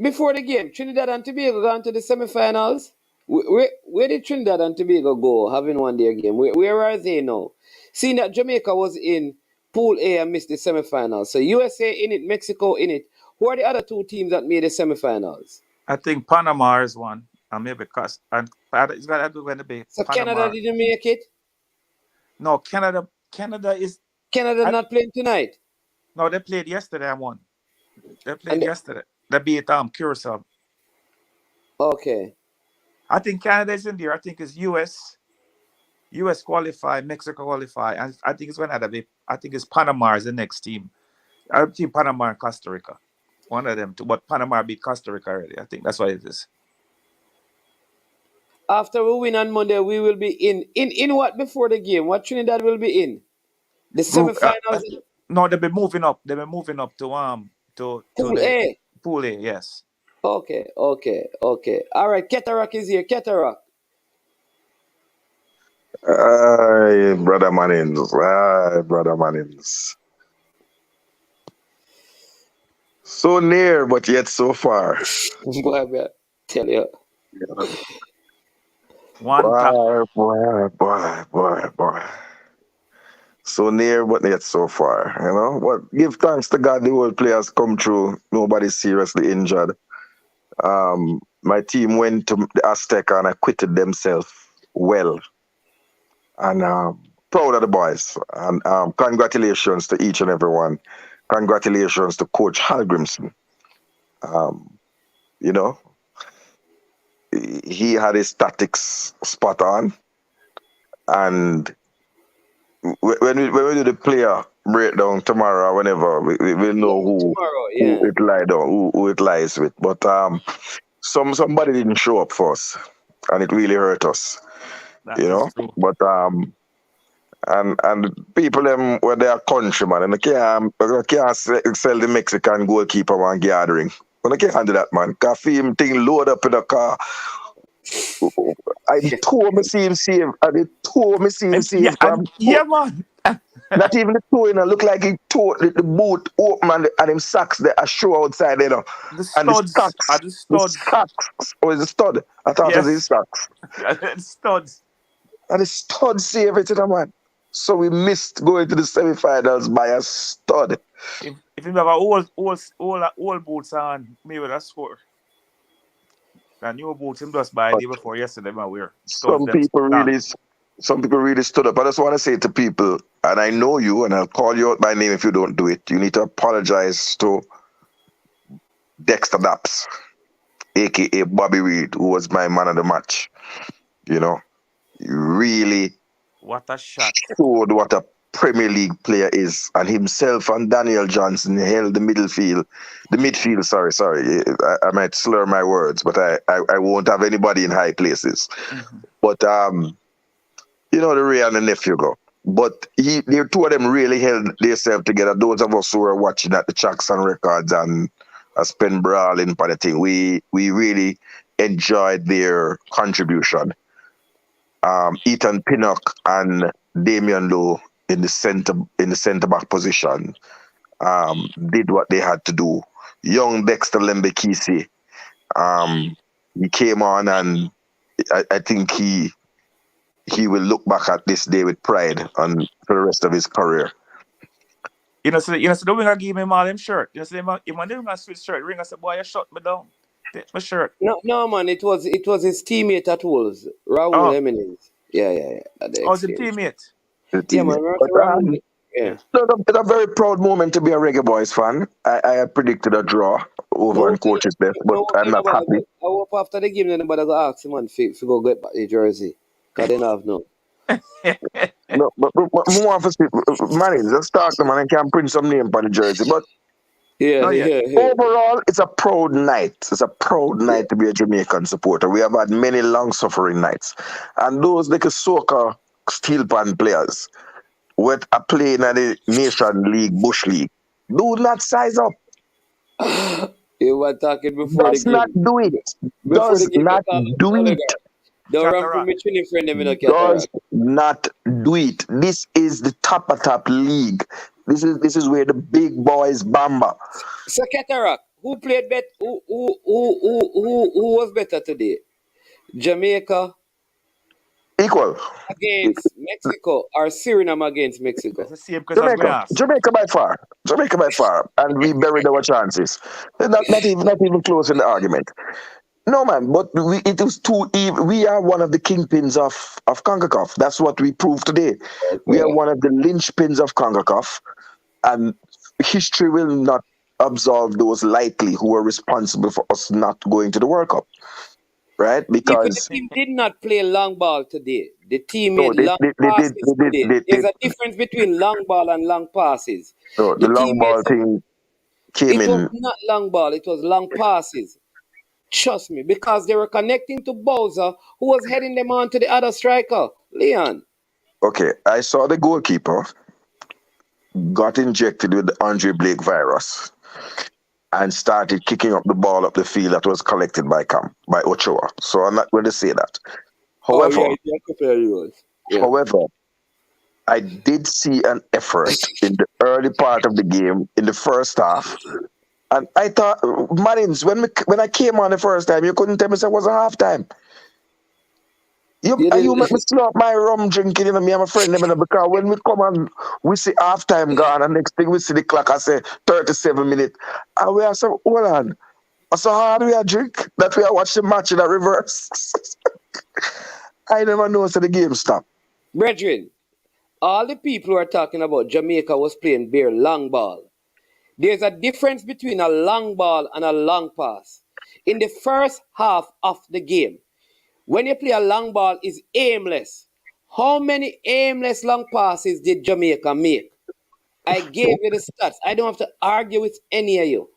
Speaker 5: before the game, Trinidad and Tobago gone to the semifinals. Where did Trinidad and Tobago go having won their game? Where are they now? Seeing that Jamaica was in Pool A and missed the semifinals. So USA in it, Mexico in it. Who are the other 2 teams that made the semifinals?
Speaker 12: I think Panama is one. And maybe it's going to be
Speaker 5: So
Speaker 12: Panama.
Speaker 5: Canada didn't make it?
Speaker 12: No, Canada is...
Speaker 5: Canada not playing tonight?
Speaker 12: No, they played yesterday and won. They played yesterday. They beat Curacao.
Speaker 5: Okay.
Speaker 12: I think Canada is in there. I think it's US qualify, Mexico qualify, and I think it's going to be... I think it's Panama is the next team. I think Panama and Costa Rica. One of them, but Panama beat Costa Rica already. I think that's what it is.
Speaker 5: After we win on Monday, we will be in what before the game? What Trinidad will be in? The semifinals?
Speaker 12: No, they'll be moving up. They'll be moving up to
Speaker 5: Pool A.
Speaker 12: Pool A, yes.
Speaker 5: Okay. All right, Ketarak is here. Ketarak.
Speaker 7: Aye, brother Manins. Aye, brother Manins. So near, but yet so far.
Speaker 5: Boy, tell you.
Speaker 12: One tackle.
Speaker 7: Boy. So near, but yet so far. But give thanks to God, the whole players come through. Nobody's seriously injured. My team went to the Aztec and acquitted themselves well. And proud of the boys. And congratulations to each and every one. Congratulations to Coach Halgrimson. Um, you know, he had his tactics spot on. And when we do the player breakdown tomorrow or whenever, we'll know
Speaker 5: Tomorrow,
Speaker 7: who it lie down, who it lies with. But somebody didn't show up for us, and it really hurt us.
Speaker 12: That is true.
Speaker 7: But and people them where they are countrymen and they can't sell the Mexican goalkeeper one gathering. But they can't do that, man. Coffee him thing load up in the car. I told me see him save.
Speaker 12: Yeah, man.
Speaker 7: Not even the toe, look like he tore the boot open and them socks that are show outside,
Speaker 12: The
Speaker 7: And the
Speaker 12: studs
Speaker 7: socks.
Speaker 12: are the studs.
Speaker 7: Or is it stud? I thought it was his socks.
Speaker 12: Studs.
Speaker 7: And the stud see everything, man. So we missed going to the semifinals by a stud.
Speaker 12: If you have old boots on, maybe that's score. The new boots him just buy the day before yesterday, man. Wear
Speaker 7: Some people really stood up. I just want to say to people, and I know you, and I'll call you out by name if you don't do it. You need to apologize to Dexter Daps, aka Bobby Reed, who was my man of the match. He really
Speaker 12: what a shot.
Speaker 7: Showed what a Premier League player is, and himself and Daniel Johnson held the midfield. Sorry. I might slur my words, but I won't have anybody in high places.
Speaker 12: Mm-hmm.
Speaker 7: But the Ray and the nephew go. But the two of them really held themselves together. Those of us who were watching at the Jackson Records and Spin Brawling for the thing, we really enjoyed their contribution. Ethan Pinnock and Damian Lowe in the center back position did what they had to do. Young Dexter Lembekisi, he came on, and I think he will look back at this day with pride for the rest of his career.
Speaker 12: So the winger give me all them shirt. Him and the winger switch shirt. Ringer said, "Boy, you shut me down. Take my shirt."
Speaker 5: No, man. It was his teammate at Wolves, Raul Jimenez. Yeah.
Speaker 12: Oh, it's a teammate.
Speaker 5: Yeah, man.
Speaker 7: It's a very proud moment to be a Reggae Boys fan. I had predicted a draw over on Coach's death, but I'm not happy.
Speaker 5: I hope after the game, nobody go ask him to go get back the jersey, because they don't have no.
Speaker 7: No, but more for man, let's talk to man and can print some name on the jersey. But
Speaker 5: yeah.
Speaker 7: Overall, it's a proud night. It's a proud night to be a Jamaican supporter. We have had many long-suffering nights, and those like soccer steel pan players with a playing at the Nation League, Bush League, do not size up.
Speaker 5: You were talking before
Speaker 7: Does
Speaker 5: the game.
Speaker 7: not do it. Does not do it.
Speaker 5: Don't run from me training friend them in a
Speaker 7: Does not do it. This is the top league. This is where the big boys bamba.
Speaker 5: So Cataract, who played better? Who was better today? Jamaica
Speaker 7: equal
Speaker 5: against Mexico or Suriname against Mexico?
Speaker 7: Jamaica by far, and we buried our chances. Not even close in the argument. No, man, but it was too even. We are one of the kingpins of CONCACAF. That's what we proved today. Okay. We are one of the linchpins of CONCACAF, and history will not absolve those lightly who were responsible for us not going to the World Cup. Right? Because
Speaker 5: the team did not play long ball today. The team made long passes today. There's a difference between long ball and long passes.
Speaker 7: So the long ball thing came in.
Speaker 5: It was not long ball, it was long passes. Trust me, because they were connecting to Bowser, who was heading them on to the other striker, Leon.
Speaker 7: Okay, I saw the goalkeeper got injected with the Andre Blake virus. and started kicking up the ball up the field that was collected by Ochoa. So I'm not going to say that.
Speaker 5: Oh
Speaker 7: However,
Speaker 5: yeah, yeah, compare yours. Yeah.
Speaker 7: however, I did see an effort in the early part of the game in the first half. And I thought, Marins, when I came on the first time, you couldn't tell me it was a halftime. You make me slow up my rum drinking, me and my friend, because when we come on, we see halftime gone, and next thing we see the clock, I say 37 minutes. And we are so, hold on. So hard we are drink that we are watching the match in a reverse. I never know so the game stopped.
Speaker 5: Brethren, all the people who are talking about Jamaica was playing bare long ball. There's a difference between a long ball and a long pass. In the first half of the game, when you play a long ball, it's aimless. How many aimless long passes did Jamaica make? I gave you the stats. I don't have to argue with any of you.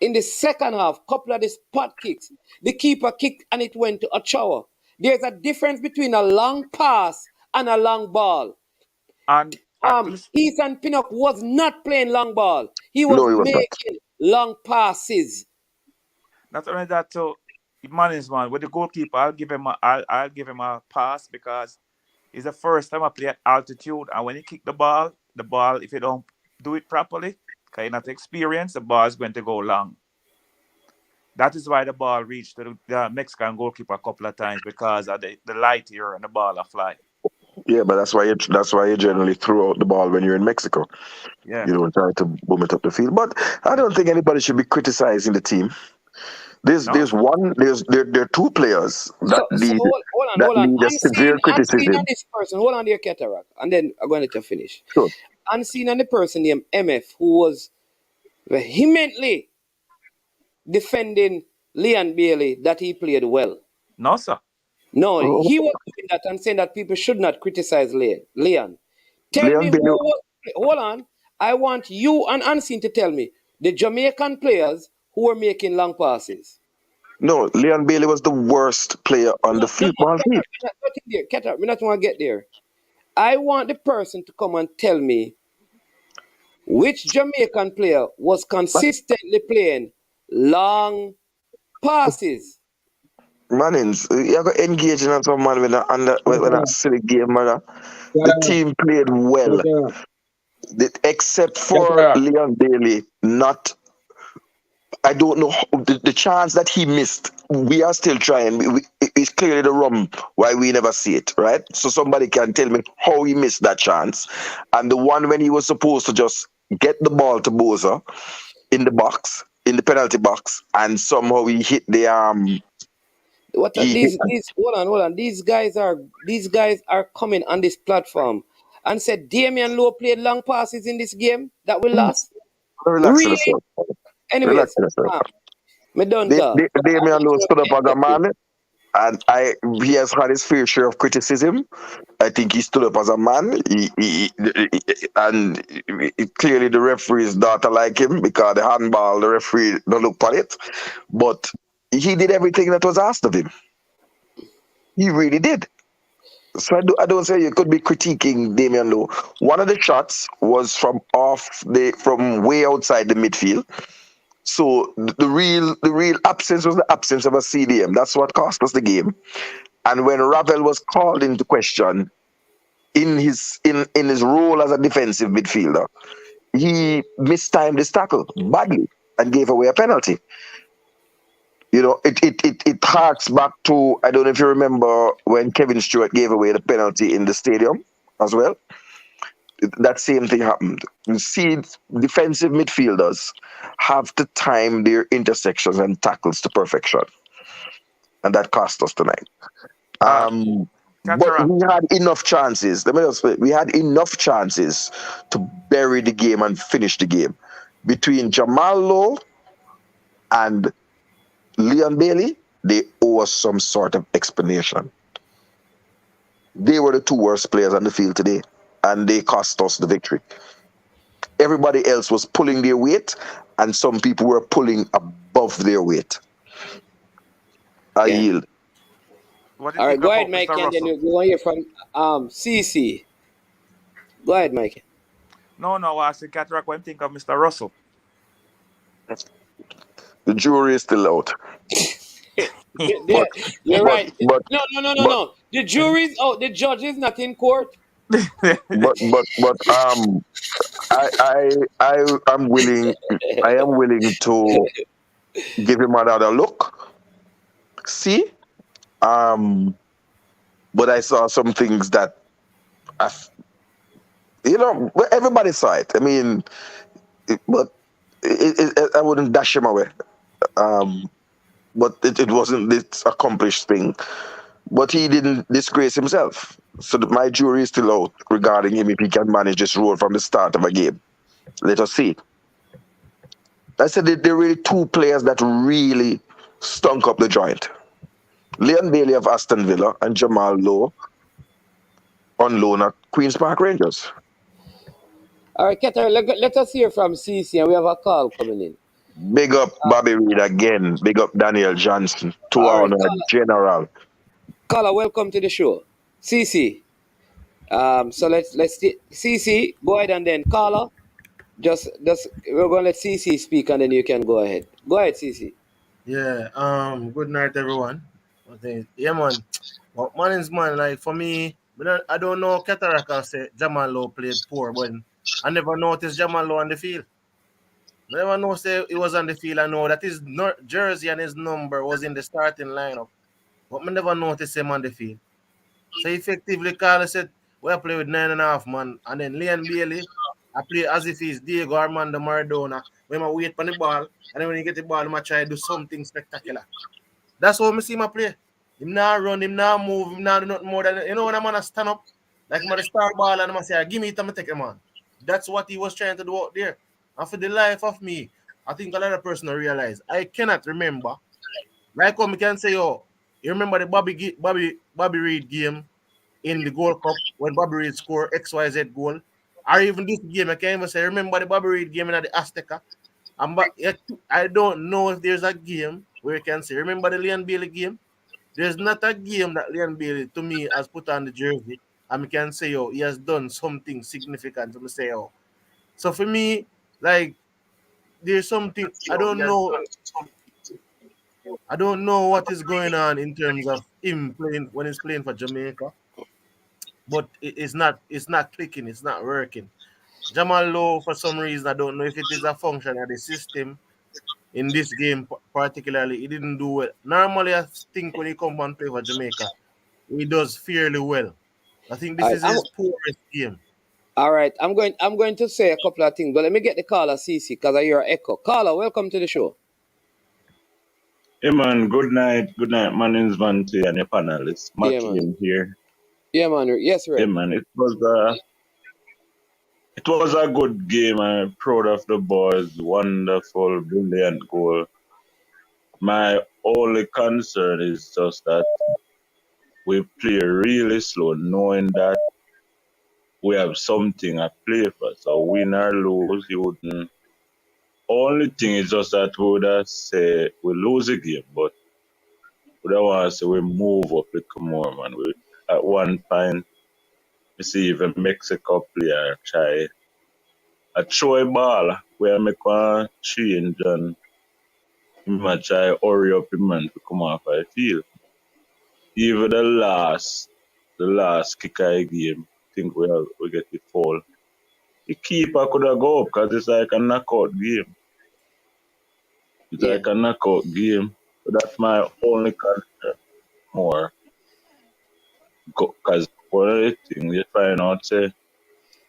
Speaker 5: In the second half, couple of the spot kicks, the keeper kicked and it went to Ochoa. There's a difference between a long pass and a long ball.
Speaker 12: And
Speaker 5: Ethan Pinnock was not playing long ball. He was
Speaker 7: No, he was not.
Speaker 5: making long passes.
Speaker 12: not only that, too, management with the goalkeeper, I'll give him a pass because it's the first time I play at altitude, and when you kick the ball, if you don't do it properly, because you're not experienced, the ball is going to go long. That is why the ball reached the Mexican goalkeeper a couple of times, because of the light here and the ball are fly.
Speaker 7: Yeah, but that's why you generally throw out the ball when you're in Mexico.
Speaker 12: Yeah.
Speaker 7: You don't try to boom it up the field. But I don't think anybody should be criticizing the team. There are two players that
Speaker 5: Hold on.
Speaker 7: need a severe criticism.
Speaker 5: On this person, hold on there, Cataract, and then I'm going to let you finish.
Speaker 7: Sure.
Speaker 5: Unseen on the person named MF, who was vehemently defending Leon Bailey that he played well.
Speaker 12: No, sir.
Speaker 5: No, he was doing that and saying that people should not criticize Leon. Tell me who was. Hold on. I want you and Unseen to tell me the Jamaican players who were making long passes.
Speaker 7: No, Leon Bailey was the worst player on the field.
Speaker 5: Cataract, we not want to get there. I want the person to come and tell me which Jamaican player was consistently playing long passes.
Speaker 7: Mannings, you got engaging on some man when I silly game, man. The team played well, except for Leon Bailey. I don't know the chance that he missed. We are still trying. It's clearly the rum why we never see it, right? So somebody can tell me how he missed that chance. And the one when he was supposed to just get the ball to Boza in the box, in the penalty box, and somehow he hit the
Speaker 5: Hold on. These guys are coming on this platform and said Damian Lowe played long passes in this game that we lost.
Speaker 7: Relax
Speaker 5: Really?
Speaker 7: yourself.
Speaker 5: Anyways, me don't talk.
Speaker 7: Damian Lowe stood up as a man, and he has had his fair share of criticism. I think he stood up as a man. Clearly the referee's daughter like him because the handball, the referee don't look at it. But he did everything that was asked of him. He really did. So I don't say you could be critiquing Damian Lowe. One of the shots was from way outside the midfield. So the real absence was the absence of a CDM. That's what cost us the game. And when Ravel was called into question in his role as a defensive midfielder, he mistimed his tackle badly and gave away a penalty. You know, it harks back to, I don't know if you remember when Kevin Stewart gave away the penalty in the stadium as well. That same thing happened. You see, defensive midfielders have to time their intersections and tackles to perfection. And that cost us tonight. But we had enough chances. We had enough chances to bury the game and finish the game. Between Jamal Lowe and Leon Bailey, they owe us some sort of explanation. They were the two worst players on the field today, and they cost us the victory. Everybody else was pulling their weight, and some people were pulling above their weight. I yield.
Speaker 5: All right, go ahead, Mike, and then we'll hear from CC. Go ahead, Mike.
Speaker 12: No, I said Cataract, what do you think of Mr. Russell?
Speaker 7: The jury is still out.
Speaker 5: Yeah,
Speaker 7: But
Speaker 5: you're
Speaker 7: but
Speaker 5: right.
Speaker 7: but but
Speaker 5: No. The jury's out. The judge is not in court.
Speaker 7: but I am willing. I am willing to give him another look. See, um, but I saw some things that I, but everybody saw it. I mean, but I wouldn't dash him away. Um, but it wasn't this accomplished thing. But he didn't disgrace himself. So my jury is still out regarding him if he can manage this role from the start of a game. Let us see. I said that there are really two players that really stunk up the joint. Leon Bailey of Aston Villa and Jamal Lowe on loan at Queen's Park Rangers.
Speaker 5: All right, Keter, let us hear from CC, and we have a call coming in.
Speaker 7: Big up Bobby Reed again. Big up Daniel Johnson. To
Speaker 5: All right,
Speaker 7: honor General.
Speaker 5: caller, welcome to the show. CC. So let's see. CC, go ahead and then caller. Just we're gonna let CC speak, and then you can go ahead. Go ahead, CC.
Speaker 14: Yeah, good night everyone. Yeah man. But man is man, like for me, I don't know Kataraka say Jamal Lowe played poor, but I never noticed Jamal Lowe on the field. I never know say he was on the field. I know that his jersey and his number was in the starting lineup. But I never noticed him on the field. So effectively Carlos said, we play with 9.5 man, and then Leon Bailey, I play as if he's Diego Armando Maradona. When I wait for the ball, and then when you get the ball, I try to do something spectacular. That's how I see my play. Him now run, him now move, him now do nothing more than, when I'm gonna stand up, like I'm gonna start ball and I'm gonna say, give me it, I'm gonna take him on. That's what he was trying to do out there. And for the life of me, I think a lot of person realize I cannot remember. Like how we can say, you remember the Bobby Reed game in the Gold Cup when Bobby Reed scored XYZ goal? Or even this game, I can even say, remember the Bobby Reed game in the Azteca? I don't know if there's a game where you can say, remember the Leon Bailey game? There's not a game that Leon Bailey, to me, has put on the jersey and we can say, he has done something significant to me say, So for me, like, there's something, I don't know what is going on in terms of him playing when he's playing for Jamaica, but it's not clicking, it's not working. Jamal Lowe, for some reason, I don't know if it is a function of the system. In this game particularly, he didn't do well. Normally, I think when he come and play for Jamaica, he does fairly well. I think this
Speaker 5: All right,
Speaker 14: is his poorest game.
Speaker 5: all right. I'm going to say a couple of things, but let me get the caller CC because I hear an echo. Caller, welcome to the show.
Speaker 15: Hey man, good night. Good night. My name's Vante and your panelists.
Speaker 5: Yeah, man.
Speaker 15: Makin here.
Speaker 5: Yeah, man. Yes,
Speaker 15: Hey
Speaker 5: Red.
Speaker 15: man, it was a good game. I'm proud of the boys. Wonderful, brilliant goal. My only concern is just that we play really slow, knowing that we have something at play for. So win or lose, you wouldn't. Only thing is just that we would have say we lose a game, but we don't want to say we move up a little more, man. We at one point you see even Mexico player try a throw a ball where make one change and him a try hurry up him man to come off the field. Even the last kick of the game, think we get the fall. The keeper could have go up because it's like a knockout game. It's like a knockout game. So that's my only concern more. Because one of the things you find out, say,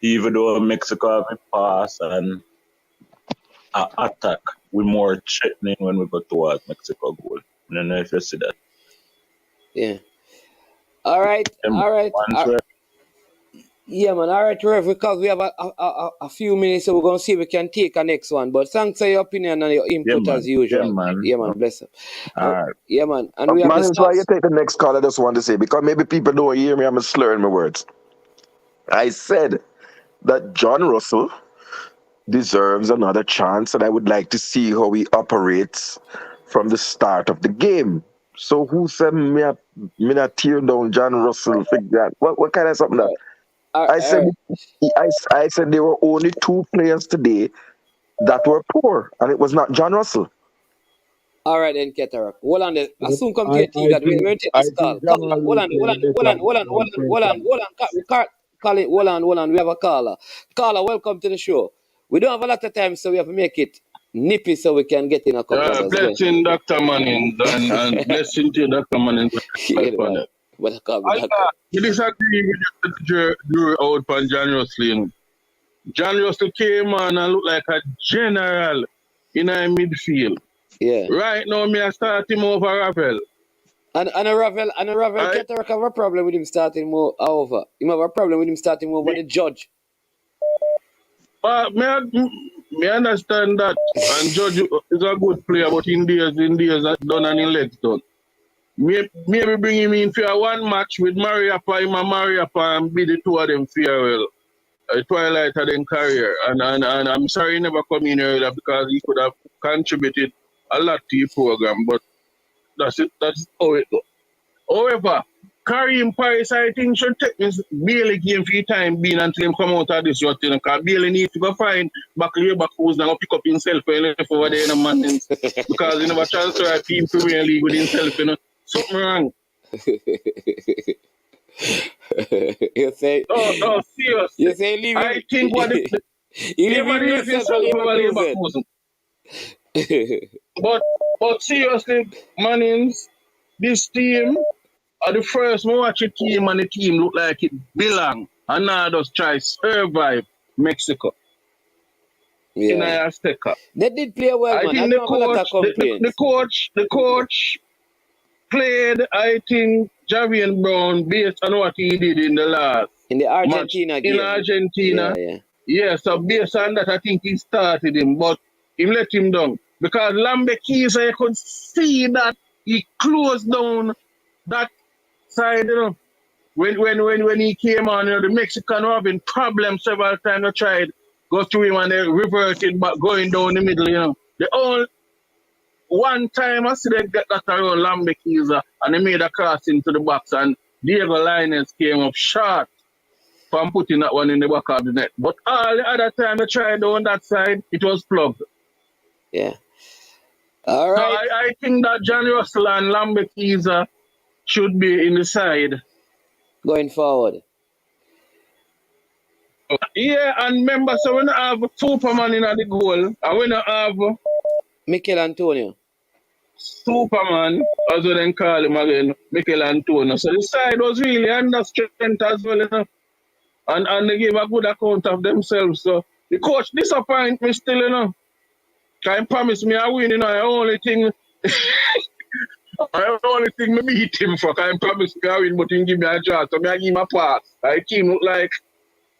Speaker 15: even though Mexico have a pass and a attack, we're more threatening when we go towards Mexico goal. I don't know if you see that.
Speaker 5: Yeah. All right. All right. Yeah, man. All right, Rev, because we have a few minutes, so we're going to see if we can take a next one. But thanks for your opinion and your input as usual. Yeah, man. Bless you. Yeah, man. And we have
Speaker 7: Man,
Speaker 5: the
Speaker 7: that's why you take the next call. I just want to say, because maybe people don't hear me, I'm slurring my words. I said that John Russell deserves another chance, and I would like to see how he operates from the start of the game. So who said me not tear down John Russell? What kind of something that? I said there were only two players today that were poor, and it was not John Russell.
Speaker 5: All right then, Cataract. Hold on there. I soon come to
Speaker 10: I
Speaker 5: you, T. God. We'll take
Speaker 10: I
Speaker 5: this call.
Speaker 10: think Jamal
Speaker 5: Hold
Speaker 10: will
Speaker 5: on,
Speaker 10: play better
Speaker 5: hold on. Call it. Hold on. We have a caller. Caller, welcome to the show. We don't have a lot of time, so we have to make it nippy so we can get in a couple of us. Go ahead.
Speaker 15: Blessing Dr. Mannings and blessing to Dr. Mannings.
Speaker 5: Yeah, man. But I call me doctor.
Speaker 15: You disagree with Drew out on John Russell. You know. John Russell came on and looked like a general in a midfield.
Speaker 5: Yeah.
Speaker 15: Right now, me I start him over Ravel.
Speaker 5: And a Ravel Cataract have a problem with him starting more over. He have a problem with him starting over the judge.
Speaker 15: But me understand that. And Judge is a good player, but in days that done and in legs done. Maybe bring him in for a one match with Mariappa, him and Mariappa, and be the two of them farewell. Twilight of their career. And I'm sorry he never come in earlier because he could have contributed a lot to your program, but that's it. That's how it goes. However, Kareem Paris, I think, should take this Bailey game for the time being until him come out of this routine. Because Bailey needs to go find back who's now pick up himself and left over there in the Mannings. Because he never transfer a team Premier League with himself, you know. Something wrong.
Speaker 5: You say,
Speaker 15: no, seriously.
Speaker 5: You say leave him.
Speaker 15: I think what the
Speaker 5: you leave him yourself for
Speaker 15: but seriously, Mannings, this team are the first me watch a team and the team look like it belong and now just try survive Mexico. In Azteca.
Speaker 5: They did play well, man. I don't have a lot of complaints.
Speaker 15: The coach played, I think, Javier Brown based on what he did in the last
Speaker 5: in the Argentina
Speaker 15: match.
Speaker 5: game.
Speaker 15: In Argentina. Yeah, so based on that, I think he started him, but he let him down. Because Lambequisa, you could see that he closed down that side, you know. When he came on, you know, the Mexican were having problems several times. They tried go through him and they reverted back, going down the middle, you know. The only one time I see they get that around Lambequisa and they made a cross into the box and Diego Lainez came up short from putting that one in the back of the net. But all the other time they tried on that side, it was plugged.
Speaker 5: Yeah. All right.
Speaker 15: So I think that John Russell and Lambequisa should be in the side.
Speaker 5: Going forward.
Speaker 15: Yeah, and remember, so we don't have Superman in the goal, and we don't have
Speaker 5: Mikel Antonio.
Speaker 15: Superman, as we then call him again, Mikel Antonio. So the side was really under strength as well, you know? And they gave a good account of themselves. So the coach disappointed me still, you know. Can promise me I win, you know, the only thing me beat him for. Can promise me I win, but he give me a draw. So I give him a pass. The team look like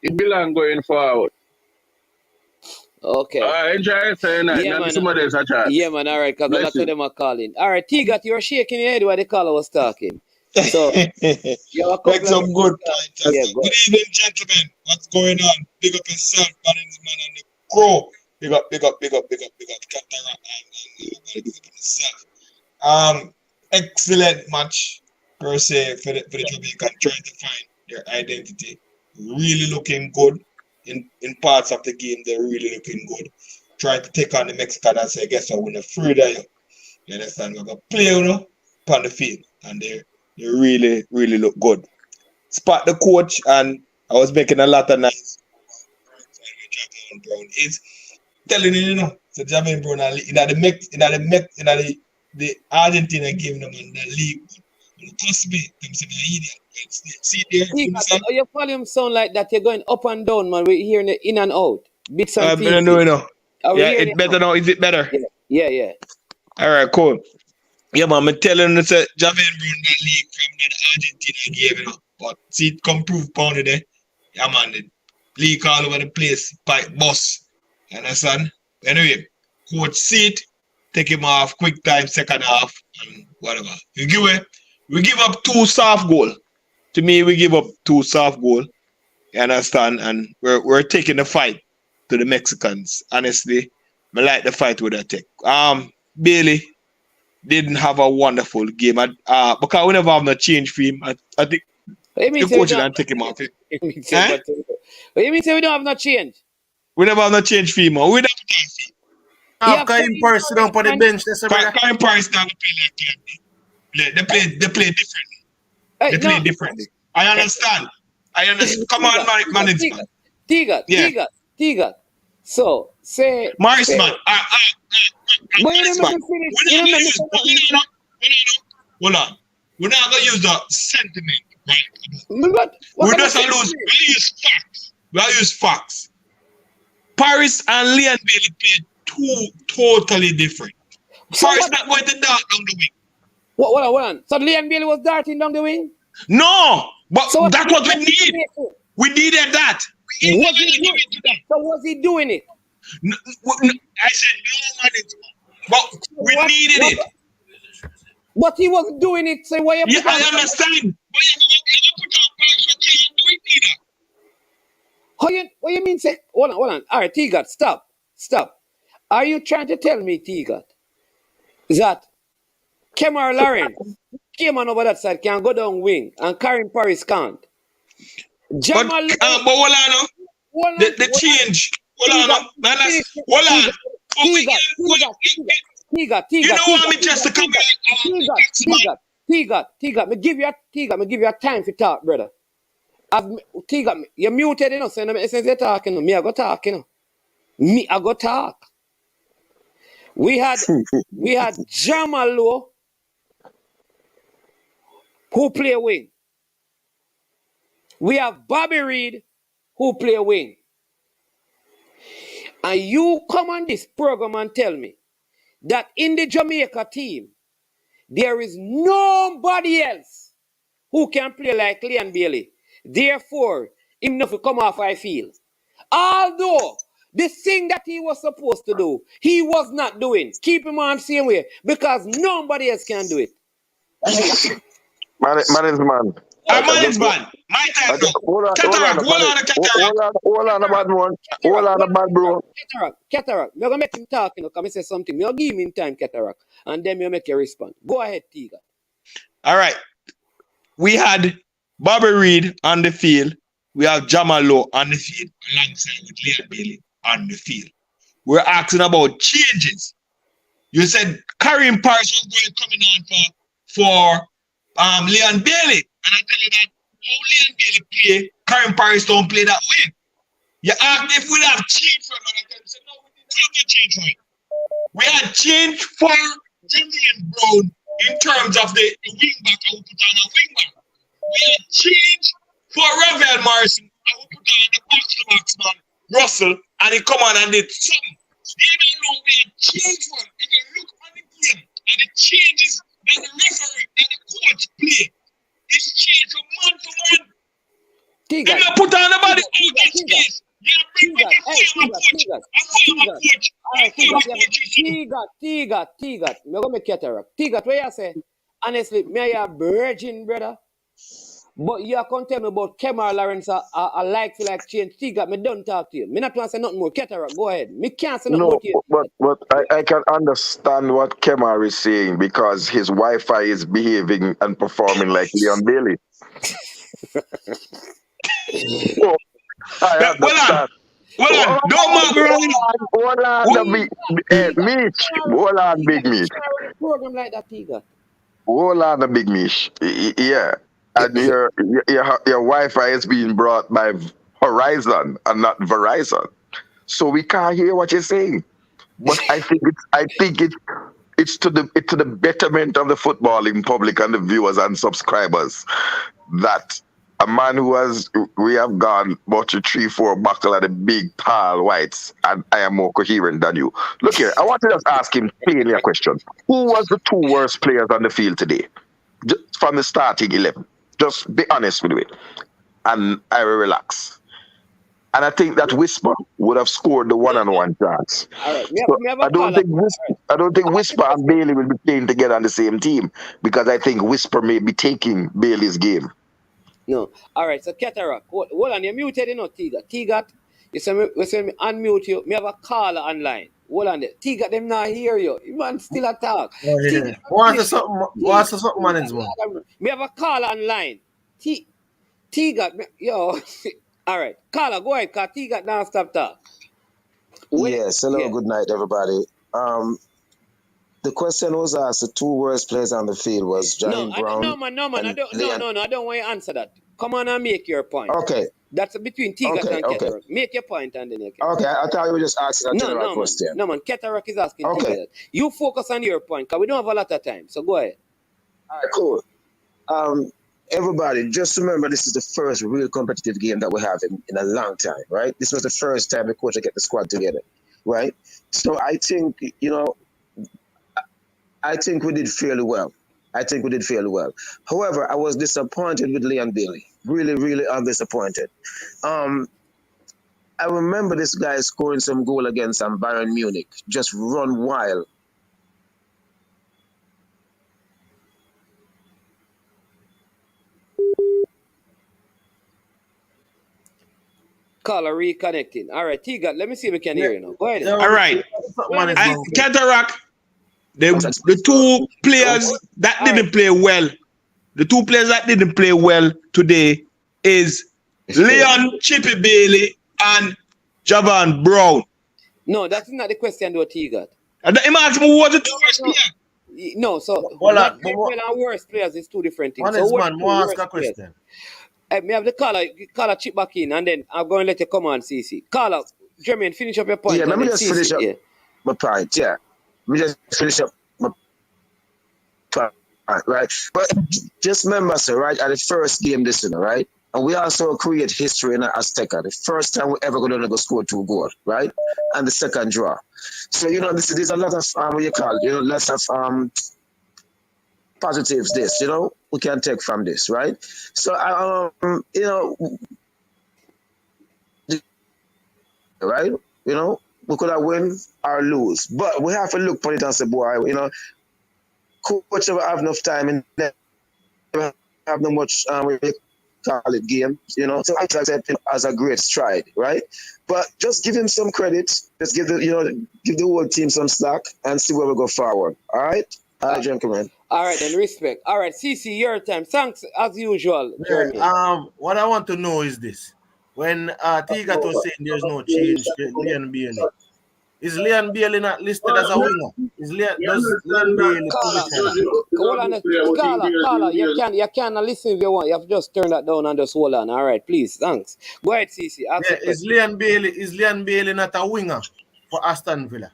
Speaker 15: it belong going forward.
Speaker 5: Okay.
Speaker 15: Enjoy yourself night.
Speaker 5: Yeah, man.
Speaker 15: Somebody else a chat.
Speaker 5: Yeah, man. All right, because a lot of them are calling. All right, T-Gat, you were shaking your head while the caller was talking. So,
Speaker 16: make some good points. Good evening, gentlemen. What's going on? Big up yourself, Mannings, man, and the crew. Big up, Cataract, and big up yourself. Excellent match per se for the Jamaican, trying to find their identity. Really looking good in parts of the game. They're really looking good. Trying to take on the Mexican and say, guess what, we're not free there. You understand? We're going to play, you know, upon the field, and they really look good. Spot the coach, and I was making a lot of nice. Brown is telling you, you know, so Javier Brown the Argentina game them in the league. Trust me, them say an idiot. See there.
Speaker 5: Your volume sound like that. You're going up and down, man. We're hearing it in and out. Bits and pieces.
Speaker 16: I don't know. Yeah, it's better now. Is it better?
Speaker 5: Yeah.
Speaker 16: All right, cool. Yeah, man, I'm telling you, say Javier Brown that league from the Argentina game, you know. But see it come prove pounded there. Yeah, man, the league all over the place, pipe boss. You understand? Anyway, coach see it, take him off, quick time, second half, and whatever. We give up 2 soft goal. To me, we give up 2 soft goal. You understand? And we're taking the fight to the Mexicans. Honestly, I like the fight with that take. Bailey didn't have a wonderful game. Because we never have no change for him. I think the coach didn't take him off.
Speaker 5: What you mean say we don't have no change?
Speaker 16: We never have no change for him. We don't have
Speaker 14: Have Karim Paris sit down on the bench, that's a brother.
Speaker 16: Karim Paris not play like that. They play differently. They play differently. I understand. Come on, management.
Speaker 5: Tigat. So, say...
Speaker 16: Morris, man.
Speaker 5: Morris, man.
Speaker 16: Hold on. We're not going to use the sentiment, right?
Speaker 5: We're
Speaker 16: just going to use facts. We'll use facts. Paris and Leon Bailey played two totally different. Paris not going to dart down the wing.
Speaker 5: Hold on. So Leon Bailey was darting down the wing?
Speaker 16: No, but so that's what we need. We needed that.
Speaker 5: So was he doing it?
Speaker 16: No, I said no management. But we needed it.
Speaker 5: But he wasn't doing it, so why you
Speaker 16: put I understand. But you put on Paris for can't do it either.
Speaker 5: What you mean say? Hold on. All right, Tigat, stop. Are you trying to tell me, Tigat, that Kemar Lawrence came on over that side, can go down wing, and Karim Paris can't?
Speaker 16: But hold on, the change. Hold on.
Speaker 5: Tigat.
Speaker 16: You don't want me just to come back.
Speaker 5: Tigat. Me give you a time to talk, brother. Tigat, you're muted, you know. So since you're talking, me I go talk. We had Jamalo who play wing. We have Bobby Reed who play wing. And you come on this program and tell me that in the Jamaica team, there is nobody else who can play like Leon Bailey. Therefore, him not to come off I feel. Although, the thing that he was supposed to do, he was not doing. Keep him on the same way, because nobody else can do it.
Speaker 7: Management.
Speaker 16: Management. My time.
Speaker 7: Hold on, bad one. Hold on, bad bro.
Speaker 5: Cataract. I'm going to make him talk, you know, come and say something. I'll give him time, Cataract. And then you'll make a response. Go ahead, Tiga.
Speaker 16: All right. We had Bobby Reed on the field. We have Jamalo on the field alongside with Leon Bailey on the field. We're asking about changes. You said Karim Paris was coming on for Leon Bailey. And I tell you that how Leon Bailey play, Karim Paris don't play that way. You asked if we'd have changed for him, and I tell you, said, no, we didn't have to change for him. We had changed for Julian Brown in terms of the wing back, I would put on a wing back. We had changed for Ravel Morrison, I would put on the box-to-box man, Russell, and he come on and did something. They don't know we had changed for him. If you look on the game and the changes that the referee and the coach play, it's changed from man to man. If you put on the body out of space, you bring back a former coach.
Speaker 5: Tigat. I'm going to make Cataract. Tigat, what you say? Honestly, me a virgin, brother. But you can't tell me about Kemar Lawrence I like change. Tigat, me don't talk to you. Me not want to say nothing more. Cataract, go ahead. Me can't say nothing more to you.
Speaker 7: But I can understand what Kemar is saying because his Wi-Fi is behaving and performing like Leon Bailey. So, I understand. Hold on, Big Meat.
Speaker 5: Program like that, Tigat.
Speaker 7: Hold on, the Big Mish. Yeah. And your Wi-Fi is being brought by Horizon and not Verizon. So we can't hear what you're saying. But I think it's to the betterment of the footballing public and the viewers and subscribers that a man we have gone about 3-4 buckle at the big tall whites, and I am more coherent than you. Look here, I want to just ask him plainly a question. Who was the two worst players on the field today? Just from the starting 11. Just be honest with me. And I will relax. And I think that Whisper would have scored the one-on-one chance.
Speaker 5: Right.
Speaker 7: I don't think Whisper and Bailey will be playing together on the same team because I think Whisper may be taking Bailey's game.
Speaker 5: No. All right, so Cataract. Hold on, you're muted, you know, Tigat. You say me unmute you. Me have a caller online. Hold on there. Tigat, them not hear you. You man still a talk.
Speaker 14: What's something, management?
Speaker 5: Me have a caller online. Tigat, yo. All right. Caller, go ahead, because Tigat now stop talk.
Speaker 17: Yes, hello, good night, everybody. The question was asked, the two worst players on the field was
Speaker 5: No,
Speaker 17: Jaheim Brown
Speaker 5: no, man, I
Speaker 17: and
Speaker 5: don't.
Speaker 17: Leon.
Speaker 5: No, I don't want you to answer that. Come on and make your point.
Speaker 17: Okay,
Speaker 5: That's between Tigat and
Speaker 17: okay.
Speaker 5: Ketterock. Make your point and then you can.
Speaker 17: Okay, I thought you were just asking a general
Speaker 5: No, man.
Speaker 17: question.
Speaker 5: No, man. Ketterock is asking
Speaker 17: Okay.
Speaker 5: Tigat. You focus on your point because we don't have a lot of time. So go ahead.
Speaker 17: All right, cool. Everybody, just remember this is the first real competitive game that we have in a long time, right? This was the first time the coach would get the squad together, right? So I think, I think we did fairly well. However, I was disappointed with Leon Bailey. Really, really disappointed. I remember this guy scoring some goal against Bayern Munich. Just run wild.
Speaker 5: Caller reconnecting. All right, Tigat, let me see if we can hear you now. Go ahead.
Speaker 16: All right. Cataract, the two players that didn't play well, today is Leon Chippy Bailey and Javan Brown.
Speaker 5: No, that's not the question, though, Tigat.
Speaker 16: I'm asking who was the two worst players?
Speaker 5: No, so
Speaker 14: Hold
Speaker 5: not
Speaker 14: on,
Speaker 5: great player and worst players is two different things.
Speaker 14: Honest
Speaker 5: So
Speaker 14: man, more ask a question.
Speaker 5: Me have the caller chip back in, and then I'm going to let you come on, CC. Caller, Jermaine, finish up your point.
Speaker 17: Yeah, let me just
Speaker 5: CC,
Speaker 17: finish up my point. Yeah, let me just finish up my point, right? But just remember, sir, right, at the first game this year, right? And we also create history in Azteca. The first time we ever going to go score 2 goals, right? And the second draw. So, there's a lot of, what you call, lots of positives we can take from this, right? So, right? We could have win or lose. But we have to look for it and say, boy, coach never have enough time and never have no much call it game, So I accept him as a great stride, right? But just give him some credit. Just give the whole team some slack and see where we go forward. All right, gentlemen.
Speaker 5: All right, then respect. All right, CC, your time. Thanks as usual, Jeremy.
Speaker 14: What I want to know is this: when Tigat was saying there's no change to Leon Bailey, is Leon Bailey not listed as a winger? Does Leon Bailey position?
Speaker 5: Hold on, caller, you can't listen if you want. You have to just turn that down and just hold on. All right, please, thanks. Go ahead, CC.
Speaker 14: Is Leon Bailey not a winger for Aston Villa?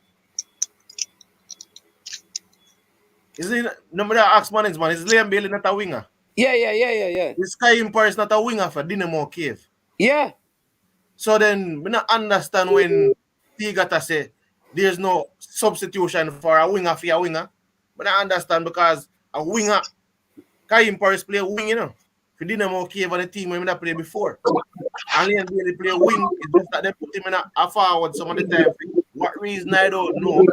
Speaker 14: Is he? Nobody ask management. Is Leon Bailey not a winger?
Speaker 5: Yeah.
Speaker 14: Is Kaim Paris not a winger for Dynamo Kiev?
Speaker 5: Yeah.
Speaker 14: So then we not understand when Tigata say there's no substitution for a winger for a winger. But I understand because a winger, Kaim Paris play wing, For Dynamo Kiev and the team we not play before. And Leon Bailey play wing. It's just that they put him in a forward some of the time. What reason I don't know. As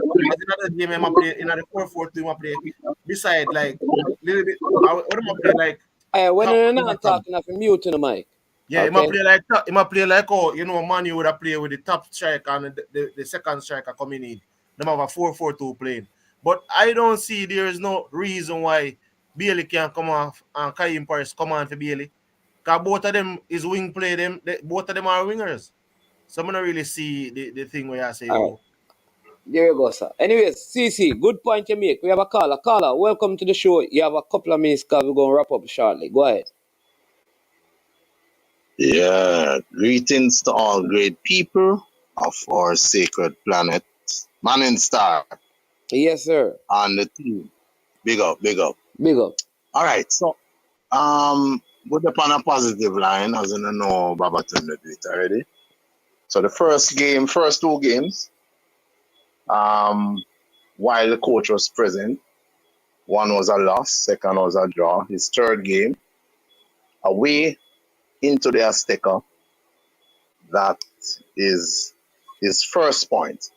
Speaker 14: another game I play in the 4-4-2 I play beside like little bit. What am I play like?
Speaker 5: When you're not talking, I'm muting the mic.
Speaker 14: Yeah, he might play like Manu would have played with the top striker and the second striker coming in. Them have a 4-4-2 playing. But I don't see there's no reason why Bailey can come off and Kaim Paris come on for Bailey. Because both of them is wing play, both of them are wingers. So I don't really see the thing where I say,
Speaker 5: There you go, sir. Anyways, CC, good point you make. We have a caller. Caller, welcome to the show. You have a couple of minutes because we're going to wrap up shortly. Go ahead.
Speaker 18: Yeah, greetings to all great people of our sacred planet. Man in Star.
Speaker 5: Yes, sir.
Speaker 18: And the team. Big up.
Speaker 5: Big up.
Speaker 18: All right, so we're upon a positive line, as in I know Babaton did it already. So the first two games, while the coach was present, one was a loss, second was a draw. His third game, away into the Azteca, that is his first point,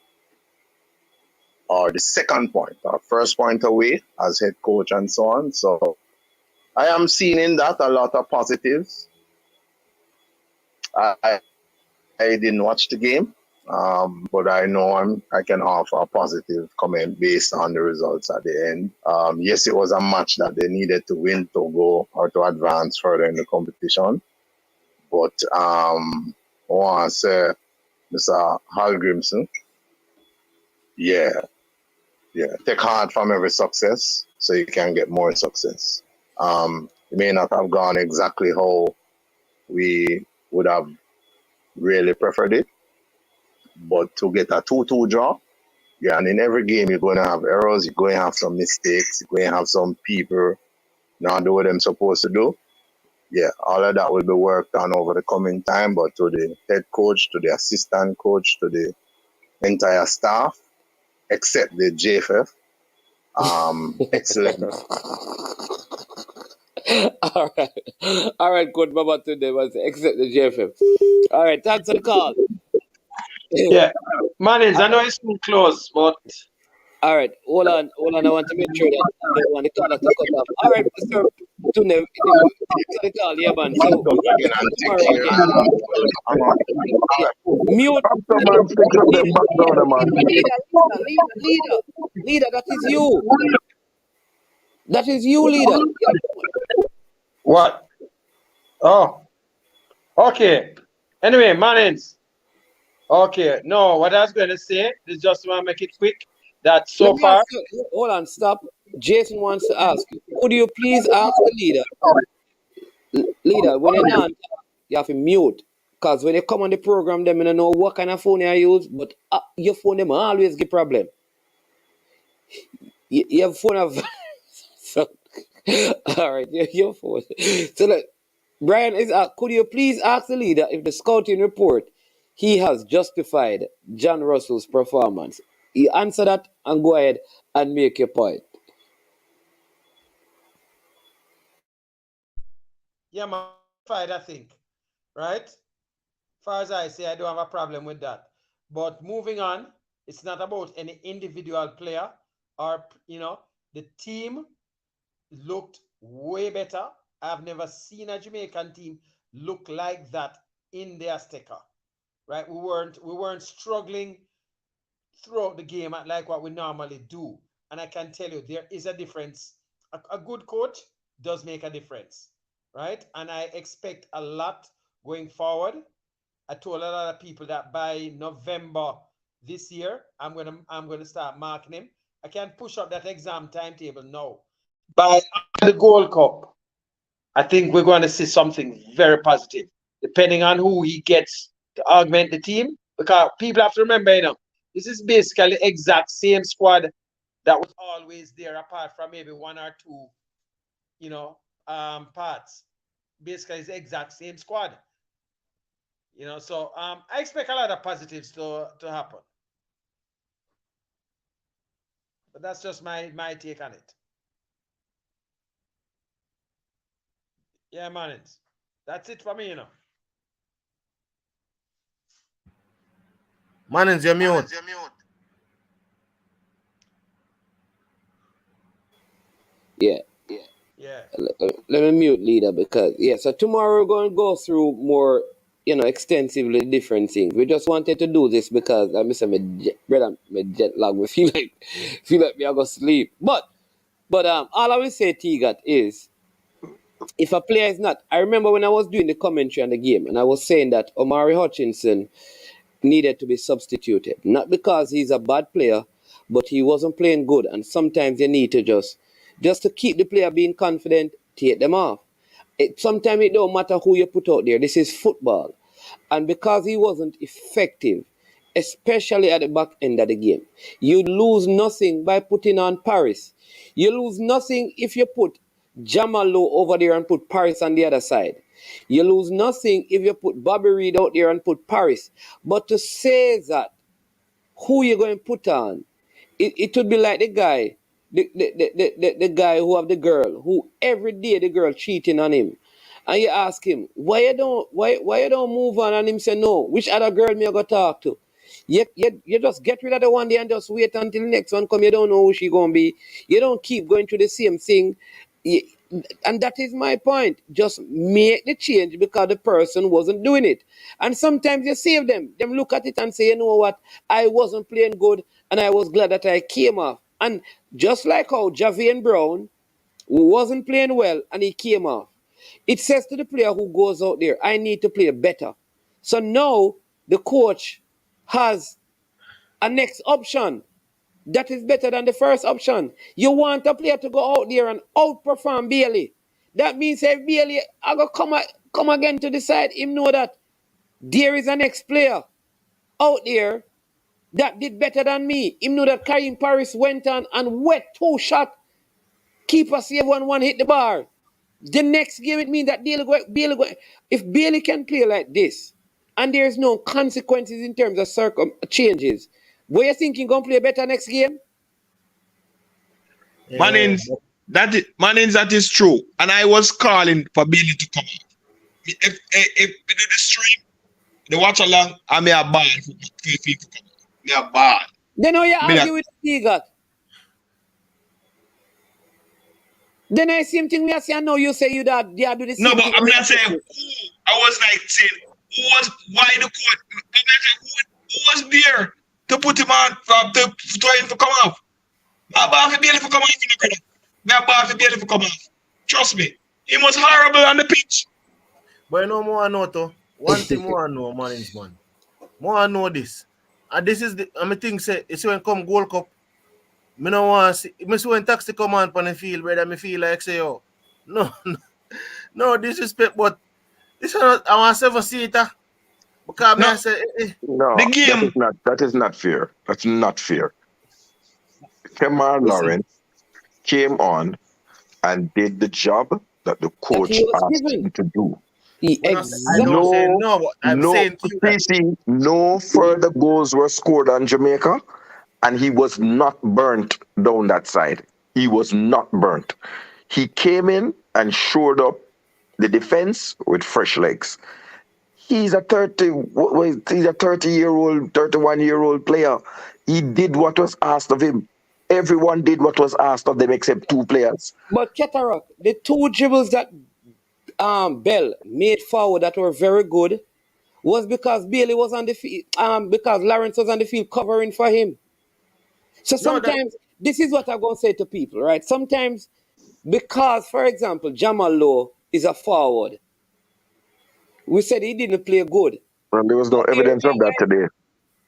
Speaker 18: or the second point, or first point away as head coach and so on. So I am seeing in that a lot of positives. I didn't watch the game, but I know I can offer a positive comment based on the results at the end. Yes, it was a match that they needed to win to go or to advance further in the competition. But I want to say, Mr. Hal Grimson, yeah, take heart from every success so you can get more success. It may not have gone exactly how we would have really preferred it, but to get a 2-2 draw, and in every game you're going to have errors, you're going to have some mistakes, you're going to have some people not do what they're supposed to do. All of that will be worked on over the coming time, but to the head coach, to the assistant coach, to the entire staff, except the JFF, excellent.
Speaker 5: All right, good. Baba today was except the JFF. All right, thanks for the call.
Speaker 16: Yeah, Mannings, I know it's too close, but
Speaker 5: All right, hold on. I want to make sure that I don't want the caller to cut off. All right, Mr. Tune, thanks for the call, yeah, man. So, tomorrow again. Mute. Leader, that is you. That is you, leader.
Speaker 16: What? Oh, okay. Anyway, Mannings. Okay, no, what I was going to say is just want to make it quick. That so far.
Speaker 5: Hold on, stop. Jason wants to ask you. Could you please ask the leader? Leader, when you're done, you have to mute. Because when you come on the program, them don't know what kind of phone you use, but your phone them always give problem. You have phone of so, all right, your phone. So look, Brian is could you please ask the leader if the scouting report he has justified John Russell's performance? You answer that and go ahead and make your point.
Speaker 16: Yeah, man, I think. Right? Far as I say, I don't have a problem with that. But moving on, it's not about any individual player or, the team looked way better. I've never seen a Jamaican team look like that in the Azteca, right? We weren't struggling throughout the game like what we normally do. And I can tell you, there is a difference. A good coach does make a difference, right? And I expect a lot going forward. I told a lot of people that by November this year, I'm gonna start marking him. I can push up that exam timetable now. By the Gold Cup, I think we're going to see something very positive, depending on who he gets to augment the team. Because people have to remember, this is basically the exact same squad that was always there, apart from maybe one or two, parts. Basically, it's the exact same squad. So I expect a lot of positives to happen. But that's just my take on it. Yeah, man. That's it for me,
Speaker 14: Mannings, you're mute.
Speaker 5: Yeah. Let me mute leader because so tomorrow we're going to go through more, extensively different things. We just wanted to do this because I miss my jet lag. We feel like me I go sleep. But all I will say, T-Gat, is if a player is not, I remember when I was doing the commentary on the game and I was saying that Omari Hutchinson needed to be substituted. Not because he's a bad player, but he wasn't playing good. And sometimes you need to just to keep the player being confident, take them off. Sometimes it don't matter who you put out there. This is football. And because he wasn't effective, especially at the back end of the game, you lose nothing by putting on Paris. You lose nothing if you put Jamalo over there and put Paris on the other side. You lose nothing if you put Bobby Reed out there and put Paris. But to say that, who you going to put on, it would be like the guy, the guy who have the girl, who every day the girl cheating on him. And you ask him, why you don't move on? And him say, no, which other girl me I go talk to? You just get rid of the one day and just wait until the next one come. You don't know who she going to be. You don't keep going through the same thing. And that is my point. Just make the change because the person wasn't doing it. And sometimes you save them. Them look at it and say, you know what? I wasn't playing good and I was glad that I came off. And just like how Javian Brown, who wasn't playing well and he came off, it says to the player who goes out there, I need to play better. So now the coach has a next option. That is better than the first option. You want a player to go out there and outperform Bailey. That means if Bailey I go come again to the side, him know that there is an next player out there that did better than me. Him know that Karim Paris went on and wet 2 shot. Keeper save 1-1 hit the bar. The next game it means that if Bailey can play like this and there's no consequences in terms of changes, what you think he gonna play better next game?
Speaker 16: Mannings, that is true. And I was calling for Bailey to come out. If we do the stream, the watch along, I may have bad for people to come out. Me a bad.
Speaker 5: Then how you argue with the got? Then I same thing we are saying now you say you that they are do the same
Speaker 16: No, but
Speaker 5: thing.
Speaker 16: I'm not saying who. I was like saying why the court. Who was there to put him on to him to come off? My bad for Bailey to come off, you know, brother. My bad for Bailey to come off. Trust me. He was horrible on the pitch.
Speaker 14: But you know more I know though. One thing more I know, Mannings, man. More I know this. And this is the I think say it's when come Gold Cup. Me no want see me see when taxi come on the field, brother. Me feel like say yo. No disrespect, but this is not I want 7-seater. Because me I say
Speaker 7: no,
Speaker 16: the game
Speaker 7: that is not fair. That's not fair. Kemar Lawrence came on and did the job that the coach asked him to do. No further goals were scored on Jamaica, and he was not burnt down that side. He was not burnt. He came in and shored up the defense with fresh legs. He's a 30-year-old, 31-year-old player. He did what was asked of him. Everyone did what was asked of them except 2 players.
Speaker 5: But Ketarak, the 2 dribbles that Bell made forward that were very good was because Bailey was on the field, because Lawrence was on the field covering for him. So sometimes, this is what I'm going to say to people, right? Sometimes, because, for example, Jamal Lowe is a forward, we said he didn't play good.
Speaker 7: Well, there was no evidence of that today.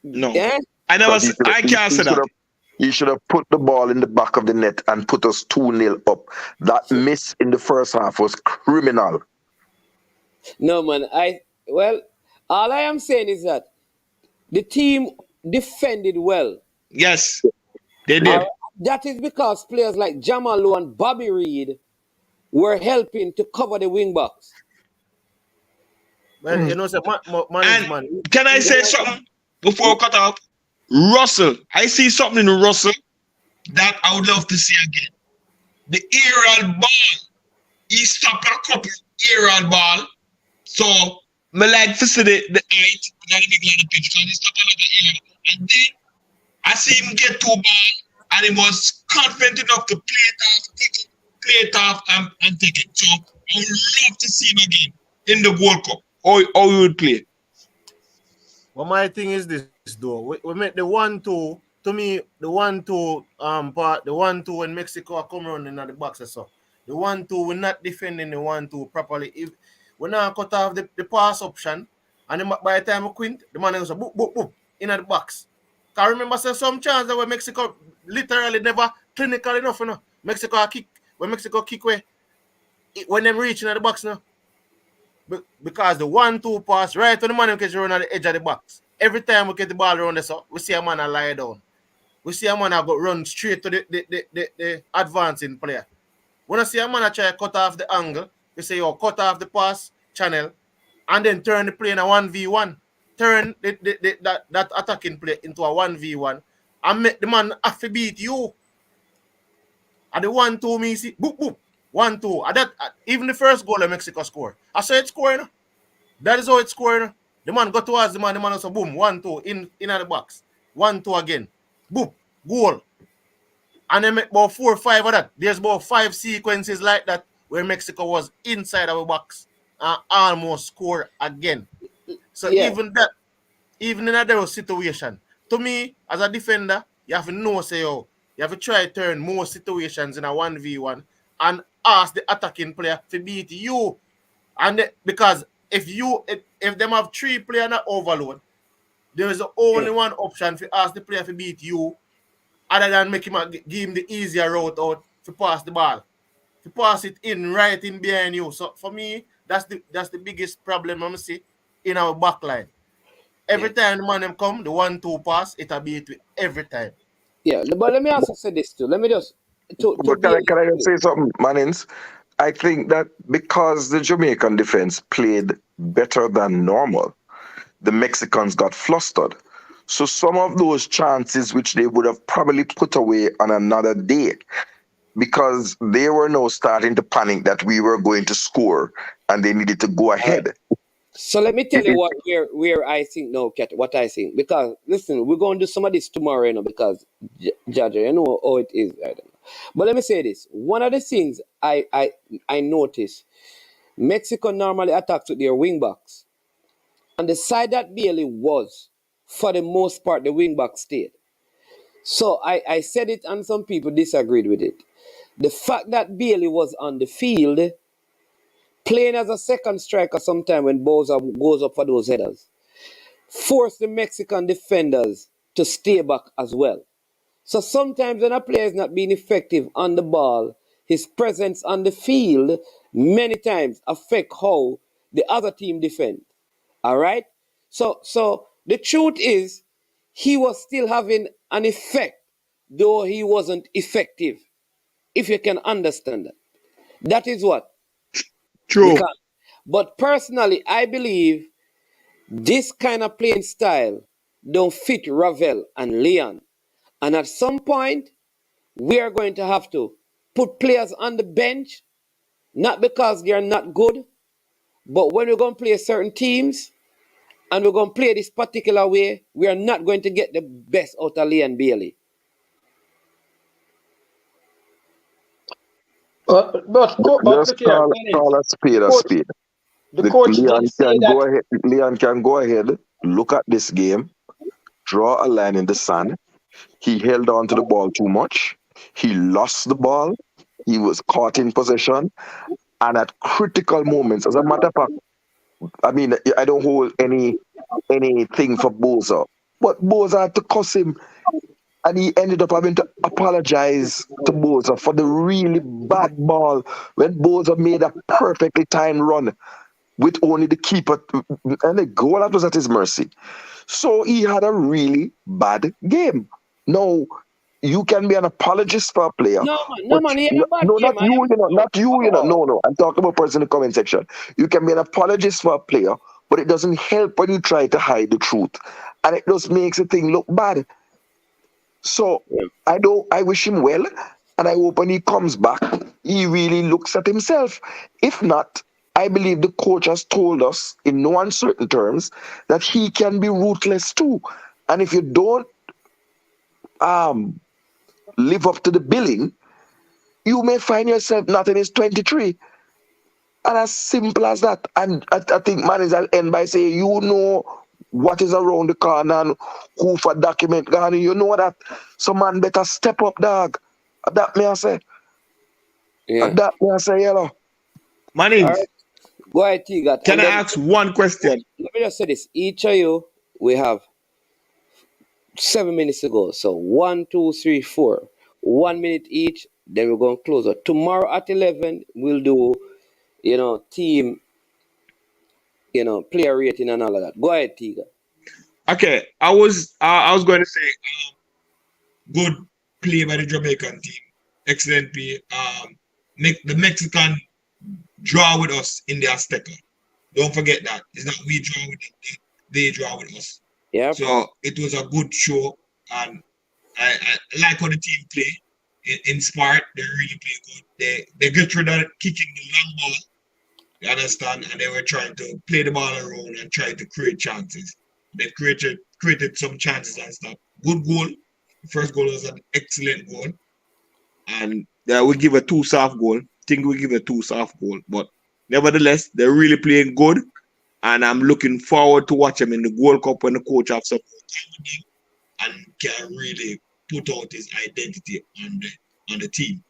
Speaker 16: No.
Speaker 5: Yeah?
Speaker 16: I can't say that.
Speaker 7: He should have put the ball in the back of the net and put us 2-0 up. That miss in the first half was criminal.
Speaker 5: No, man. All I am saying is that the team defended well.
Speaker 16: Yes, they did.
Speaker 5: That is because players like Jamal Lowe and Bobby Reed were helping to cover the wing backs.
Speaker 14: Man, you know, man.
Speaker 16: Can I say something before we cut off? Russell, I see something in Russell that I would love to see again. The aerial ball. He stopped a couple aerial ball. So, I like to see the height on the big line pitch because he stopped a lot of aerial. And then, I see him get 2 balls and he was confident enough to play it off and take it. So, I would love to see him again in the World Cup. How he would play.
Speaker 14: Well, my thing is this though. We make the 1-2. To me, the 1-2 part, the 1-2 when Mexico are coming running at the box or so. The 1-2, we're not defending the 1-2 properly. If we now cut off the pass option, and then by the time we quint, the man goes boop, boop, boop, in the box. Can remember some chance that when Mexico literally never clinical enough, you know. Mexico kick when them reaching at the box now. Because the 1-2 pass right when the man catch run at the edge of the box. Every time we get the ball around us, we see a man lie down. We see a man go run straight to the advancing player. When I see a man try to cut off the angle, we say, cut off the pass channel and then turn the play in a 1v1. Turn that attacking play into a 1v1 and make the man have to beat you. And the 1-2 me see, boop, boop, 1-2. And that, even the first goal of Mexico score. I saw it scoring. That is how it's scoring. The man got towards the man also boom, 1-2 in the box. 1-2 again. Boom, goal. And then make about 4 or 5 of that. There's about 5 sequences like that where Mexico was inside our box and almost score again. So even in that situation, to me, as a defender, you have to know, you have to try to turn more situations in a 1v1 and ask the attacking player to beat you. And because if them have 3 players in overload, there is only one option to ask the player to beat you other than make him give him the easier route out to pass the ball, to pass it in right in behind you. So for me, that's the biggest problem I'm see in our back line. Every time the man them come, the 1-2 pass, it'll be it every time.
Speaker 5: Yeah, but let me also say this too. Let me just to
Speaker 19: But
Speaker 5: be
Speaker 19: can I just say something, Mannings? I think that because the Jamaican defense played better than normal, the Mexicans got flustered. So some of those chances which they would have probably put away on another day, because they were now starting to panic that we were going to score and they needed to go
Speaker 5: all right.
Speaker 19: ahead.
Speaker 5: So let me tell you where I think now, Kat, what I think. Because listen, we're going to do some of this tomorrow, because Jaja, you know how it is. I don't know. But let me say this. One of the things I noticed, Mexico normally attacks with their wing backs. And the side that Bailey was, for the most part, the wing back stayed. So I said it and some people disagreed with it. The fact that Bailey was on the field, playing as a second striker sometime when Bowser goes up for those headers, forced the Mexican defenders to stay back as well. So sometimes when a player is not being effective on the ball, his presence on the field many times affect how the other team defend. All right? So the truth is, he was still having an effect, though he wasn't effective. If you can understand that. That is what we
Speaker 16: True.
Speaker 5: can. But personally, I believe this kind of playing style don't fit Ravel and Leon. And at some point, we are going to have to put players on the bench, not because they are not good, but when we're going to play certain teams and we're going to play this particular way, we are not going to get the best out of Leon Bailey.
Speaker 16: But
Speaker 19: Just
Speaker 16: look here,
Speaker 19: call a spade a
Speaker 16: coach,
Speaker 19: spade.
Speaker 16: the coach did
Speaker 19: Leon
Speaker 16: say
Speaker 19: can
Speaker 16: that.
Speaker 19: go ahead. Leon can go ahead, look at this game, draw a line in the sand. He held on to the ball too much. He lost the ball. He was caught in possession. And at critical moments, as a matter of fact, I mean, I don't hold anything for Boza, but Boza had to cuss him, and he ended up having to apologize to Boza for the really bad ball when Boza made a perfectly timed run with only the keeper, and the goal that was at his mercy. So he had a really bad game. No, you can be an apologist for a player.
Speaker 5: No, man, he had a bad
Speaker 19: No,
Speaker 5: game.
Speaker 19: not you, not you,
Speaker 5: Oh.
Speaker 19: No. I'm talking about person in the comment section. You can be an apologist for a player, but it doesn't help when you try to hide the truth. And it just makes the thing look bad. So I wish him well, and I hope when he comes back, he really looks at himself. If not, I believe the coach has told us in no uncertain terms that he can be ruthless too. And if you don't live up to the billing, you may find yourself not in his 23. And as simple as that. And I think managers end by saying, you know what is around the corner and who for document gone. You know that. So man better step up, dog. That may I say.
Speaker 5: Yeah.
Speaker 19: That may I say,
Speaker 5: All
Speaker 16: Mannings,
Speaker 5: right. Go ahead, Tigat.
Speaker 16: can
Speaker 5: And
Speaker 16: I
Speaker 5: then
Speaker 16: ask one question?
Speaker 5: let me just say this. Each of you, we have 7 minutes to go. So 1, 2, 3, 4. 1 minute each. Then we're going to close it. Tomorrow at 11, we'll do, team, player rating and all of that. Go ahead, Tiga.
Speaker 16: Okay, I was going to say good play by the Jamaican team. Excellent play. The Mexican draw with us in the Azteca. Don't forget that. It's not we draw with them, they draw with us.
Speaker 5: Yeah.
Speaker 16: So it was a good show, and I like how the team play. In smart, they really play good. They get rid of kicking the long ball. You understand? And they were trying to play the ball around and try to create chances. They created some chances and stuff. Good goal. The first goal was an excellent goal. And we give a 2 soft goal. Think we give a 2 soft goal. But nevertheless, they're really playing good. And I'm looking forward to watch them in the Gold Cup when the coach has some more time with them and can really put out his identity on the team.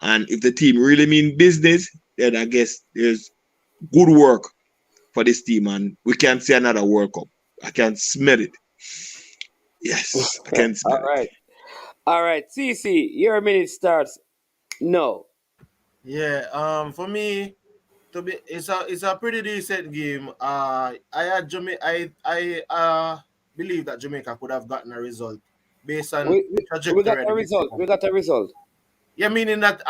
Speaker 16: And if the team really mean business, then I guess there's good work for this team, and we can't see another World Cup. I can smell it. Yes, I can smell
Speaker 5: All right. All right, CC, your minute starts. No.
Speaker 14: Yeah. For me, it's a pretty decent game. I had I believe that Jamaica could have gotten a result based on
Speaker 5: We,
Speaker 14: the
Speaker 5: we, we got
Speaker 14: trajectory of
Speaker 5: a
Speaker 14: the game.
Speaker 5: result. We got a result.
Speaker 14: Yeah, meaning that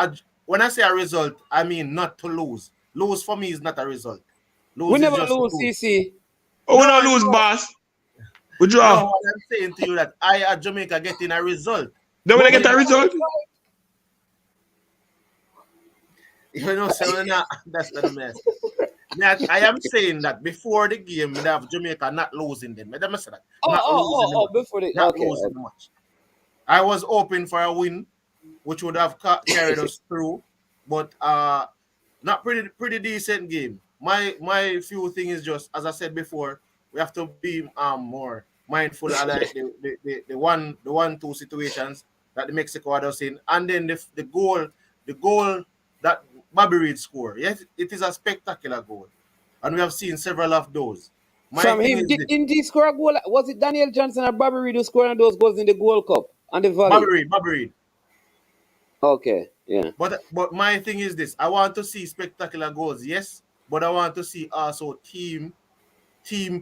Speaker 14: when I say a result, I mean not to lose. Lose for me is not a result.
Speaker 5: We
Speaker 14: Lose is
Speaker 5: never
Speaker 14: just
Speaker 5: lose,
Speaker 14: lose.
Speaker 5: CC.
Speaker 16: Oh, we not lose, boss. We
Speaker 14: No,
Speaker 16: draw.
Speaker 14: what I'm saying to you that I at Jamaica getting a result.
Speaker 16: Then when I get a
Speaker 14: Meaning that-
Speaker 16: result,
Speaker 14: You know, so that's not a mess. I am saying that before the game, we have Jamaica not losing them. Let me say that. Not losing the match.
Speaker 5: Before the
Speaker 14: Not
Speaker 5: okay.
Speaker 14: losing the match. I was hoping for a win, which would have carried us through. But not pretty decent game. My few thing is just as I said before, we have to be more mindful of like the 1-2 situations that the Mexico had us in, and then the goal that Bobby Reed scored. Yes, it is a spectacular goal, and we have seen several of those. My
Speaker 5: From
Speaker 14: thing
Speaker 5: him,
Speaker 14: is this,
Speaker 5: didn't he score a goal? Was it Daniel Johnson or Bobby Reed who scored those goals in the Gold Cup and the Valley?
Speaker 14: Bobby Reed.
Speaker 5: Okay, yeah.
Speaker 14: But my thing is this: I want to see spectacular goals, yes, but I want to see also team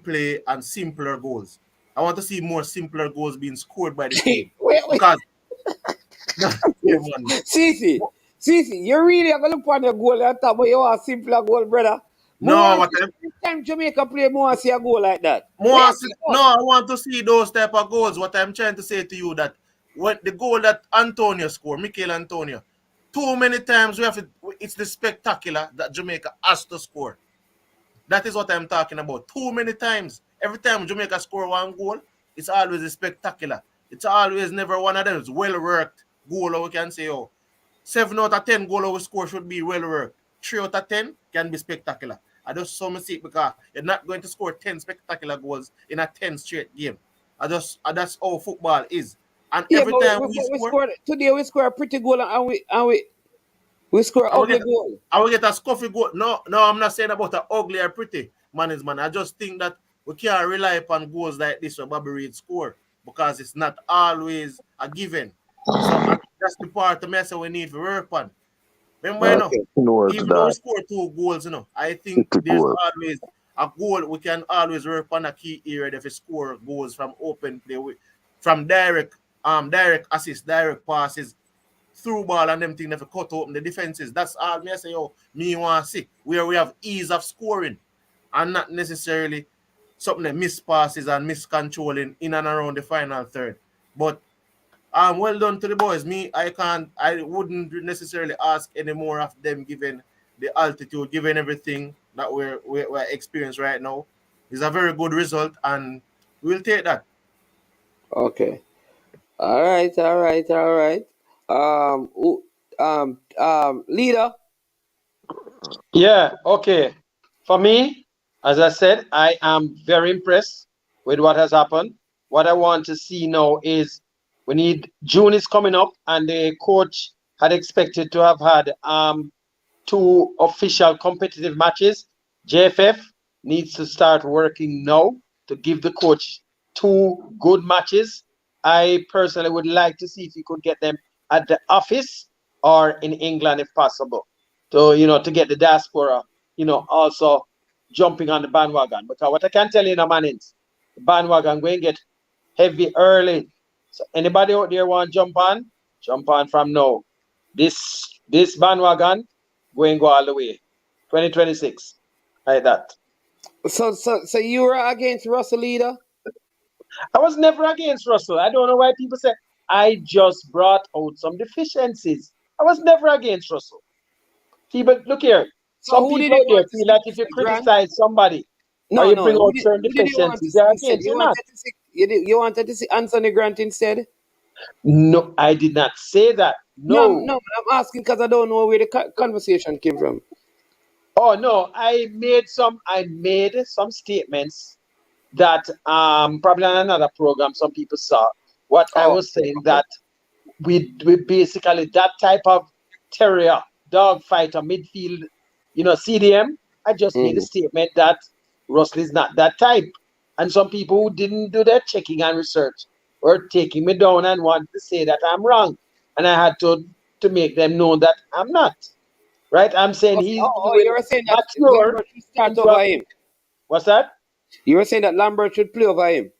Speaker 14: play and simpler goals. I want to see more simpler goals being scored by the team
Speaker 5: wait.
Speaker 14: because yeah, man.
Speaker 5: Cece, you really are going to look on your goal and talk about you want a simpler goal, brother.
Speaker 14: No, what
Speaker 5: Every time Jamaica play, more see a goal like that.
Speaker 14: I want to see those type of goals. What I'm trying to say to you that when the goal that Antonio scored, Mikel Antonio, too many times it's the spectacular that Jamaica has to score. That is what I'm talking about. Too many times. Every time Jamaica score one goal, it's always a spectacular. It's always never one of them. It's well worked goal, or we can say, 7 out of 10 goal we score should be well worked. 3 out of 10 can be spectacular. I just so see it because you're not going to score 10 spectacular goals in a 10 straight game. That's how football is. And every time we score
Speaker 5: today we score a pretty goal and we score ugly goal.
Speaker 14: I will get a scuffy goal. No, I'm not saying about an ugly or pretty management. I just think that we can't rely upon goals like this when Bobby Reed score because it's not always a given. So that's the part of me we need to work on. Remember, even though we score 2 goals, I think there's always a goal. We can always work on a key area if we score goals from open play, from direct assist, direct passes, through ball and them things if cut open the defenses. That's all me I say, me want to see where we have ease of scoring and not necessarily something that miss passes and miscontrolling in and around the final third. But well done to the boys. I wouldn't necessarily ask any more of them given the altitude, given everything that we're experiencing right now. It's a very good result and we'll take that.
Speaker 5: Okay. All right. Leader.
Speaker 20: Yeah, okay. For me, as I said, I am very impressed with what has happened. What I want to see now is June is coming up, and the coach had expected to have had 2 official competitive matches. JFF needs to start working now to give the coach 2 good matches. I personally would like to see if he could get them at the office or in England if possible. To get the diaspora, also jumping on the bandwagon. Because what I can tell you, Manins, the bandwagon going to get heavy early. So anybody out there want to jump on from now. This bandwagon going to go all the way. 2026. Like that.
Speaker 5: So you were against Russell, Leader?
Speaker 20: I was never against Russell. I don't know why people say I just brought out some deficiencies. I was never against Russell. People, look here. Some people out there feel like if you criticize somebody or you bring out certain deficiencies, they're against you.
Speaker 5: You wanted to see Anthony Grant instead?
Speaker 20: No, I did not say that. No,
Speaker 5: I'm asking because I don't know where the conversation came from.
Speaker 20: Oh no, I made some statements that probably on another program some people saw. What I was saying that we basically that type of terrier, dog fighter, midfield, CDM. I just made a statement that Russell is not that type. And some people who didn't do their checking and research were taking me down and wanted to say that I'm wrong. And I had to make them know that I'm not. Right? I'm saying he's doing
Speaker 5: you were saying that
Speaker 20: mature.
Speaker 5: Lambert should start over him.
Speaker 20: What's that?
Speaker 5: You were saying that Lambert should play over him.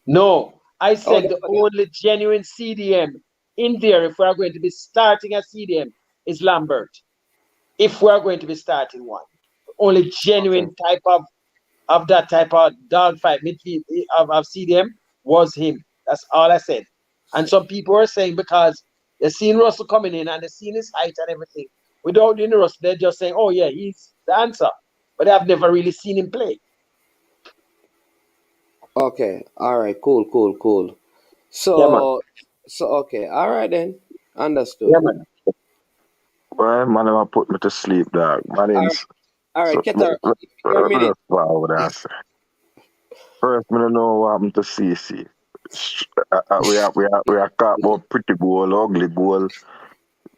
Speaker 20: No, I
Speaker 5: Oh,
Speaker 20: said
Speaker 5: that's
Speaker 20: the
Speaker 5: what
Speaker 20: only genuine CDM in there, if we are going to be starting a CDM, is Lambert. If we are going to be starting one, only genuine type of that type of dogfight midfield of CDM was him. That's all I said. And some people are saying because they seen Russell coming in and they seen his height and everything. Without doing Russell, they're just saying, "Oh yeah, he's the answer," but I've never really seen him play.
Speaker 5: Okay. All right. Cool.
Speaker 19: Yeah, man.
Speaker 5: So okay. All right then. Understood.
Speaker 20: Yeah, man.
Speaker 19: Well, man, I put me to sleep, dog. Man,
Speaker 5: All right. All right.
Speaker 19: so
Speaker 5: Keter, your minute.
Speaker 19: let's follow what I say. First, I don't know what happened to CC. We are caught about pretty goal, ugly goal.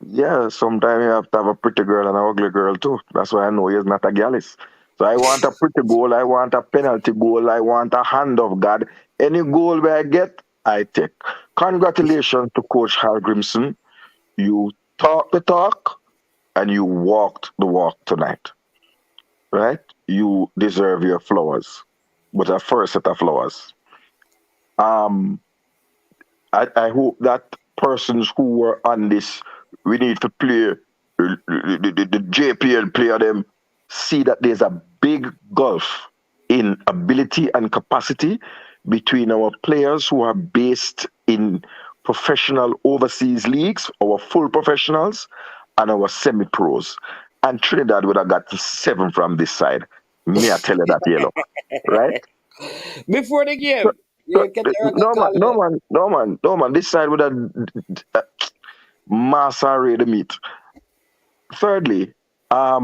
Speaker 19: Yeah, sometimes you have to have a pretty girl and an ugly girl too. That's why I know he's not a gallus. So I want a pretty goal, I want a penalty goal, I want a hand of God. Any goal where I get, I take. Congratulations to Coach Hal Grimson. You talk the talk and you walked the walk tonight. Right? You deserve your flowers. With a first set of flowers. Um I hope that persons who were on this, we need to play the JPL player them, see that there's a big gulf in ability and capacity between our players who are based in professional overseas leagues, our full professionals, and our semi-pros. And Trinidad would have got 7 from this side. Me, I tell you that, yellow. Right?
Speaker 5: Before the game, you get the
Speaker 19: No man. This side would have massa the meat. Thirdly, I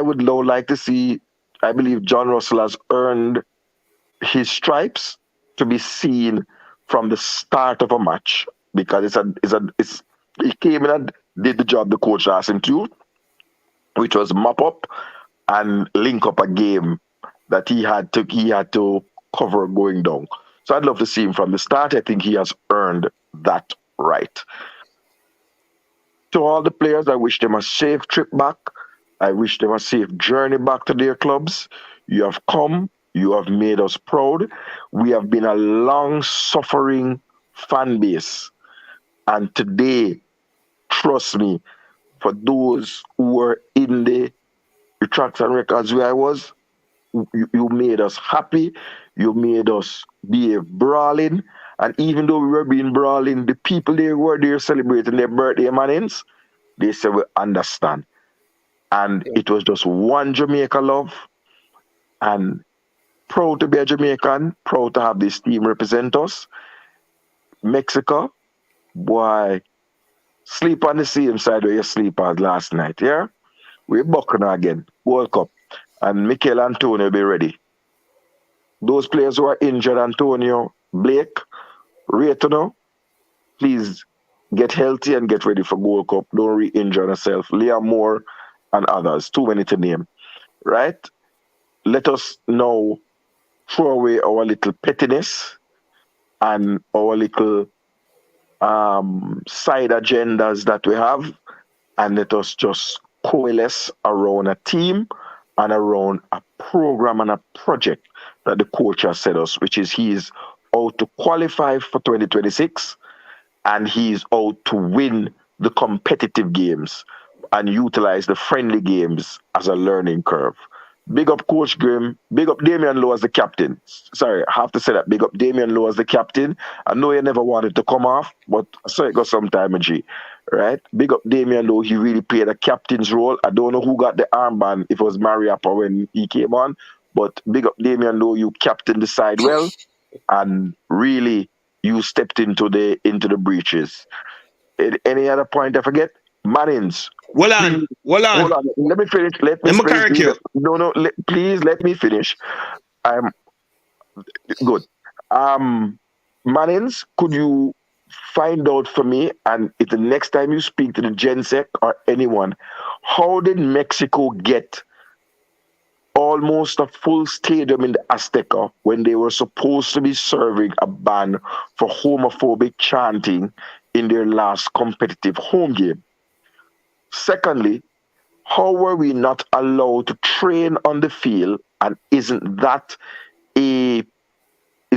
Speaker 19: would now like to see. I believe John Russell has earned his stripes to be seen from the start of a match because he came in and did the job the coach asked him to, which was mop up and link up a game that he had to cover going down. So I'd love to see him from the start. I think he has earned that right. To all the players, I wish them a safe trip back. I wish them a safe journey back to their clubs. You have come. You have made us proud. We have been a long-suffering fan base. And today, trust me, for those who were in the tracks and records where I was, you made us happy. You made us be brawling. And even though we were being brawling, the people they were there celebrating their birthday manins, they said we understand. And it was just one Jamaica love. And proud to be a Jamaican, proud to have this team represent us. Mexico, boy, sleep on the same side where you sleep on last night, yeah? We're bucking again, World Cup. And Mikel Antonio be ready. Those players who are injured, Antonio, Blake, Reatono, please get healthy and get ready for Gold Cup. Don't re-injure yourself. Liam Moore and others. Too many to name. Right? Let us now throw away our little pettiness and our little side agendas that we have, and let us just coalesce around a team and around a program and a project that the coach has set us, which is he's out to qualify for 2026 and he's out to win the competitive games and utilize the friendly games as a learning curve. Big up Coach Grim. Big up Damian Lowe as the captain. Sorry, I have to say that. Big up Damian Lowe as the captain. I know you never wanted to come off, but I saw it got some time, G. Right? Big up Damian Lowe. He really played a captain's role. I don't know who got the armband, if it was Mariappa when he came on, but big up Damian Lowe. You captained the side well, and really you stepped into the breaches. Any other point I forget? Manins.
Speaker 16: Hold on.
Speaker 19: Let me finish. Let me
Speaker 16: correct you.
Speaker 19: No. Please let me finish. I'm good. Manins, could you find out for me, and if the next time you speak to the Gensec or anyone, how did Mexico get almost a full stadium in the Azteca when they were supposed to be serving a ban for homophobic chanting in their last competitive home game? Secondly, how were we not allowed to train on the field, and isn't that is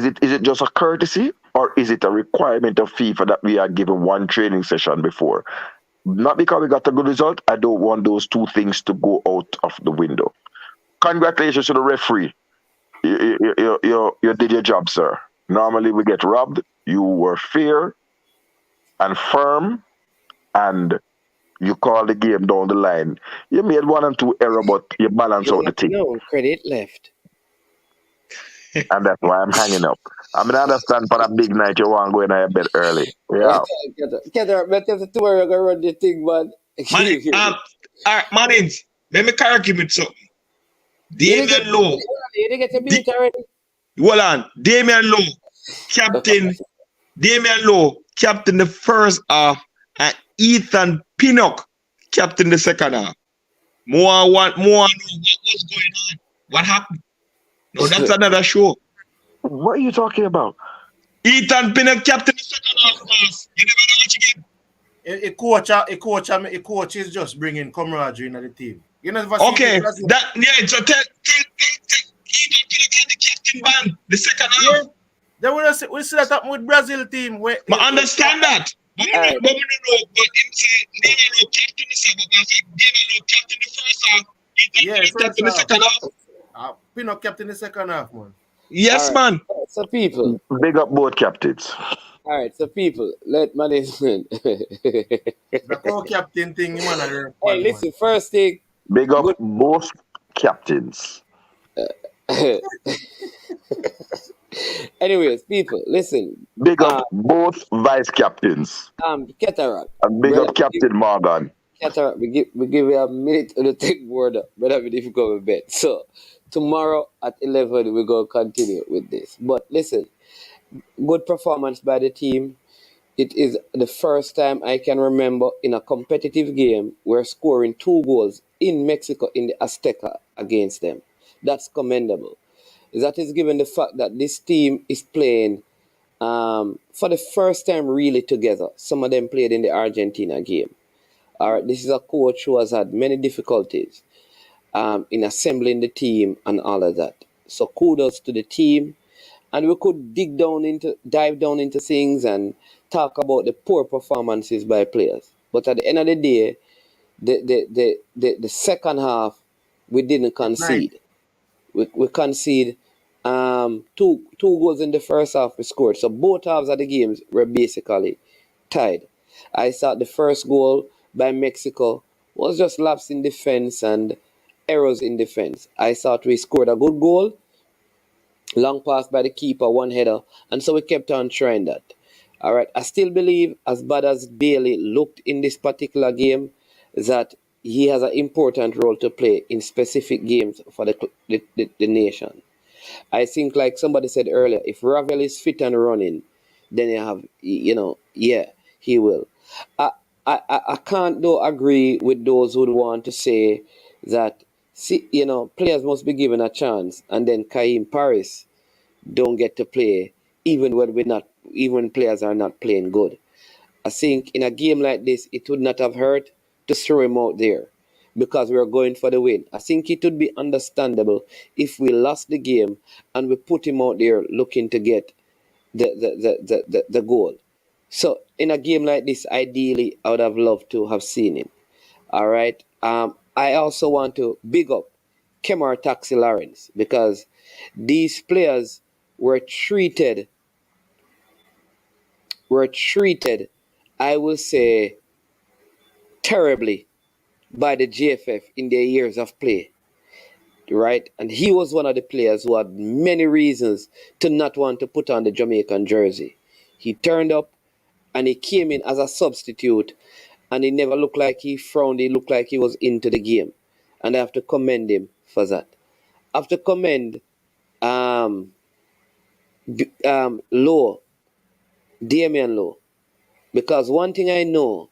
Speaker 19: it just a courtesy, or is it a requirement of FIFA that we are given one training session before? Not because we got a good result. I don't want those two things to go out of the window. Congratulations to the referee. You did your job, sir. Normally we get robbed. You were fair and firm, and you called the game down the line. You made 1 and 2 error, but you balance out the thing.
Speaker 5: No credit left.
Speaker 19: And that's why I'm hanging up. I mean, I understand for that big night you want to go in a bed early. Yeah.
Speaker 5: Get her, better tomorrow you're gonna run the thing, man.
Speaker 16: All right, Manins, let me correct you with something. Damian Lowe.
Speaker 5: You didn't get a beat already?
Speaker 16: Hold on. Damian Lowe, captain. Damian Lowe, captain the first half, and Ethan Pinnock, captain the second half. More know what was going on. What happened? No, that's another show.
Speaker 19: What are you talking about?
Speaker 16: Ethan Pinnock, captain the second half, boss. You never know what you get.
Speaker 14: A coach is just bringing camaraderie in the team. You know,
Speaker 16: okay, that yeah. So tell Ethan Pinnock the captain band the second half.
Speaker 14: Yeah. Then we see that happen with Brazil team.
Speaker 16: But understand that. But we don't know. But him say Damian Lowe captain the second half. Damian Lowe captain the first half. Ethan Pinnock captain the second half.
Speaker 14: Pinnock captain the second half, man.
Speaker 16: Yes, man.
Speaker 5: So people,
Speaker 19: big up both captains.
Speaker 5: All right, so people, let management.
Speaker 14: The co-captain thing, man.
Speaker 5: Hey, listen, first thing.
Speaker 19: Big up both captains.
Speaker 5: Anyways, people, listen.
Speaker 19: Big up both vice captains.
Speaker 5: Cataract.
Speaker 19: And big up Captain Morgan.
Speaker 5: Cataract, we give you a minute to take board up, but I mean if you go to bed. So tomorrow at 11 we're gonna continue with this. But listen, good performance by the team. It is the first time I can remember in a competitive game we're scoring 2 goals in Mexico in the Azteca against them. That's commendable. That is given the fact that this team is playing for the first time really together. Some of them played in the Argentina game. All right, this is a coach who has had many difficulties in assembling the team and all of that. So kudos to the team. And we could dive down into things and talk about the poor performances by players. But at the end of the day, the second half, we didn't concede. We conceded 2 goals in the first half we scored. So both halves of the games were basically tied. I thought the first goal by Mexico was just lapse in defense and errors in defense. I thought we scored a good goal. Long pass by the keeper, 1 header. And so we kept on trying that. All right. I still believe, as bad as Bailey looked in this particular game, that he has an important role to play in specific games for the nation. I think, like somebody said earlier, if Ravel is fit and running, then he will. I can't though agree with those who want to say that, players must be given a chance, and then Kaim Paris don't get to play even when players are not playing good. I think in a game like this, it would not have hurt to throw him out there because we are going for the win. I think it would be understandable if we lost the game and we put him out there looking to get the goal. So in a game like this, ideally, I would have loved to have seen him. All right. I also want to big up Kemar Taxi Lawrence because these players were treated, I will say, terribly by the GFF in their years of play. Right? And he was one of the players who had many reasons to not want to put on the Jamaican jersey. He turned up and he came in as a substitute and he never looked like he frowned. He looked like he was into the game. And I have to commend him for that. I have to commend Damian Lowe. Because one thing I know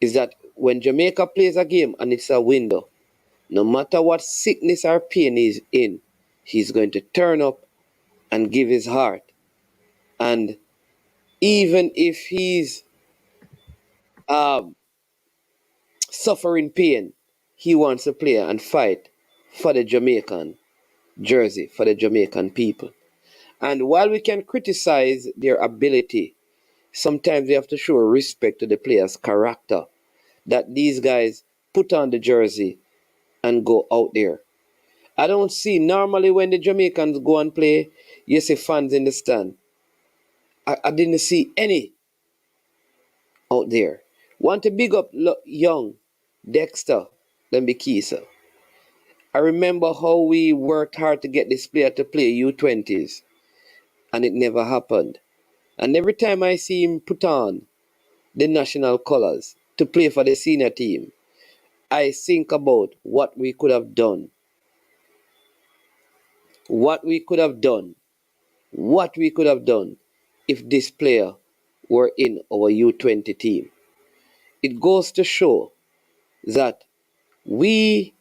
Speaker 5: is that when Jamaica plays a game and it's a window, no matter what sickness or pain he's in, he's going to turn up and give his heart. And even if he's suffering pain, he wants to play and fight for the Jamaican jersey, for the Jamaican people. And while we can criticize their ability, sometimes we have to show respect to the player's character, that these guys put on the jersey and go out there. I don't see, normally when the Jamaicans go and play, you see fans in the stand. I didn't see any out there. Want to big up young Dexter Lembikisa. I remember how we worked hard to get this player to play U20s, and it never happened. And every time I see him put on the national colours to play for the senior team, I think about what we could have done. What we could have done if this player were in our U20 team. It goes to show that we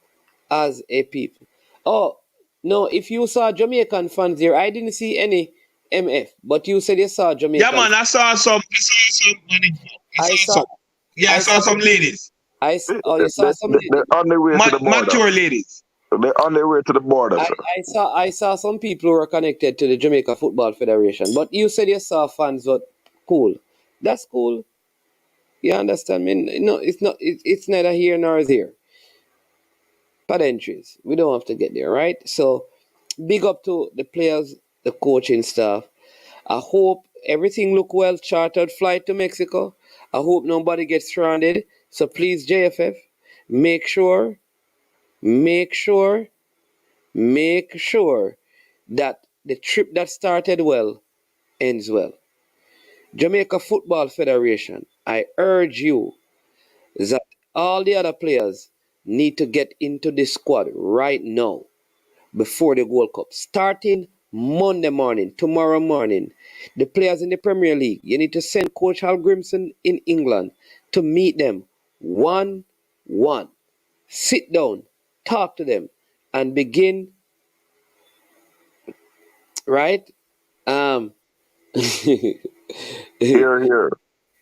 Speaker 5: as a people. Oh, no, if you saw Jamaican fans there, I didn't see any MF, but you said you saw Jamaican.
Speaker 16: Yeah, man, I saw some money. I saw some ladies.
Speaker 5: You saw some ladies?
Speaker 19: They're on their way to the border.
Speaker 16: Mature ladies.
Speaker 19: They're on their way to the border, sir.
Speaker 5: I saw some people who were connected to the Jamaica Football Federation, but you said you saw fans were cool. That's cool. You understand me? No, it's not. It's neither here nor there. Bad entries. We don't have to get there, right? So, big up to the players, the coaching staff. I hope everything look well. Chartered flight to Mexico. I hope nobody gets stranded. So please, JFF, make sure that the trip that started well ends well. Jamaica Football Federation, I urge you that all the other players need to get into the squad right now before the World Cup. Starting Monday morning, tomorrow morning, the players in the Premier League, you need to send Coach Hal Grimson in England to meet them one-one. Sit down, talk to them, and begin, right?
Speaker 19: Here.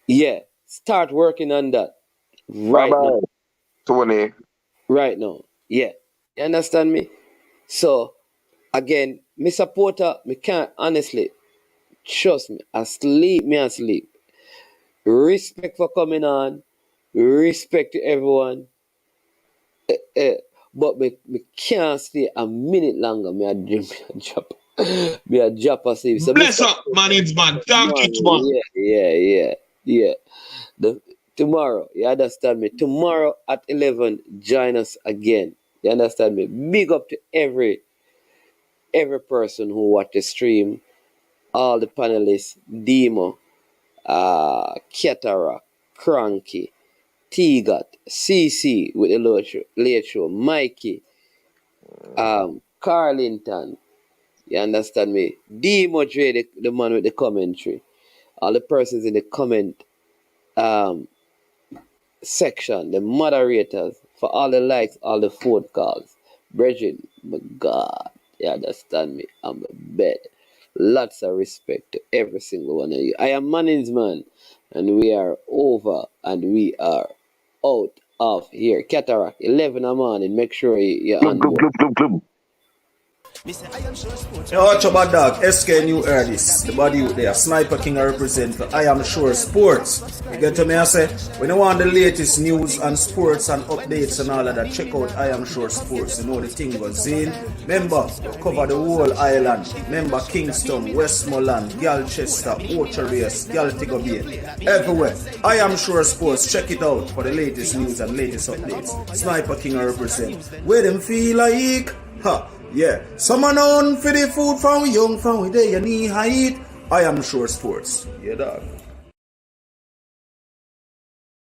Speaker 5: Yeah, start working on that right now.
Speaker 19: 20.
Speaker 5: Right now. Yeah. You understand me? So, again, me supporter, me can't honestly, trust me, me asleep. Respect for coming on. Respect to everyone. But me can't stay a minute longer. Me a drop asleep. So
Speaker 16: bless up, man, it's man. Thank you, tomorrow.
Speaker 5: Yeah. Tomorrow, you understand me? Tomorrow at 11, join us again. You understand me? Big up to every person who watched the stream, all the panelists, Demo, Ketara, Cranky, T-Got, CC with the late show, Mikey, Carlington, you understand me? Demo Dre, the man with the commentary, all the persons in the comment section, the moderators, for all the likes, all the phone calls. Bridget, my God, you understand me? I'm a bed. Lots of respect to every single one of you. I am Manning's man, and we are over, and we are out of here. Cataract, 11 in the morning. Make sure you're on board.
Speaker 21: Yo, watch about dog, SK New Earths, the body out there, Sniper King I represent for I Am Sure Sports. You get to me, I say, when you want the latest news and sports and updates and all of that, check out I Am Sure Sports. You know the thing goes in. Remember, cover the whole island. Remember Kingston, Westmoreland, Galchester, Ocho-Rios, Galtigo Bay, everywhere. I Am Sure Sports, check it out for the latest news and latest updates. Sniper King I represent. Where them feel like, yeah, someone on for the food from young, from where they knee height. I Am Sure Sports. Yeah, dog.